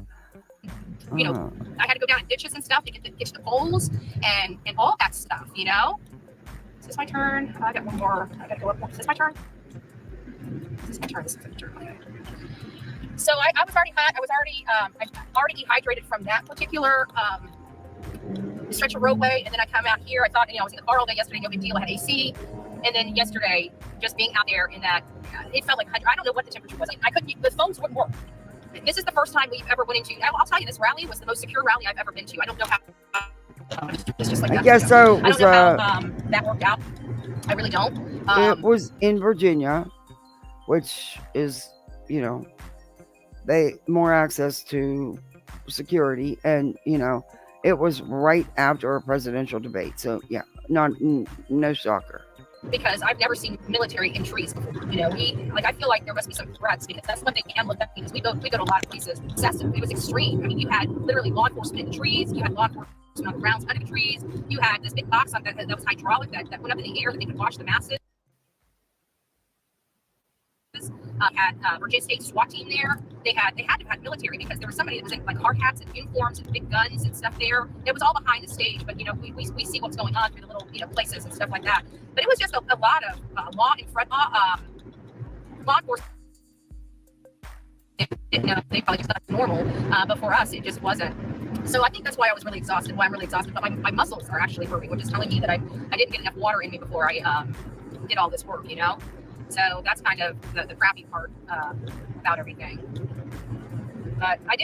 I had to go down in ditches and stuff to get to the poles and all that stuff, Is this my turn? I got one more. I gotta go up. Is this my turn? This is my turn. Okay. So I was already hot. I'm already dehydrated from that particular stretch of roadway, and then I come out here. I thought, I was in the car all day yesterday, no big deal. I had AC, and then yesterday, just being out there in that, it felt like 100. I don't know what the temperature was. I couldn't. The phones wouldn't work. This is the first time we've ever went into. I'll tell you, this rally was the most secure rally I've ever been to. I don't know how. It's just like I that, guess so. It I was, don't know how that worked out. I really don't. It was in Virginia, which is, they more access to security, and it was right after a presidential debate. So yeah, no shocker. Because I've never seen military in trees before. I feel like there must be some threats, because that's what they can look at. Because we go to a lot of places. Excessive. It was extreme. I mean, you had literally law enforcement in the trees. You had law enforcement on the grounds under the trees. You had this big box that was hydraulic that went up in the air that they could watch the masses. Had Virginia State SWAT team there. They had to have military, because there was somebody that was in like hard hats and uniforms and big guns and stuff there. It was all behind the stage, but we see what's going on through the little places and stuff like that. But it was just a lot of law enforcement. Didn't know, they probably just thought it was normal, but for us it just wasn't. So I think that's why I was really exhausted. Why I'm really exhausted, but my muscles are actually hurting, which is telling me that I didn't get enough water in me before I did all this work. So that's kind of the crappy part about everything. But I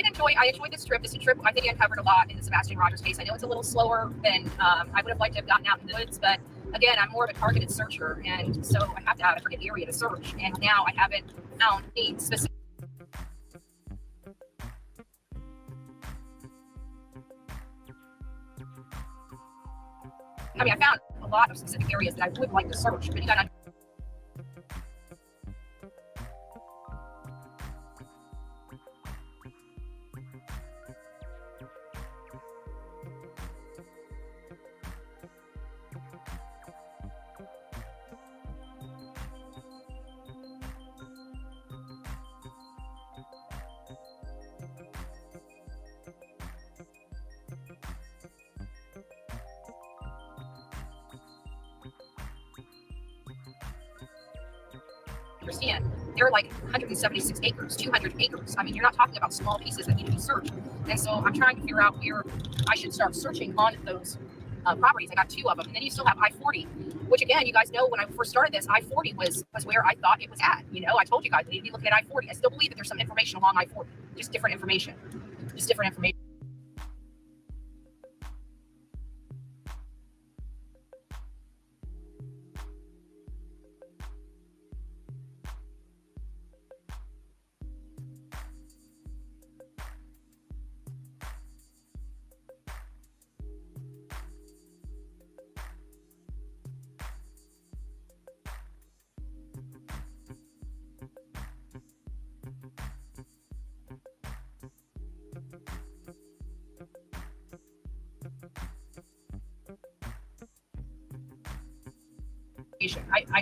enjoyed this trip. This trip, I think, I uncovered a lot in the Sebastian Rogers case. I know it's a little slower than I would have liked to have gotten out in the woods, but again, I'm more of a targeted searcher, and so I have to have a target area to search. And now I haven't found any specific. I mean, I found a lot of specific areas that I would like to search, but you got to understand. There are like 176 acres, 200 acres. I mean, you're not talking about small pieces that need to be searched. And so I'm trying to figure out where I should start searching on those properties. I got 2 of them. And then you still have I-40, which again, you guys know when I first started this, I-40 was where I thought it was at. I told you guys we need to be looking at I-40. I still believe that there's some information along I-40, just different information.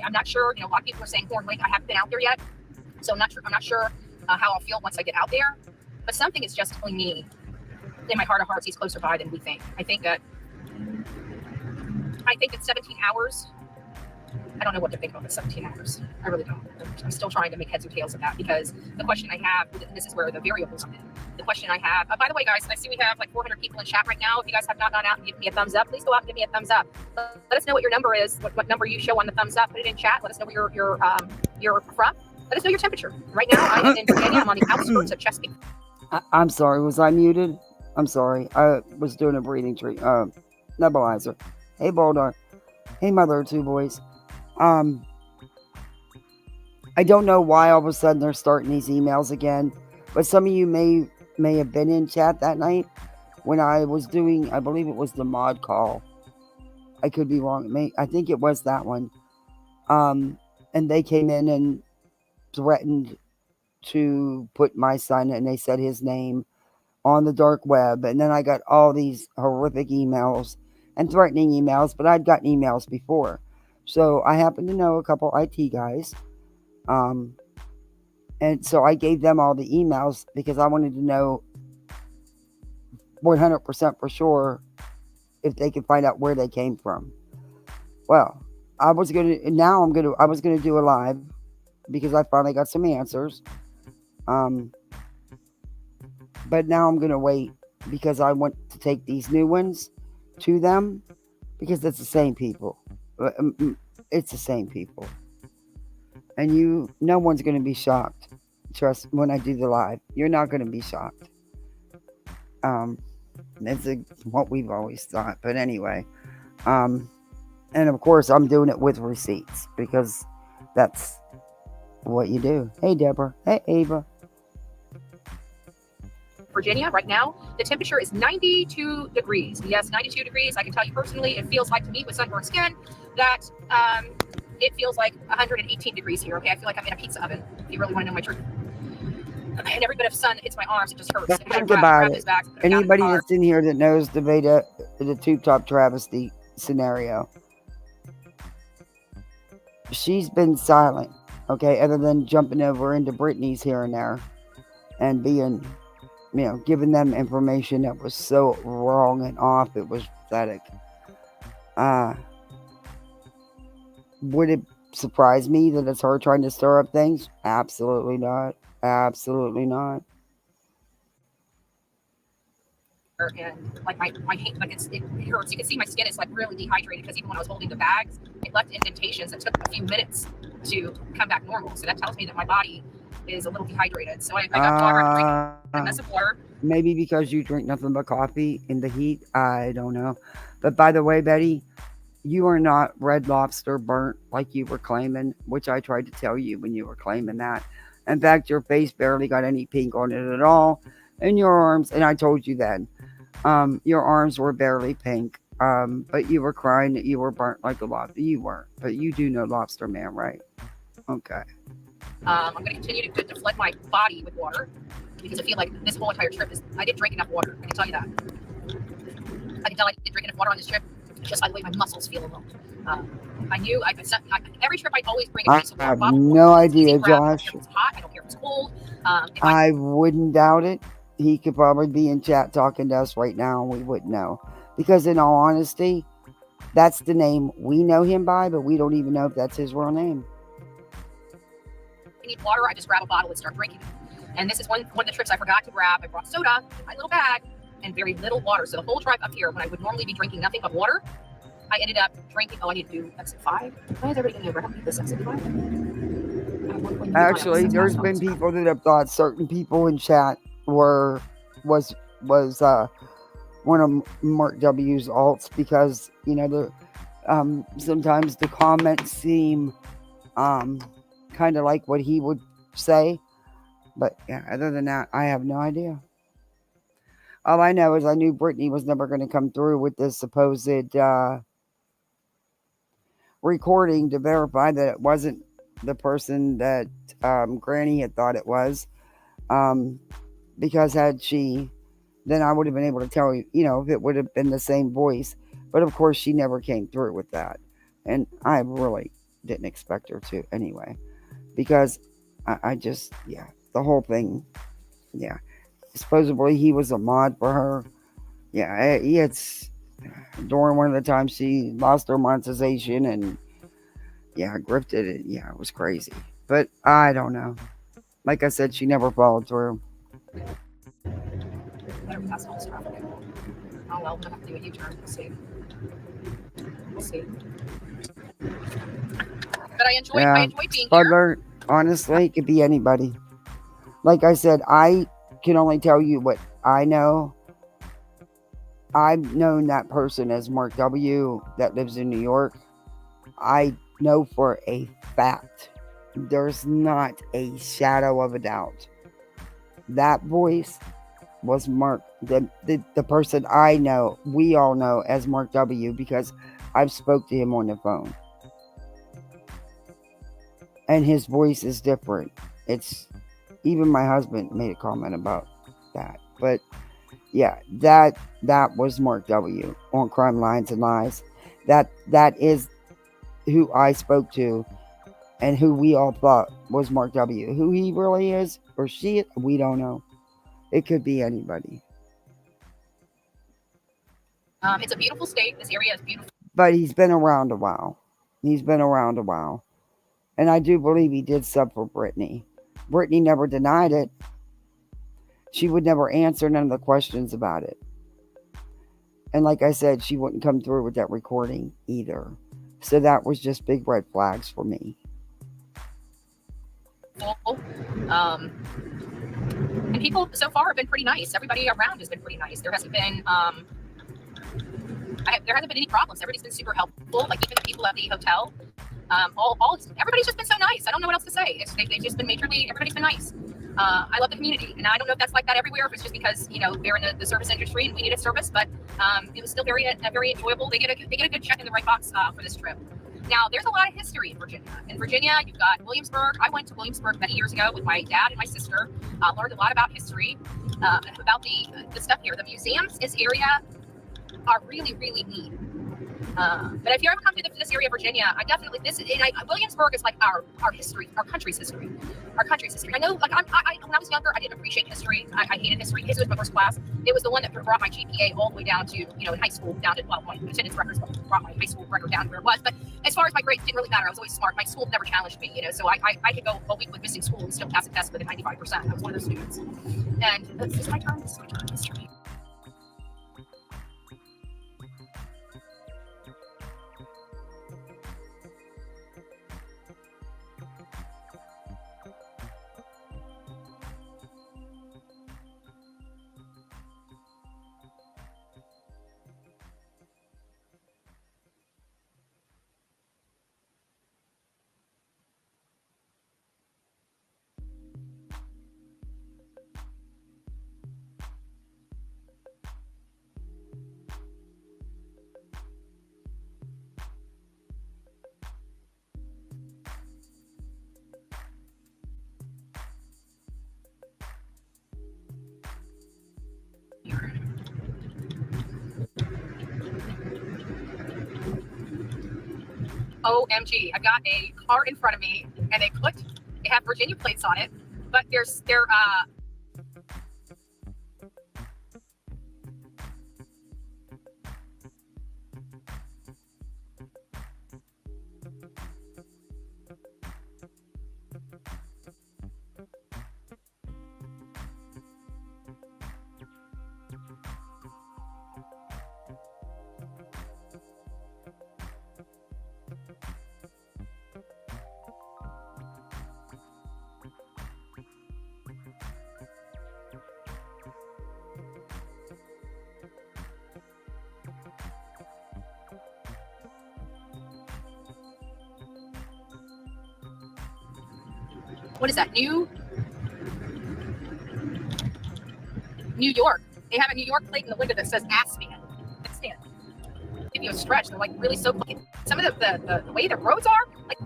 I'm not sure. A lot of people are saying Horn Lake. I haven't been out there yet, so I'm not sure how I'll feel once I get out there. But something is just telling me, in my heart of hearts, he's closer by than we think. I think that 17 hours. I don't know what to think about the 17 hours. I really don't. I'm still trying to make heads or tails of that, because the question I have, and this is where the variables come in. The question I have, by the way, guys, I see we have like 400 people in chat right now. If you guys have not gone out and given me a thumbs up, please go out and give me a thumbs up. Let us know what your number is, what number you show on the thumbs up. Put it in chat. Let us know where you're from. Let us know your temperature. Right now, I'm in Virginia. I'm on the outskirts of Chesapeake. I'm sorry. Was I muted? I'm sorry. I was doing a breathing nebulizer. Hey, Bulldog. Hey, mother of 2 boys. I don't know why all of a sudden they're starting these emails again, but some of you may have been in chat that night when I was doing, I believe it was the mod call. I could be wrong. I think it was that one. And they came in and threatened to put my son, and they said his name on the dark web. And then I got all these horrific emails and threatening emails, but I'd gotten emails before. So I happen to know a couple IT guys. And so I gave them all the emails because I wanted to know 100% for sure if they could find out where they came from. Well, I was going to do a live because I finally got some answers. But now I'm going to wait because I want to take these new ones to them because it's the same people. It's the same people. And no one's going to be shocked. Trust when I do the live, you're not going to be shocked. Um, it's what we've always thought. But anyway, and of course, I'm doing it with receipts because that's what you do. Hey, Deborah. Hey, Ava. Virginia right now, the temperature is 92 degrees. Yes, 92 degrees. I can tell you personally, it feels like to me with sunburned skin that it feels like 118 degrees here. Okay, I feel like I'm in a pizza oven. If you really want to know my truth. And every bit of sun hits my arms, it just hurts. Think about it. Anybody that's in here that knows the Tube Top travesty scenario, she's been silent, okay, other than jumping over into Britney's here and there and being, giving them information that was so wrong and off, it was pathetic. Would it surprise me that it's her trying to stir up things? Absolutely not. Absolutely not. And like my hand, like it hurts. You can see my skin is like really dehydrated because even when I was holding the bags, it left indentations that took a few minutes to come back normal. So that tells me that my body is a little dehydrated. So I got water. I'm drinking a mess of water. Maybe because you drink nothing but coffee in the heat. I don't know. But by the way, Betty, you are not Red Lobster burnt like you were claiming, which I tried to tell you when you were claiming that. In fact, your face barely got any pink on it at all. And your arms, and I told you then, your arms were barely pink. But you were crying that you were burnt like a lobster. You weren't, but you do know Lobster Man, right? Okay. I'm going to continue to deflect my body with water because I feel like this whole entire trip I didn't drink enough water. I can tell you that. I can tell I didn't drink enough water on this trip just by the way my muscles feel alone. I knew every trip I always bring a case of water. I have no idea, Josh. I don't care if it's hot. I don't care if it's cold. I wouldn't doubt it. He could probably be in chat talking to us right now and we wouldn't know. Because in all honesty, that's the name we know him by, but we don't even know if that's his real name. I need water, I just grab a bottle and start drinking it. And this is one of the trips I forgot to grab. I brought soda in my little bag and very little water. So the whole drive up here, when I would normally be drinking nothing but water, I ended up drinking. I need to do exit 5. Why is everybody going to overhelp this exit 5? Actually, there's been people that have thought certain people in chat was one of Mark W's alts because sometimes the comments seem kind of like what he would say, but yeah, other than that, I have no idea. All I know is I knew Britney was never going to come through with this supposed recording to verify that it wasn't the person that Granny had thought it was, because had she, then I would have been able to tell you, if it would have been the same voice. But of course, she never came through with that, and I really didn't expect her to anyway, because I just, the whole thing, supposedly he was a mod for her. Yeah, it's during one of the times she lost her monetization and grifted it. Yeah, it was crazy. But I don't know. Like I said, she never followed through. Better pass all this traffic. Oh well, we'll have to do a U-turn. We'll see. But I enjoyed being Spudler, honestly, it could be anybody. Like I said, I can only tell you what I know. I've known that person as Mark W. that lives in New York. I know for a fact, there's not a shadow of a doubt, that voice was Mark, the person I know, we all know as Mark W. because I've spoke to him on the phone. And his voice is different. It's, even my husband made a comment about that. But yeah, that was Mark W. on Crime Lines and Lies. That is who I spoke to and who we all thought was Mark W. Who he really is or she, we don't know. It could be anybody. It's a beautiful state. This area is beautiful. But he's been around a while. And I do believe he did sub for Britney. Britney never denied it. She would never answer none of the questions about it. And like I said, she wouldn't come through with that recording either. So that was just big red flags for me. And people so far have been pretty nice. Everybody around has been pretty nice. There hasn't been there hasn't been any problems. Everybody's been super helpful. Like even the people at the hotel, everybody's just been so nice. I don't know what else to say. They've just been everybody's been nice. I love the community, and I don't know if that's like that everywhere. If it's just because they're in the service industry and we need a service, but it was still very enjoyable. They get a good check in the right box for this trip. Now, there's a lot of history in Virginia. In Virginia, you've got Williamsburg. I went to Williamsburg many years ago with my dad and my sister. Learned a lot about history, about the stuff here. The museums in this area are really, really neat. But if you ever come to this area of Virginia, Williamsburg is like our history, our country's history. I know, like when I was younger, I didn't appreciate history. I hated history. History was my first class. It was the one that brought my GPA all the way down to, in high school, down to, my attendance records brought my high school record down to where it was. But as far as my grades, it didn't really matter. I was always smart. My school never challenged me, so I could go a week with missing school and still pass a test with a 95%. I was one of those students. And this is my turn. History. OMG, I've got a car in front of me and they have Virginia plates on it, but they're what is that? New York. They have a New York plate in the window that says Aspen. Give you a stretch. They're like really so quick. Some of the way the roads are, like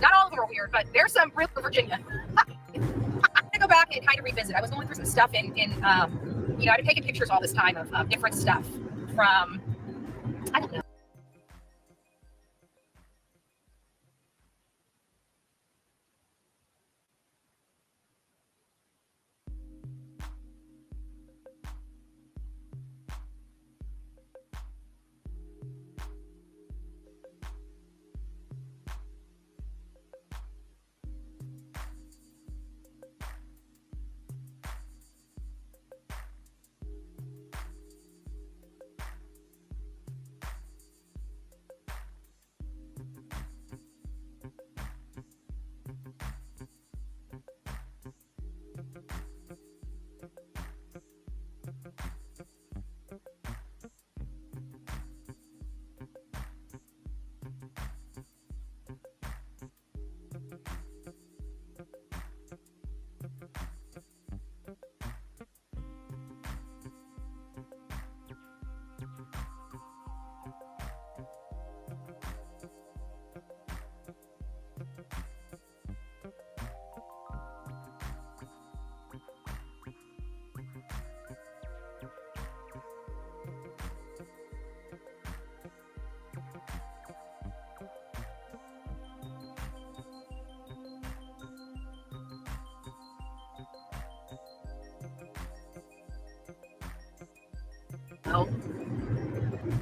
not all of them are weird, but there's some real Virginia. I'm gonna go back and kind of revisit. I was going through some stuff in I've been taking pictures all this time of different stuff from, I don't know.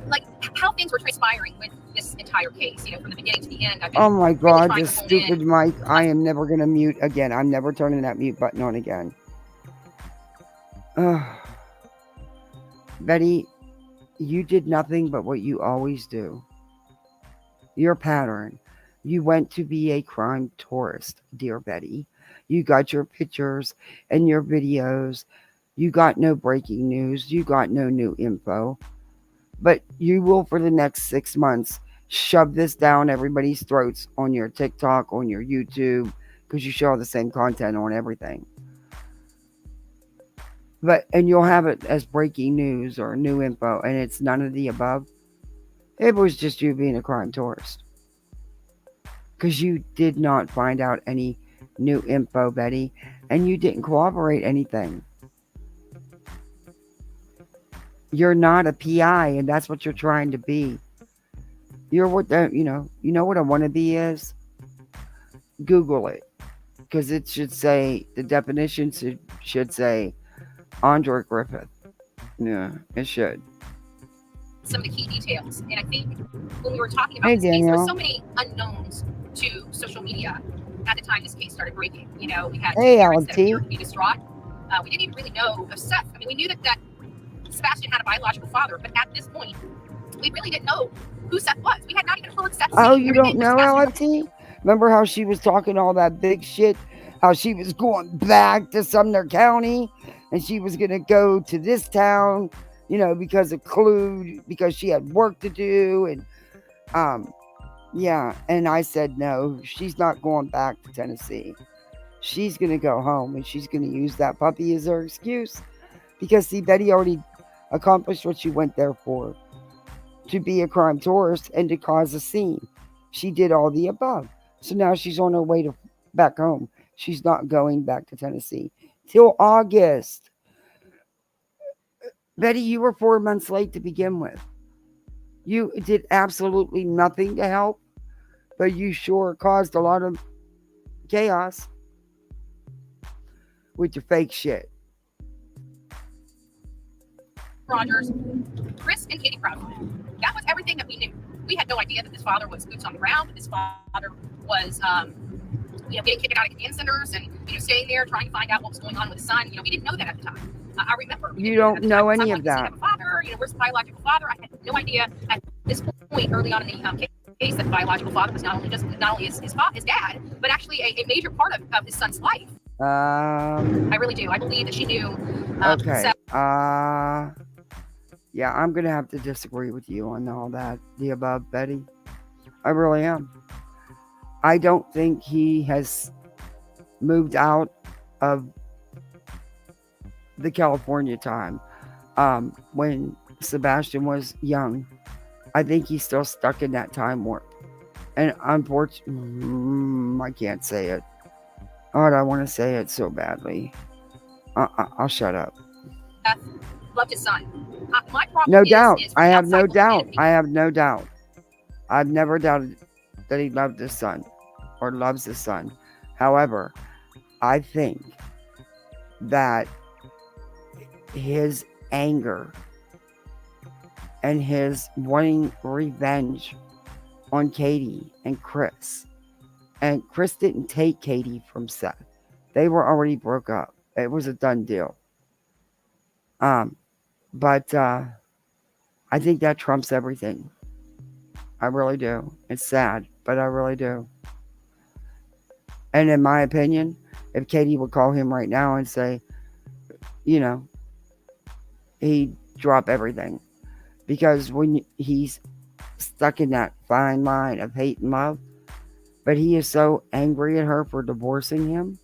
Like how things were transpiring with this entire case, from the beginning to the end. Oh my God, this stupid mic. I am never going to mute again. I'm never turning that mute button on again. Betty, you did nothing but what you always do. Your pattern. You went to be a crime tourist, dear Betty. You got your pictures and your videos. You got no breaking news. You got no new info. But you will, for the next 6 months, shove this down everybody's throats on your TikTok, on your YouTube, because you show the same content on everything. And you'll have it as breaking news or new info, and it's none of the above. It was just you being a crime tourist. Because you did not find out any new info, Betty, and you didn't corroborate anything. You're not a PI, and that's what you're trying to be. You're what you know what a wannabe is? Google it. Because it should say, the definition should say Andre Griffith. Yeah, it should. Some of the key details. And I think when we were talking about Hey, this case, there were Danielle. so many unknowns to social media at the time this case started breaking. You know, we had two Hey, parents that LT. appeared to be distraught. We didn't even really know of Seth. I mean, we knew that Sebastian had a biological father, but at this point, we really didn't know who Seth was. We had not even heard Seth's Oh, name. you Everything don't was know Sebastian. LFT? Remember how she was talking all that big shit? How she was going back to Sumner County and she was going to go to this town, because of Clue, because she had work to do. And, yeah. And I said, no, she's not going back to Tennessee. She's going to go home and she's going to use that puppy as her excuse. Because, see, Betty already accomplished what she went there for. To be a crime tourist and to cause a scene. She did all the above. So now she's on her way back home. She's not going back to Tennessee till August. Betty, you were 4 months late to begin with. You did absolutely nothing to help, but you sure caused a lot of chaos with your fake shit. Rogers, Chris, and Katie Proud. That was everything that we knew. We had no idea that this father was boots on the ground, that this father was, getting kicked out of command centers and, staying there trying to find out what was going on with his son. We didn't know that at the time. I remember. You don't know any of that. Father, where's the biological father? I had no idea at this point early on in the case that the biological father was not only his dad, but actually a major part of his son's life. I really do. I believe that she knew. Okay. Yeah, I'm going to have to disagree with you on all that, the above, Betty. I really am. I don't think he has moved out of the California time when Sebastian was young. I think he's still stuck in that time warp. And unfortunately, I can't say it. God, I want to say it so badly. I'll shut up. Loved his son. My problem No doubt. is I have no doubt. I have no doubt. I've never doubted that he loved his son or loves his son. However, I think that his anger and his wanting revenge on Katie and Chris didn't take Katie from Seth. They were already broke up. It was a done deal. But I think that trumps everything. I really do. It's sad, but I really do. And in my opinion, if Katie would call him right now and say, he'd drop everything. Because when he's stuck in that fine line of hate and love, but he is so angry at her for divorcing him,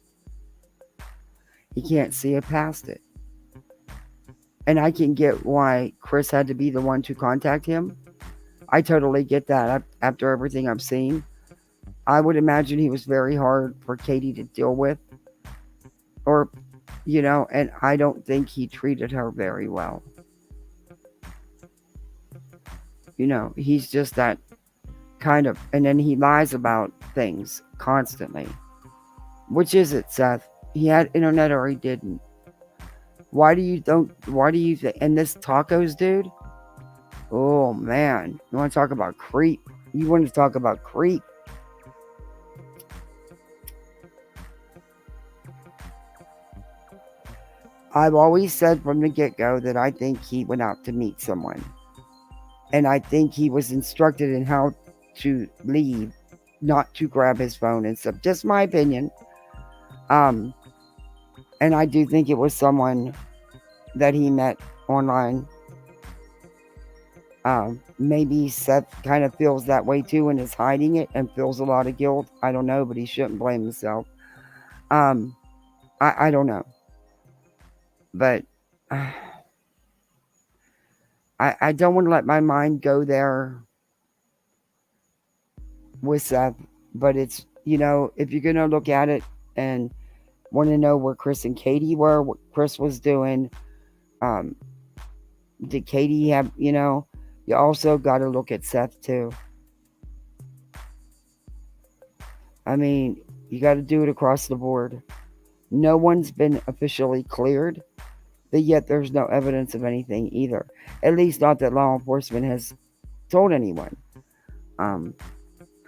he can't see it past it. And I can get why Chris had to be the one to contact him. I totally get that after everything I've seen. I would imagine he was very hard for Katie to deal with. Or, and I don't think he treated her very well. He's just that kind of, and then he lies about things constantly. Which is it, Seth? He had internet or he didn't? Why do you think, and this tacos dude? Oh man, you want to talk about creep? You want to talk about creep? I've always said from the get go that I think he went out to meet someone. And I think he was instructed in how to leave, not to grab his phone and stuff. Just my opinion. Um, and I do think it was someone that he met online. Maybe Seth kind of feels that way too and is hiding it and feels a lot of guilt. I don't know, but he shouldn't blame himself. I don't know. But I don't want to let my mind go there with Seth. But it's, if you're going to look at it and want to know where Chris and Katie were, what Chris was doing, did Katie have, you also got to look at Seth too. I mean, you got to do it across the board. No one's been officially cleared, but yet there's no evidence of anything either. At least not that law enforcement has told anyone. I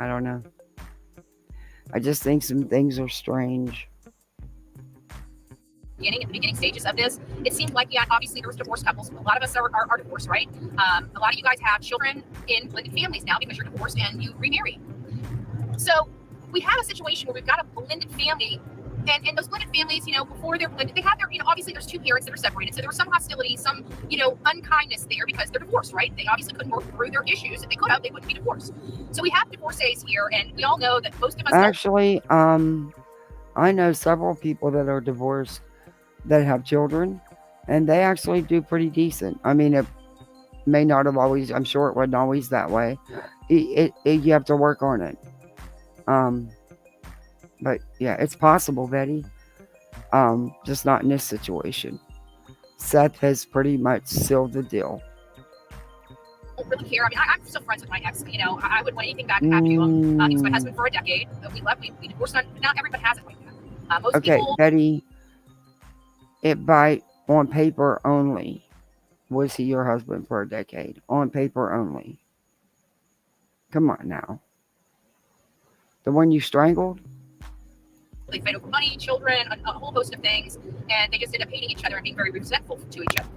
don't know. I just think some things are strange. At the beginning stages of this, it seemed like, yeah, obviously there was divorced couples. A lot of us are divorced, right? A lot of you guys have children in blended families now because you're divorced and you remarry. So we have a situation where we've got a blended family, and those blended families, before they're blended, they have their, obviously there's two parents that are separated, so there was some hostility, some, unkindness there because they're divorced, right? They obviously couldn't work through their issues. If they could have, they wouldn't be divorced. So we have divorcees here, and we all know that most of us actually, I know several people that are divorced that have children, and they actually do pretty decent. I mean, it may not have always, I'm sure it wasn't always that way. You have to work on it. But yeah, it's possible, Betty. Just not in this situation. Seth has pretty much sealed the deal. Don't really care. I mean, I'm still friends with my ex. I wouldn't want anything bad to happen to him. He was my husband for a decade. We left. We divorced. Not everybody has it like that. Most people. Betty. On paper only. Was he your husband for a decade? On paper only. Come on now. The one you strangled? They fight over money, children, a whole host of things, and they just end up hating each other and being very resentful to each other.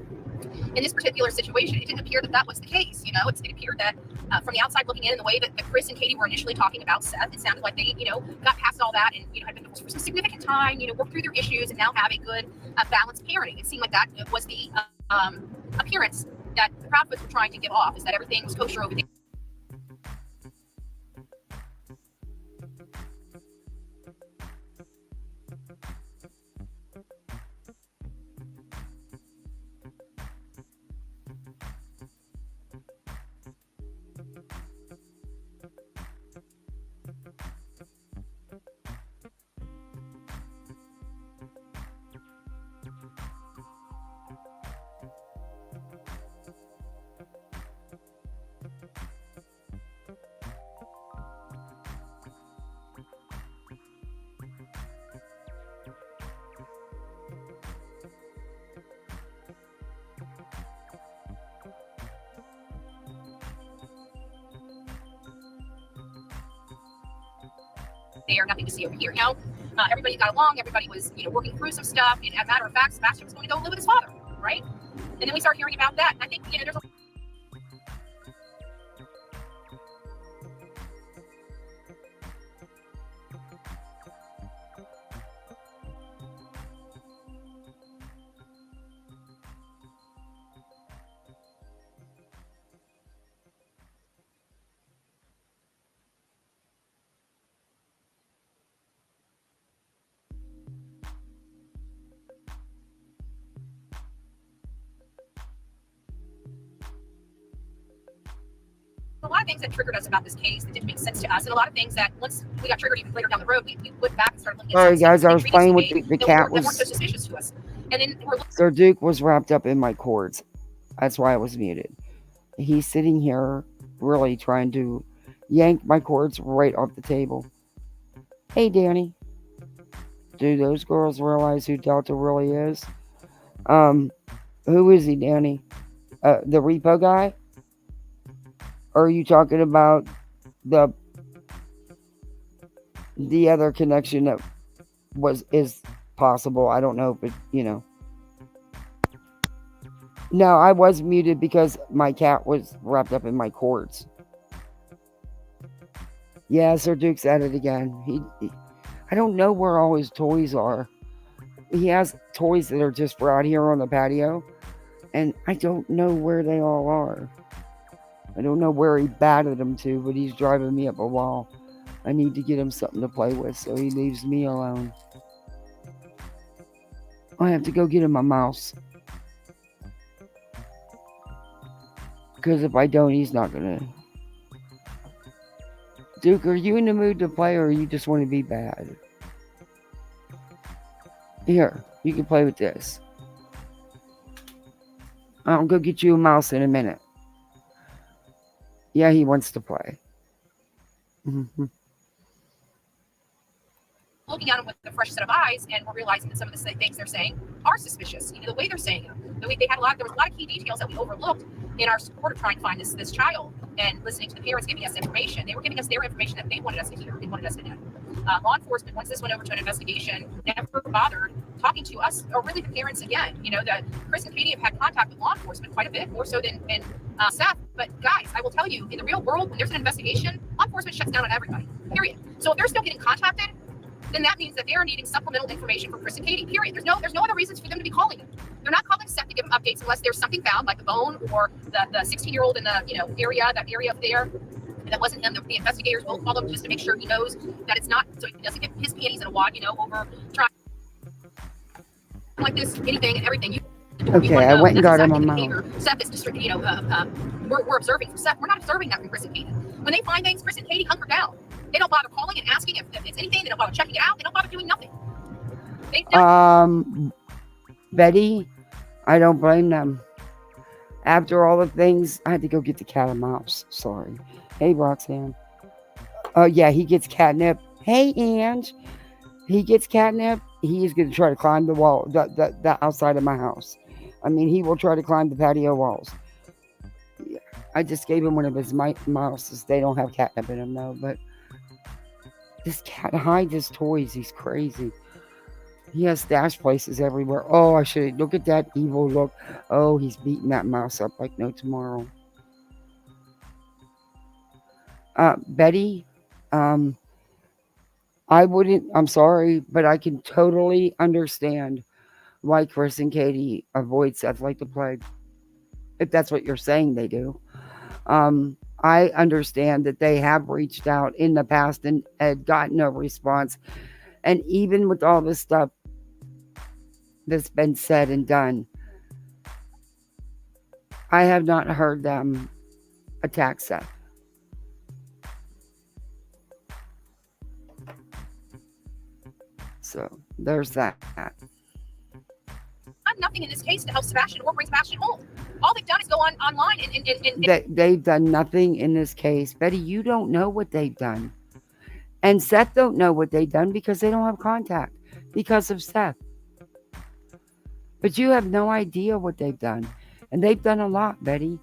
In this particular situation, it didn't appear that was the case. It appeared that from the outside looking in, the way that Chris and Katie were initially talking about Seth, it sounded like they, got past all that and, had been divorced for some significant time, worked through their issues and now have a good, balanced parenting. It seemed like that was the appearance that the Proudfoots were trying to give off, is that everything was kosher over there. There, nothing to see over here. Everybody got along. Everybody was, working through some stuff. And as a matter of fact, Sebastian was going to go live with his father, right? And then we start hearing about that. And I think, there's a lot of things that triggered us about this case that didn't make sense to us, and a lot of things that once we got triggered even later down the road, we went back and started looking at. Sorry, guys, I was playing with the cat. That weren't so suspicious to us. And then Sir Duke was wrapped up in my cords. That's why I was muted. He's sitting here really trying to yank my cords right off the table. Hey, Danny. Do those girls realize who Delta really is? Who is he, Danny? The Repo guy? Or are you talking about the other connection that is possible? I don't know, but No, I was muted because my cat was wrapped up in my cords. Yeah, Sir Duke's at it again. I don't know where all his toys are. He has toys that are just for out here on the patio, and I don't know where they all are. I don't know where he batted them to, but he's driving me up a wall. I need to get him something to play with so he leaves me alone. I have to go get him a mouse. Because if I don't, he's not gonna. Duke, are you in the mood to play or you just want to be bad? Here, you can play with this. I'll go get you a mouse in a minute. Yeah, he wants to play. Mm-hmm. Looking at them with a fresh set of eyes, and we're realizing that some of the things they're saying are suspicious. The way they're saying them. There was a lot of key details that we overlooked in our support of trying to find this child, and listening to the parents giving us information. They were giving us their information that they wanted us to hear. They wanted us to know. Law enforcement, once this went over to an investigation, never bothered talking to us or really the parents again. That Chris and Katie have had contact with law enforcement quite a bit, more so than Seth. But guys, I will tell you, in the real world, when there's an investigation, law enforcement shuts down on everybody. Period. So if they're still getting contacted, then that means that they are needing supplemental information from Chris and Katie. Period. There's no other reasons for them to be calling them. They're not calling Seth to give them updates unless there's something found, like the bone or the 16-year-old in the that area up there. And that wasn't them. The investigators will call him just to make sure he knows that it's not, so he doesn't get his panties in a wad, over trying like this, anything and everything. Okay, I went and got him a mouse. Seth is we're observing from Seth. We're not observing that from Chris and Katie. When they find things, Chris and Katie hunker down. They don't bother calling and asking if it's anything. They don't bother checking it out. They don't bother doing nothing. Betty, I don't blame them. After all the things, I had to go get the cat a mouse. Sorry. Hey, Roxanne. Oh, yeah, he gets catnip. Hey, Ange. He gets catnip. He is going to try to climb the wall, the outside of my house. I mean, he will try to climb the patio walls. Yeah, I just gave him one of his mouses. They don't have catnip in them, though, but this cat hides his toys. He's crazy. He has stash places everywhere. Oh, I should look at that evil look. Oh, he's beating that mouse up like no tomorrow. Betty, I'm sorry, but I can totally understand why Chris and Katie avoid Seth like the plague. If that's what you're saying they do. I understand that they have reached out in the past and had gotten no response. And even with all this stuff that's been said and done, I have not heard them attack Seth. So there's that. Nothing in this case to help Sebastian or bring Sebastian home. All they've done is go online and they've done nothing in this case. Betty, you don't know what they've done. And Seth don't know what they've done because they don't have contact because of Seth. But you have no idea what they've done. And they've done a lot, Betty.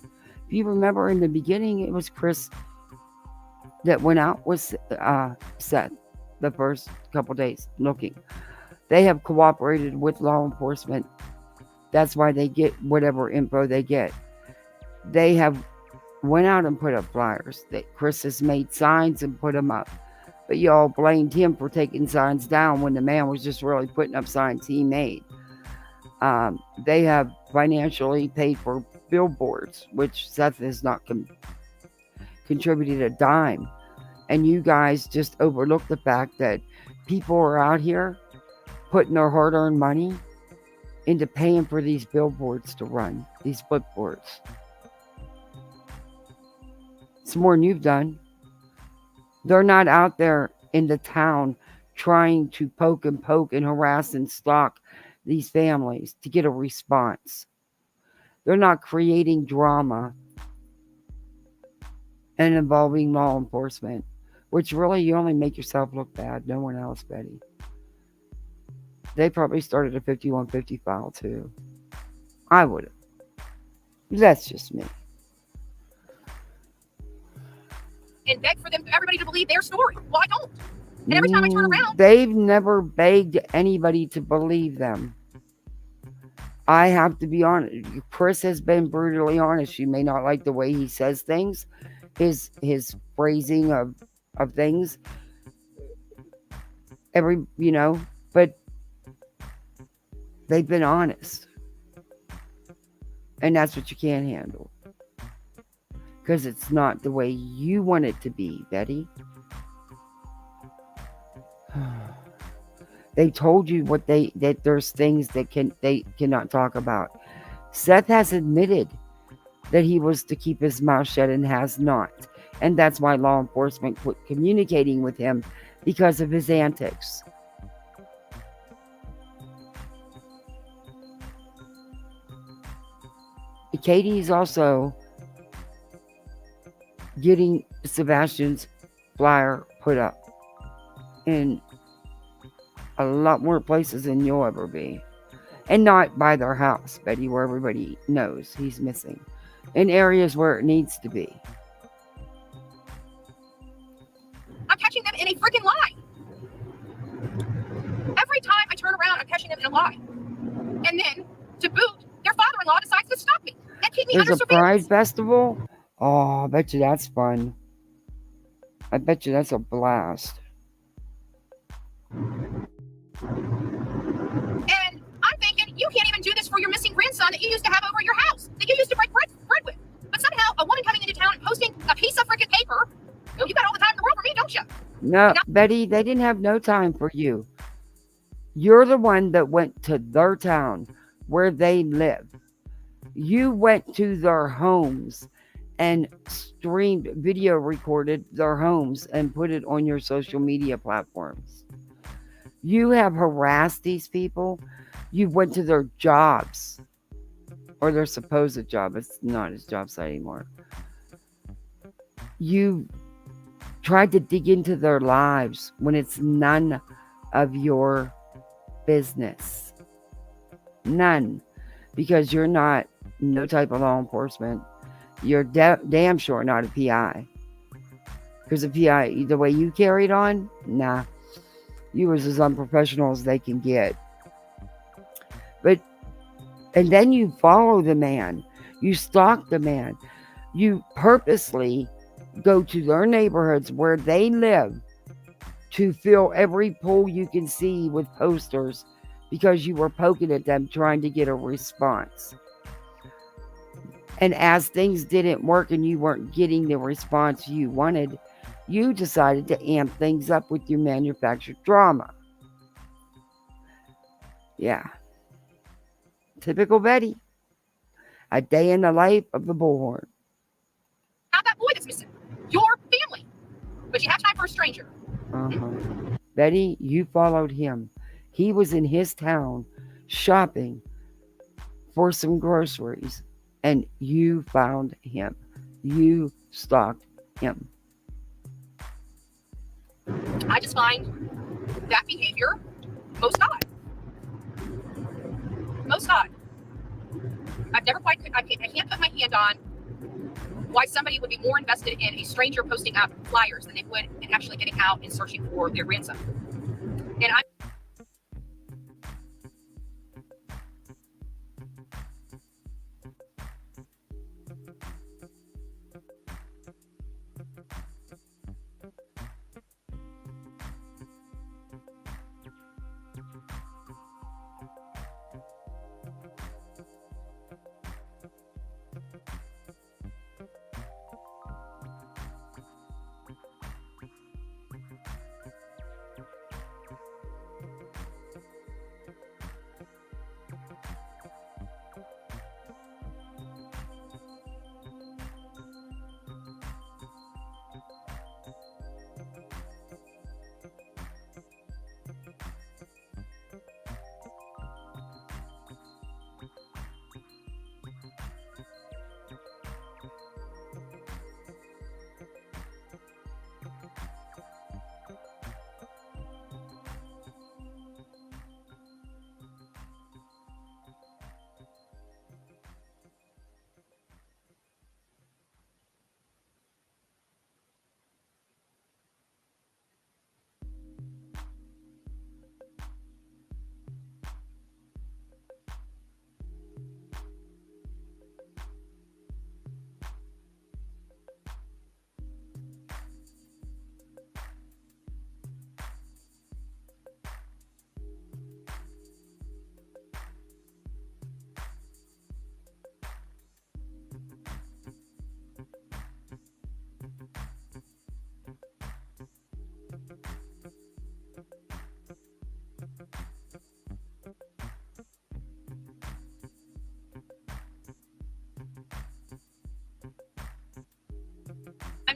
If you remember in the beginning, it was Chris that went out with Seth the first couple days looking. They have cooperated with law enforcement. That's why they get whatever info they get. They have went out and put up flyers. That Chris has made signs and put them up. But y'all blamed him for taking signs down when the man was just really putting up signs he made. They have financially paid for billboards, which Seth has not contributed a dime. And you guys just overlook the fact that people are out here putting their hard-earned money into paying for these billboards to run, these flipboards. It's more than you've done. They're not out there in the town trying to poke and harass and stalk these families to get a response. They're not creating drama and involving law enforcement, which really you only make yourself look bad, no one else, Betty. They probably started a 5150 file too. I would have. That's just me. And beg for everybody to believe their story. Well, I don't. And every time I turn around, they've never begged anybody to believe them. I have to be honest. Chris has been brutally honest. You may not like the way he says things, his phrasing of things. But they've been honest, and that's what you can't handle because it's not the way you want it to be, Betty. They told you that there's things that they cannot talk about. Seth has admitted that he was to keep his mouth shut and has not. And that's why law enforcement quit communicating with him because of his antics. Katie's also getting Sebastian's flyer put up in a lot more places than you'll ever be. And not by their house, Betty, where everybody knows he's missing. In areas where it needs to be. I'm catching them in a freaking lie. Every time I turn around, I'm catching them in a lie. And then, to boot, their father-in-law decides to stop me and keep me There's under a surveillance. Pride Festival? Oh, I bet you that's fun. I bet you that's a blast. And I'm thinking, you can't even do this for your missing grandson that you used to have over at your house, that you used to break bread with. But somehow, a woman coming into town and posting a piece of freaking paper, you got all the time in the world for me, don't you? No, Betty, they didn't have no time for you. You're the one that went to their town where they live. You went to their homes and streamed, video recorded their homes and put it on your social media platforms. You have harassed these people. You went to their jobs or their supposed job. It's not his job site anymore. You tried to dig into their lives when it's none of your business. None. Because you're not no type of law enforcement. You're damn sure not a PI. Because a PI, the way you carried on, nah. You was as unprofessional as they can get. And then you follow the man. You stalk the man. You purposely go to their neighborhoods where they live to fill every pool you can see with posters because you were poking at them trying to get a response. And as things didn't work and you weren't getting the response you wanted, you decided to amp things up with your manufactured drama. Yeah. Typical Betty. A day in the life of the bullhorn. Not that boy that's missing. Your family. But you have time for a stranger. Betty, you followed him. He was in his town shopping for some groceries, and you found him. You stalked him. I just find that behavior most odd. Most odd. I can't put my hand on why somebody would be more invested in a stranger posting out flyers than they would in actually getting out and searching for their grandson. And I'm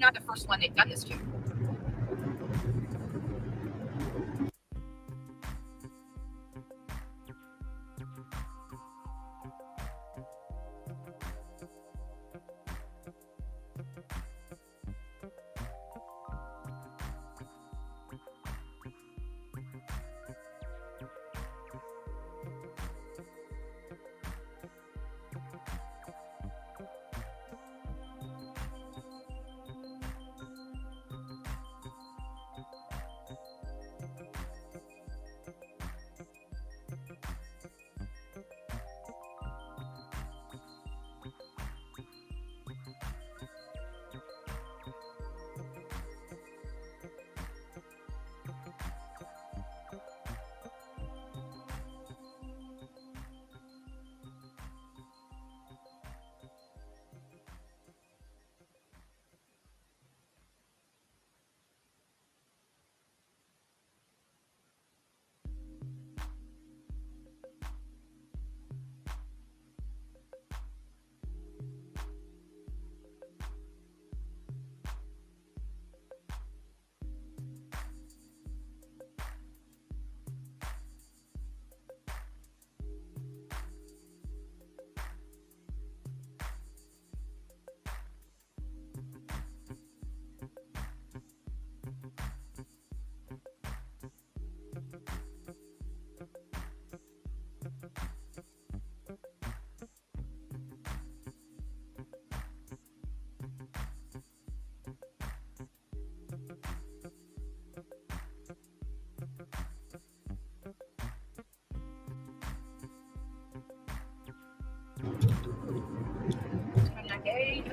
I'm not the first one they've done this to.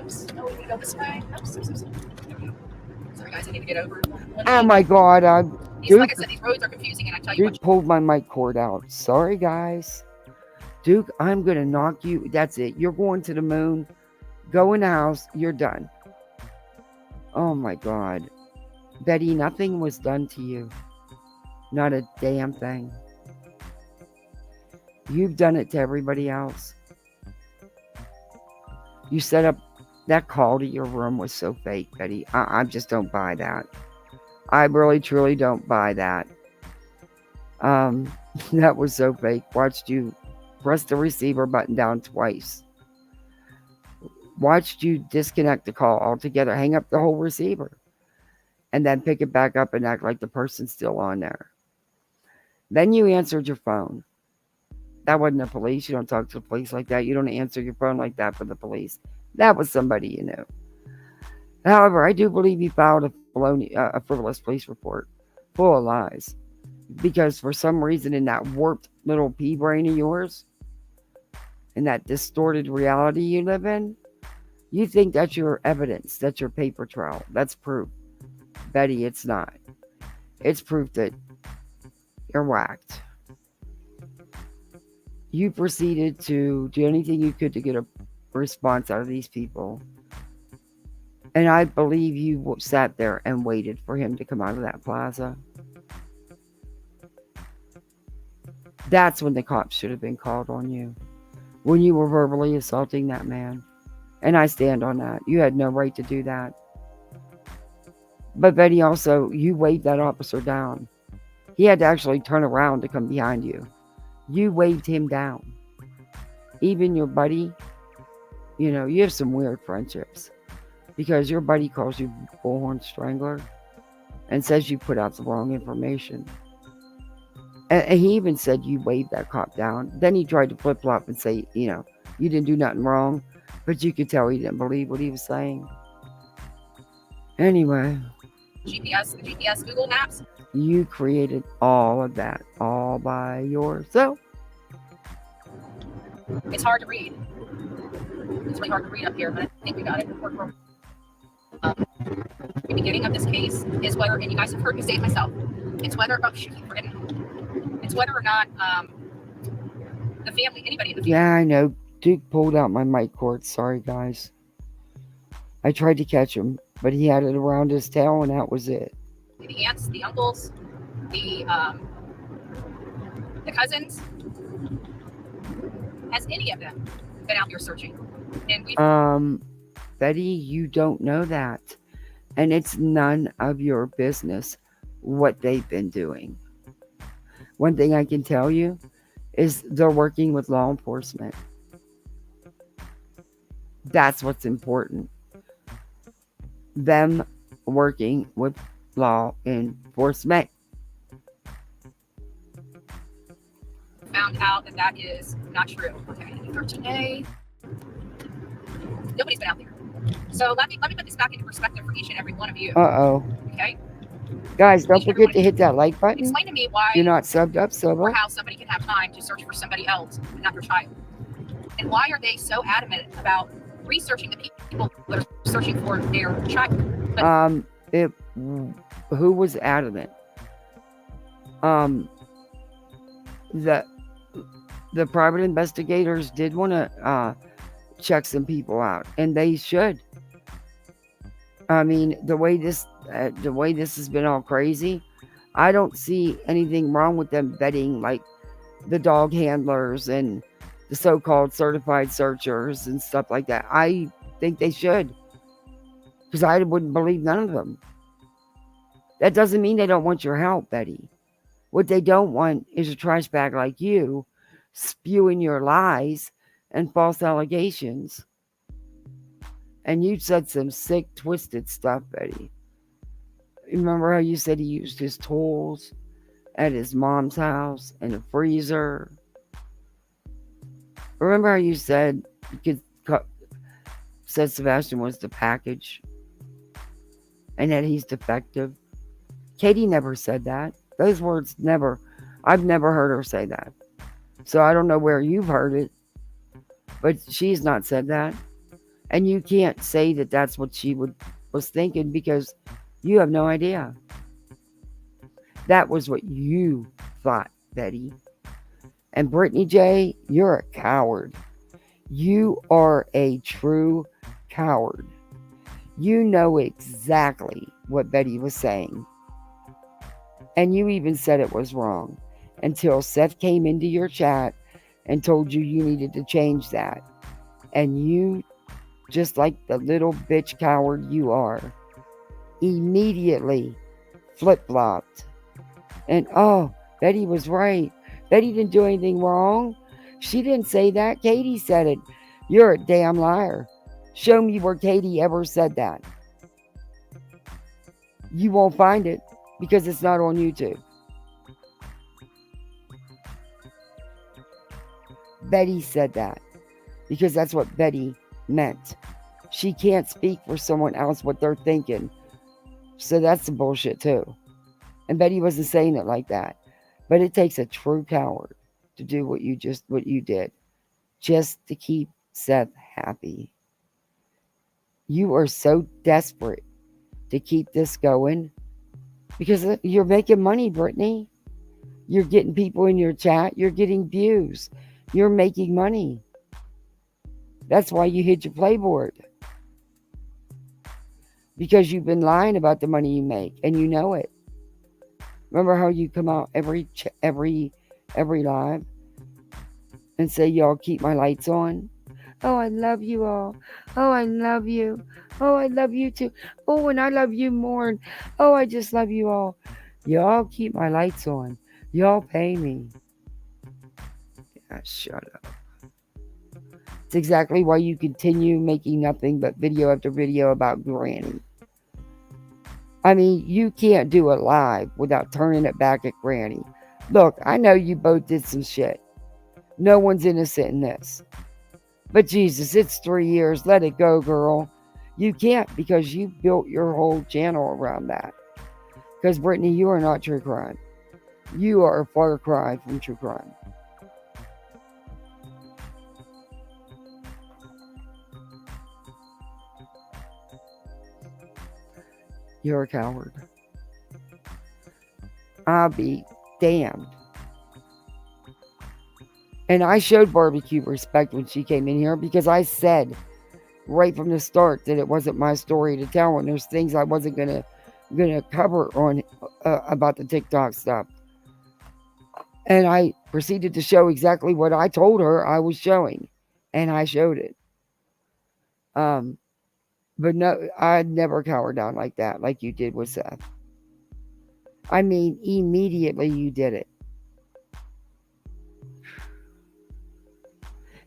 Oops. Oh, we need to go this way. Oops. Sorry, guys, I need to get over. Oh my God, Like I said, these roads are confusing, and I tell you Duke pulled my mic cord out. Sorry, guys. Duke, I'm gonna knock you. That's it. You're going to the moon. Go in the house. You're done. Oh my God. Betty, nothing was done to you. Not a damn thing. You've done it to everybody else. You set up that call to your room was so fake, Betty. I just don't buy that. I really, truly don't buy that. That was so fake. Watched you press the receiver button down twice. Watched you disconnect the call altogether, hang up the whole receiver, and then pick it back up and act like the person's still on there. Then you answered your phone. That wasn't the police. You don't talk to the police like that. You don't answer your phone like that for the police. That was somebody you knew. However, I do believe you filed a frivolous police report full of lies. Because for some reason in that warped little pea brain of yours, in that distorted reality you live in, you think that's your evidence, that's your paper trail, that's proof. Betty, it's not. It's proof that you're whacked. You proceeded to do anything you could to get a response out of these people. And I believe you sat there and waited for him to come out of that plaza. That's when the cops should have been called on you. When you were verbally assaulting that man. And I stand on that. You had no right to do that. But Betty, also, you waved that officer down. He had to actually turn around to come behind you. You waved him down. Even your buddy, you know, you have some weird friendships. Because your buddy calls you bullhorn strangler and says you put out the wrong information. And he even said you waved that cop down. Then he tried to flip-flop and say, you know, you didn't do nothing wrong. But you could tell he didn't believe what he was saying. Anyway. GPS, Google Maps. You created all of that all by yourself. It's hard to read. It's really hard to read up here, but I think we got it. The beginning of this case is whether, and you guys have heard me say it myself, it's whether, oh shoot, I'm forgetting. It's whether or not the family, anybody in the family. Yeah, I know. Duke pulled out my mic cord. Sorry, guys. I tried to catch him, but he had it around his tail, and that was it. The aunts, the uncles, the cousins. Has any of them been out here searching? And we Betty, you don't know that. And it's none of your business what they've been doing. One thing I can tell you is they're working with law enforcement. That's what's important. Them working with law enforcement. Found out that that is not true. Okay, 13A. Nobody's been out there. So let me put this back into perspective for each and every one of you. Uh-oh. Okay. Guys, don't forget to hit that like button. Explain to me why you're not subbed up, sub or up. how somebody can have time to search for somebody else and not your child. And why are they so adamant about researching the people that are searching for their child? Who was adamant? The private investigators did want to check some people out, and they should. I mean, the way this has been all crazy, I don't see anything wrong with them vetting like the dog handlers and the so-called certified searchers and stuff like that. I think they should, because I wouldn't believe none of them. That doesn't mean they don't want your help, Betty. What they don't want is a trash bag like you spewing your lies and false allegations. And you said some sick, twisted stuff, Betty. Remember how you said he used his tools at his mom's house and a freezer? Remember how you said Sebastian was the package and that he's defective? Katie never said that. Those words never, I've never heard her say that. So I don't know where you've heard it, but she's not said that. And you can't say that that's what she was thinking, because you have no idea. That was what you thought, Betty. And Brittany J., you're a coward. You are a true coward. You know exactly what Betty was saying. And you even said it was wrong until Seth came into your chat and told you you needed to change that. And you, just like the little bitch coward you are, immediately flip-flopped. And oh, Betty was right. Betty didn't do anything wrong. She didn't say that. Katie said it. You're a damn liar. Show me where Katie ever said that. You won't find it because it's not on YouTube. Betty said that because that's what Betty meant. She can't speak for someone else what they're thinking. So that's some bullshit too. And Betty wasn't saying it like that. But it takes a true coward to do what you did. Just to keep Seth happy. You are so desperate to keep this going because you're making money, Brittany. You're getting people in your chat. You're getting views. You're making money. That's why you hid your playboard. Because you've been lying about the money you make, and you know it. Remember how you come out every live and say, y'all keep my lights on? Oh, I love you all. Oh, I love you. Oh, I love you too. Oh, and I love you more. Oh, I just love you all. Y'all keep my lights on. Y'all pay me. Yeah, shut up. It's exactly why you continue making nothing but video after video about Granny. I mean, you can't do it live without turning it back at Granny. Look, I know you both did some shit. No one's innocent in this. But Jesus, it's 3 years. Let it go, girl. You can't, because you built your whole channel around that. Because, Brittany, you are not true crime. You are a far cry from true crime. You're a coward. I'll be damned. And I showed Barbecue respect when she came in here, because I said right from the start that it wasn't my story to tell, and there's things I wasn't gonna cover on about the TikTok stuff. And I proceeded to show exactly what I told her I was showing, and I showed it. But no, I'd never cower down like that, like you did with Seth. I mean, immediately you did it.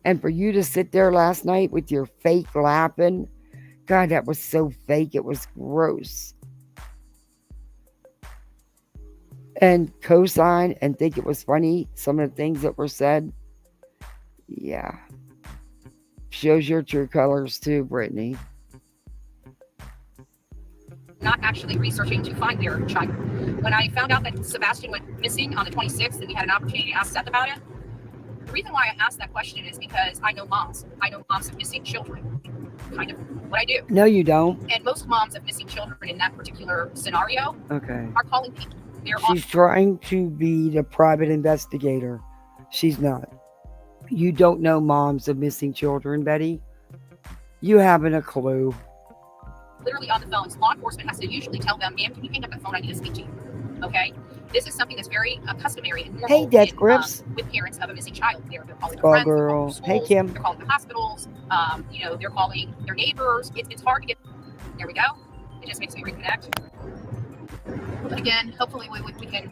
And for you to sit there last night with your fake laughing, God, that was so fake. It was gross. And co-sign and think it was funny, some of the things that were said. Yeah. Shows your true colors too, Brittany. Not actually researching to find their child. When I found out that Sebastian went missing on the 26th and we had an opportunity to ask Seth about it, the reason why I asked that question is because I know moms. I know moms of missing children. Kind of what I do. No, you don't. And most moms of missing children in that particular scenario are calling people. She's trying to be the private investigator. She's not. You don't know moms of missing children, Betty. You haven't a clue. Literally on the phones. Law enforcement has to usually tell them, ma'am, can you hang up that phone? I need to speak to you. Okay? This is something that's very customary and normal Hey, Death Grips. With parents of a missing child. They're calling their Oh, friends, girl. schools, Hey, Kim. they're calling the hospitals, they're calling their neighbors. It's hard to get. There we go. It just makes me reconnect. But again, hopefully we can.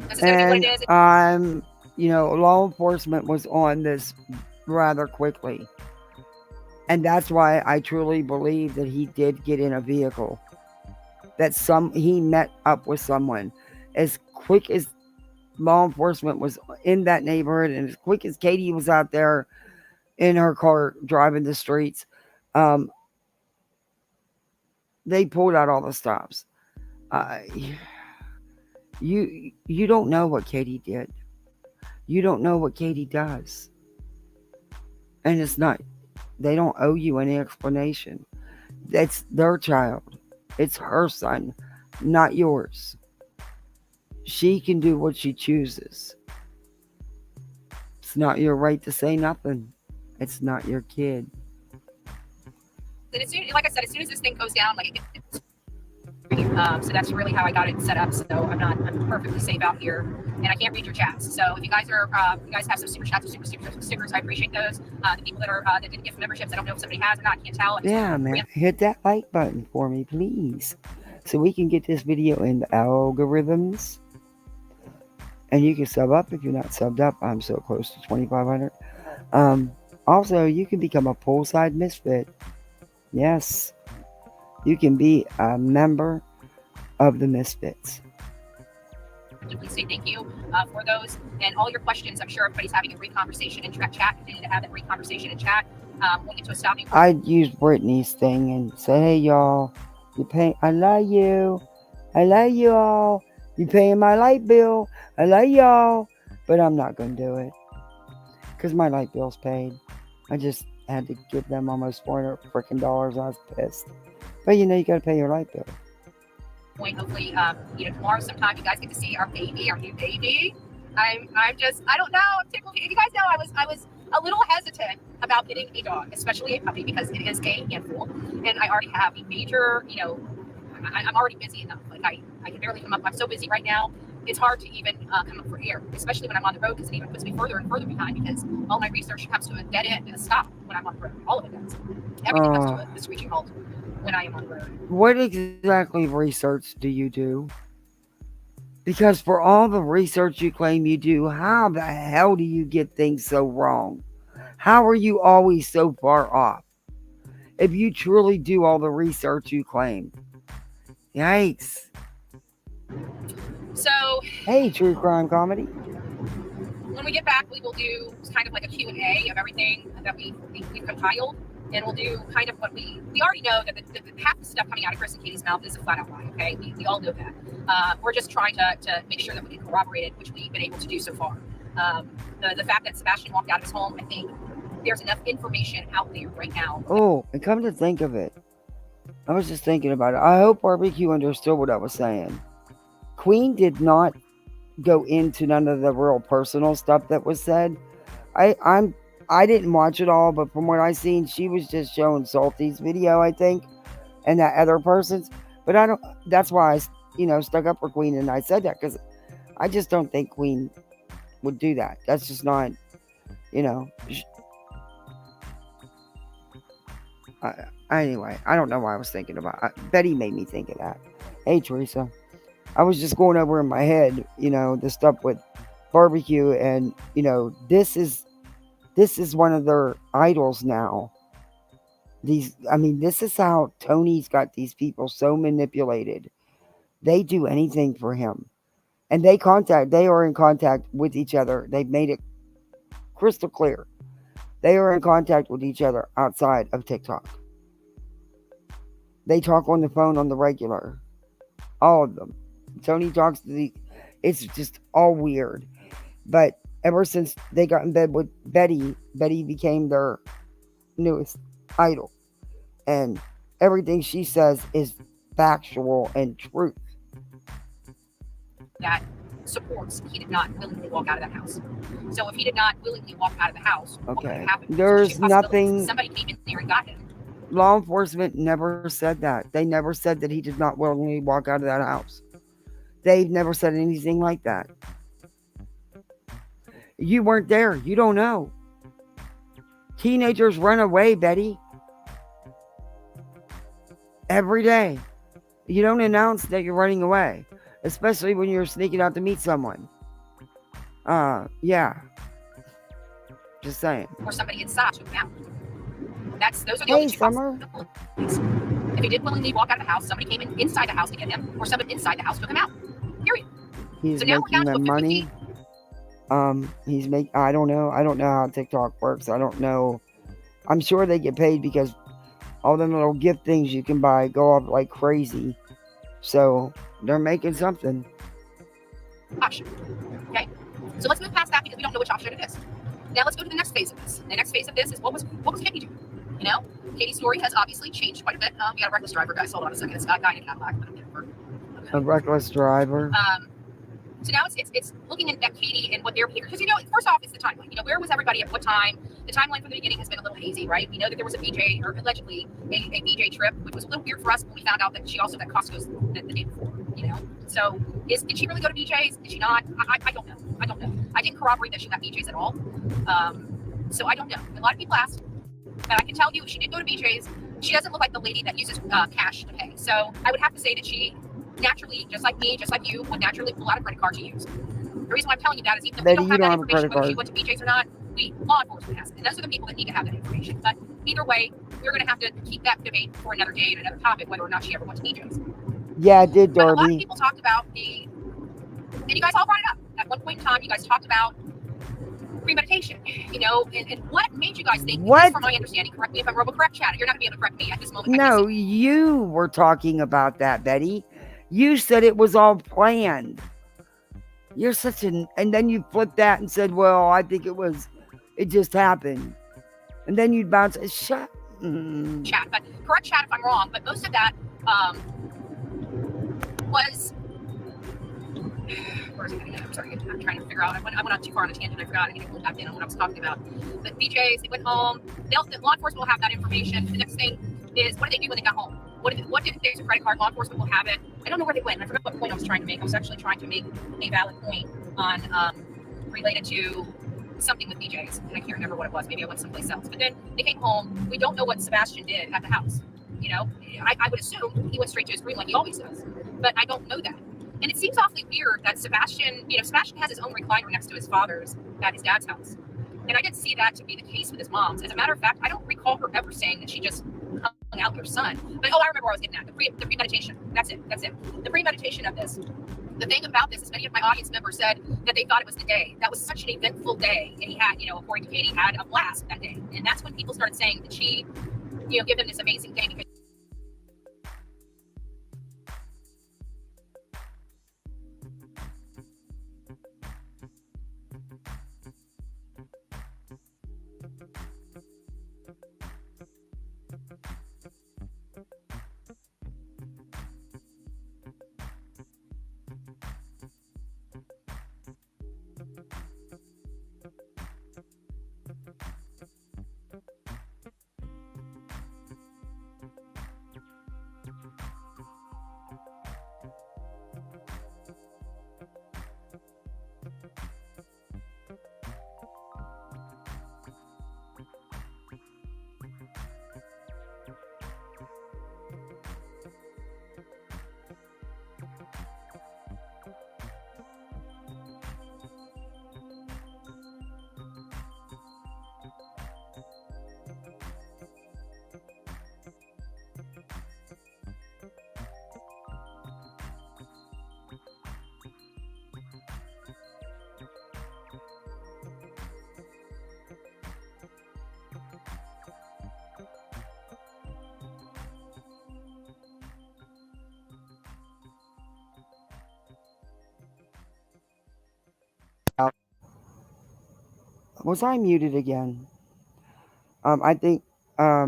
This is going to be what it is. Law enforcement was on this rather quickly. And that's why I truly believe that he did get in a vehicle. That he met up with someone. As quick as law enforcement was in that neighborhood and as quick as Katie was out there in her car driving the streets, they pulled out all the stops. You don't know what Katie did. You don't know what Katie does. And it's not, they don't owe you any explanation. That's their child. It's her son, not yours. She can do what she chooses. It's not your right to say nothing. It's not your kid. And like I said, as soon as this thing goes down, so that's really how I got it set up. So I'm perfectly safe out here, and I can't read your chats. So if you guys have some super chats or super stickers, I appreciate those. The people that didn't get memberships, I don't know if somebody has or not. I can't tell. Yeah, man. Hit that like button for me, please, so we can get this video in the algorithms. And you can sub up if you're not subbed up. I'm so close to 2,500. Also, you can become a poolside misfit. Yes. You can be a member of the Misfits. Please say thank you for those and all your questions. I'm sure everybody's having a great conversation in chat. Continue to have that great conversation in chat. We'll get to a stopping. I'd use Brittany's thing and say, hey, y'all, I love you. I love you all. You paying my light bill. I love y'all. But I'm not going to do it. Because my light bill's paid. I just had to give them almost $400 freaking dollars. I was pissed. But you got to pay your light bill. Hopefully, tomorrow sometime you guys get to see our baby, our new baby. I don't know. I'm tickled. You guys know I was a little hesitant about getting a dog, especially a puppy, because it is a handful. And I already have a major, I'm already busy enough. Like I can barely come up. I'm so busy right now. It's hard to even come up for air, especially when I'm on the road, because it even puts me further and further behind, because all my research comes to a dead end and a stop when I'm on the road. All of it does. Everything comes to a screeching halt when I am on the road. What exactly research do you do? Because for all the research you claim you do, how the hell do you get things so wrong? How are you always so far off? If you truly do all the research you claim. Yikes. So, hey, True Crime Comedy. When we get back, we will do kind of like a Q&A of everything that we've compiled. And we'll do kind of what we already know that the half the stuff coming out of Chris and Katie's mouth is a flat out lie, okay? We all know that. We're just trying to make sure that we can corroborate it, which we've been able to do so far. The fact that Sebastian walked out of his home, I think there's enough information out there right now. Oh, and come to think of it, I was just thinking about it. I hope Barbecue understood what I was saying. Queen did not go into none of the real personal stuff that was said. I didn't watch it all, but from what I seen, she was just showing Salty's video, I think, and that other person's. But I don't. That's why I, stuck up for Queen, and I said that because I just don't think Queen would do that. That's just not, Anyway, I don't know why I was thinking about Betty made me think of that. Hey, Teresa. I was just going over in my head, the stuff with barbecue, and this is one of their idols now. This is how Tony's got these people so manipulated. They do anything for him, and they are in contact with each other. They've made it crystal clear. They are in contact with each other outside of TikTok. They talk on the phone on the regular. All of them. Tony talks to it's just all weird. But ever since they got in bed with Betty became their newest idol. And everything she says is factual and truth. That supports he did not willingly walk out of that house. So if he did not willingly walk out of the house, what could have happened? There's nothing. Somebody came in there and got him. Law enforcement never said that. They never said that he did not willingly walk out of that house. They've never said anything like that. You weren't there. You don't know. Teenagers run away, Betty. Every day. You don't announce that you're running away, especially when you're sneaking out to meet someone. Yeah. Just saying. Or somebody inside took him out. Those are the Hey, only two Summer. possibilities. If he did willingly walk out of the house, somebody came inside the house to get him, or somebody inside the house took him out. Period. He's So now we're down making to the a 50-50. money. I don't know. I don't know how TikTok works. I don't know. I'm sure they get paid because all them little gift things you can buy go up like crazy. So they're making something. Option. Okay. So let's move past that because we don't know which option it is. Now let's go to the next phase of this. The next phase of this is what was Katie doing? Katie's story has obviously changed quite a bit. We got a reckless driver, guys. Hold on a second. It's got a guy in a Cadillac. A reckless driver. So now it's looking at Katie and what their behavior. Because first off, it's the timeline. Where was everybody at what time? The timeline from the beginning has been a little hazy, right? We know that there was a BJ, or allegedly a BJ trip, which was a little weird for us when we found out that she also got Costco's the day before. So did she really go to BJ's? Did she not? I don't know. I didn't corroborate that she got BJ's at all. So I don't know. A lot of people asked, but I can tell you if she did go to BJ's, she doesn't look like the lady that uses cash to pay. So I would have to say that she naturally, just like me, just like you, would naturally pull out a credit card to use. The reason why I'm telling you that is even though we don't have that information, whether she went to BJ's or not, law enforcement has it. And those are the people that need to have that information. But either way, we're going to have to keep that debate for another day and another topic, whether or not she ever went to BJ's. Yeah, it did, Darby. But a lot of people talked about and you guys all brought it up. At one point in time, you guys talked about premeditation, and what made you guys think, from my understanding, correct me if I'm correct, chat, you're not going to be able to correct me at this moment. No, you were talking about that, Betty. You said it was all planned. You're such and then you flipped that and said, well, I think it just happened. And then you'd bounce, chat, but correct chat if I'm wrong, but most of that was, where is it going to go? I'm sorry, I'm trying to figure out, I went on too far on a tangent, I forgot, I need to pull back in on what I was talking about. But BJ's, they went home, the law enforcement will have that information. The next thing is, what did they do when they got home? What did they use a credit card? Law enforcement will have it. I don't know where they went. I forgot what point I was trying to make. I was actually trying to make a valid point on related to something with BJ's, and I can't remember what it was. Maybe I went someplace else. But then they came home. We don't know what Sebastian did at the house. I would assume he went straight to his room like he always does, but I don't know that. And it seems awfully weird that Sebastian has his own recliner next to his father's at his dad's house. And I didn't see that to be the case with his mom's. As a matter of fact, I don't recall her ever saying that she just hung out with her son. But I remember where I was getting at. The premeditation. That's it. The premeditation of this. The thing about this is many of my audience members said that they thought it was the day. That was such an eventful day. And he had, according to Katie, had a blast that day. And that's when people started saying that she, give him this amazing day because Was I muted again? I think I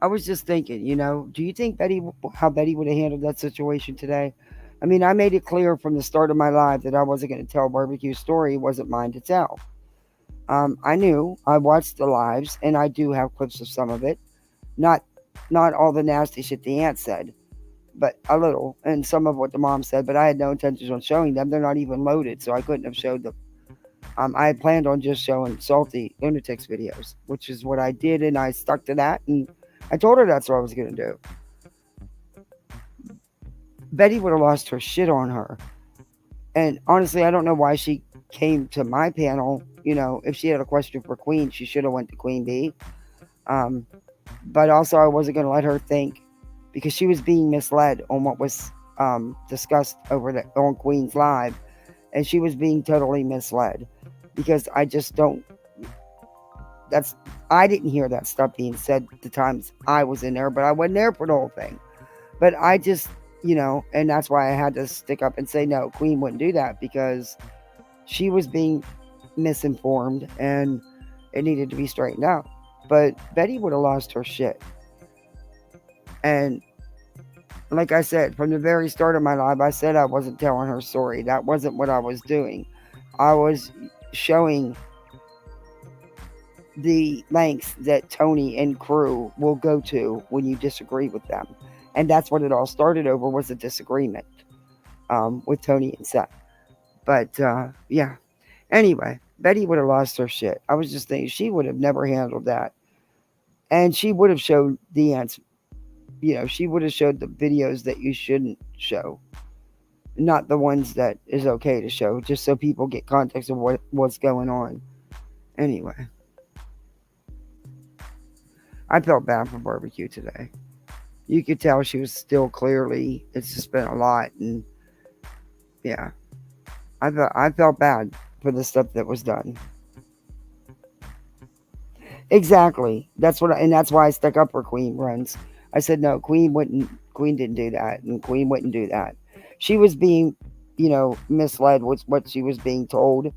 was just thinking, do you think how Betty would have handled that situation today? I mean, I made it clear from the start of my life that I wasn't going to tell Barbecue's story. It wasn't mine to tell. I knew. I watched the lives, and I do have clips of some of it. Not, not all the nasty shit the aunt said, but a little, and some of what the mom said. But I had no intentions on showing them. They're not even loaded, so I couldn't have showed them. I had planned on just showing Salty Lunatic's videos, which is what I did, and I stuck to that. And I told her that's what I was going to do. Betty would have lost her shit on her. And honestly, I don't know why she came to my panel. If she had a question for Queen, she should have went to Queen Bee. But also, I wasn't going to let her think, because she was being misled on what was discussed on Queen's Live, and she was being totally misled, because I just don't. I didn't hear that stuff being said the times I was in there, but I wasn't there for the whole thing. But I just, and that's why I had to stick up and say, no, Queen wouldn't do that, because she was being misinformed and it needed to be straightened out. But Betty would have lost her shit. And like I said, from the very start of my life, I said I wasn't telling her story. That wasn't what I was doing. I was showing the lengths that Tony and crew will go to when you disagree with them. And that's what it all started over, was a disagreement with Tony and Seth. But yeah. Anyway, Betty would have lost her shit. I was just thinking she would have never handled that. And she would have showed the ants, she would have showed the videos that you shouldn't show. Not the ones that is okay to show, just so people get context of what's going on. Anyway. I felt bad for Barbecue today. You could tell she was still clearly, it's just been a lot. And yeah, I felt bad for the stuff that was done. Exactly. That's why I stuck up for Queen runs. I said, no, Queen didn't do that. And Queen wouldn't do that. She was being, misled with what she was being told.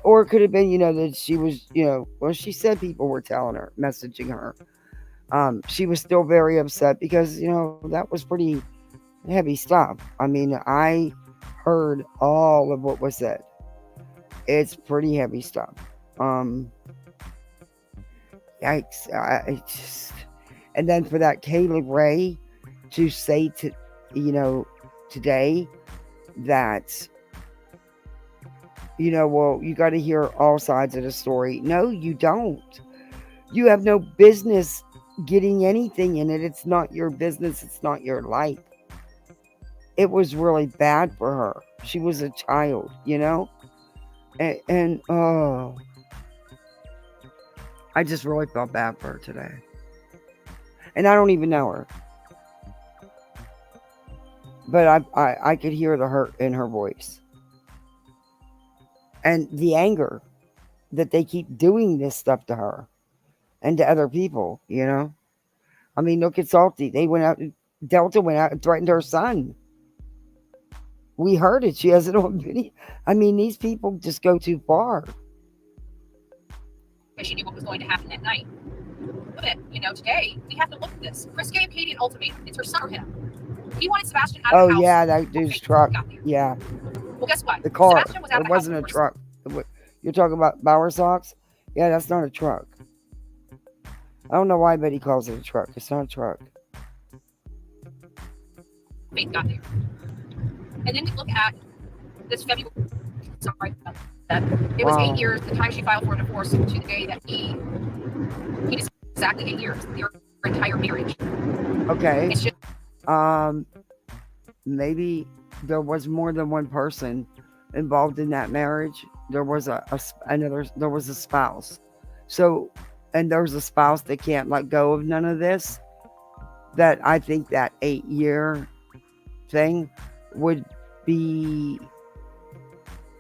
Or it could have been, that she was, well, she said people were telling her, messaging her. She was still very upset because, that was pretty heavy stuff. I mean, I heard all of what was said. It's pretty heavy stuff. Yikes. And then for that Kayla Ray to say today that, well, you got to hear all sides of the story. No, you don't. You have no business getting anything in it. It's not your business. It's not your life. It was really bad for her. She was a child, and oh, I just really felt bad for her today. And I don't even know her, but I could hear the hurt in her voice and the anger that they keep doing this stuff to her and to other people. I mean, look at Salty. Delta went out and threatened her son. We heard it. She has it on video. I mean, these people just go too far. She knew what was going to happen that night. But, today we have to look at this. Chris gave Katie an ultimatum. It's her son or him. He wanted Sebastian out of the house. Oh, yeah, that dude's truck. Yeah. Well, guess what? The car. Sebastian was out of It the wasn't house a truck. You're talking about Bauer socks? Yeah, that's not a truck. I don't know why Betty calls it a truck. It's not a truck. Faith got there. And then we look at this February. Sorry about that. It was 8 years, the time she filed for a divorce, to the day that he just exactly 8 years, their entire marriage. Okay. It's just, maybe there was more than one person involved in that marriage. There was there was a spouse. So, and there's a spouse that can't let go of none of this. That I think that 8-year thing would be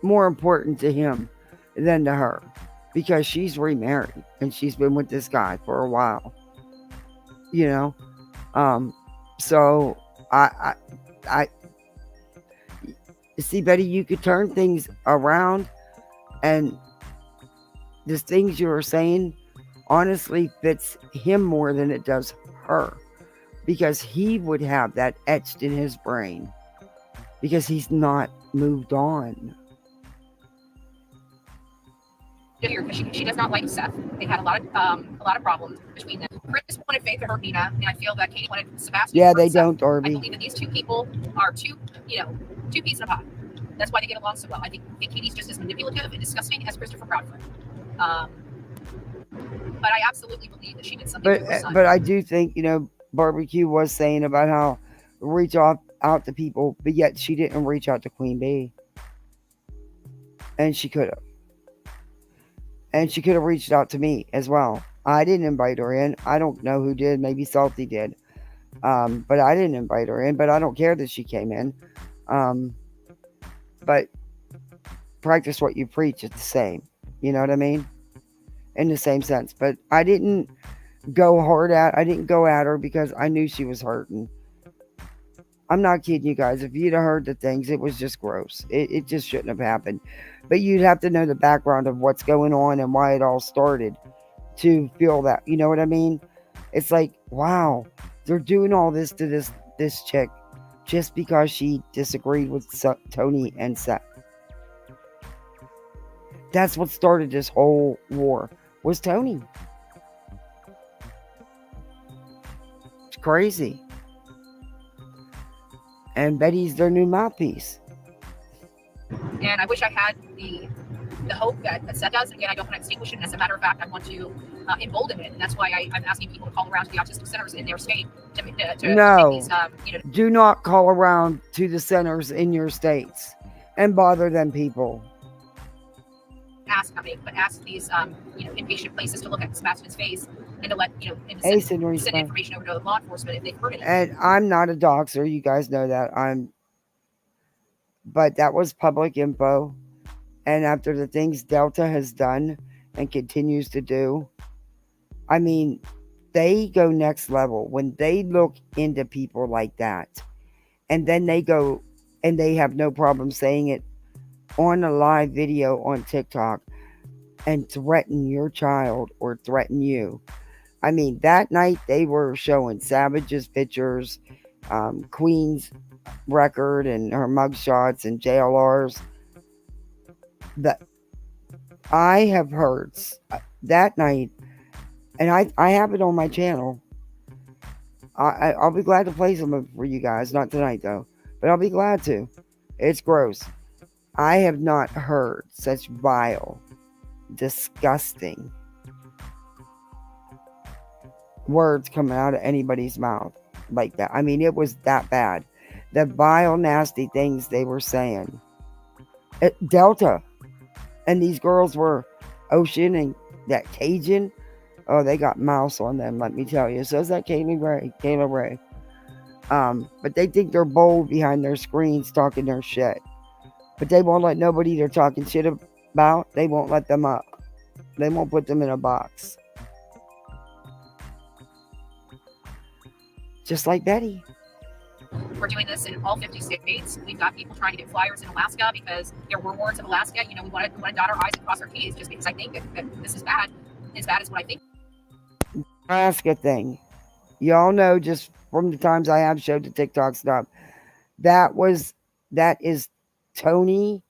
more important to him than to her, because she's remarried and she's been with this guy for a while. So I see, Betty, you could turn things around and the things you were saying honestly fits him more than it does her, because he would have that etched in his brain because he's not moved on. Here because she does not like Seth. They had a lot of problems between them. Chris wanted Faith to hurt Nina, and I feel that Katie wanted Sebastian Yeah, to hurt they Seth. don't, Darby. I believe that these two people are two peas in a pod. That's why they get along so well. I think Katie's just as manipulative and disgusting as Christopher Proudfoot. But I absolutely believe that she did something to her son. But I do think, Barbecue was saying about how reach out to people, but yet she didn't reach out to Queen Bee. And she could have. And she could have reached out to me as well. I didn't invite her in. I don't know who did. Maybe Salty did. But I didn't invite her in. But I don't care that she came in. But practice what you preach. It's the same. You know what I mean? In the same sense. But I didn't go I didn't go at her because I knew she was hurting. I'm not kidding you guys. If you'd have heard the things, it was just gross. It just shouldn't have happened. But you'd have to know the background of what's going on and why it all started to feel that. You know what I mean? It's like, wow, they're doing all this to this chick just because she disagreed with Tony and Seth. That's what started this whole war, was Tony. It's crazy. And Betty's their new mouthpiece. And I wish I had the hope that Seth does. Again, I don't want to extinguish it. And as a matter of fact, I want to embolden it. And that's why I'm asking people to call around to the autistic centers in their state to make these, do not call around to the centers in your states and bother them people. Ask these inpatient places to look at Sebastian's face and to let send information over to law enforcement if they've heard it. And I'm not a doxer, you guys know that. But that was public info. And after the things Delta has done and continues to do, I mean, they go next level when they look into people like that. And then they go and they have no problem saying it on a live video on TikTok and threaten your child or threaten you. I mean, that night they were showing Savage's pictures, Queen's record and her mugshots and JLR's. That I have heard that night, and I have it on my channel. I'll be glad to play some of it for you guys. Not tonight though, but I'll be glad to. It's gross. I have not heard such vile, disgusting words coming out of anybody's mouth like that. I mean, it was that bad. The vile, nasty things they were saying. Delta. And these girls were Ocean and that Cajun. Oh, they got mouse on them, let me tell you. So is that Kayla Ray. But they think they're bold behind their screens talking their shit. But they won't let nobody they're talking shit about, they won't let them up. They won't put them in a box. Just like Betty. We're doing this in all 50 states. We've got people trying to get flyers in Alaska because there were wards of Alaska. We want to dot our I's and cross our T's just because I think that this is bad. As bad as what I think. Alaska thing. Y'all know just from the times I have showed the TikTok stuff. That is Tony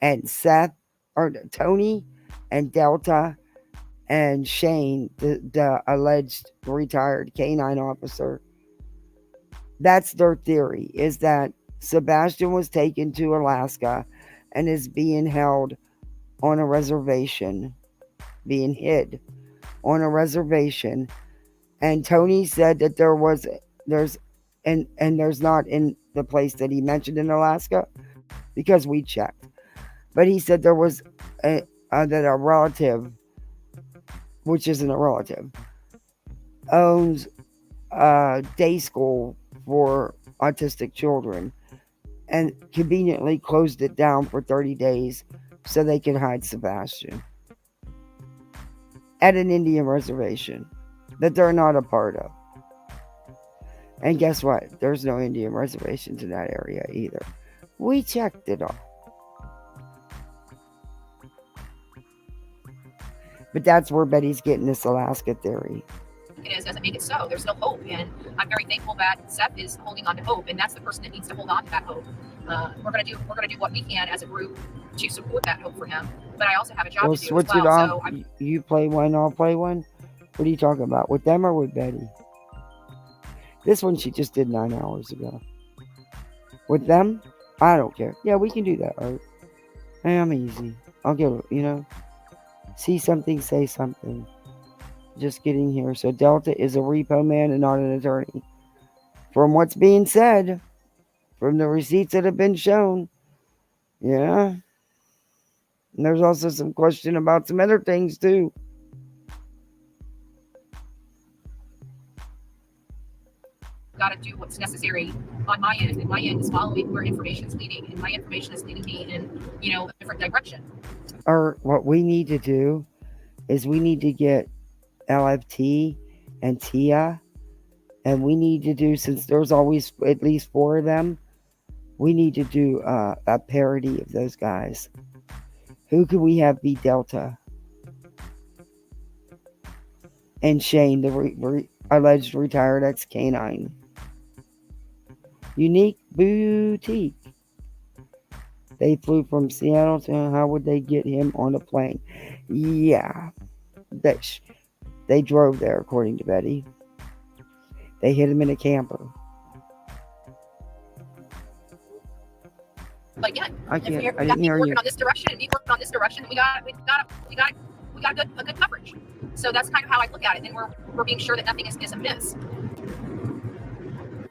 and Seth, or Tony and Delta and Shane, the alleged retired canine officer. That's their theory, is that Sebastian was taken to Alaska and is being held on a reservation, being hid on a reservation. And Tony said that there's not in the place that he mentioned in Alaska, because we checked. But he said there was that a relative, which isn't a relative, owns a day school for autistic children and conveniently closed it down for 30 days so they could hide Sebastian at an Indian reservation that they're not a part of. And guess what? There's no Indian reservations in that area either. We checked it all. But that's where Betty's getting this Alaska theory. It is doesn't make it so. There's no hope, and I'm very thankful that Seth is holding on to hope, and that's the person that needs to hold on to that hope. We're gonna do what we can as a group to support that hope for him. But I also have a job We'll to do as switch it well. off. You play one, I'll play one. What are you talking about? With them or with Betty? This one she just did 9 hours ago. With them, I don't care. Yeah, we can do that, Art. Hey, I'm easy. I'll get it, see something, say something. Just getting here. So Delta is a repo man and not an attorney. From what's being said, from the receipts that have been shown, yeah. And there's also some question about some other things too. Got to do what's necessary on my end, and my end is following where information is leading, and my information is leading me in a different direction. Or what we need to do is we need to get LFT and Tia, and we need to do, since there's always at least 4 of them, we need to do a parody of those guys. Who could we have be Delta? And Shane, the alleged retired ex-canine. Unique Boutique. They flew from Seattle to, how would they get him on a plane? Yeah. They drove there, according to Betty. They hit him in a camper. But yeah, I if we didn't got hear working you. on this direction and me working on this direction, we got a good coverage. So that's kind of how I look at it, and we're being sure that nothing is amiss.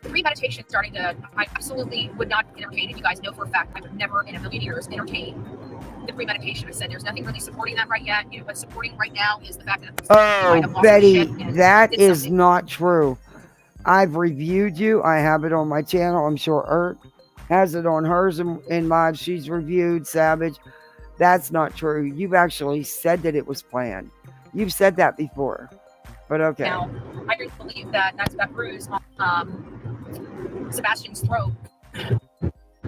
Premeditation starting to, I absolutely would not entertain it. You guys know for a fact I would never in a million years entertain the premeditation. I said there's nothing really supporting that right yet. What's supporting right now is the fact that might have Oh, lost Betty, her shit and that did is something. not true. I've reviewed you. I have it on my channel. I'm sure Ert has it on hers in mine. She's reviewed Savage. That's not true. You've actually said that it was planned. You've said that before. But okay. Now, I really believe that bruise on Sebastian's throat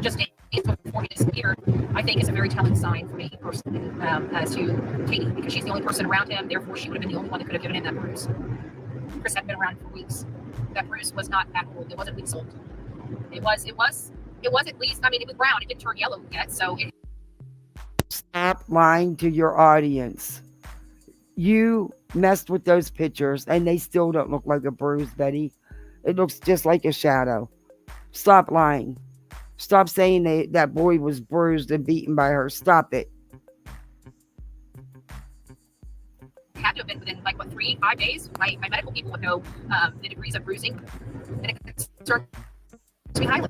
just days before he disappeared, I think is a very telling sign for me personally as to Katie, because she's the only person around him. Therefore, she would have been the only one that could have given him that bruise. Chris had been around for weeks. That bruise was not that old. It wasn't weeks old. It was at least, I mean, it was brown. It didn't turn yellow yet. So Stop lying to your audience. You messed with those pictures and they still don't look like a bruise, Betty. It looks just like a shadow. Stop lying. Stop saying that boy was bruised and beaten by her. Stop it. had to have been within 3-5 days. My medical people would know the degrees of bruising, and it concerns me highly.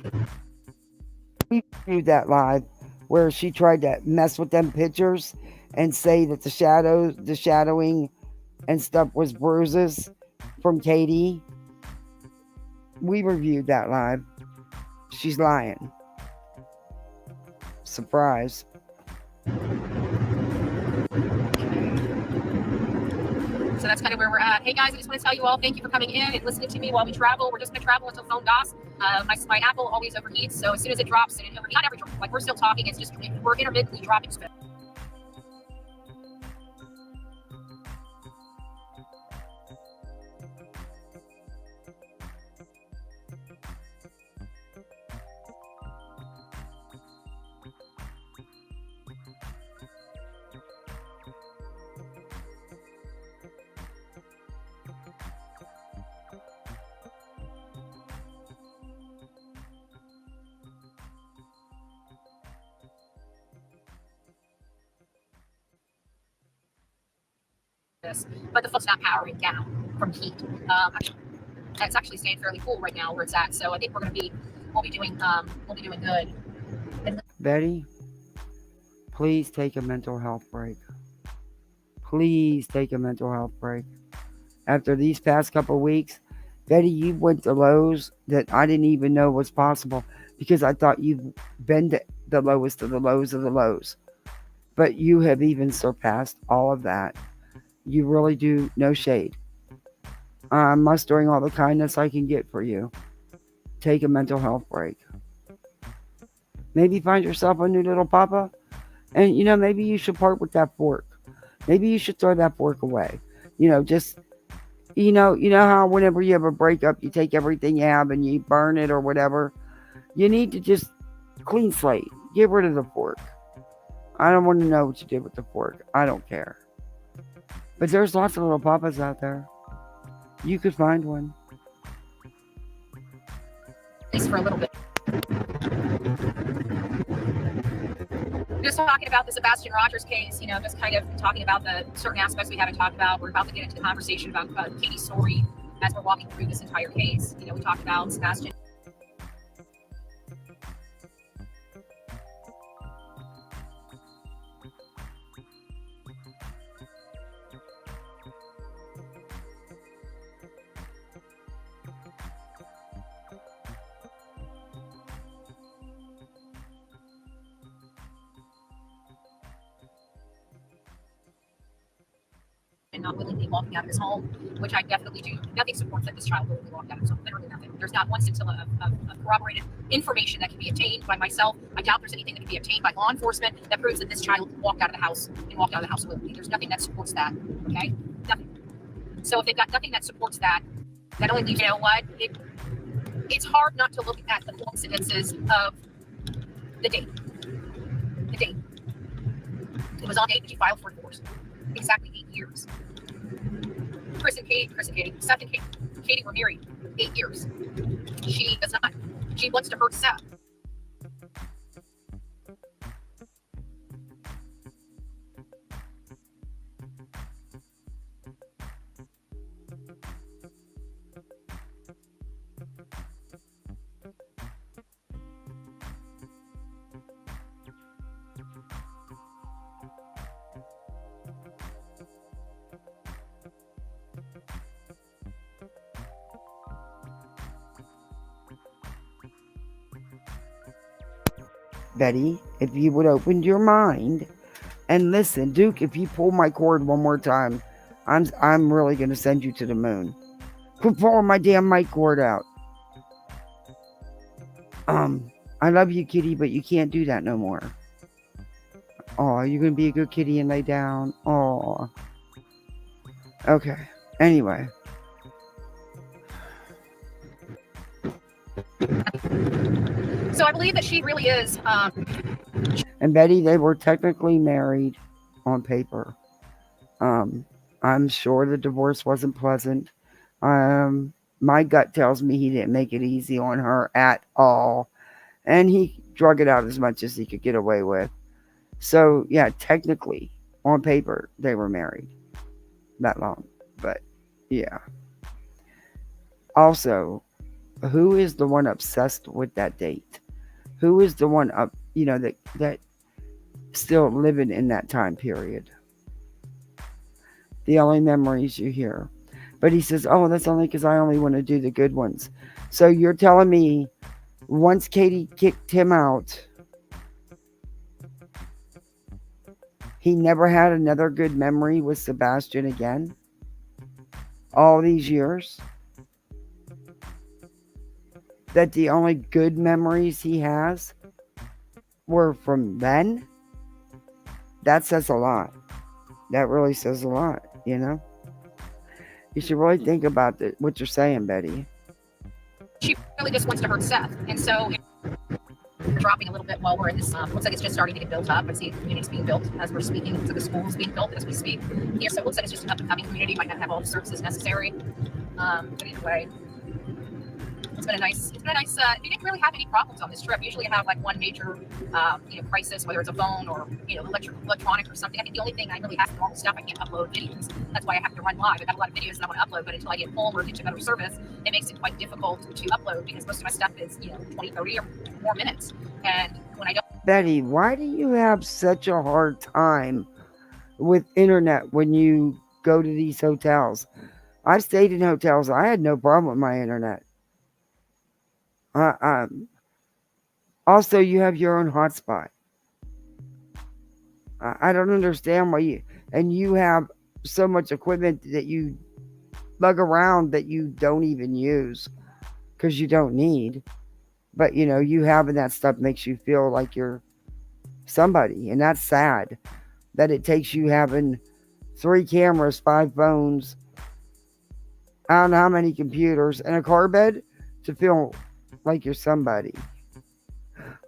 We viewed that live where she tried to mess with them pictures and say that the shadowing and stuff was bruises from Katie. We reviewed that live. She's lying. Surprise. So that's kind of where we're at. Hey guys, I just want to tell you all, thank you for coming in and listening to me while we travel. We're just going to travel until phone DOS. My Apple always overheats, so as soon as it drops, not every drop, we're still talking, it's just we're intermittently dropping spit. But the phone's not powering down from heat. It's actually staying fairly cool right now where it's at. So I think we'll be doing good. Betty, please take a mental health break. Please take a mental health break. After these past couple of weeks, Betty, you went to lows that I didn't even know was possible because I thought you've been to the lowest of the lows of the lows. But you have even surpassed all of that. You really do, no shade. I'm mustering all the kindness I can get for you. Take a mental health break. Maybe find yourself a new little papa. And, maybe you should part with that fork. Maybe you should throw that fork away. Just you know how whenever you have a breakup, you take everything you have and you burn it or whatever. You need to just clean slate. Get rid of the fork. I don't want to know what you did with the fork. I don't care. But there's lots of little papas out there. You could find one. At least for a little bit. Just talking about the Sebastian Rogers case, just kind of talking about the certain aspects we haven't talked about. We're about to get into the conversation about Katie's story as we're walking through this entire case. We talked about Sebastian. And not willingly walking out of his home, which I definitely do. Nothing supports that this child willingly walked out of his home. Literally nothing. There's not one scintilla of corroborated information that can be obtained by myself. I doubt there's anything that can be obtained by law enforcement that proves that this child walked out of the house and walked out of the house willingly. There's nothing that supports that. Okay? Nothing. So if they've got nothing that supports that, that only leaves, what? It's hard not to look at the coincidences of the date. The date. It was on date that she filed for divorce. Exactly 8 years. Seth and Katie were married 8 years. She does not. She wants to hurt Seth. Betty, if you would open your mind and listen. Duke, if you pull my cord one more time, I'm really gonna send you to the moon. Quit pulling my damn mic cord out. I love you, kitty, but you can't do that no more. Oh, you're gonna be a good kitty and lay down. Oh. Okay. Anyway. So I believe that she really is. And Betty, they were technically married on paper. I'm sure the divorce wasn't pleasant. My gut tells me he didn't make it easy on her at all. And he drug it out as much as he could get away with. So, yeah, technically, on paper, they were married that long. But, yeah. Also, who is the one obsessed with that date? Who is the one up, that still living in that time period? The only memories you hear. But he says, oh, that's only because I only want to do the good ones. So you're telling me once Katie kicked him out, he never had another good memory with Sebastian again? All these years? That the only good memories he has were from then? That says a lot. That really says a lot, You should really think about what you're saying, Betty. She really just wants to hurt Seth. And so dropping a little bit while we're in this, looks like it's just starting to get built up. I see the community's being built as we're speaking. So the school's being built as we speak here. So it looks like it's just an up-and-coming community. Might not have all the services necessary. But either way, it's been a nice, we didn't really have any problems on this trip. Usually I have like one major, crisis, whether it's a phone or, electronic or something. I think the only thing I really have normal stuff, I can't upload videos. That's why I have to run live. I got a lot of videos that I want to upload, but until I get home or get to better service, it makes it quite difficult to upload because most of my stuff is, 20, 30 or more minutes. And when I don't. Betty, why do you have such a hard time with internet when you go to these hotels? I've stayed in hotels. I had no problem with my internet. Also, you have your own hotspot. I don't understand why you have so much equipment that you lug around that you don't even use because you don't need. But, you having that stuff makes you feel like you're somebody. And that's sad that it takes you having 3 cameras, 5 phones, I don't know how many computers, and a car bed to feel like you're somebody.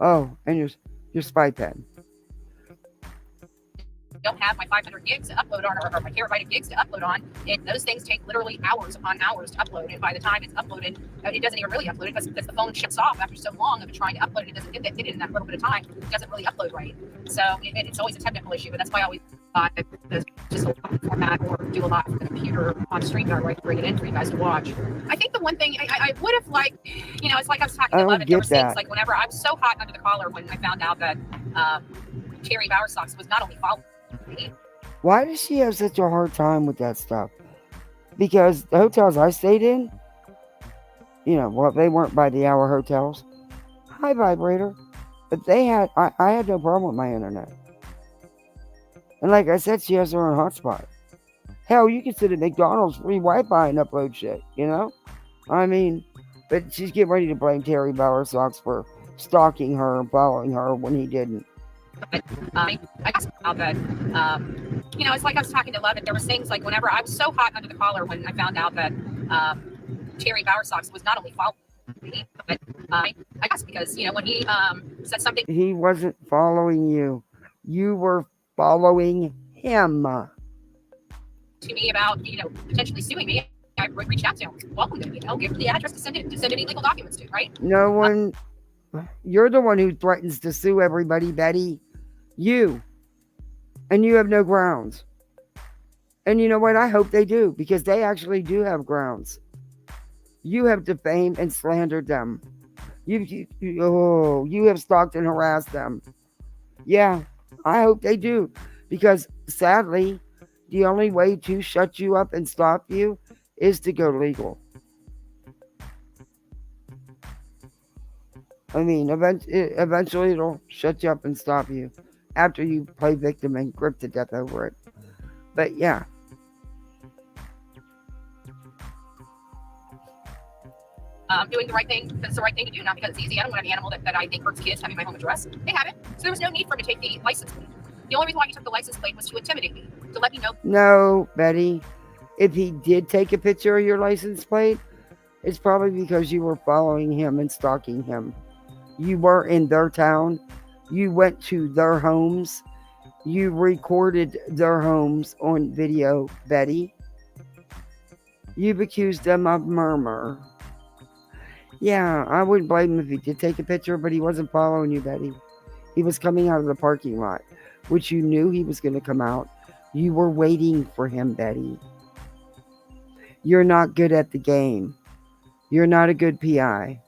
Oh, and your spy pen. Don't have my 500 gigs to upload on or my terabyte of gigs to upload on. Those things take literally hours upon hours to upload. And by the time it's uploaded, it doesn't even really upload it because the phone shuts off after so long of trying to upload it. It doesn't get it in that little bit of time. It doesn't really upload right. So it's always a technical issue. But that's why I always just a format or do a lot from the computer on StreamYard where I can bring it in for you guys to watch. I think the one thing I would have liked, it's like I was talking I to don't Levin. There get was things that. like whenever I was so hot under the collar when I found out that Terry Bowersox was not only following me. Why does she have such a hard time with that stuff? Because the hotels I stayed in, well, they weren't by the hour hotels. Hi, vibrator. But I had no problem with my internet. And like I said, she has her own hotspot. Hell, you can sit at McDonald's free Wi-Fi and upload shit, I mean, but she's getting ready to blame Terry Bowersox for stalking her and following her when he didn't. I guess about that. It's like I was talking to Levin. There was things like whenever I was so hot under the collar when I found out that Terry Bowersox was not only following me, but I guess because when he said something, he wasn't following you. You were following him. To me about potentially suing me. I reached out to him, welcomed him, give him the address to send any legal documents to, right? No one. You're the one who threatens to sue everybody, Betty. You. And you have no grounds. And you know what? I hope they do, because they actually do have grounds. You have defamed and slandered them. You have stalked and harassed them. Yeah, I hope they do, because sadly, the only way to shut you up and stop you is to go legal. I mean, eventually it'll shut you up and stop you after you play victim and grip to death over it. But yeah. Doing the right thing because it's the right thing to do, not because it's easy. I don't want an animal that I think hurts kids having my home address. They have it, so there was no need for him to take the license plate. The only reason why he took the license plate was to intimidate me, to let me know. No, Betty. If he did take a picture of your license plate, it's probably because you were following him and stalking him. You were in their town. You went to their homes. You recorded their homes on video, Betty. You've accused them of murder. Yeah, I wouldn't blame him if he did take a picture, but he wasn't following you, Betty. He was coming out of the parking lot, which you knew he was going to come out. You were waiting for him, Betty. You're not good at the game. You're not a good PI.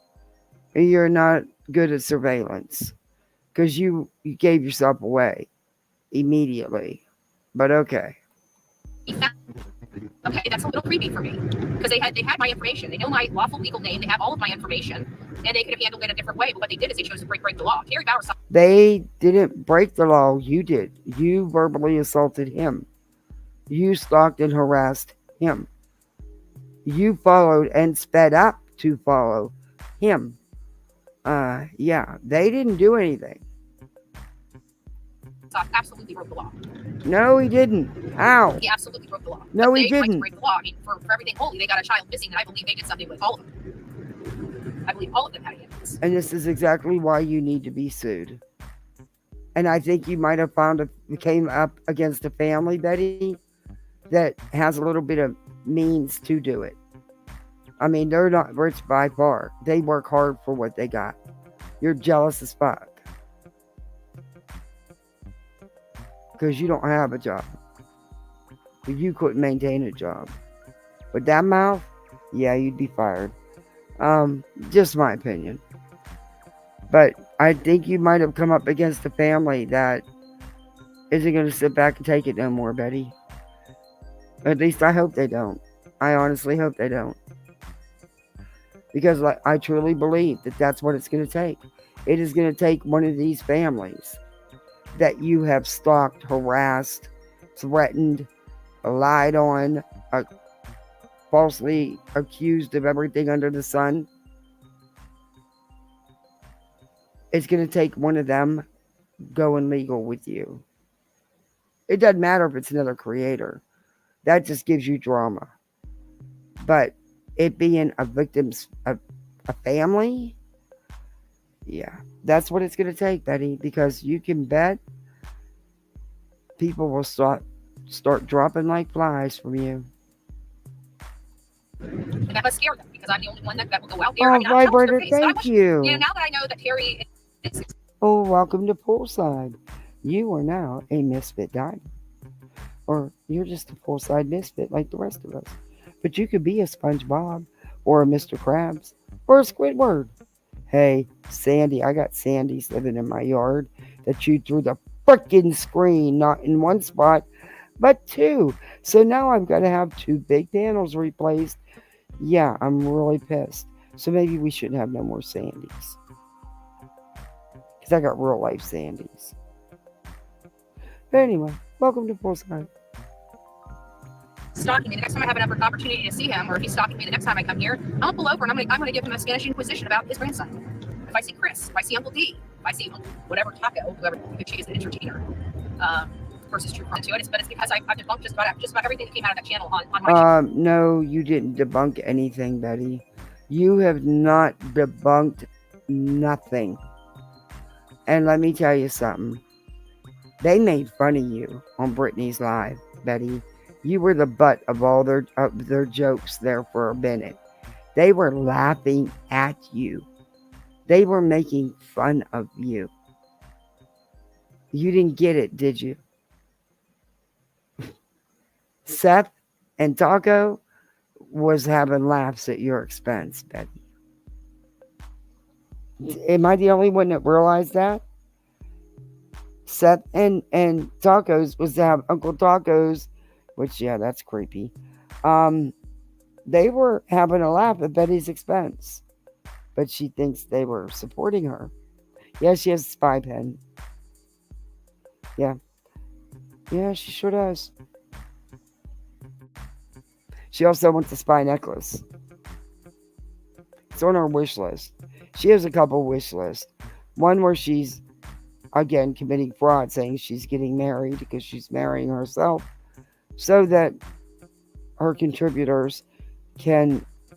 You're not good at surveillance, because you gave yourself away immediately. But okay. Okay, that's a little creepy for me, because they had my information. They know my lawful legal name. They have all of my information, and they could have handled it a different way. But what they did is they chose to break the law. Terry Bowersox. They didn't break the law. You did. You verbally assaulted him. You stalked and harassed him. You followed and sped up to follow him. Yeah, they didn't do anything. Absolutely broke the law. No, he didn't. How? He absolutely broke the law. No, but he they didn't. Like to break the law. I mean, for everything holy, they got a child missing, and I believe they did something with all of them. I believe all of them had hands. And this is exactly why you need to be sued. And I think you might have came up against a family, Betty, that has a little bit of means to do it. I mean, they're not rich by far. They work hard for what they got. You're jealous as fuck, because you don't have a job. You couldn't maintain a job. With that mouth, yeah, you'd be fired. Just my opinion. But I think you might have come up against a family that isn't going to sit back and take it no more, Betty. At least I hope they don't. I honestly hope they don't. Because I truly believe that that's what it's going to take. It is going to take one of these families that you have stalked, harassed, threatened, lied on, falsely accused of everything under the sun. It's going to take one of them going legal with you. It doesn't matter if it's another creator. that just gives you drama. But it being a victim's a family, yeah, that's what it's going to take, Betty, because you can bet people will start dropping like flies from you. And that must scare them because I'm the only one that will go out there. Oh, I mean, I'm jealous of their Vibrator, face, but I thank wish, you. now that I know that Terry is. Oh, welcome to Poolside. You are now a misfit diamond. Or you're just a poolside misfit like the rest of us. But you could be a SpongeBob or a Mr. Krabs or a Squidward. Hey, Sandy, I got Sandy's living in my yard that chewed through the frickin' screen, not in one spot, but two. So now I've got to have two big panels replaced. Yeah, I'm really pissed. So maybe we shouldn't have no more Sandys. Because I got real life Sandys. But anyway, welcome to Poolside. Stalking me the next time I have an opportunity to see him, or if he's stalking me the next time I come here, I'll pull over and I'm gonna give him a Spanish Inquisition about his grandson. If I see Chris, if I see Uncle D, if I see whatever Taco, whoever she is, an entertainer, versus true crime to it, but it's because I've debunked just about everything that came out of that channel on my channel. No, you didn't debunk anything, Betty. You have not debunked nothing. And let me tell you something. They made fun of you on Britney's Live, Betty. You were the butt of all their jokes there for a minute. They were laughing at you. They were making fun of you. You didn't get it, did you? Seth and Taco was having laughs at your expense, Betty. Am I the only one that realized that? Seth and Tacos was to have Uncle Tacos, which, yeah, that's creepy. They were having a laugh at Betty's expense, but she thinks they were supporting her. Yeah, she has a spy pen. Yeah, she sure does. She also wants a spy necklace. It's on her wish list. She has a couple wish lists. One where she's, again, committing fraud, saying she's getting married because she's marrying herself so that her contributors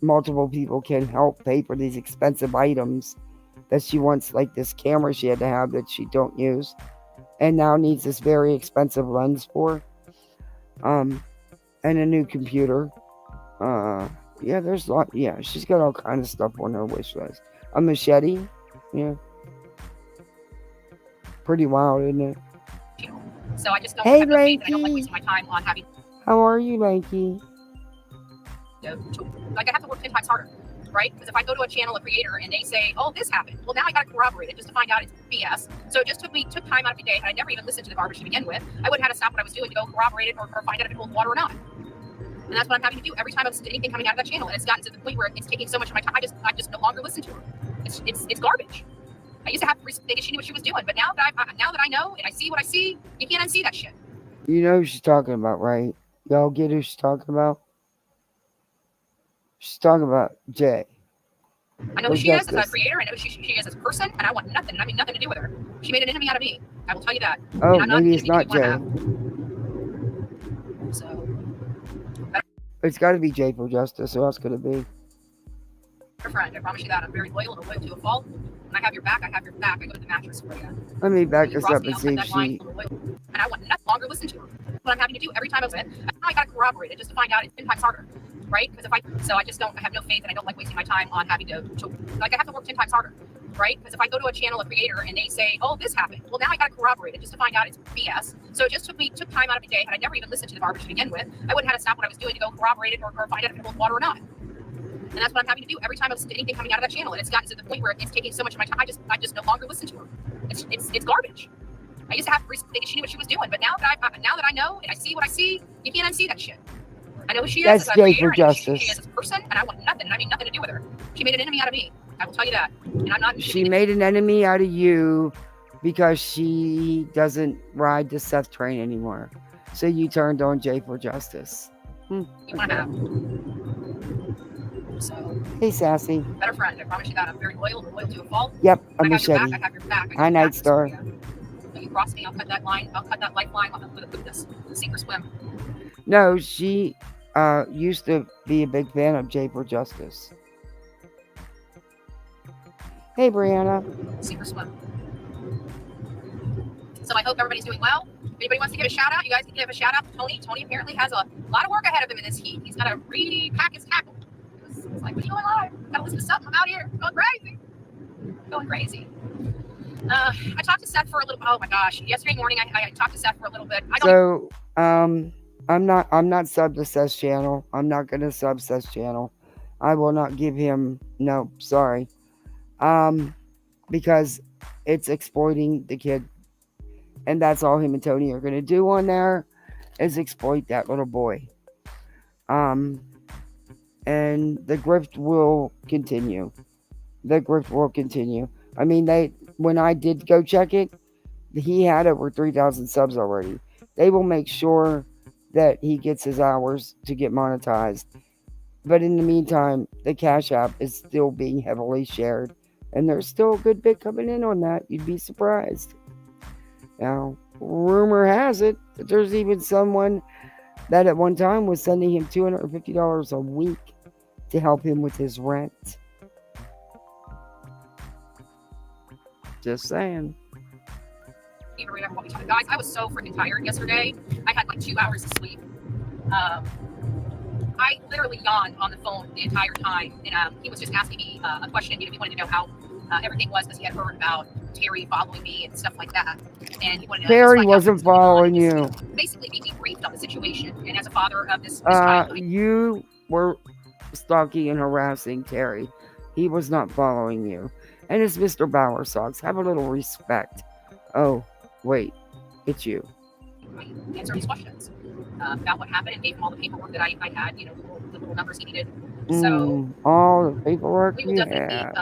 multiple people can help pay for these expensive items that she wants, like this camera she had to have that she don't use and now needs this very expensive lens for, and a new computer. Yeah, there's a lot. Yeah, she's got all kind of stuff on her wish list. A machete. Yeah. Pretty wild, isn't it? So I just don't Hey, have no faith, and I don't like Lanky. wasting my time on having. How are you, Lanky? Like I have to work 10 times harder, right? Because if I go to a channel, a creator, and they say, "Oh, this happened," well, now I got to corroborate it just to find out it's BS. So it just took time out of my day, and I never even listened to the garbage to begin with. I would have had to stop what I was doing to go corroborate it or find out if it holds water or not. And that's what I'm having to do every time I listen to anything coming out of that channel. And it's gotten to the point where it's taking so much of my time. I just no longer listen to her. It's garbage. I used to have to think she knew what she was doing, but now that I know and I see what I see, you can't unsee that shit. You know who she's talking about, right? Y'all get who she's talking about? She's talking about Jay. I know who she is as a creator. I know who she is as a person, and I want nothing. I mean, nothing to do with her. She made an enemy out of me. I will tell you that. Oh, maybe it's not Jay. So. It's got to be Jay for Justice. Who else could it be? Your friend. I promise you that. I'm very loyal and loyal to a fault. When I have your back, I have your back. I go to the mattress for you. Let me back this up and see if she. And I want nothing longer listen to her. What I'm having to do every time I listen, I got to corroborate it just to find out it's 10 times harder, right? Because I have no faith, and I don't like wasting my time on having to like I have to work 10 times harder, right? Because if I go to a channel, a creator, and they say, "Oh, this happened," well, now I got to corroborate it just to find out it's BS. So it just took time out of my day, and I never even listened to the garbage to begin with. I wouldn't have to stop what I was doing to go corroborate it or find out if it holds water or not. And that's what I'm having to do every time I listen to anything coming out of that channel. And it's gotten to the point where it's taking so much of my time. I just no longer listen to her. It's garbage. I used to have to think she knew what she was doing, but now that I know and I see what I see, you can't unsee that shit. I know who she is as a creator. I know who she is as a person, and I want nothing. I mean, nothing to do with her. She made an enemy out of me. I will tell you that. And I'm not. She made an enemy out of you because she doesn't ride the Seth train anymore. So you turned on Jay for Justice. You want to have. So. Hey, Sassy. Better friend. I promise you that. I'm very loyal to a fault. Yep, a machete. machete. I have your back. Hi, Night Star. When you cross me, I'll cut that lifeline with a goodness. Sink or swim. No, she used to be a big fan of Jay for Justice. Hey, Brianna. Super slow. So I hope everybody's doing well. If anybody wants to give a shout out, you guys can give a shout out to Tony. Tony apparently has a lot of work ahead of him in this heat. He's got to repack his tackle. It's like, what are you doing live? Gotta listen to something. I'm out here going crazy. Going crazy. I talked to Seth for a little. Oh my gosh! Yesterday morning, I talked to Seth for a little bit. I'm not sub to Seth's channel. I'm not gonna sub Seth's channel. I will not give him. No, sorry. Because it's exploiting the kid, and that's all him and Tony are gonna do on there, is exploit that little boy. And the grift will continue. The grift will continue. I mean, when I did go check it, he had over 3,000 subs already. They will make sure that he gets his hours to get monetized. But in the meantime, the Cash App is still being heavily shared. And there's still a good bit coming in on that. You'd be surprised. Now, rumor has it that there's even someone that at one time was sending him $250 a week to help him with his rent. Just saying. Guys, I was so freaking tired yesterday. I had like 2 hours of sleep. I literally yawned on the phone the entire time, and he was just asking me a question. He wanted to know how everything was because he had heard about Terry following me and stuff like that. And he wanted to Terry wasn't following you. Basically, be debriefed on the situation. And as a father of this child, you were stalking and harassing Terry. He was not following you. And it's Mr. Bowersocks. Have a little respect. Oh, wait, it's you. I answered his questions about what happened and gave him all the paperwork that I had, the little numbers he needed. So all the paperwork we will you definitely. had.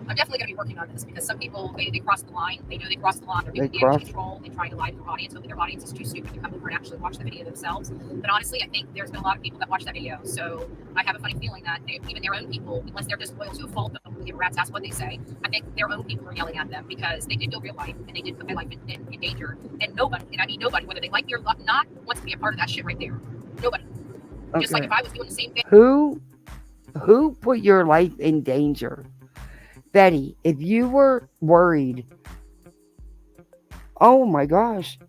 I'm definitely going to be working on this because some people they cross the line. They know they cross the line. They're doing cross. damage control and trying to lie to their audience. Hopefully, their audience is too stupid to come over and actually watch the video themselves. But honestly, I think there's been a lot of people that watch that video. So I have a funny feeling that even their own people, unless they're just loyal to a fault, don't give a rat's ass what they say. I think their own people are yelling at them because they did go real life and they did put my life in danger. And nobody, whether they like me or not, wants to be a part of that shit right there. Nobody. Okay. Just like if I was doing the same thing. Who put your life in danger? Betty, if you were worried, oh my gosh,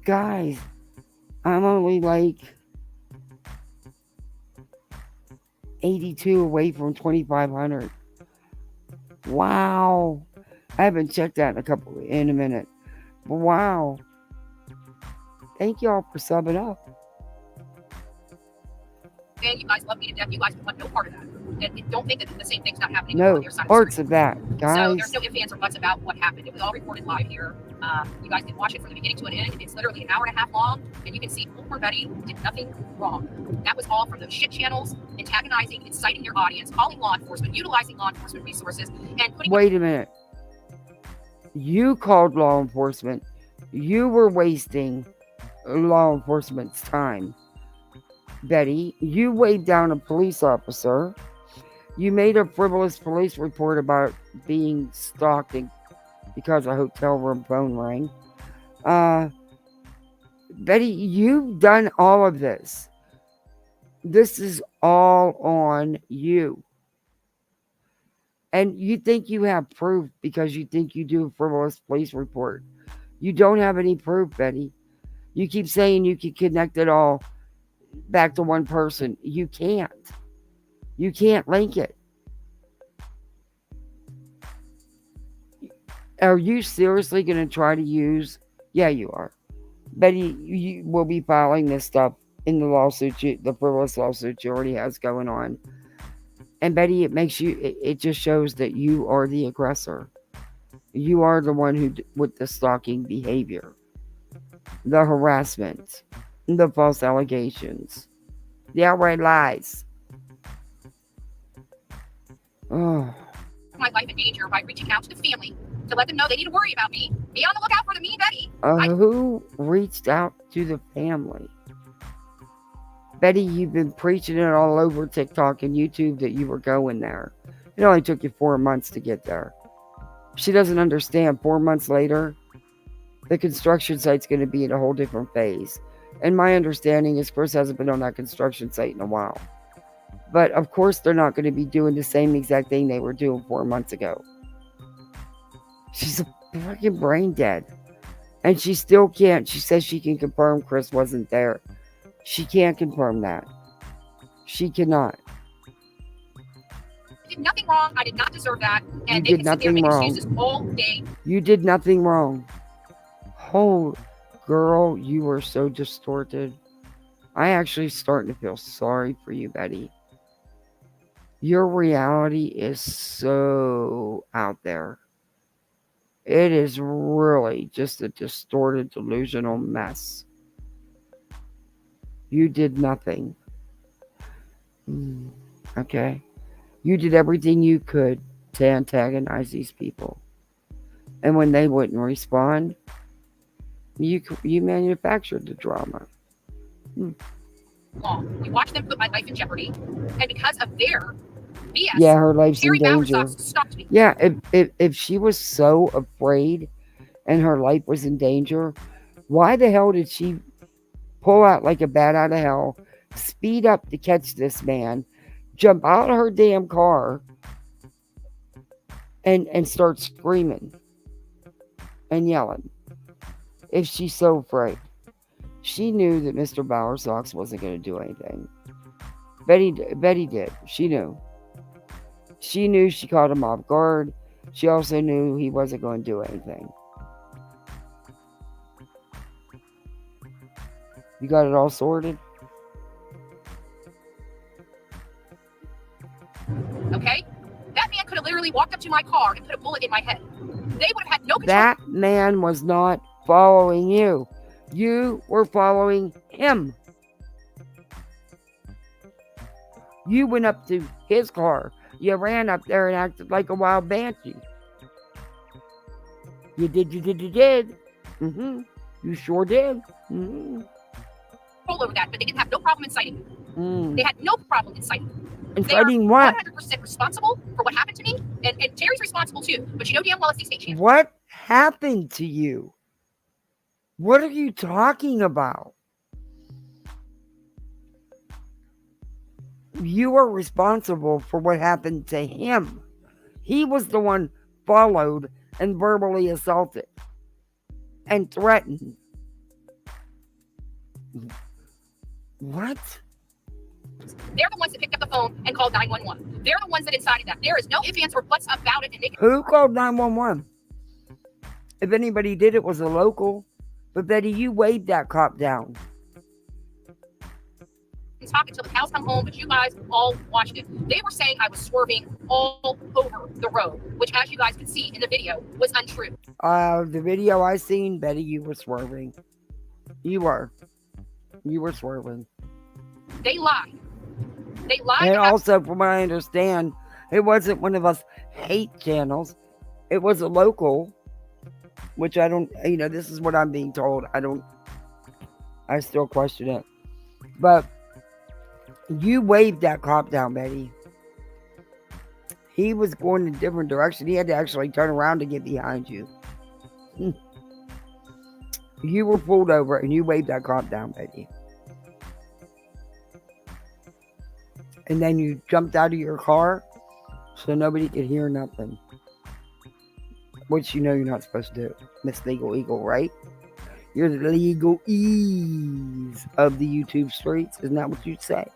guys, I'm only like 82 away from 2,500. Wow. I haven't checked that in a minute. But wow. Thank y'all for subbing up. And you guys love me to death. You guys want no part of that. And don't think that the same thing's not happening No on your side parts of that, guys. So there's no ifs, ands, or buts about what happened. It was all recorded live here. You guys can watch it from the beginning to an end. It's literally an hour and a half long, and you can see poor Betty did nothing wrong. That was all from those shit channels, antagonizing, inciting their audience, calling law enforcement, utilizing law enforcement resources, and putting. Wait a minute. You called law enforcement. You were wasting law enforcement's time. Betty, you waved down a police officer. You made a frivolous police report about being stalked because a hotel room phone rang. Betty, you've done all of this. This is all on you. And you think you have proof because you think you do a frivolous police report. You don't have any proof, Betty. You keep saying you can connect it all back to one person. You can't. You can't link it. Are you seriously going to try to use? Yeah, you are. Betty, you will be filing this stuff in the lawsuit, the frivolous lawsuit you already has going on. And Betty, it just shows that you are the aggressor. You are the one who, with the stalking behavior, the harassment, the false allegations, the outright lies. Oh. My life in danger by reaching out to the family to let them know they need to worry about me. Be on the lookout for the mean Betty. Who reached out to the family? Betty, you've been preaching it all over TikTok and YouTube that you were going there. It only took you 4 months to get there. She doesn't understand. 4 months later, the construction site's going to be in a whole different phase. And my understanding is Chris hasn't been on that construction site in a while. But of course, they're not going to be doing the same exact thing they were doing 4 months ago. She's a freaking brain dead. And she still can't. She says she can confirm Chris wasn't there. She can't confirm that. She cannot. I did nothing wrong. I did not deserve that. And You they did can sit there and nothing make wrong. excuses all day. You did nothing wrong. Oh, girl, you were so distorted. I actually starting to feel sorry for you, Betty. Your reality is so out there. It is really just a distorted, delusional mess. You did nothing. Okay? You did everything you could to antagonize these people. And when they wouldn't respond, you manufactured the drama. Long. We watched them put my life in jeopardy. And because of their BS, Yeah, her life's in Terry danger. Bowersox stopped me. Yeah, if she was so afraid and her life was in danger, why the hell did she pull out like a bat out of hell, speed up to catch this man, jump out of her damn car, and start screaming and yelling? If she's so afraid. She knew that Mr. Bowersox wasn't going to do anything. Betty did. She knew. She knew she caught him off guard. She also knew he wasn't going to do anything. You got it all sorted? Okay? That man could have literally walked up to my car and put a bullet in my head. They would have had no control. That man was not following you. You were following him. You went up to his car. You ran up there and acted like a wild banshee. You did. Mm-hmm. You sure did. Mm-hmm. Over that, but they didn't have no problem inciting me. They had no problem inciting. Inciting what? 100% responsible for what happened to me, and Terry's responsible too. But you know damn well it's the state champ. What happened to you? What are you talking about? You are responsible for what happened to him. He was the one followed and verbally assaulted and threatened. What? They're the ones that picked up the phone and called 911. They're the ones that incited that. There is no ifs, ands, or buts about it. And they Who called 911? If anybody did, it was a local. But Betty, you waved that cop down. talk until the cows come home, but you guys all watched it. They were saying I was swerving all over the road, which, as you guys can see in the video, was untrue. The video I seen, Betty, you were swerving. You were swerving. They lied. They lied. And also, from what I understand, it wasn't one of us hate channels. It was a local, which I don't, this is what I'm being told. I still question it. But you waved that cop down, Betty. He was going in a different direction. He had to actually turn around to get behind you. You were pulled over and you waved that cop down, Betty. And then you jumped out of your car so nobody could hear nothing. Which you're not supposed to do. Miss Legal Eagle, right? You're the legal ease of the YouTube streets. Isn't that what you'd say?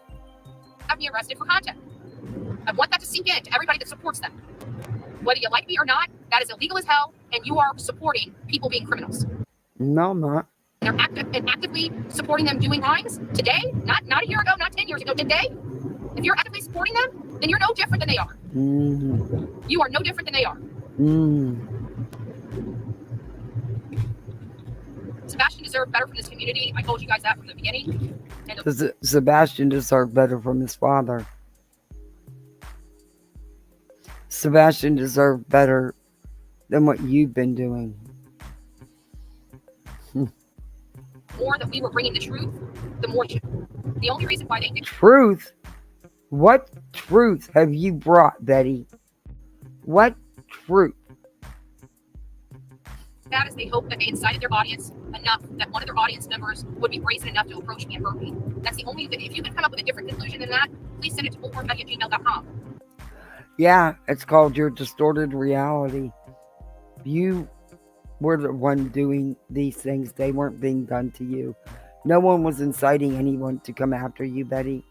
Have me arrested for content. I want that to sink in to everybody that supports them. Whether you like me or not, that is illegal as hell, and you are supporting people being criminals. No, I'm not. They're actively supporting them doing crimes today, not a year ago, not 10 years ago, today. If you're actively supporting them, then you're no different than they are. Mm-hmm. You are no different than they are. Sebastian deserved better from this community. I told you guys that from the beginning. And Sebastian deserved better from his father. Sebastian deserved better than what you've been doing. more that we were bringing the truth, the more the only reason why they did Truth? What truth have you brought, Betty? What truth? bad as they hoped that they incited their audience enough that one of their audience members would be brazen enough to approach me and hurt me. That's the only thing. If you can come up with a different conclusion than that, please send it to bullhornbetty@gmail.com. Yeah, it's called your distorted reality. You were the one doing these things. They weren't being done to you. No one was inciting anyone to come after you, Betty.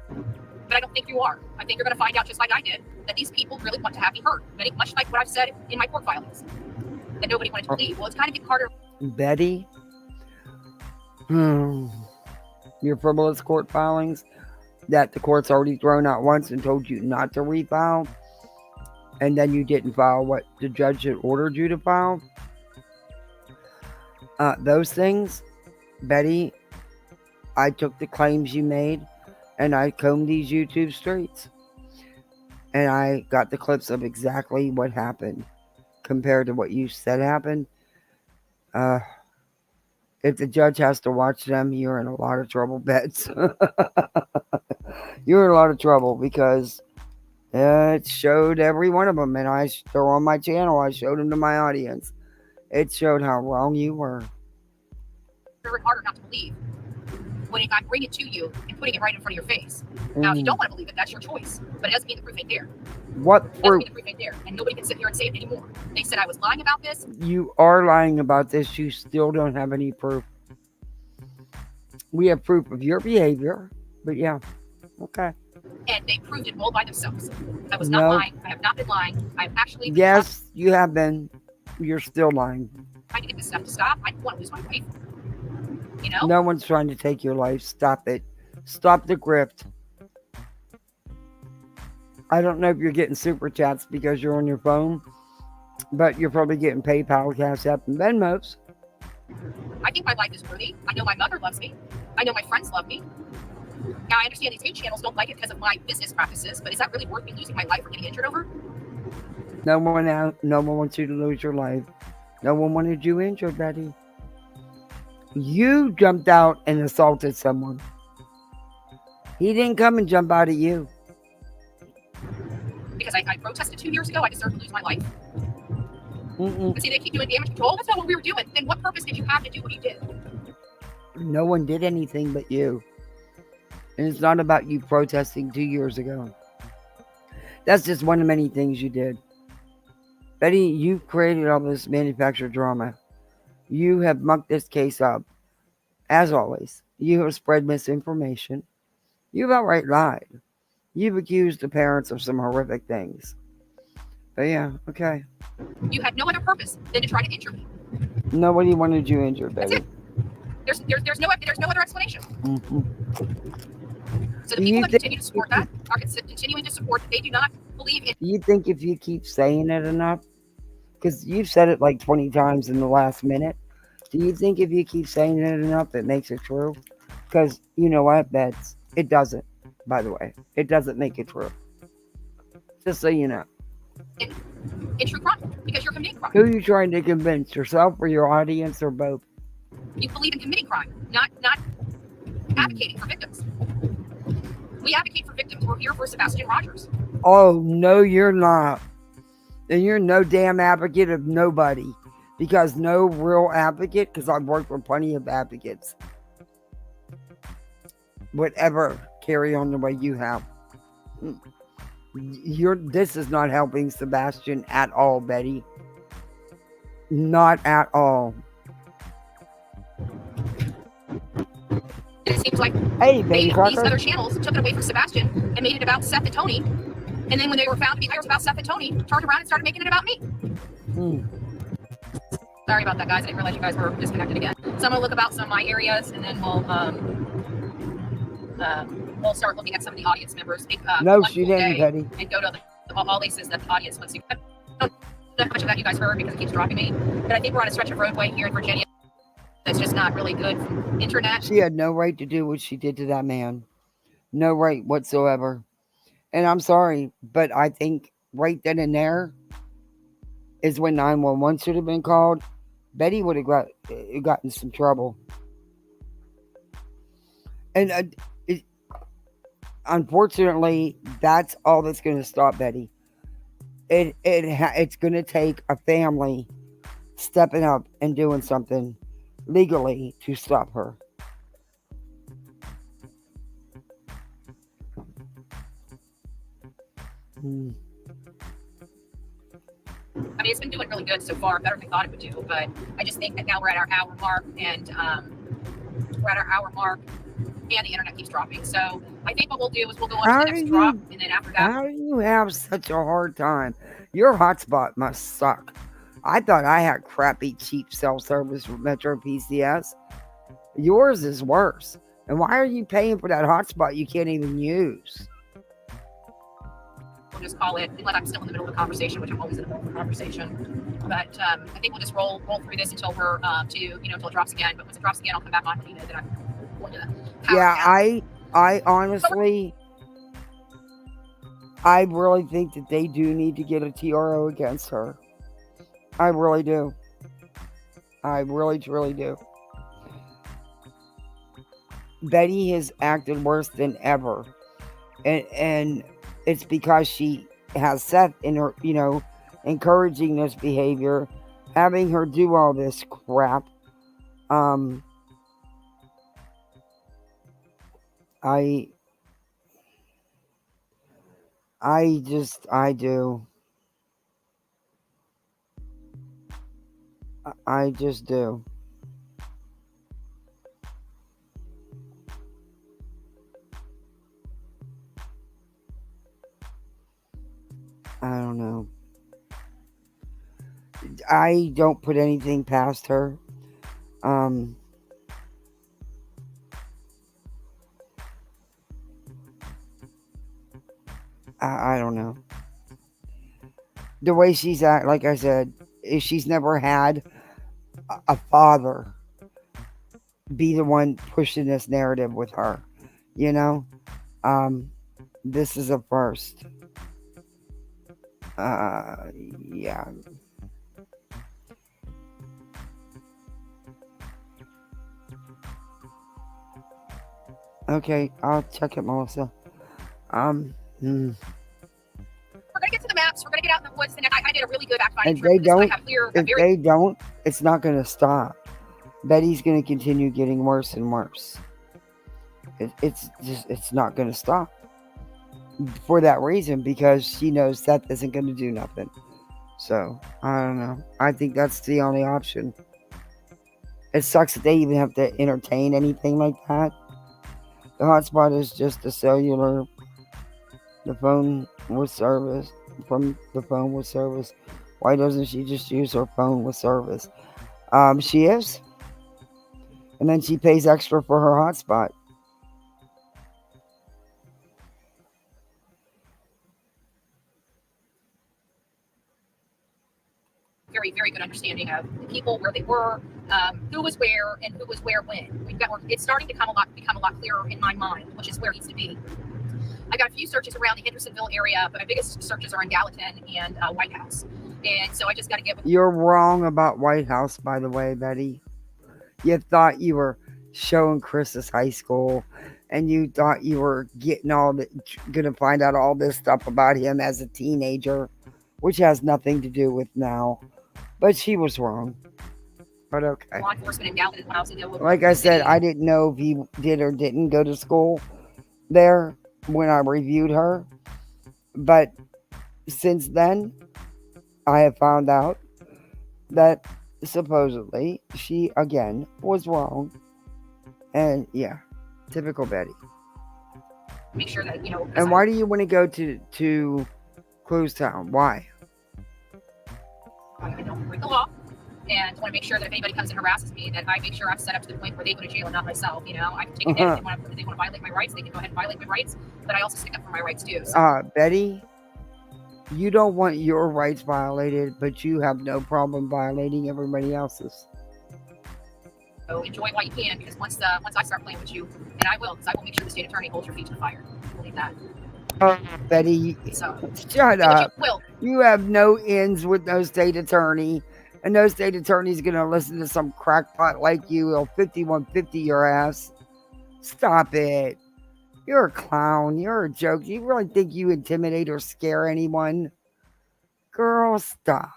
But I don't think you are. I think you're going to find out, just like I did, that these people really want to have me hurt. Much like what I've said in my court filings, that nobody wanted to believe. Well, it's kind of getting harder. Betty? Your frivolous court filings that the court's already thrown out once and told you not to refile, and then you didn't file what the judge had ordered you to file. Those things, Betty, I took the claims you made and I combed these YouTube streets. And I got the clips of exactly what happened compared to what you said happened. If the judge has to watch them, you're in a lot of trouble, Bets. You're in a lot of trouble because it showed every one of them. And they're on my channel. I showed them to my audience. It showed how wrong you were. Harder not to believe when I bring it to you and putting it right in front of your face. Now, if you don't want to believe it, that's your choice. But it doesn't mean the proof ain't there. What proof? It doesn't mean the proof ain't there. And nobody can sit here and say it anymore. They said I was lying about this. You are lying about this. You still don't have any proof. We have proof of your behavior. But yeah, okay. And they proved it all by themselves. I was not lying. I have not been lying. I've actually... Yes, you have been. You're still lying. Trying to get this stuff to stop. I don't want to lose my life. You know? No one's trying to take your life. Stop it. Stop the grift. I don't know if you're getting super chats because you're on your phone, but you're probably getting PayPal, Cash App, and Venmos. I think my life is worthy. I know my mother loves me. I know my friends love me. Now, I understand these hate channels don't like it because of my business practices, but is that really worth me losing my life or getting injured over? No one wants you to lose your life. No one wanted you injured, Betty. You jumped out and assaulted someone. He didn't come and jump out at you. Because I protested 2 years ago, I deserve to lose my life. But see, they keep doing damage control. That's not what we were doing. Then what purpose did you have to do what you did? No one did anything but you. And it's not about you protesting 2 years ago. That's just one of many things you did. Betty, you created all this manufactured drama. You have mucked this case up. As always, you have spread misinformation. You've outright lied. You've accused the parents of some horrific things. But yeah, okay. You had no other purpose than to try to injure me. Nobody wanted you injured, Betty. That's it. There's no other explanation. So the people that continue to support that are continuing to support that they do not believe in. Do you think if you keep saying it enough, because you've said it like 20 times in the last minute, do you think if you keep saying it enough, it makes it true? Because you know what, Bets? It doesn't, by the way. It doesn't make it true. Just so you know. In true crime, because you're committing crime. Who are you trying to convince? Yourself or your audience or both? You believe in committing crime, not advocating for victims. We advocate for victims. We're here for Sebastian Rogers. Oh, no, you're not. And you're no damn advocate of nobody. Because no real advocate, because I've worked with plenty of advocates, would ever carry on the way you have. This is not helping Sebastian at all, Betty. Not at all. It seems like these other channels took it away from Sebastian and made it about Seth and Tony. And then when they were found to be about Seth and Tony, turned around and started making it about me. Sorry about that, guys. I didn't realize you guys were disconnected again. So I'm going to look about some of my areas, and then we'll start looking at some of the audience members. No, she didn't, Betty. And go to all places that the audience wants to. Not much of that you guys heard because it keeps dropping me. But I think we're on a stretch of roadway here in Virginia that's just not really good for internet. She had no right to do what she did to that man. No right whatsoever. And I'm sorry, but I think right then and there is when 911 should have been called. Betty would have gotten some trouble. And unfortunately, that's all that's going to stop Betty. it's going to take a family stepping up and doing something legally to stop her. Hmm. I mean, it's been doing really good so far, better than I thought it would do. But I just think that now we're at our hour mark, and and the internet keeps dropping. So I think what we'll do is we'll go up to How the do next drop, you and then after that, how do you have such a hard time? Your hotspot must suck. I thought I had crappy, cheap cell service from Metro PCS. Yours is worse. And why are you paying for that hotspot you can't even use? we'll just call it, unless I'm still in the middle of a conversation, which I'm always in the middle of a conversation. But I think we'll just roll through this until we're until it drops again. But once it drops again, I'll come back on and that I'm going to power Yeah, down. I honestly, I really think that they do need to get a TRO against her. I really do. I really, truly do. Betty has acted worse than ever. And it's because she has Seth in her, encouraging this behavior, having her do all this crap. I do. I just do. I don't know. I don't put anything past her. I don't know. The way she's like I said, if she's never had a father be the one pushing this narrative with her, you know? This is a first. Yeah. Okay, I'll check it, Melissa. We're gonna get to the maps. We're gonna get out in the woods, and I did a really good fact finding If trip they for this one. don't, I have clear, if they don't, it's not going to stop. Betty's going to continue getting worse and worse. It's not going to stop for that reason, because she knows Seth isn't going to do nothing. So I don't know. I think that's the only option. It sucks that they even have to entertain anything like that. The hotspot is just a cellular. The phone with service. From the phone with service. Why doesn't she just use her phone with service? She is. And then she pays extra for her hotspot. very, very good understanding of the people, where they were, who was where, and who was where when. It's starting to become a lot clearer in my mind, which is where it needs to be. I got a few searches around the Hendersonville area, but my biggest searches are in Gallatin and White House. And so I just got to get. You're wrong about White House, by the way, Betty. You thought you were showing Chris's high school, and you thought you were gonna find out all this stuff about him as a teenager, which has nothing to do with now. But she was wrong. But okay. Law enforcement in Gallatin when I was in the Like I said, I didn't know if he did or didn't go to school there when I reviewed her. But since then, I have found out that supposedly she again was wrong. And yeah, typical Betty. Make sure that And why do you want to go to Close Town? Why? I don't break the law, and want to make sure that if anybody comes and harasses me, that I make sure I'm set up to the point where they go to jail and not myself. I can take a hit if they want to violate my rights. They can go ahead and violate my rights, but I also stick up for my rights too. So. Betty, you don't want your rights violated, but you have no problem violating everybody else's. So enjoy while you can, because once I start playing with you, and I will, because I will make sure the state attorney holds your feet to the fire. Believe that. Betty, so, shut up. You have no ends with no state attorney, and no state attorney's going to listen to some crackpot like you. He'll 5150 your ass. Stop it. You're a clown. You're a joke. You really think you intimidate or scare anyone? Girl, stop.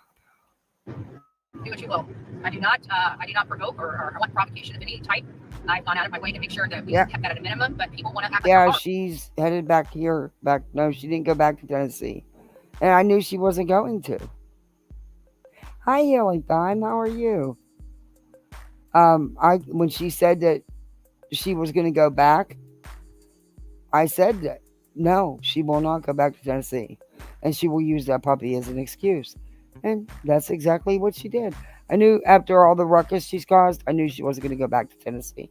Do what you will. I do not provoke or want provocation of any type. I've gone out of my way to make sure that we kept that at a minimum, but people want to act like Yeah, she's headed back here. No, she didn't go back to Tennessee. And I knew she wasn't going to. Hi, Healing Time. How are you? When she said that she was going to go back, I said that no, she will not go back to Tennessee, and she will use that puppy as an excuse. And that's exactly what she did. I knew after all the ruckus she's caused, I knew she wasn't going to go back to Tennessee.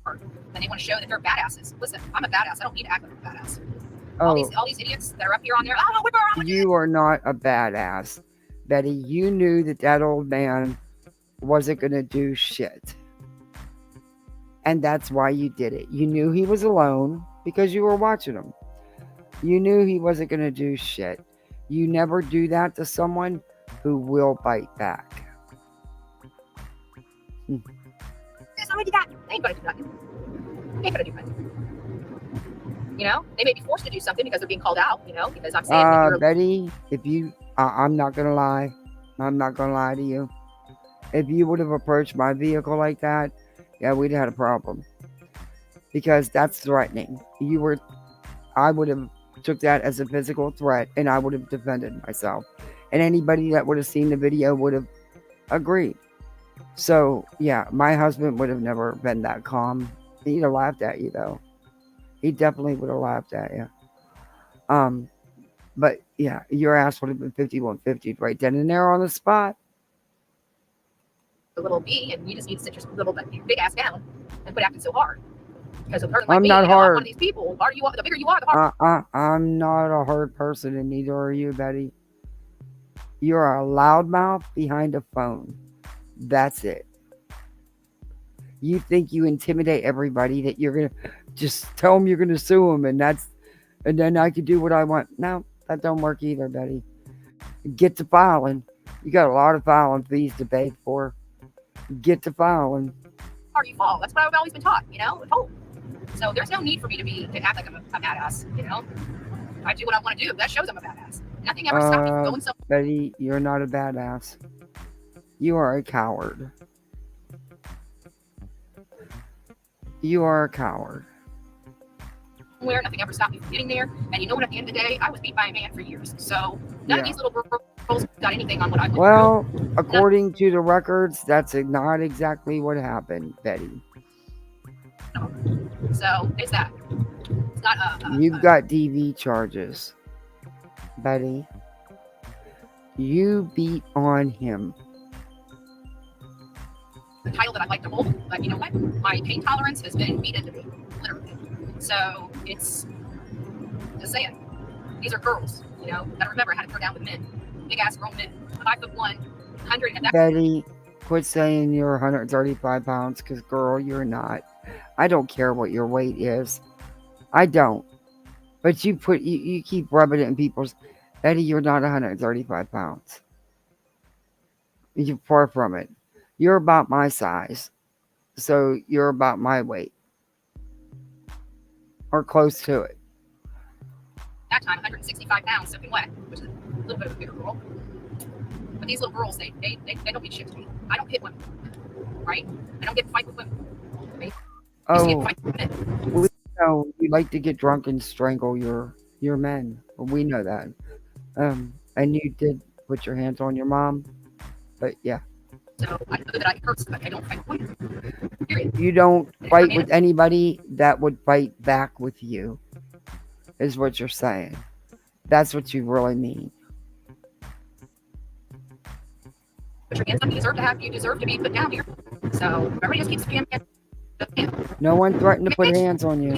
And they want to show that they're badasses. Listen, I'm a badass. I don't need to act like a badass. Oh, all these idiots that are up here on there. Oh, whip her. You are not a badass, Betty. You knew that old man wasn't going to do shit. And that's why you did it. You knew he was alone because you were watching him. You knew he wasn't going to do shit. You never do that to someone who will bite back. That's not what you got. They ain't going to do nothing. They ain't going to do nothing. You know, they may be forced to do something because they're being called out, you know, because I'm saying that you're... Betty, if you... I'm not going to lie. I'm not going to lie to you. If you would have approached my vehicle like that, yeah, we'd have had a problem. Because that's threatening. I would have took that as a physical threat, and I would have defended myself. And anybody that would have seen the video would have agreed. So, yeah, my husband would have never been that calm. He'd have laughed at you, though. He definitely would have laughed at you. But, yeah, your ass would have been 5150 right then and there on the spot. A little B, and you just need to sit your little big ass down and quit acting so hard. Because a person I'm like not me, hard. One of these people, the bigger you are, the harder. I'm not a hard person, and neither are you, Betty. You're a loudmouth behind a phone. That's it. You think you intimidate everybody, that you're gonna just tell them you're gonna sue them, and then I can do what I want. No, that don't work either, Betty. Get to filing. You got a lot of filing fees to pay for. Get to filing. Harder you fall. That's what I've always been taught, you know, with hope. So there's no need for me to act like I'm a badass, you know. I do what I want to do. That shows I'm a badass. Nothing ever stopped me from going somewhere. Betty, you're not a badass. You are a coward. You are a coward. Where nothing ever stopped me from getting there. And you know what? At the end of the day, I was beat by a man for years. So none of these little girls got anything on what I went through. According to the records, that's not exactly what happened, Betty. So there's that. It's not You've got DV charges, Betty. You beat on him. The title that I like to hold, but you know what? My pain tolerance has been beat into me, literally. So it's just saying, these are girls, you know, that remember how to throw down with men, big ass grown men, 5'1", 100. And Betty, quit saying you're 135 pounds, because girl, you're not. I don't care what your weight is. I don't. But you keep rubbing it in people's... Betty, you're not 135 pounds. You're far from it. You're about my size. So you're about my weight. Or close to it. That time, 165 pounds soaking wet, which is a little bit of a bigger girl. But these little girls, they don't mean shit to me. I don't hit women, right? I don't get to fight with women. We know you like to get drunk and strangle your men. We know that. And you did put your hands on your mom. But yeah. So I know that I curse, but I don't fight with women. Period. You don't fight with anybody that would fight back with you, is what you're saying. That's what you really mean. Put your hands up. You deserve to be put down here. So everybody just keeps being. No one threatened to put hands on you.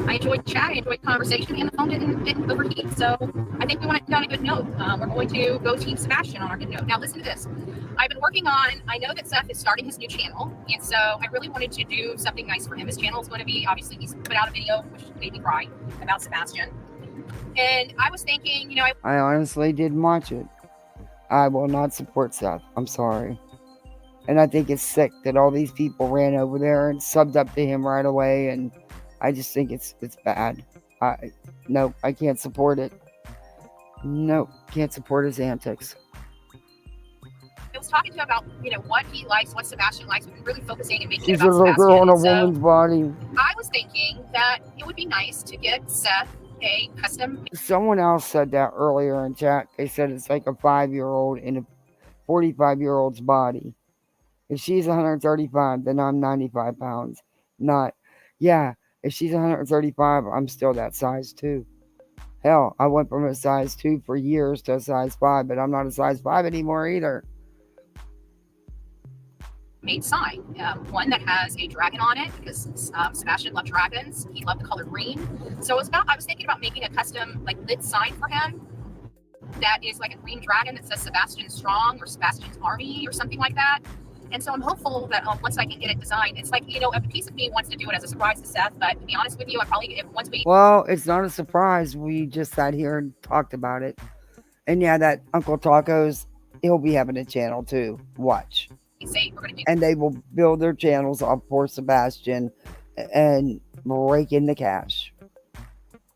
I enjoyed chat. I enjoyed conversation, and the phone didn't overheat. So I think we want to end on a good note. We're going to go Team Sebastian on our good note. Now listen to this. I've been working on, I know that Seth is starting his new channel, and so I really wanted to do something nice for him. His channel is going to be, obviously, he's put out a video, which made me cry, about Sebastian. And I was thinking, you know, I honestly didn't watch it. I will not support Seth. I'm sorry. And I think it's sick that all these people ran over there and subbed up to him right away, and I just think it's bad. No, I can't support it. Nope, can't support his antics. I was talking to him about, what he likes, what Sebastian likes. We've been really focusing and making it She's a about little girl in Sebastian. a And so woman's body. I was thinking that it would be nice to get Seth a custom. Someone else said that earlier in chat. They said it's like a 5-year-old in a 45-year-old's body. If she's 135, then I'm 95 pounds. Not, yeah, if she's 135, I'm still that size too. Hell, I went from a size 2 for years to a size 5, but I'm not a size 5 anymore either. Made sign, one that has a dragon on it, because Sebastian loved dragons. He loved the color green. So I was thinking about making a custom lit sign for him that is like a green dragon that says Sebastian Strong or Sebastian's Army or something like that. And so I'm hopeful that once I can get it designed, it's like, a piece of me wants to do it as a surprise to Seth, but to be honest with you, Well, it's not a surprise. We just sat here and talked about it. And yeah, that Uncle Tacos, he'll be having a channel too. Watch. Say we're going to do, and they will build their channels up for Sebastian and rake in the cash.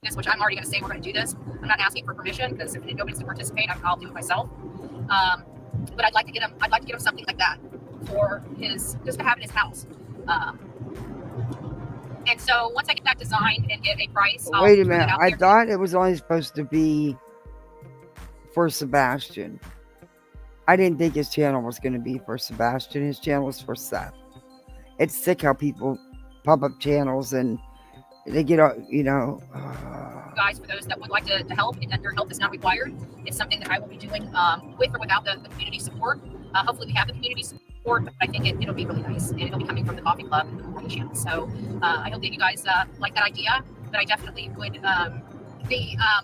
this, which I'm already going to say we're going to do this. I'm not asking for permission, because if nobody's to participate, I'll do it myself. But I'd like to get him something like that for just to have in his house. And so once I get that designed and get a price, wait a minute. I thought it was only supposed to be for Sebastian. I didn't think his channel was going to be for Sebastian. His channel was for Seth. It's sick how people pop up channels and they get, guys, for those that would like to help, and that their help is not required, it's something that I will be doing with or without the community support. Hopefully we have the community support, but I think it'll be really nice, and it'll be coming from the coffee club and the morning channel. So I hope that you guys like that idea, but I definitely would.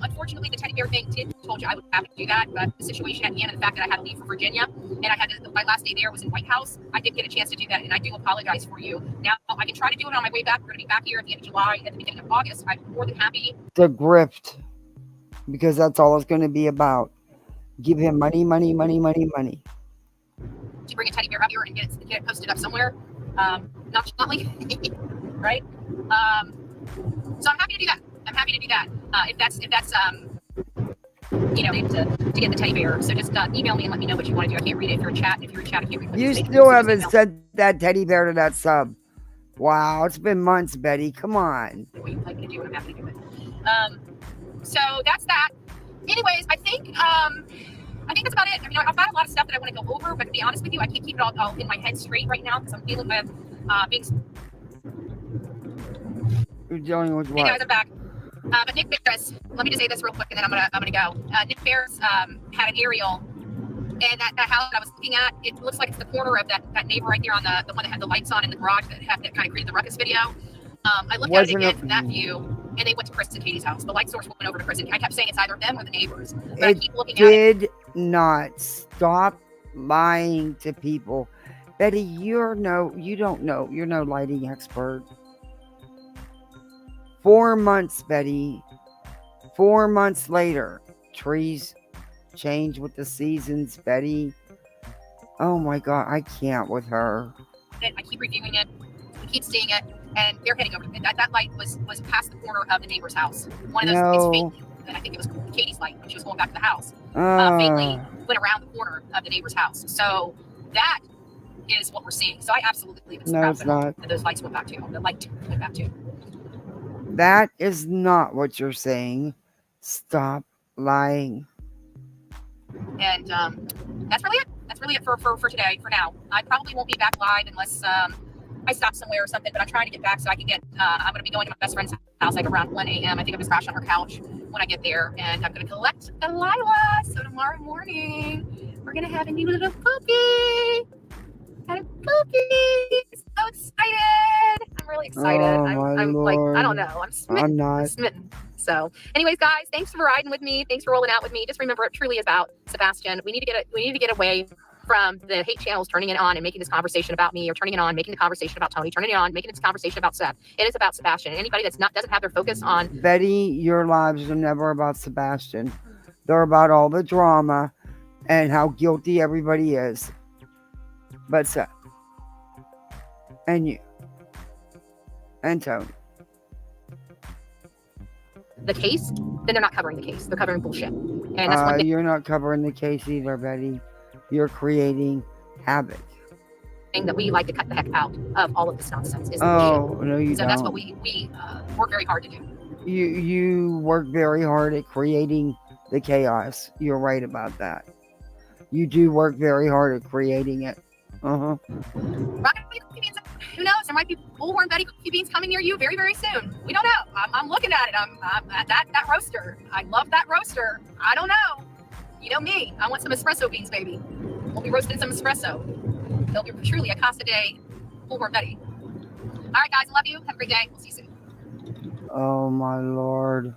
Unfortunately, the teddy bear thing told you I would have to do that, but the situation at the end and the fact that I had to leave for Virginia and my last day there was in White House, I did get a chance to do that, and I do apologize for you. Now I can try to do it on my way back. We're going to be back here at the end of July, at the beginning of August. I'm more than happy. The grift, because that's all it's going to be about. Give him money, money, money, money, money. To bring a teddy bear up here and get it posted up somewhere, nonchalantly, right? So I'm happy to do that. If that's to get the teddy bear. So just email me and let me know what you want to do. I can't read it if you're in chat. If you're in chat, I can't read what you still haven't sent that teddy bear to that sub. Wow, it's been months, Betty. Come on. What you like me to do, I'm happy to do it. So that's that. Anyways, I think that's about it. I mean, I've got a lot of stuff that I want to go over, but to be honest with you, I can't keep it all in my head straight right now because I'm dealing with You're dealing with what? Hey guys, I'm back. But Nick Bears, let me just say this real quick, and then I'm gonna go. Nick Bears had an aerial, and that house that I was looking at, it looks like it's the corner of that neighbor right there on the one that had the lights on in the garage that kind of created the ruckus video. I looked at it again from that view, and they went to Chris and Katie's house. The light source went over to Chris, and I kept saying it's either them or the neighbors. But I keep looking at it. Did not stop lying to people. Betty, you don't know. You're no lighting expert. 4 months, Betty. 4 months later, trees change with the seasons, Betty. Oh my God, I can't with her. I keep reviewing it. We keep seeing it, and they're heading over. That light was past the corner of the neighbor's house. One of those, it's faintly, and I think it was Katie's light when she was going back to the house. Faintly went around the corner of the neighbor's house. So that is what we're seeing. So I absolutely believe it's that those lights went back to. The light went back to. That is not what you're saying. Stop lying. And that's really it. That's really it for today, for now. I probably won't be back live unless I stop somewhere or something, but I'm trying to get back so I can get, I'm going to be going to my best friend's house like around 1 a.m. I think I'm going to crash on her couch when I get there, and I'm going to collect Delilah. So tomorrow morning, we're going to have a new little cookie. And a cookie. So excited. I'm really excited. I'm like, I don't know. I'm smitten. I'm not. I'm smitten. So anyways, guys, thanks for riding with me. Thanks for rolling out with me. Just remember, it truly is about Sebastian. We need to get away from the hate channels turning it on and making this conversation about me, or turning it on, making the conversation about Tony, turning it on, making this conversation about Seth. It is about Sebastian. Anybody doesn't have their focus on Betty, your lives are never about Sebastian. They're about all the drama and how guilty everybody is. But Seth and you and Tony. the case, then they're not covering the case. They're covering bullshit. And that's one You're not covering the case either, Betty. You're creating havoc. thing that we like to cut the heck out of all of this nonsense. Is Oh, no, you so that's what don't. we work very hard to do. You work very hard at creating the chaos. You're right about that. You do work very hard at creating it. Right? Who knows? There might be bullhorn Betty coffee beans coming near you very, very soon. We don't know. I'm looking at it. I'm at that roaster. I love that roaster. I don't know. You know me. I want some espresso beans, baby. We'll be roasting some espresso. They'll be truly a Costa Day bullhorn Betty. All right, guys. I love you. Have a great day. We'll see you soon. Oh my lord.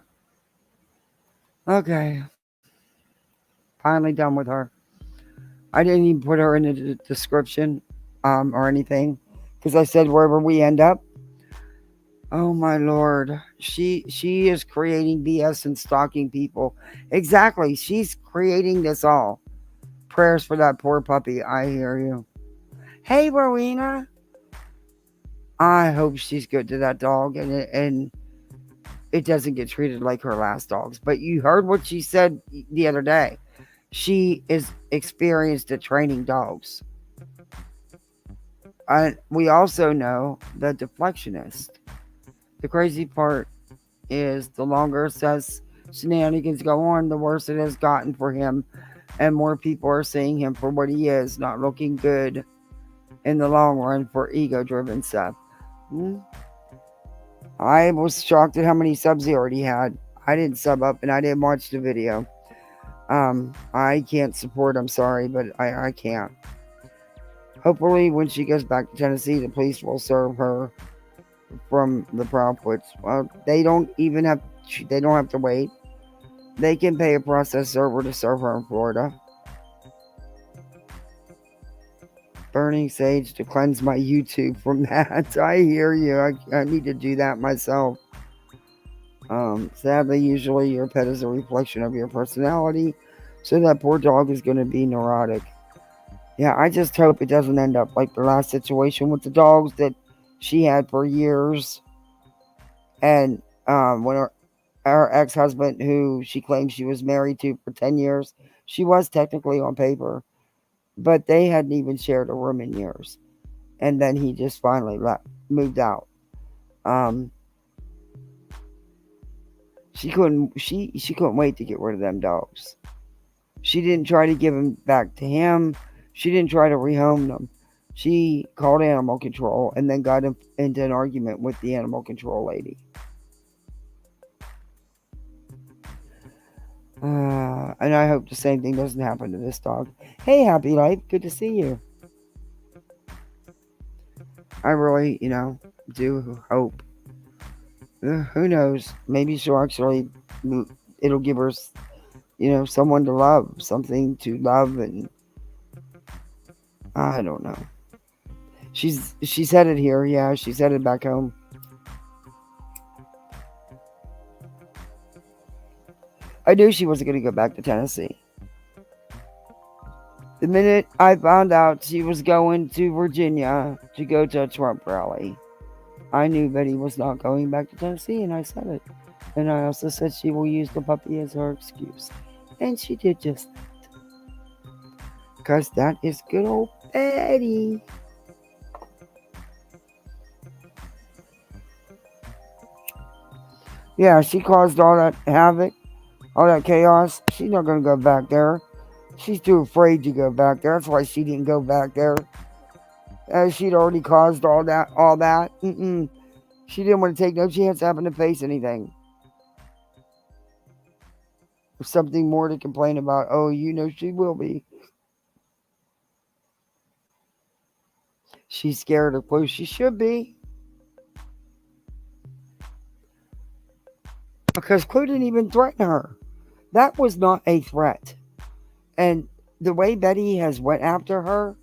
Okay. Finally done with her. I didn't even put her in the description or anything because I said wherever we end up. Oh my lord. She is creating BS and stalking people. Exactly. She's creating this all. Prayers for that poor puppy. I hear you. Hey, Rowena. I hope she's good to that dog and it doesn't get treated like her last dogs. But you heard what she said the other day. She is experienced at training dogs. We also know the deflectionist. The crazy part is the longer Seth's shenanigans go on, the worse it has gotten for him. And more people are seeing him for what he is, not looking good in the long run for ego-driven Seth. I was shocked at how many subs he already had. I didn't sub up and I didn't watch the video. I can't support, I'm sorry, but I can't. Hopefully when she goes back to Tennessee, the police will serve her from the Proudfoots. Well, they don't have to wait. They can pay a process server to serve her in Florida. Burning sage to cleanse my YouTube from that. I hear you. I need to do that myself. Sadly, usually your pet is a reflection of your personality. So that poor dog is going to be neurotic. Yeah, I just hope it doesn't end up like the last situation with the dogs that she had for years. And when her ex-husband, who she claimed she was married to for 10 years, she was technically on paper. But they hadn't even shared a room in years. And then he just finally moved out. She couldn't wait to get rid of them dogs. She didn't try to give them back to him. She didn't try to rehome them. She called animal control and then got into an argument with the animal control lady. And I hope the same thing doesn't happen to this dog. Hey, Happy Life, good to see you. I really, do hope. Who knows? Maybe she'll actually, it'll give her, someone to love, something to love, and I don't know. She's headed here. Yeah, she's headed back home. I knew she wasn't going to go back to Tennessee. The minute I found out she was going to Virginia to go to a Trump rally, I knew Betty was not going back to Tennessee, and I said it. And I also said she will use the puppy as her excuse. And she did just that. Because that is good old Betty. Yeah, she caused all that havoc, all that chaos. She's not going to go back there. She's too afraid to go back there. That's why she didn't go back there. She'd already caused all that. She didn't want to take no chance having to face anything. Or something more to complain about. Oh, she will be. She's scared of Clue. She should be. Because Clue didn't even threaten her. That was not a threat. And the way Betty has went after her,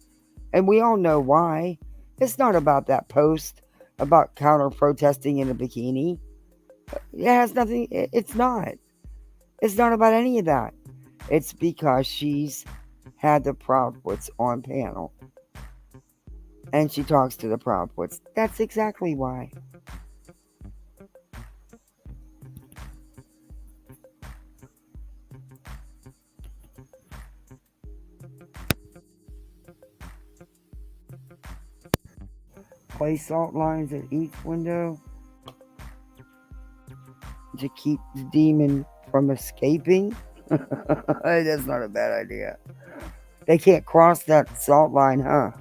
and we all know why, it's not about that post about counter protesting in a bikini. It has nothing, it's not. It's not about any of that. It's because she's had the Proudfoots on panel. And she talks to the Proudfoots. That's exactly why. Place salt lines at each window to keep the demon from escaping. That's not a bad idea. They can't cross that salt line, huh?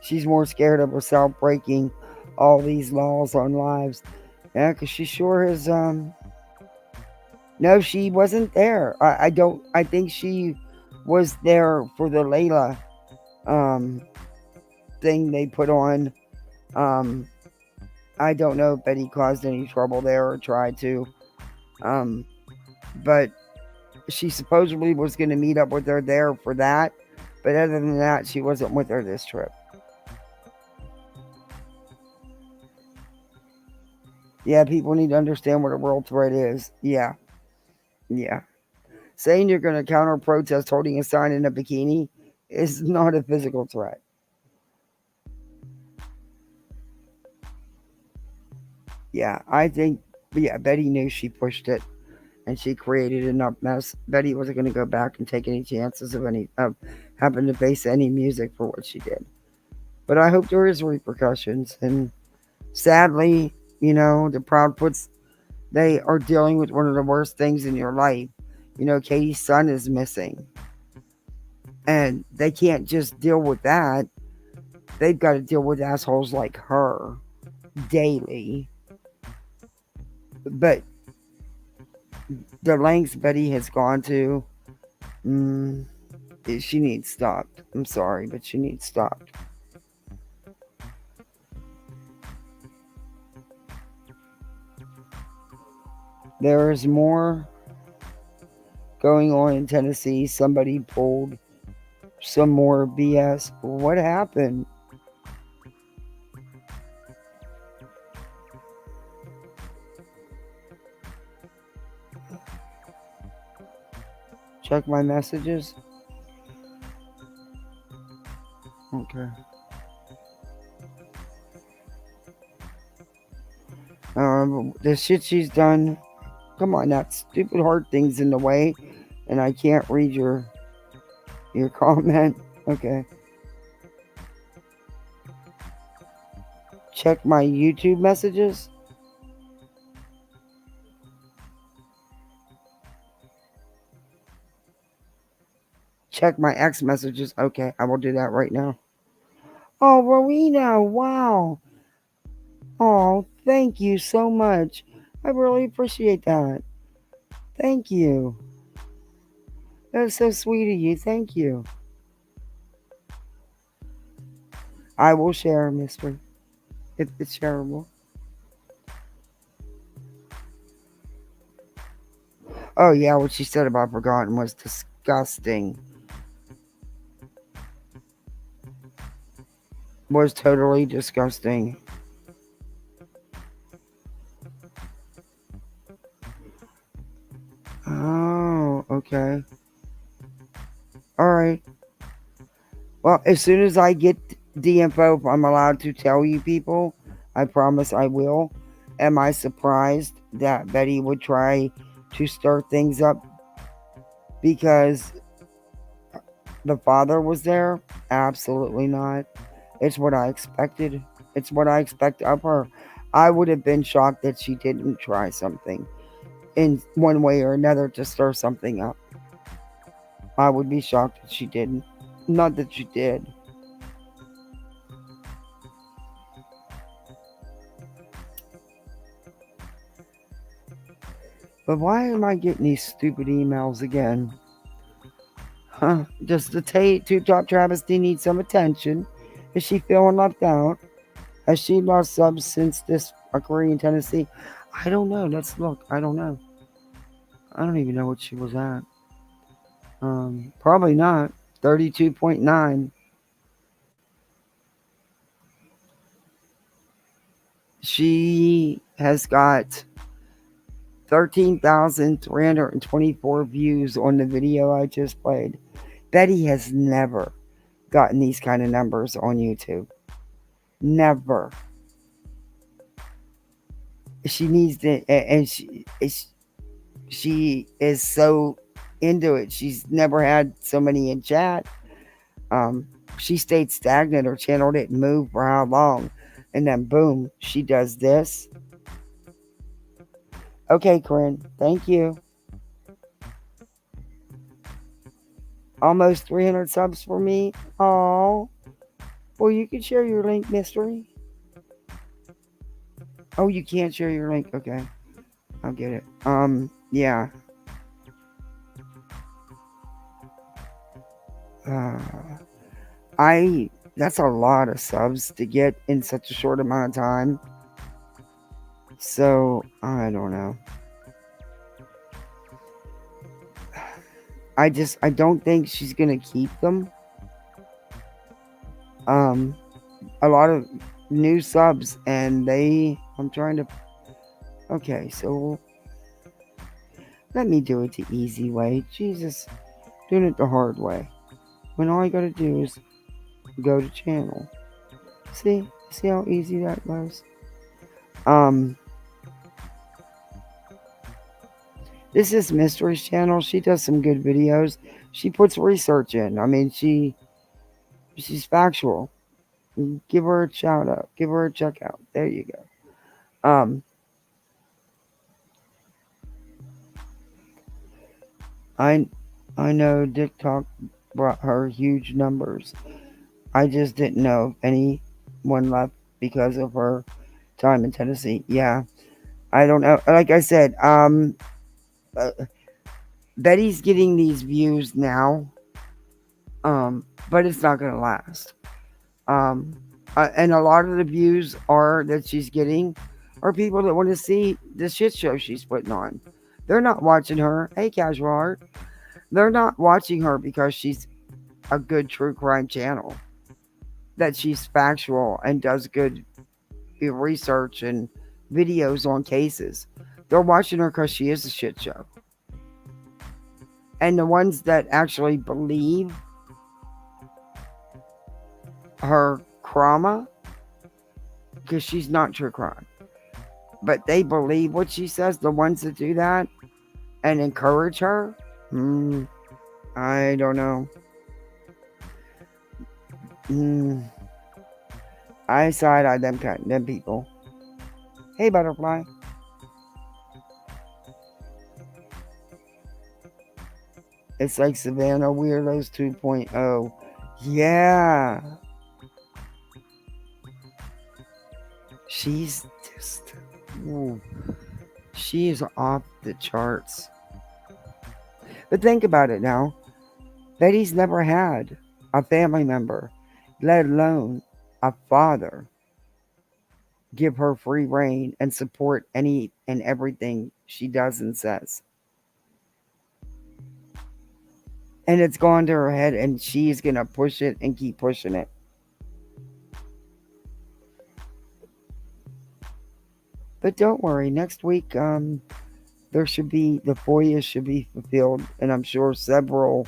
She's more scared of herself breaking all these laws on lives. Yeah, because she sure is. No, she wasn't there. I don't. I think she was there for the Layla um, thing they put on. Um, I don't know if Betty caused any trouble there or tried to. But she supposedly was going to meet up with her there for that. But other than that, she wasn't with her this trip. Yeah, people need to understand what a world threat is. Yeah. Yeah. Saying you're going to counter protest holding a sign in a bikini is not a physical threat. Yeah, I think, yeah, Betty knew she pushed it and she created enough mess. Betty wasn't going to go back and take any chances of having to face any music for what she did. But I hope there is repercussions. And sadly, the Proudfoots, they are dealing with one of the worst things in your life. Katie's son is missing. And they can't just deal with that. They've got to deal with assholes like her daily. But the lengths Betty has gone to, she needs stopped. I'm sorry, but she needs stopped. There is more going on in Tennessee. Somebody pulled some more BS. What happened? Check my messages. Okay. The shit she's done. Come on, that stupid heart thing's in the way, and I can't read your comment. Okay. Check my YouTube messages. Check my X messages. Okay, I will do that right now. Oh, Rowena, wow. Oh, thank you so much. I really appreciate that. Thank you. That's so sweet of you. Thank you. I will share, mister. It's shareable. Oh, yeah, what she said about Forgotten was disgusting. Was totally disgusting. Oh, okay. All right. Well, as soon as I get the info, if I'm allowed to tell you people, I promise I will. Am I surprised that Betty would try to stir things up because the father was there? Absolutely not. It's what I expected. It's what I expect of her. I would have been shocked that she didn't try something in one way or another to stir something up. I would be shocked that she didn't. Not that she did. But why am I getting these stupid emails again? Huh? Does the two top travesty need some attention? Is she feeling left out? Has she lost subs since this occurring in Tennessee? I don't know. Let's look. I don't know. I don't even know what she was at. Probably not. 32.9. She has got 13,324 views on the video I just played. Betty has never gotten these kind of numbers on YouTube. Never. She needs to, and she is so into it. She's never had so many in chat. She stayed stagnant. Her channel didn't move for how long? And then boom, she does this. Okay, Corinne, thank you. Almost 300 subs for me. Oh, well, you can share your link, Mystery. Oh, you can't share your link. Okay, I'll get it. Yeah. That's a lot of subs to get in such a short amount of time. So I don't know. I don't think she's gonna keep them. A lot of new subs, and I'm trying to. Okay, so let me do it the easy way. Jesus, doing it the hard way. When all I gotta do is go to channel. See how easy that was. This is Mystery's channel. She does some good videos. She puts research in. I mean, she's factual. Give her a shout out. Give her a check out. There you go. I know TikTok brought her huge numbers. I just didn't know if anyone left because of her time in Tennessee. Yeah, I don't know. Like I said, Betty's getting these views now, but it's not gonna last. And a lot of the views that she's getting are people that want to see the shit show she's putting on. They're not watching her. Hey, Casual Heart. They're not watching her because she's a good true crime channel. That she's factual and does good research and videos on cases. They're watching her because she is a shit show. And the ones that actually believe her trauma, because she's not true crime, but they believe what she says, the ones that do that and encourage her, I don't know. I side-eye them people. Hey, Butterfly. It's like Savannah Weirdos 2.0. Yeah. She's just... Ooh, she is off the charts. But think about it now. Betty's never had a family member, let alone a father, give her free reign and support any and everything she does and says. And it's gone to her head, and she's going to push it and keep pushing it. But don't worry, next week, there should be, the FOIA should be fulfilled. And I'm sure several,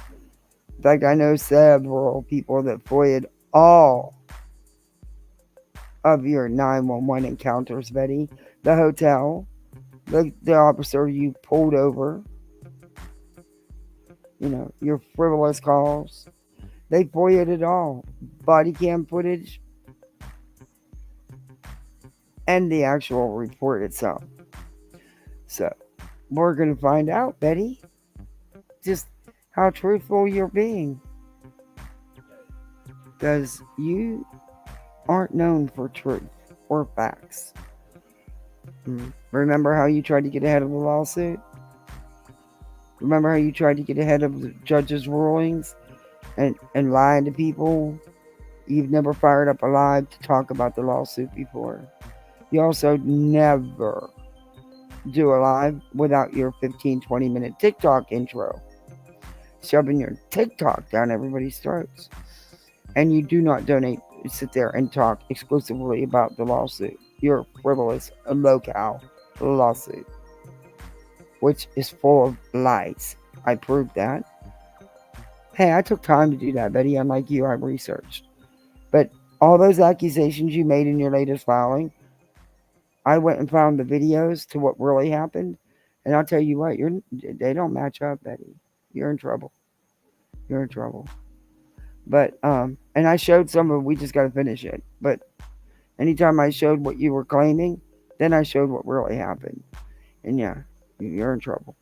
in fact, I know several people that FOIA'd all of your 911 encounters, Betty. The hotel, the officer you pulled over, your frivolous calls. They FOIA'd it all. Body cam footage and the actual report itself. So, we're going to find out, Betty, just how truthful you're being. Because you aren't known for truth or facts. Remember how you tried to get ahead of the lawsuit? Remember how you tried to get ahead of the judge's rulings and lying to people? You've never fired up a live to talk about the lawsuit before. You also never do a live without your 15-20 minute TikTok intro, shoving your TikTok down everybody's throats. And you do not sit there and talk exclusively about the lawsuit, your frivolous low-cal lawsuit, which is full of lies. I proved that. Hey, I took time to do that, Betty. Unlike you, I researched. But all those accusations you made in your latest filing, I went and found the videos to what really happened. And I'll tell you what, they don't match up, Betty. You're in trouble. You're in trouble. But and I showed some of it. We just got to finish it. But anytime I showed what you were claiming, then I showed what really happened. And yeah, you're in trouble.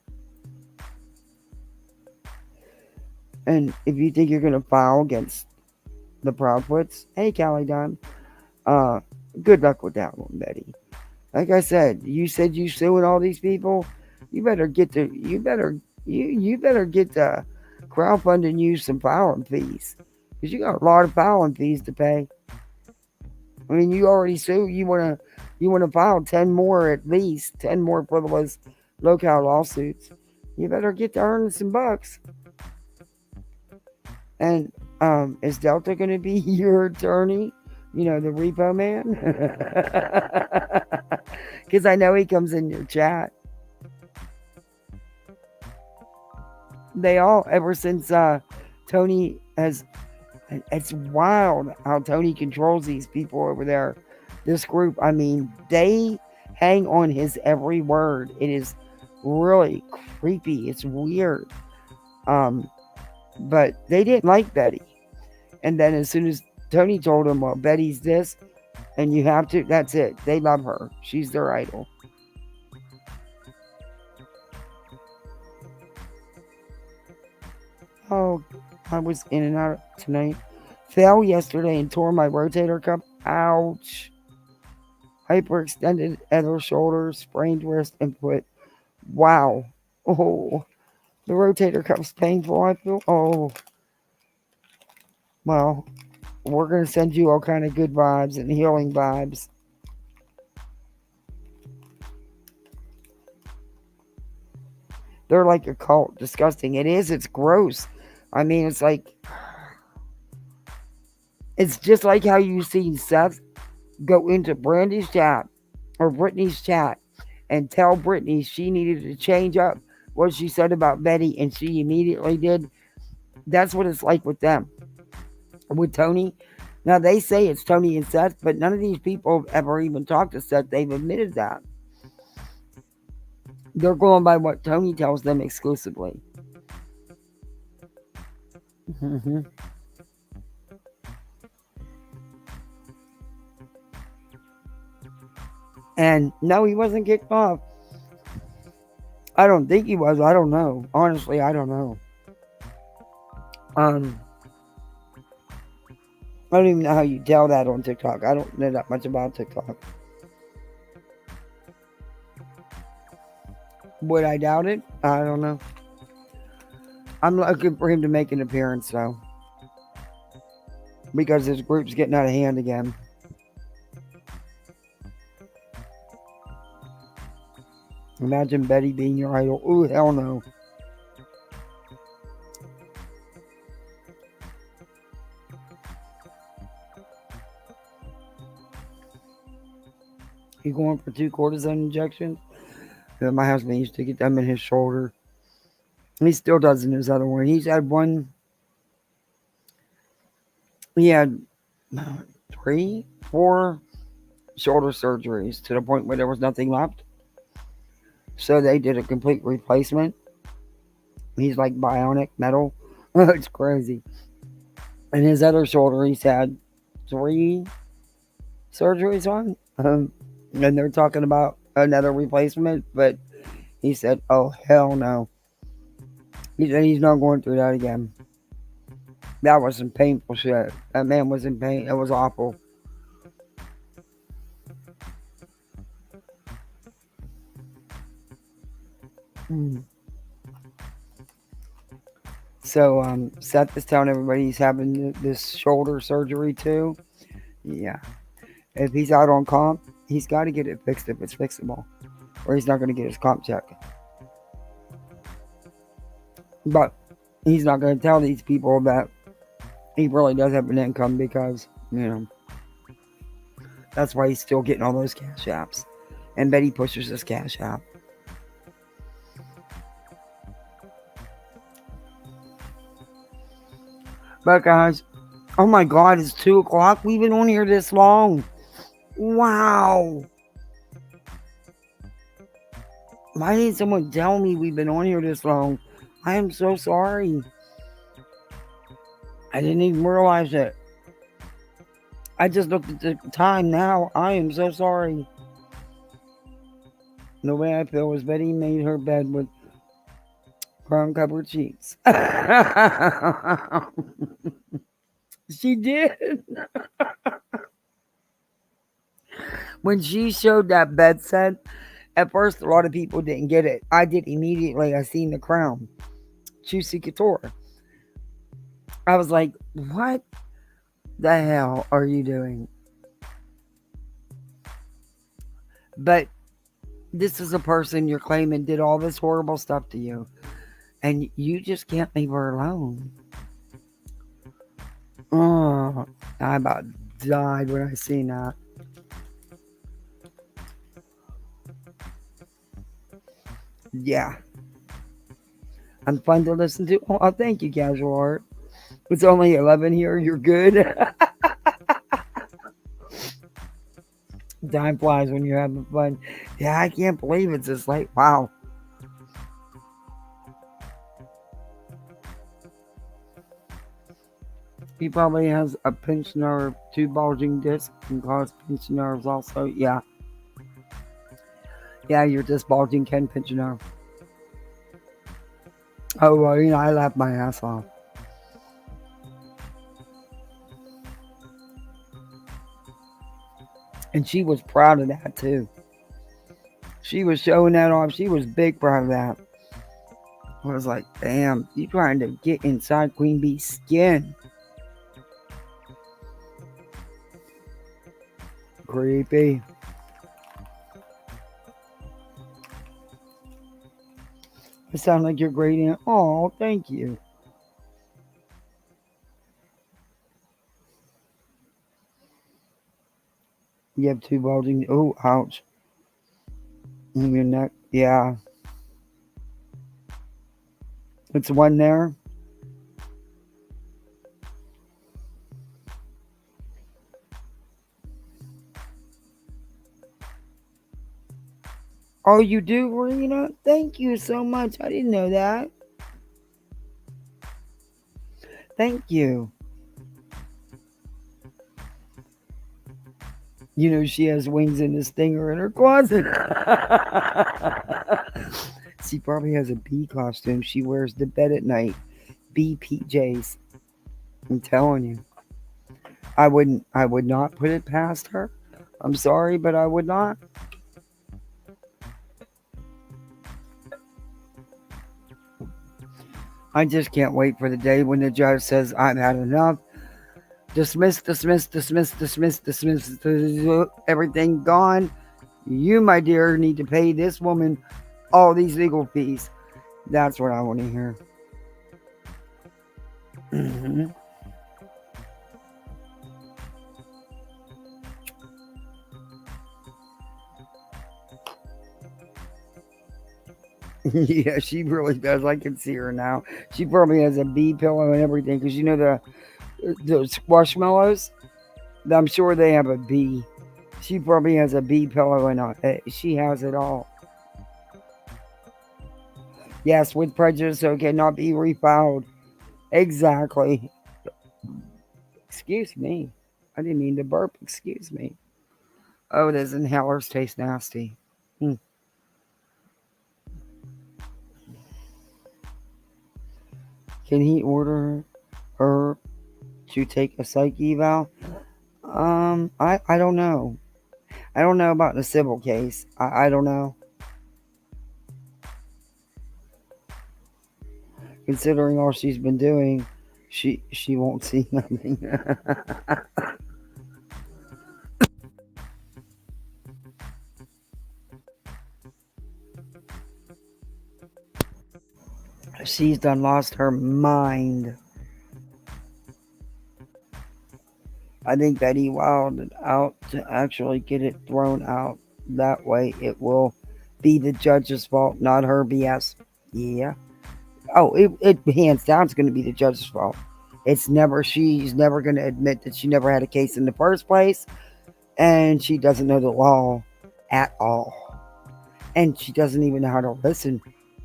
And if you think you're gonna file against the Proudfoots, hey Callie Don, uh, good luck with that one, Betty. Like I said you suing all these people. You better get to you better get to crowdfunding you some filing fees because you got a lot of filing fees to pay. I mean, you already sued. You wanna file 10 more, at least 10 more frivolous locale lawsuits. You better get to earning some bucks. And is Delta going to be your attorney? You know, the repo man? Because I know he comes in your chat. They all, ever since Tony has, it's wild how Tony controls these people over there. This group, I mean, they hang on his every word. It is really creepy. It's weird. But they didn't like Betty. And then as soon as Tony told him, well, Betty's this, and you have to, that's it. They love her. She's their idol. Oh, I was in and out tonight. Fell yesterday and tore my rotator cuff. Ouch. Hyperextended other shoulder, sprained wrist and foot. Wow. Oh, the rotator cuff's painful, I feel. Oh. Well, we're going to send you all kind of good vibes and healing vibes. They're like a cult. Disgusting. It is. It's gross. I mean, it's like, it's just like how you see Seth go into Brandy's chat or Brittany's chat and tell Brittany she needed to change up what she said about Betty, and she immediately did. That's what it's like with them. With Tony. Now, they say it's Tony and Seth, but none of these people have ever even talked to Seth. They've admitted that. They're going by what Tony tells them exclusively. Mm-hmm. And no, he wasn't kicked off. I don't think he was. I don't know. Honestly, I don't know. I don't even know how you tell that on TikTok. I don't know that much about TikTok. Would I doubt it? I don't know. I'm looking for him to make an appearance, though. Because this group's getting out of hand again. Imagine Betty being your idol. Ooh, hell no. He going for 2 cortisone injections? My husband used to get them in his shoulder. He still does in his other one. He's had one. He had 3, 4 shoulder surgeries to the point where there was nothing left. So they did a complete replacement. He's like bionic metal. It's crazy. And his other shoulder, he's had 3 surgeries on. And they're talking about another replacement. But he said, oh, hell no. He said he's not going through that again. That was some painful shit. That man was in pain. It was awful. So Seth is telling everybody he's having this shoulder surgery too. Yeah. If he's out on comp, he's got to get it fixed if it's fixable. Or he's not going to get his comp check. But he's not going to tell these people that he really does have an income because, that's why he's still getting all those cash apps. And Betty pushes his cash app. But guys, oh my God, it's 2 o'clock. We've been on here this long. Wow. Why didn't someone tell me we've been on here this long? I am so sorry. I didn't even realize it. I just looked at the time now. I am so sorry. The way I feel is Betty made her bed with brown covered sheets. She did. When she showed that bed set, at first a lot of people didn't get it. I did immediately. I seen the crown. Juicy Couture. I was like, what the hell are you doing? But this is a person you're claiming did all this horrible stuff to you. And you just can't leave her alone. Oh, I about died when I seen that. Yeah. I'm fun to listen to. Oh, thank you, Casual Art. It's only 11 here. You're good. Time flies when you're having fun. Yeah, I can't believe it's just like, wow. He probably has a pinched nerve, 2 bulging discs can cause pinched nerves also. Yeah. Yeah, your disc bulging can pinch a nerve. Oh, well, I laughed my ass off. And she was proud of that, too. She was showing that off. She was big proud of that. I was like, damn, you trying to get inside Queen Bee's skin. Creepy. You sound like you're great aunt. Oh, thank you. You have 2 bulging. Oh, ouch. In your neck. Yeah. It's one there. Oh, you do, Rena? Thank you so much. I didn't know that. Thank you. She has wings and a stinger in her closet. She probably has a bee costume. She wears to bed at night. Bee PJs. I'm telling you. I would not put it past her. I'm sorry, but I would not. I just can't wait for the day when the judge says, I've had enough. Dismiss, dismiss, dismiss, dismiss, dismiss, everything gone. You, my dear, need to pay this woman all these legal fees. That's what I want to hear. Mm-hmm. Yeah, she really does. I can see her now. She probably has a bee pillow and everything because the squashmallows. I'm sure they have a bee. She probably has a bee pillow and she has it all. Yes, with prejudice, so it cannot be refiled. Exactly. Excuse me. I didn't mean to burp. Excuse me. Oh, those inhalers taste nasty. Can he order her to take a psych eval? I don't know. I don't know about the civil case. I don't know. Considering all she's been doing, she won't see nothing. She's done lost her mind. I think that he wilded out to actually get it thrown out. That way it will be the judge's fault, not her BS. Yeah. Oh, it hands down it's going to be the judge's fault. She's never going to admit that she never had a case in the first place. And she doesn't know the law at all. And she doesn't even know how to listen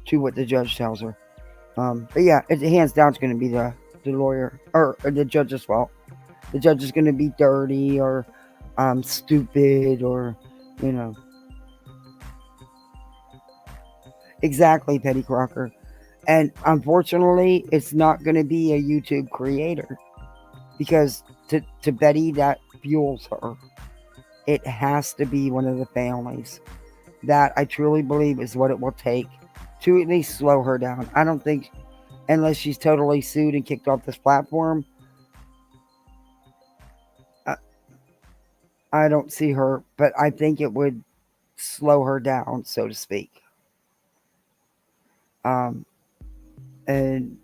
to what the judge tells her. But yeah, it hands down it's going to be the lawyer or the judge's fault. The judge is going to be dirty or stupid or, you know. Exactly, Petty Crocker. And unfortunately, it's not going to be a YouTube creator because to Betty, that fuels her. It has to be one of the families. That I truly believe is what it will take to at least slow her down. I don't think, unless she's totally sued and kicked off this platform, I, I don't see her, but I think it would slow her down, so to speak. Um, and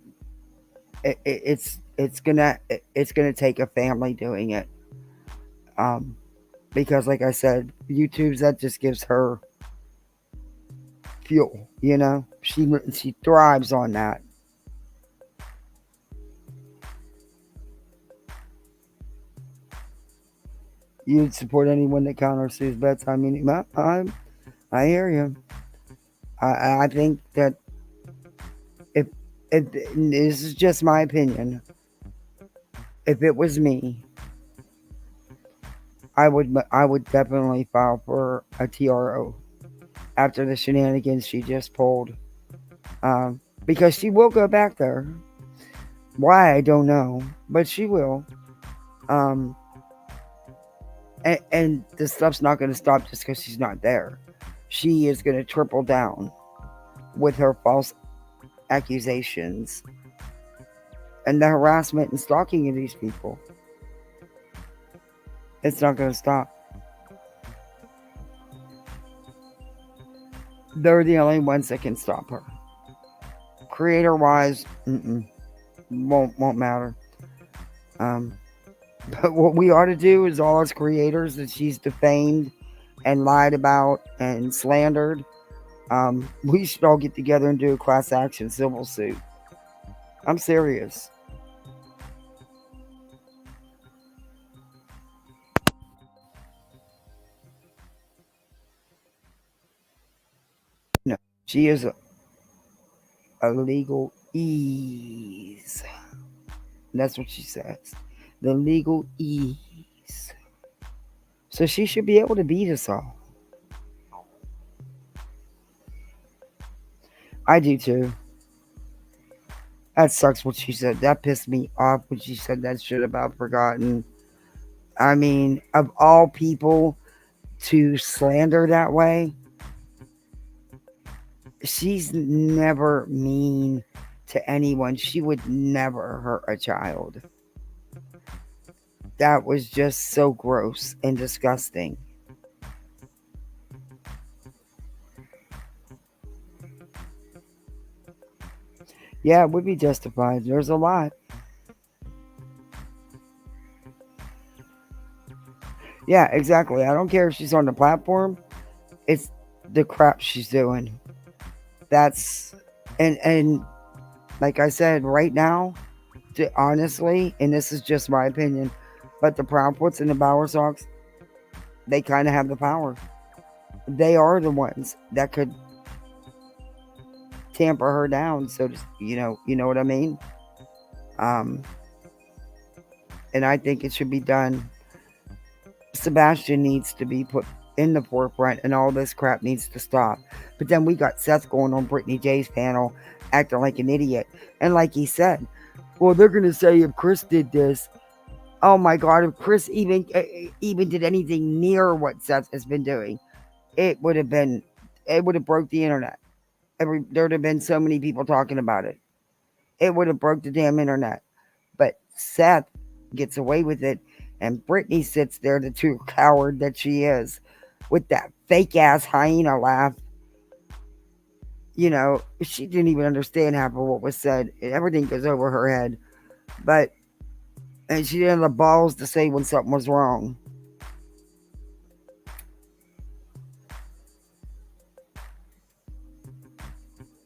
it's gonna take a family doing it. Um, because like I said, YouTube's that just gives her fuel. You know, she thrives on that. You'd support anyone that countersues bets. I mean, I hear you. I think that if if this is just my opinion, if it was me, I would definitely file for a TRO after the shenanigans she just pulled, because she will go back there. Why I don't know, but she will. Um, and this stuff's not going to stop just because she's not there. She is going to triple down with her false accusations and the harassment and stalking of these people. It's not going to stop. They're the only ones that can stop her. Creator wise, won't matter. But what we ought to do is all as creators that she's defamed and lied about and slandered, we should all get together and do a class action civil suit. I'm serious. No, she is a legal ease. That's what she says. The legal ease. So she should be able to beat us all. I do too. That sucks what she said. That pissed me off when she said that shit about Forgotten. I mean, of all people to slander that way, she's never mean to anyone. She would never hurt a child. That was just so gross and disgusting. Yeah, it would be justified. There's a lot. Yeah, exactly. I don't care if she's on the platform. It's the crap she's doing. That's and like I said, right now, honestly, and this is just my opinion, but the Proudfoots and the Bowersocks, they kind of have the power. They are the ones that could tamper her down. So, you know what I mean. Um, and I think it should be done. Sebastian needs to be put in the forefront, and all this crap needs to stop. But then we got Seth going on Brittany J's panel, acting like an idiot, and like he said, well, they're gonna say if Chris did this. Oh my God! If Chris even did anything near what Seth has been doing, it would have broke the internet. There would have been so many people talking about it. It would have broke the damn internet. But Seth gets away with it, and Brittany sits there, the true coward that she is, with that fake ass hyena laugh. You know, she didn't even understand half of what was said. Everything goes over her head. And she didn't have the balls to say when something was wrong.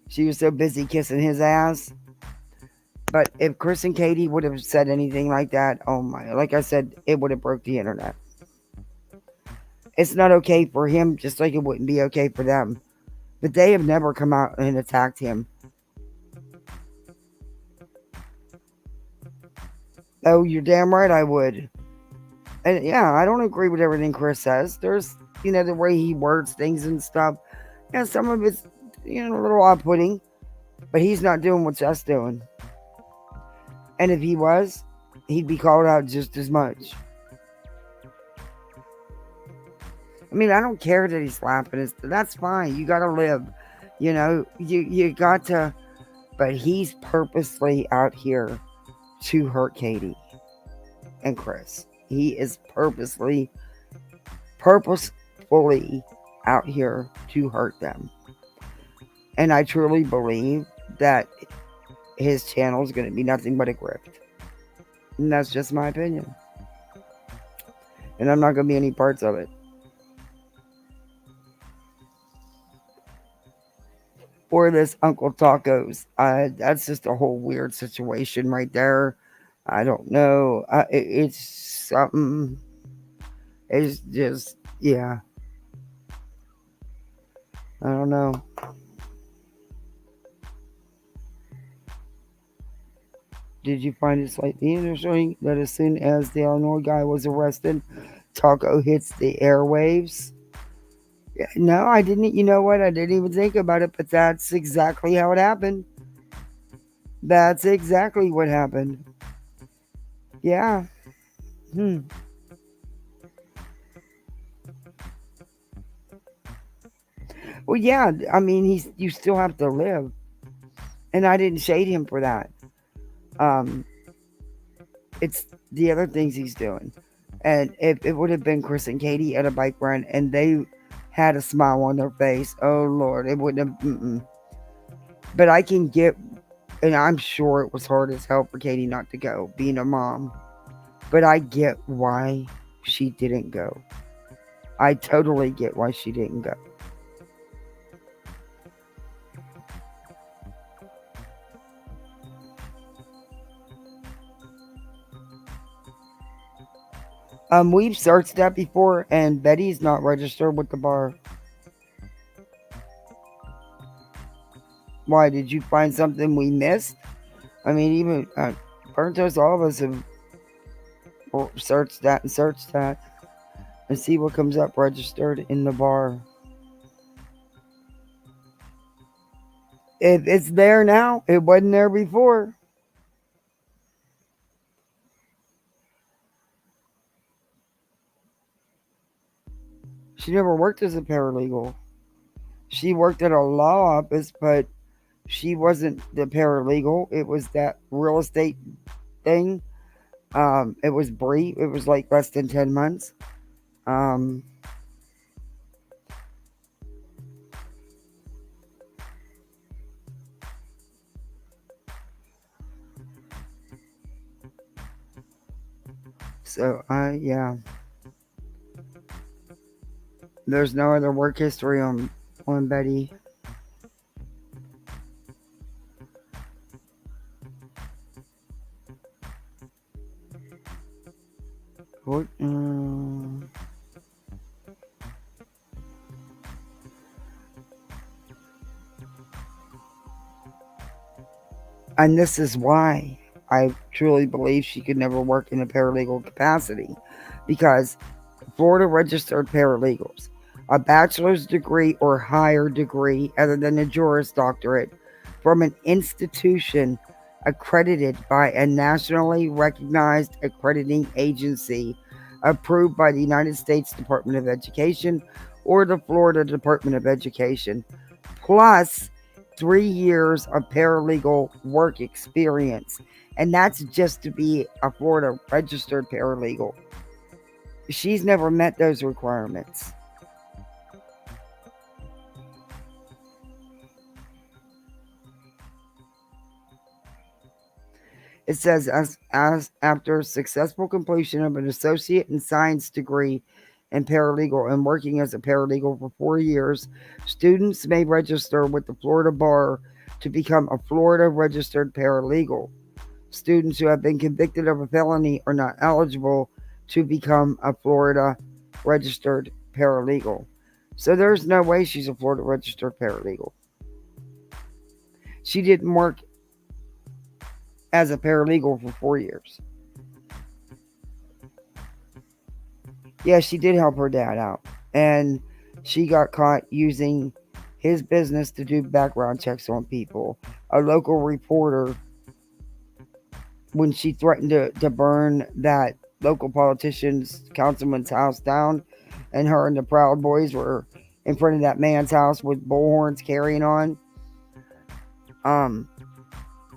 She was so busy kissing his ass. But if Chris and Katie would have said anything like that, oh my, like I said, it would have broke the internet. It's not okay for him, just like it wouldn't be okay for them. But they have never come out and attacked him. Oh, you're damn right I would. And yeah, I don't agree with everything Chris says. There's, the way he words things and stuff. Yeah, some of it's, a little off putting, but he's not doing what Seth's doing. And if he was, he'd be called out just as much. I mean, I don't care that he's slapping us. That's fine. You gotta live. You got to. But he's purposely out here to hurt Katie and Chris. He is purposefully out here to hurt them. And I truly believe that his channel is going to be nothing but a grift. And that's just my opinion. And I'm not going to be any parts of it. Or this Uncle Tacos. That's just a whole weird situation right there. I don't know. It's something. It's just, yeah. I don't know. Did you find it slightly interesting that as soon as the Illinois guy was arrested, Taco hits the airwaves? Yeah, no, I didn't. You know what? I didn't even think about it, but that's exactly how it happened. That's exactly what happened. Yeah. Well, yeah. I mean, you still have to live, and I didn't shade him for that. It's the other things he's doing, and if it would have been Chris and Katie at a bike run, and they had a smile on their face, oh Lord, it wouldn't have. But I can get, and I'm sure it was hard as hell for Katie not to go, being a mom. But I get why she didn't go. I totally get why she didn't go. We've searched that before, and Betty's not registered with the bar. Why, did you find something we missed? I mean, even Burntos, all of us have searched that and see what comes up registered in the bar. If it's there now, it wasn't there before. She never worked as a paralegal. She worked at a law office, but she wasn't the paralegal. It was that real estate thing. It was brief. It was like less than 10 months. So, yeah. There's no other work history on Betty. What? And this is why I truly believe she could never work in a paralegal capacity, because Florida registered paralegals, a bachelor's degree or higher degree other than a Juris Doctorate from an institution accredited by a nationally recognized accrediting agency approved by the United States Department of Education or the Florida Department of Education, plus 3 years of paralegal work experience. And that's just to be a Florida registered paralegal. She's never met those requirements. It says, as after successful completion of an associate in science degree in paralegal and working as a paralegal for 4 years, students may register with the Florida Bar to become a Florida registered paralegal. Students who have been convicted of a felony are not eligible to become a Florida registered paralegal. So there's no way she's a Florida registered paralegal. She didn't work as a paralegal for 4 years. Yeah, she did help her dad out. And she got caught using his business to do background checks on people. A local reporter, when she threatened to burn that local politician's councilman's house down, and her and the Proud Boys were in front of that man's house with bullhorns carrying on. Um,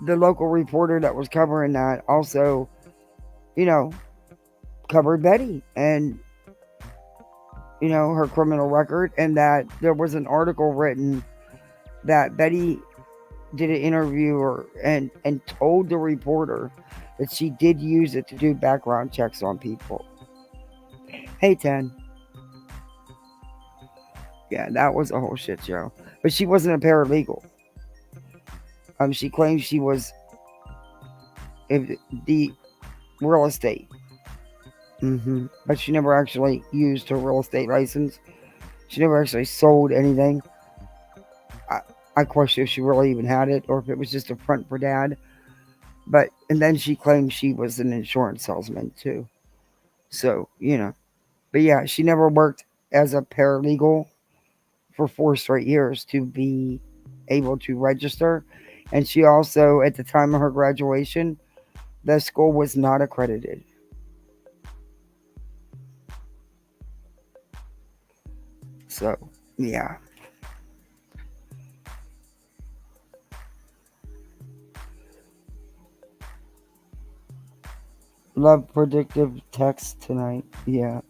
the local reporter that was covering that also, you know, covered Betty and, her criminal record, and that there was an article written that Betty did an interview and told the reporter that she did use it to do background checks on people. Hey, 10. Yeah, that was a whole shit show. But she wasn't a paralegal. She claimed she was the real estate. But she never actually used her real estate license. She never actually sold anything. I question if she really even had it or if it was just a front for dad. And then she claimed she was an insurance salesman too. So, But yeah, she never worked as a paralegal for 4 straight years to be able to register. And she also, at the time of her graduation, the school was not accredited. So, yeah. Love predictive text tonight. Yeah.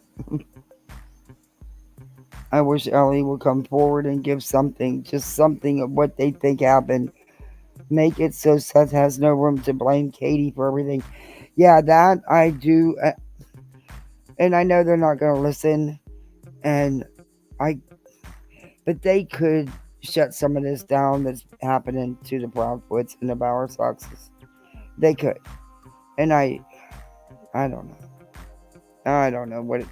I wish Ellie would come forward and give something, just something of what they think happened. Make it so Seth has no room to blame Katie for everything. Yeah, that I do. And I know they're not going to listen. But they could shut some of this down that's happening to the Proudfoots and the Bower Soxes. They could. And I don't know. I don't know what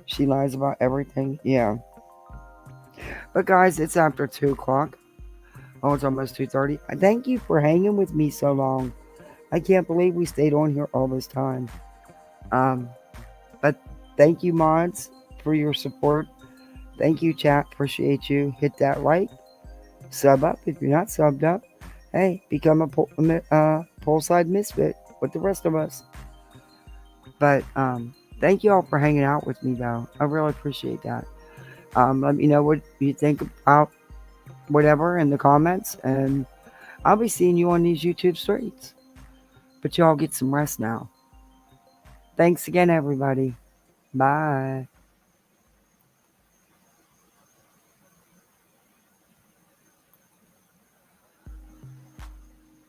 she lies about everything. Yeah. But guys, it's after 2 o'clock. Oh, it's almost 2:30. Thank you for hanging with me so long. I can't believe we stayed on here all this time. But thank you, mods, for your support. Thank you, chat. Appreciate you. Hit that like. Sub up if you're not subbed up. Hey, become a Poolside Misfit with the rest of us. But thank you all for hanging out with me, though. I really appreciate that. Let me know what you think about whatever in the comments, and I'll be seeing you on these YouTube streets. But y'all get some rest now. Thanks again, everybody. Bye.